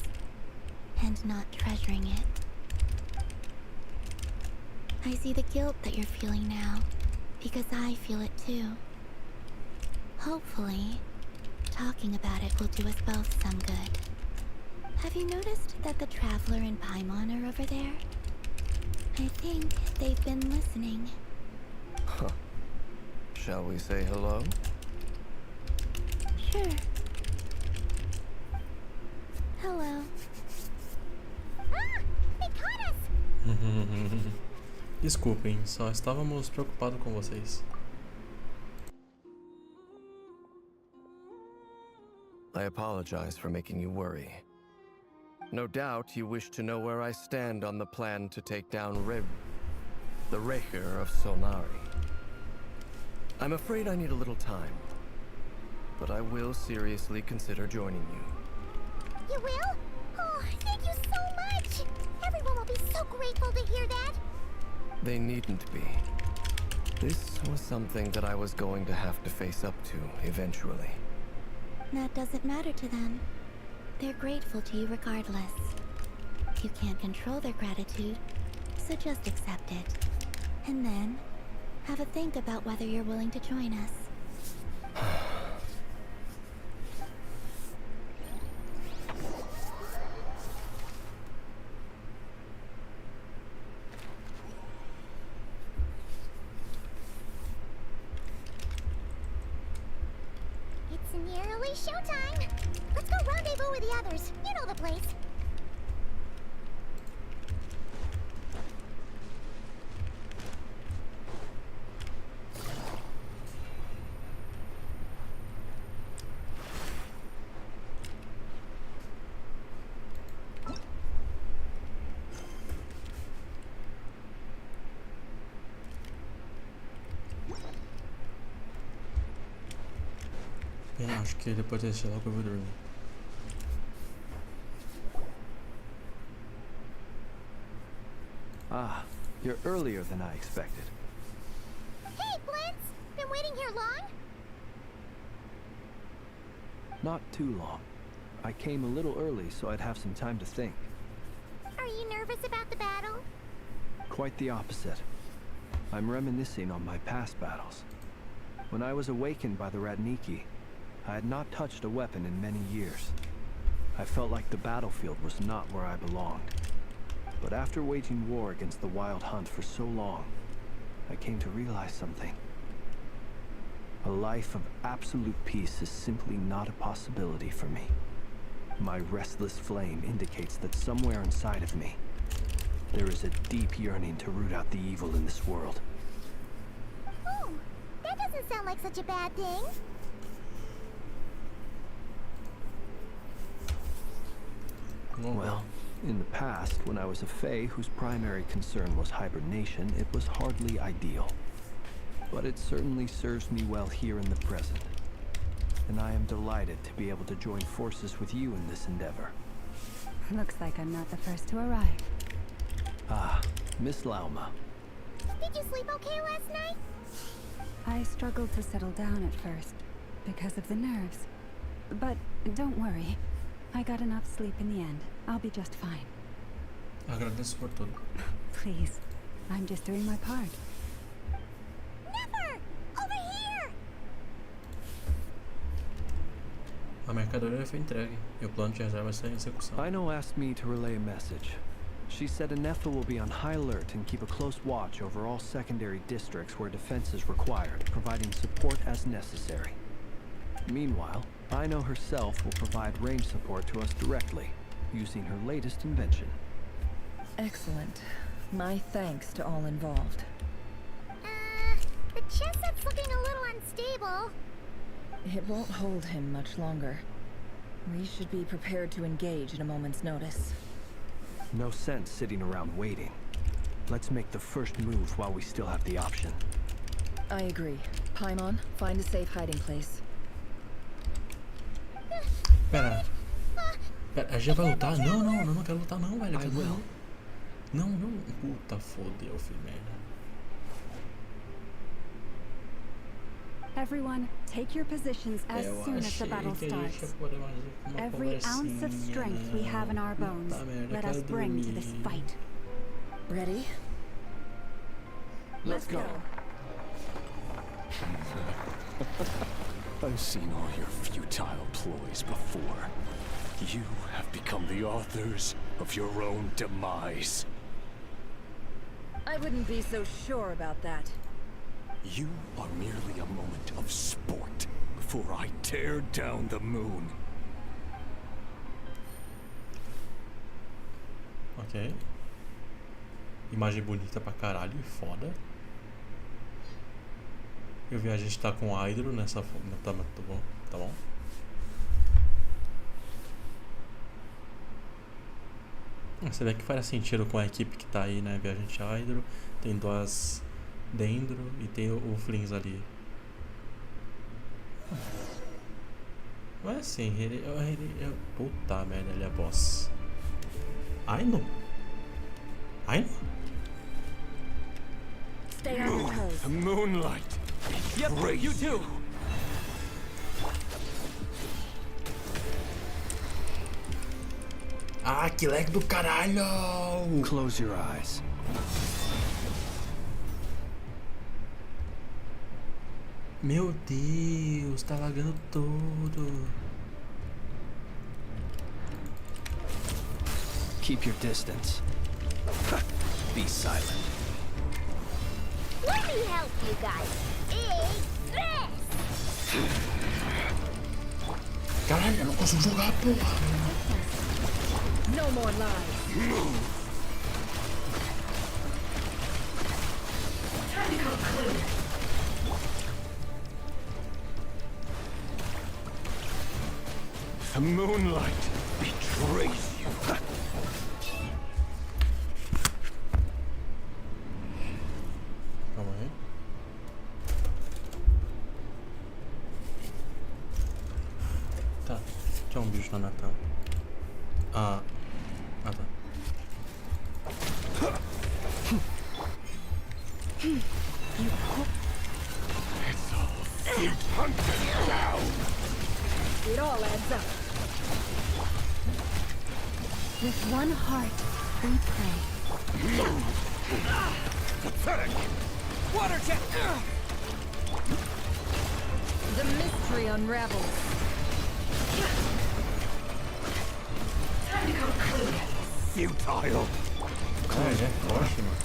and not treasuring it. I see the guilt that you're feeling now, because I feel it too. Hopefully, talking about it will do us both some good. Have you noticed that the Traveler and Paimon are over there? I think they've been listening. Huh. Shall we say hello? Sure. Hello. Ah! They caught us! Desculpem, só estávamos preocupados com vocês. I apologize for making you worry. No doubt you wish to know where I stand on the plan to take down the Rerir of Solnari. I'm afraid I need a little time, but I will seriously consider joining you. You will? Oh, thank you so much! Everyone will be so grateful to hear that! They needn't be. This was something that I was going to have to face up to eventually. That doesn't matter to them. They're grateful to you regardless. You can't control their gratitude, so just accept it. And then, have a think about whether you're willing to join us. It's nearly showtime! Let's go rendezvous with the others. You know the place. Bem, acho que depois desse logo eu vou dormir. Ah, you're earlier than I expected. Hey, Blintz! Been waiting here long? Not too long. I came a little early so I'd have some time to think. Are Are you nervous about the battle? Quite the opposite. I'm reminiscing on my past battles. When I was awakened by the Radniki, I had not touched a weapon in many years. I felt like the battlefield was not where I belonged. But after waging war against the Wild Hunt for so long, I came to realize something. A life of absolute peace is simply not a possibility for me. My restless flame indicates that somewhere inside of me, there is a deep yearning to root out the evil in this world. Oh, that doesn't sound like such a bad thing. Well, in the past, when I was a Fae whose primary concern was hibernation, it was hardly ideal. But it certainly serves me well here in the present. And I am delighted to be able to join forces with you in this endeavor. Looks like I'm not the first to arrive. Ah, Miss Lauma. Did you sleep okay last night? I struggled to settle down at first, because of the nerves. But don't worry. I got enough sleep in the end. I'll be just fine. Agradeço por tudo. Please, I'm just doing my part. Never! Over here! A mercadoria foi entregue e o plano de reserva está em execução. Aino asked me to relay a message. She said Anefa will be on high alert and keep a close watch over all secondary districts where defense is required, providing support as necessary. Meanwhile, Aino herself will provide range support to us directly, using her latest invention. Excellent. My thanks to all involved. The chest set's looking a little unstable. It won't hold him much longer. We should be prepared to engage at a moment's notice. No sense sitting around waiting. Let's make the first move while we still have the option. I agree. Paimon, find a safe hiding place. Pera. A gente vai lutar? Não, não quero lutar não, velho. Não. Puta, fodeu, filho, merda. Everyone, take your positions as soon as the battle starts. Every ounce of strength we have in our bones, let us bring to this fight. Ready? Let's go. I've seen all your futile ploys before. You have become the authors of your own demise. I wouldn't be so sure about that. You are merely a moment of sport before I tear down the moon. Ok. Imagem bonita pra caralho e foda. Eu vi a gente tá com Hydro nessa forma. Tá bom, tá bom. Você vê que faz sentido com a equipe que tá aí, né? Viajante Hydro, tem duas Dendro e tem o Flins ali. Mas assim, ele puta merda, ele é boss. Aino? Stay on your toes. The moonlight. Yep, you too. Ah, que lag do caralho! Close your eyes. Meu Deus, tá lagando todo. Keep your distance. Be silent. Let me help you guys. This! Caralho, eu não consigo jogar, porra. No more lies. Time to conclude. The moonlight betrays you. Calma aí. Tá, tinha um bicho na minha tela. Ah, tá. It's all hunted down. It all adds up. With one heart, We pray. Pathetic! Water jet! The mystery unravels. Time to conclude. Futile! Forte, mano.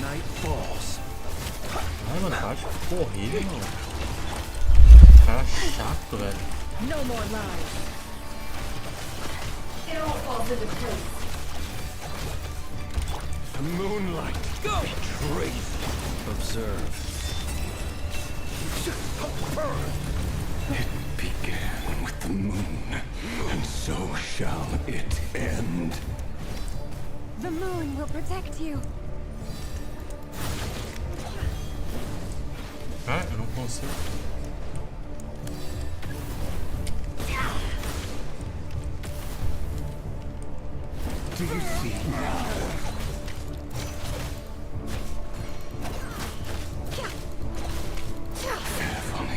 Night falls. Ai, mano, cara, ficou horrível, mano. Cara chato, velho. No more lies. It all falls into place. The moonlight betrays. Observe. It began with the moon, and so shall it end. The moon will protect you. Ah, eu não consigo. Do you see now?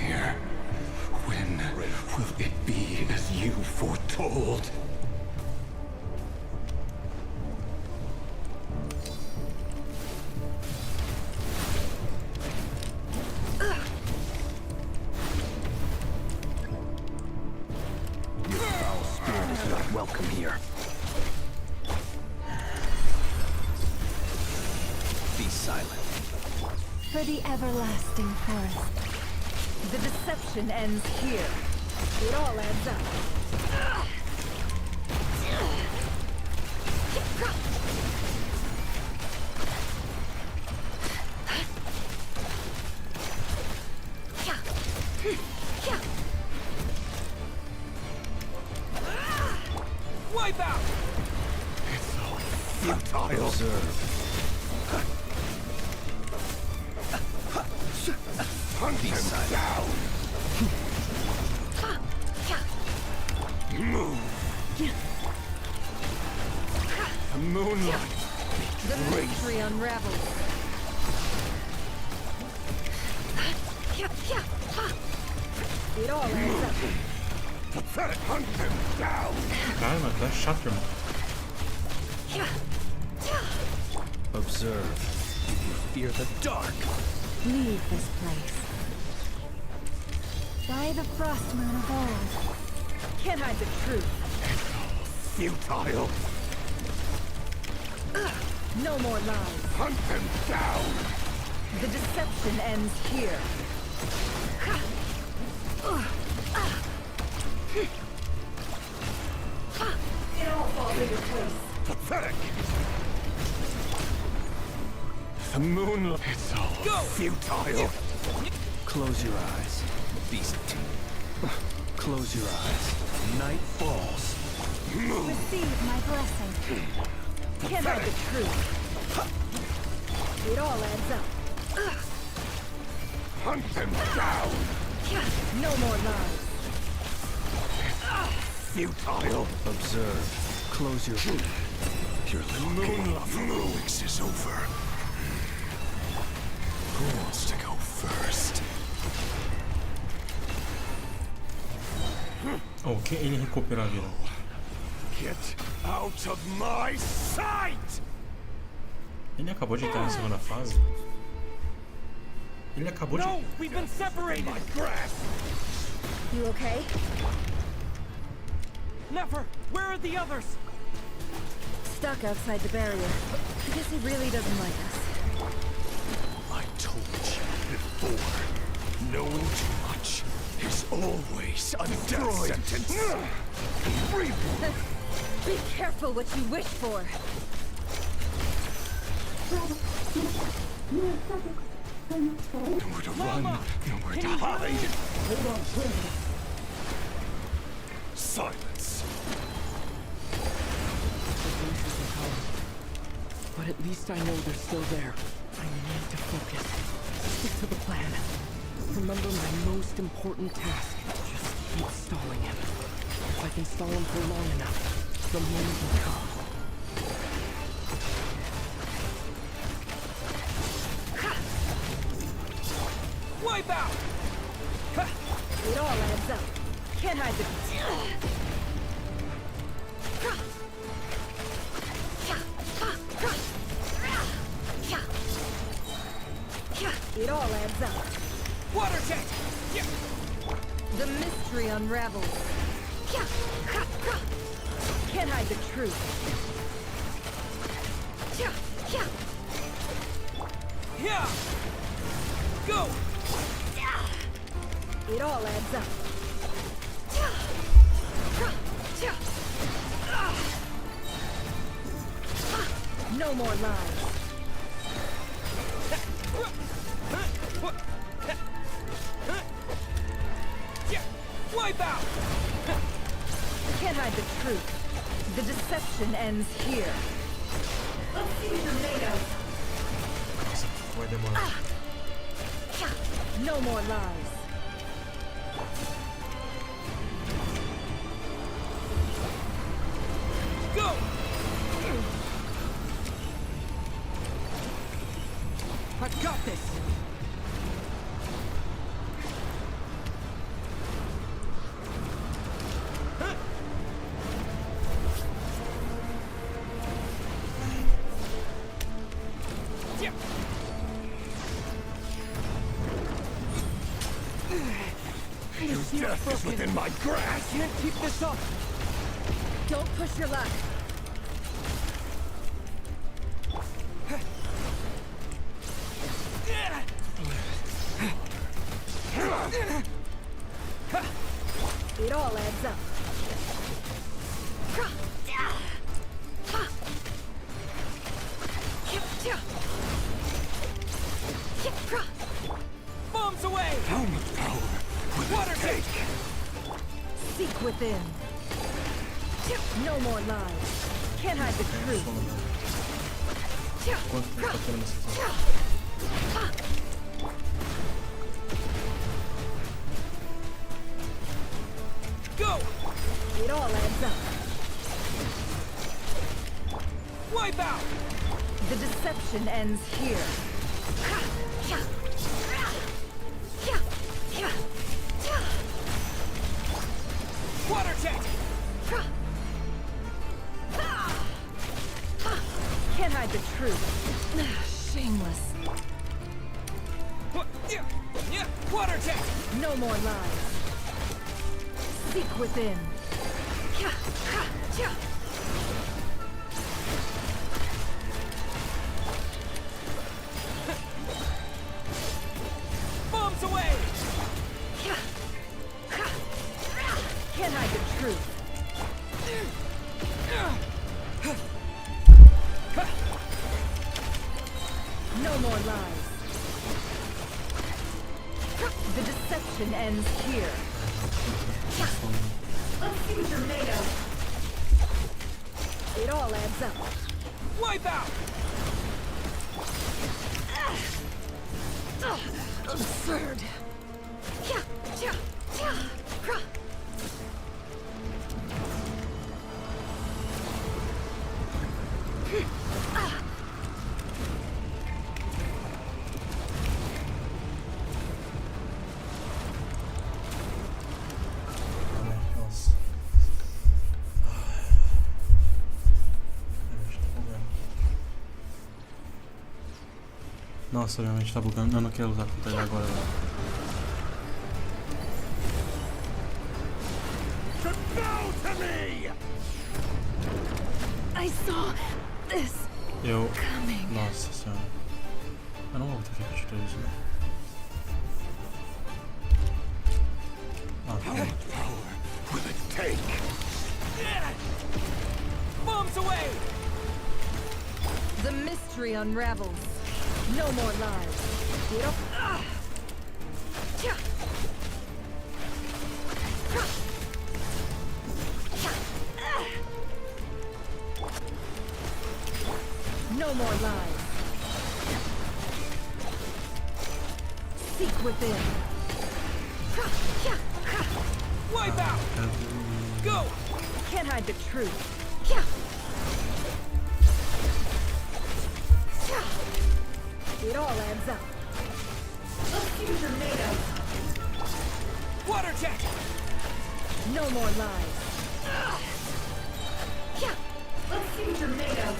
Here. When will it be as you foretold? Your foul spirit is not welcome here. Be silent. For the everlasting forest. The deception ends here. It all adds up. Wipe out! It's all futile. Observe. Hunt him down. Move. The moonlight. The mystery unravels. It all adds up. Pathetic. Hunt him down. Cara, mano, tá chato, irmão. Observe. You fear the dark. Leave this place. By the frost moon of old. Can't hide the truth. Futile. No more lies. Hunt him down. The deception ends here. It all falls into place. Pathetic. The moonlight. It's all futile. Close your eyes, beast. Close your eyes. Night falls. Receive my blessing. Can't hide the truth. It all adds up. Hunt him down. No more lies. Futile. Observe. Close your... Your little game of heroics is over. Who wants to go first? Ok, ele recuperou a vida. Get out of my sight! Ele acabou de entrar na segunda fase. Ele acabou de... No, we've been separated. My grasp. You okay? Never. Where are the others? Stuck outside the barrier. I guess he really doesn't like us. I told you before. Knowing too much is always a death sentence. Be careful what you wish for. Nowhere to run, nowhere to hide. Hold on, please. Silence. But at least I know they're still there. I need to focus. Stick to the plan. Remember my most important task. Just keep stalling him. If I can stall him for long enough, the moment will come. Wipe out! It all adds up. Can't hide the... adds up. Water jet! The mystery unravels. Can't hide the truth. Yeah! Go! It all adds up. No more lies. Wipe out! Can't hide the truth. The deception ends here. Let's see what you're made of. No more lies. Go! I've got this! Your death is within my grasp! I can't keep this up! Don't push your luck. It all adds up. Bombs away! How much power will Water it take? Seek within. No more lies. Can't hide the truth. Go! It all adds up. Wipe out! The deception ends here. Water jet! Can't hide the truth. Shameless. Water jet! No more lies. Seek within. Bombs away! Can't hide the truth. No more lies. The deception ends here. Let's see what you're made of. It all adds up. Wipe out! Absurd. Nossa, minha mente tá bugando. Eu não quero usar a conta agora. I saw this. Coming. Nossa senhora. Eu não vou ter que repetir isso, né? How much power will it take? Bombs away! The mystery unravels. No more lies. No more lies. Seek within. Wipe out! Go! Can't hide the truth. It all adds up. Let's see what you're made of. Water jet! No more lies. Let's see what you're made of.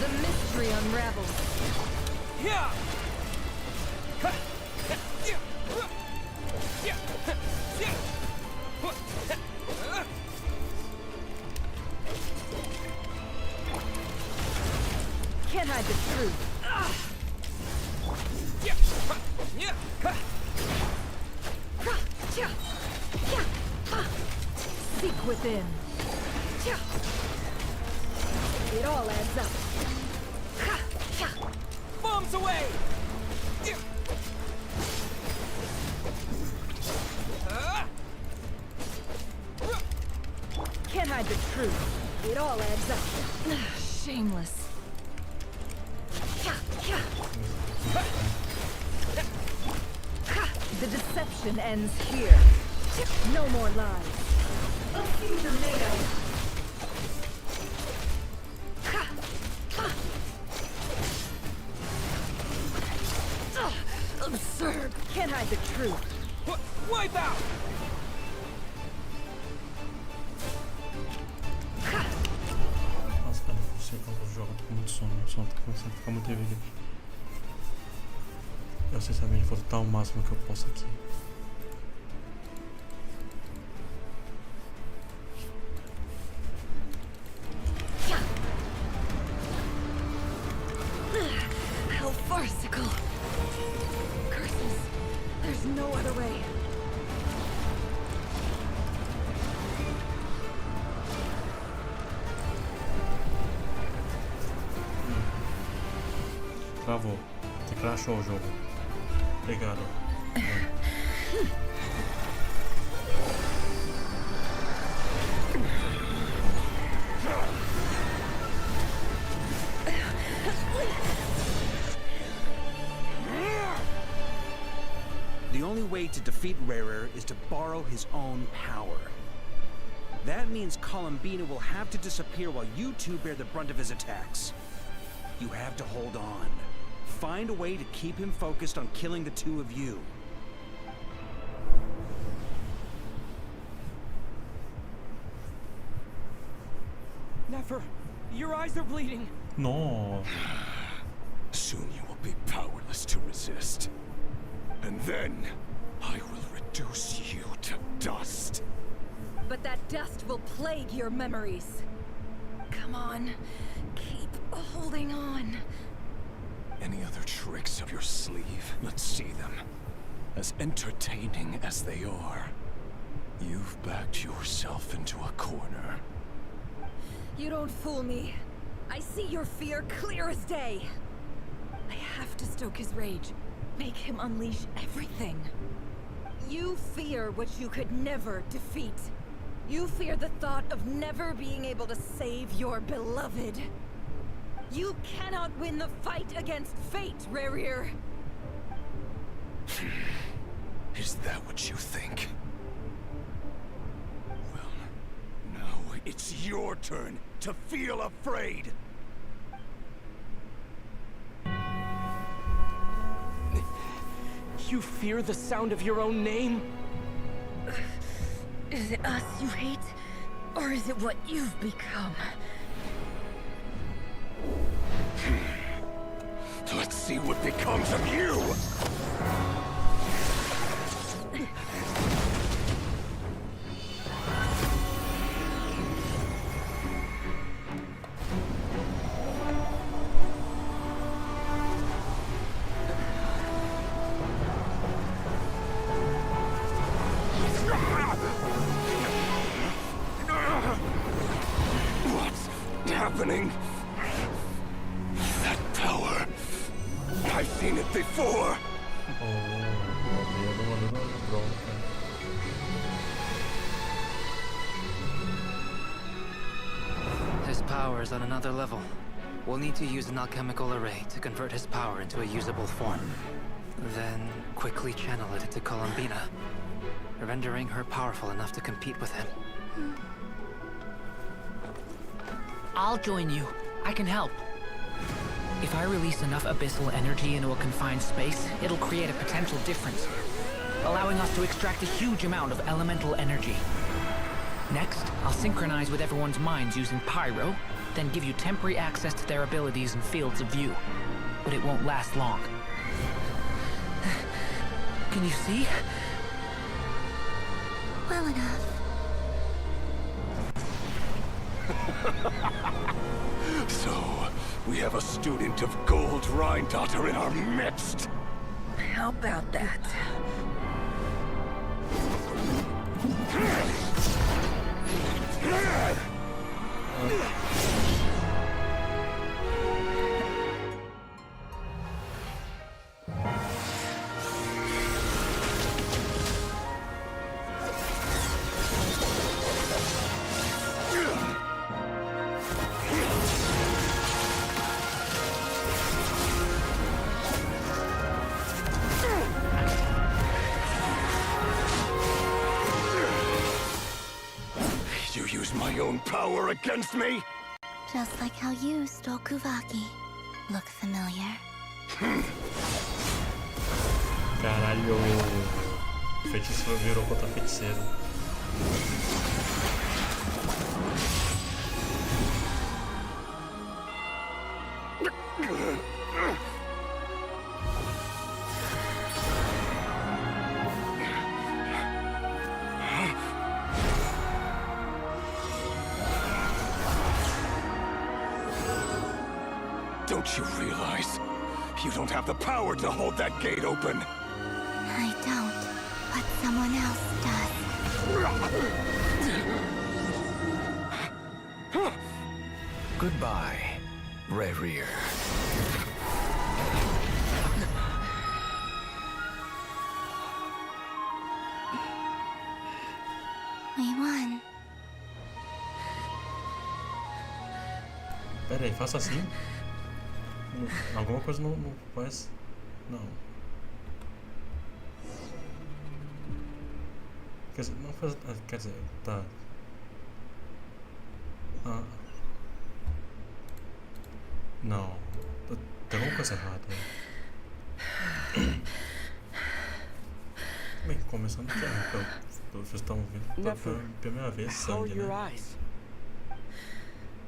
The mystery unravels. Yeah! Can't hide the truth. Seek within. It all adds up. Bombs away! Can't hide the truth. It all adds up. Shameless. The deception ends here. No more lies. A future NATO. Absurd. Can't hide the truth. Wipe out! Nossa, cara, não sei qual eu jogo. Tô com muito sono. Meu sono tá começando a ficar muito vivido. Eu sinceramente vou tentar o máximo que eu posso aqui. How farcical. Curses. There's no other way. Travou. Você crashou o jogo. Obrigado. The only way to defeat Rarer is to borrow his own power. That means Columbina will have to disappear while you two bear the brunt of his attacks. You have to hold on. Find a way to keep him focused on killing the two of you. Nefer, your eyes are bleeding. No. Soon you will be powerless to resist. And then, I will reduce you to dust. But that dust will plague your memories. Come on. Keep holding on. Any other tricks up your sleeve? Let's see them. As entertaining as they are, you've backed yourself into a corner. You don't fool me. I see your fear clear as day. I have to stoke his rage. Make him unleash everything. You fear what you could never defeat. You fear the thought of never being able to save your beloved. You cannot win the fight against fate, Rarir. Is that what you think? Well, now it's your turn to feel afraid. You fear the sound of your own name? Is it us you hate? Or is it what you've become? Let's see what becomes of you! What's happening? That power. I've seen it before. His power is on another level. We'll need to use an alchemical array to convert his power into a usable form. Then quickly channel it into Columbina, rendering her powerful enough to compete with him. I'll join you. I can help. If I release enough abyssal energy into a confined space, it'll create a potential difference, allowing us to extract a huge amount of elemental energy. Next, I'll synchronize with everyone's minds using Pyro, then give you temporary access to their abilities and fields of view. But it won't last long. Can you see? Well enough. So, We have a student of Gold Rhine-Daughter in our midst. How about that? You use my own power against me? Just like how you stole Kuvaki. Look familiar? Caralho, o feitiço virou contra feiticeiro. Don't you realize? You don't have the power to hold that gate open. I don't, but someone else does. Goodbye, Rerir. We won. Pera aí, faça assim. Alguma coisa não faz. Não. Quer dizer, não faz. Quer dizer, tá. Ah. Não. Tem alguma coisa errada. Bem, começando que vocês estão vendo pela primeira vez sangue, né?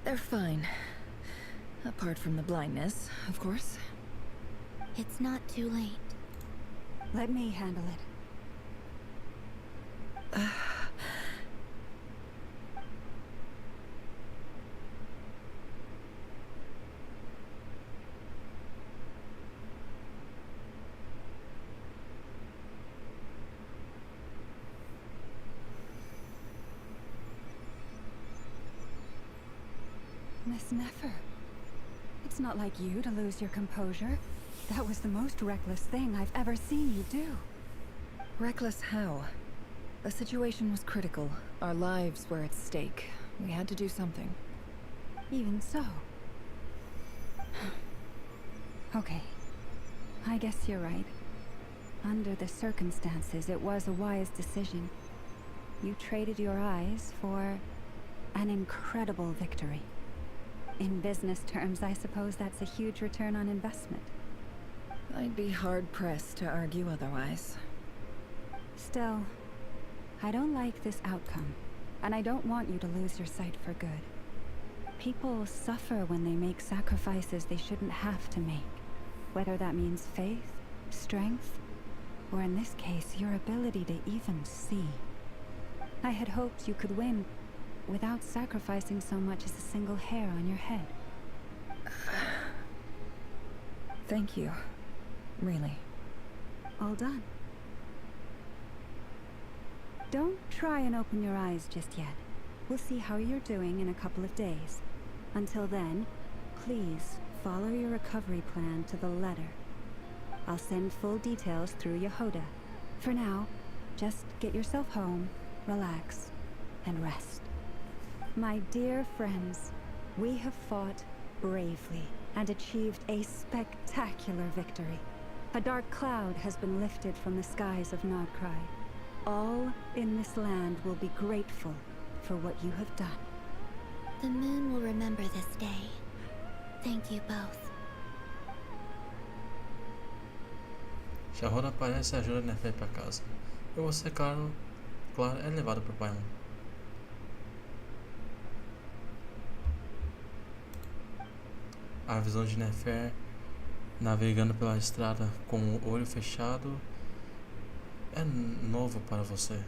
They're fine. Apart from the blindness, of course. It's not too late. Let me handle it. Miss Nefer. It's not like you to lose your composure. That was the most reckless thing I've ever seen you do. Reckless how? The situation was critical. Our lives were at stake. We had to do something. Even so. Okay. I guess you're right. Under the circumstances, it was a wise decision. You traded your eyes for an incredible victory. In business terms, I suppose that's a huge return on investment. I'd be hard-pressed to argue otherwise. Still, I don't like this outcome, and I don't want you to lose your sight for good. People suffer when they make sacrifices they shouldn't have to make, whether that means faith, strength, or in this case, your ability to even see. I had hoped you could win without sacrificing so much as a single hair on your head. Thank you. Really. All done. Don't try and open your eyes just yet. We'll see how you're doing in a couple of days. Until then, please follow your recovery plan to the letter. I'll send full details through Yehoda. For now, just get yourself home, relax, and rest. My dear friends, we have fought bravely and achieved a spectacular victory. A dark cloud has been lifted from the skies of Nodcry. All in this land will be grateful for what you have done. The moon will remember this day. Thank you both. Shahona aparece e ajuda Nefer para casa. E você, claro, é levado para o pai. A visão de Nefer navegando pela estrada com o olho fechado é novo para você.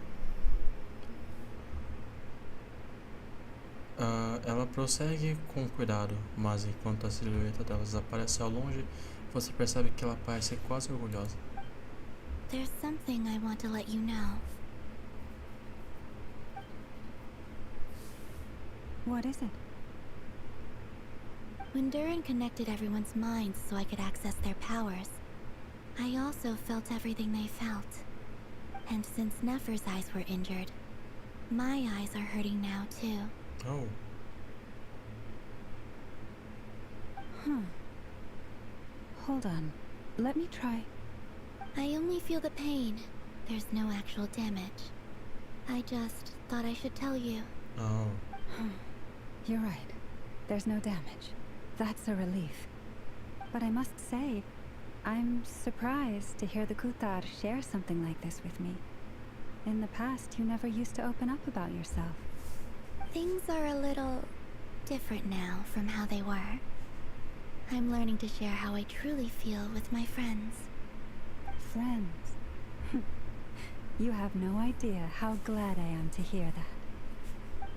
Ela prossegue com cuidado, mas enquanto a silhueta dela desaparece ao longe, você percebe que ela parece quase orgulhosa. There's something I want to let you know. What is it? When Durin connected everyone's minds so I could access their powers, I also felt everything they felt. And since Nefer's eyes were injured, my eyes are hurting now too. Oh. Hold on. Let me try. I only feel the pain. There's no actual damage. I just thought I should tell you. Oh. You're right. There's no damage. That's a relief. But I must say, I'm surprised to hear the Kutar share something like this with me. In the past, you never used to open up about yourself. Things are a little different now from how they were. I'm learning to share how I truly feel with my friends. Friends? You have no idea how glad I am to hear that.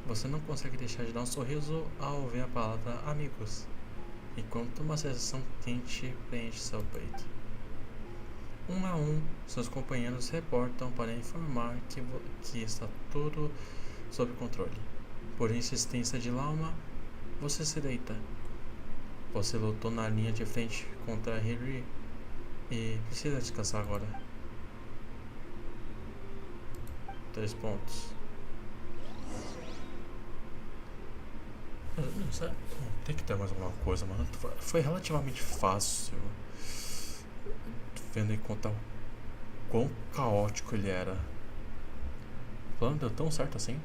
Você não consegue deixar de dar um sorriso ao ouvir a palavra amigos, enquanto uma sensação quente preenche seu peito. Um a um, seus companheiros reportam para informar que está tudo sob controle. Por insistência de Lauma, você se deita. Você lutou na linha de frente contra a Hiri e precisa descansar agora. 3 pontos. Tem que ter mais alguma coisa, mano. Foi relativamente fácil. Vendo em conta o quão caótico ele era. O plano deu tão certo assim?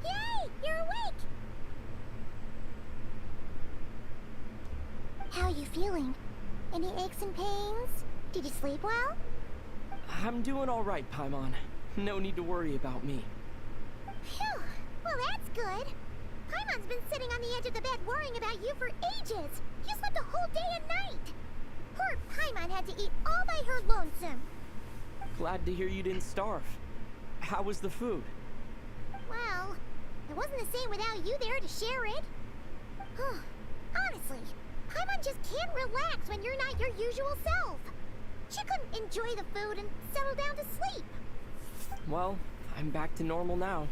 Yay! You're awake! How are you feeling? Any aches and pains? Did you sleep well? I'm doing all right, Paimon. No need to worry about me. Phew! Well, that's good. Paimon's been sitting on the edge of the bed worrying about you for ages. You slept a whole day and night. Poor Paimon had to eat all by her lonesome. Glad to hear you didn't starve. How was the food? Well, it wasn't the same without you there to share it. Honestly, Paimon just can't relax when you're not your usual self. She couldn't enjoy the food and settle down to sleep. Well, I'm back to normal now.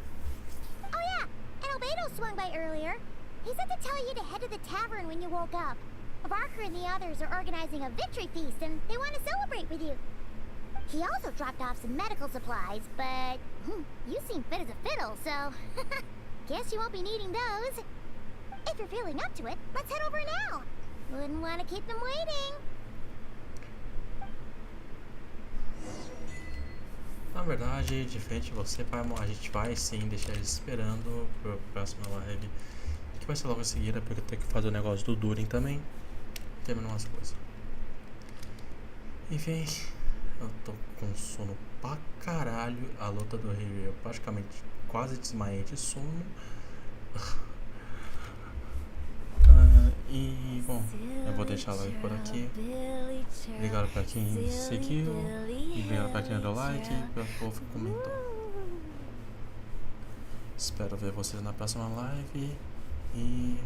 Oh yeah, and Albedo swung by earlier. He said to tell you to head to the tavern when you woke up. Barker and the others are organizing a victory feast and they want to celebrate with you. He also dropped off some medical supplies, but you seem fit as a fiddle, so guess you won't be needing those. If you're feeling up to it, let's head over now. Wouldn't want to keep them waiting. Na verdade, diferente de você, Paimon, a gente vai sim deixar eles esperando pro próximo live, que vai ser logo em seguida, porque eu tenho que fazer o negócio do Durin também. Terminar umas coisas. Enfim, eu tô com sono pra caralho. A luta do Rio eu praticamente quase desmaiei de sono. E bom, eu vou deixar a live por aqui. Obrigado pra quem seguiu. E obrigado pra quem deu like e pelo povo que comentou. Espero ver vocês na próxima live. E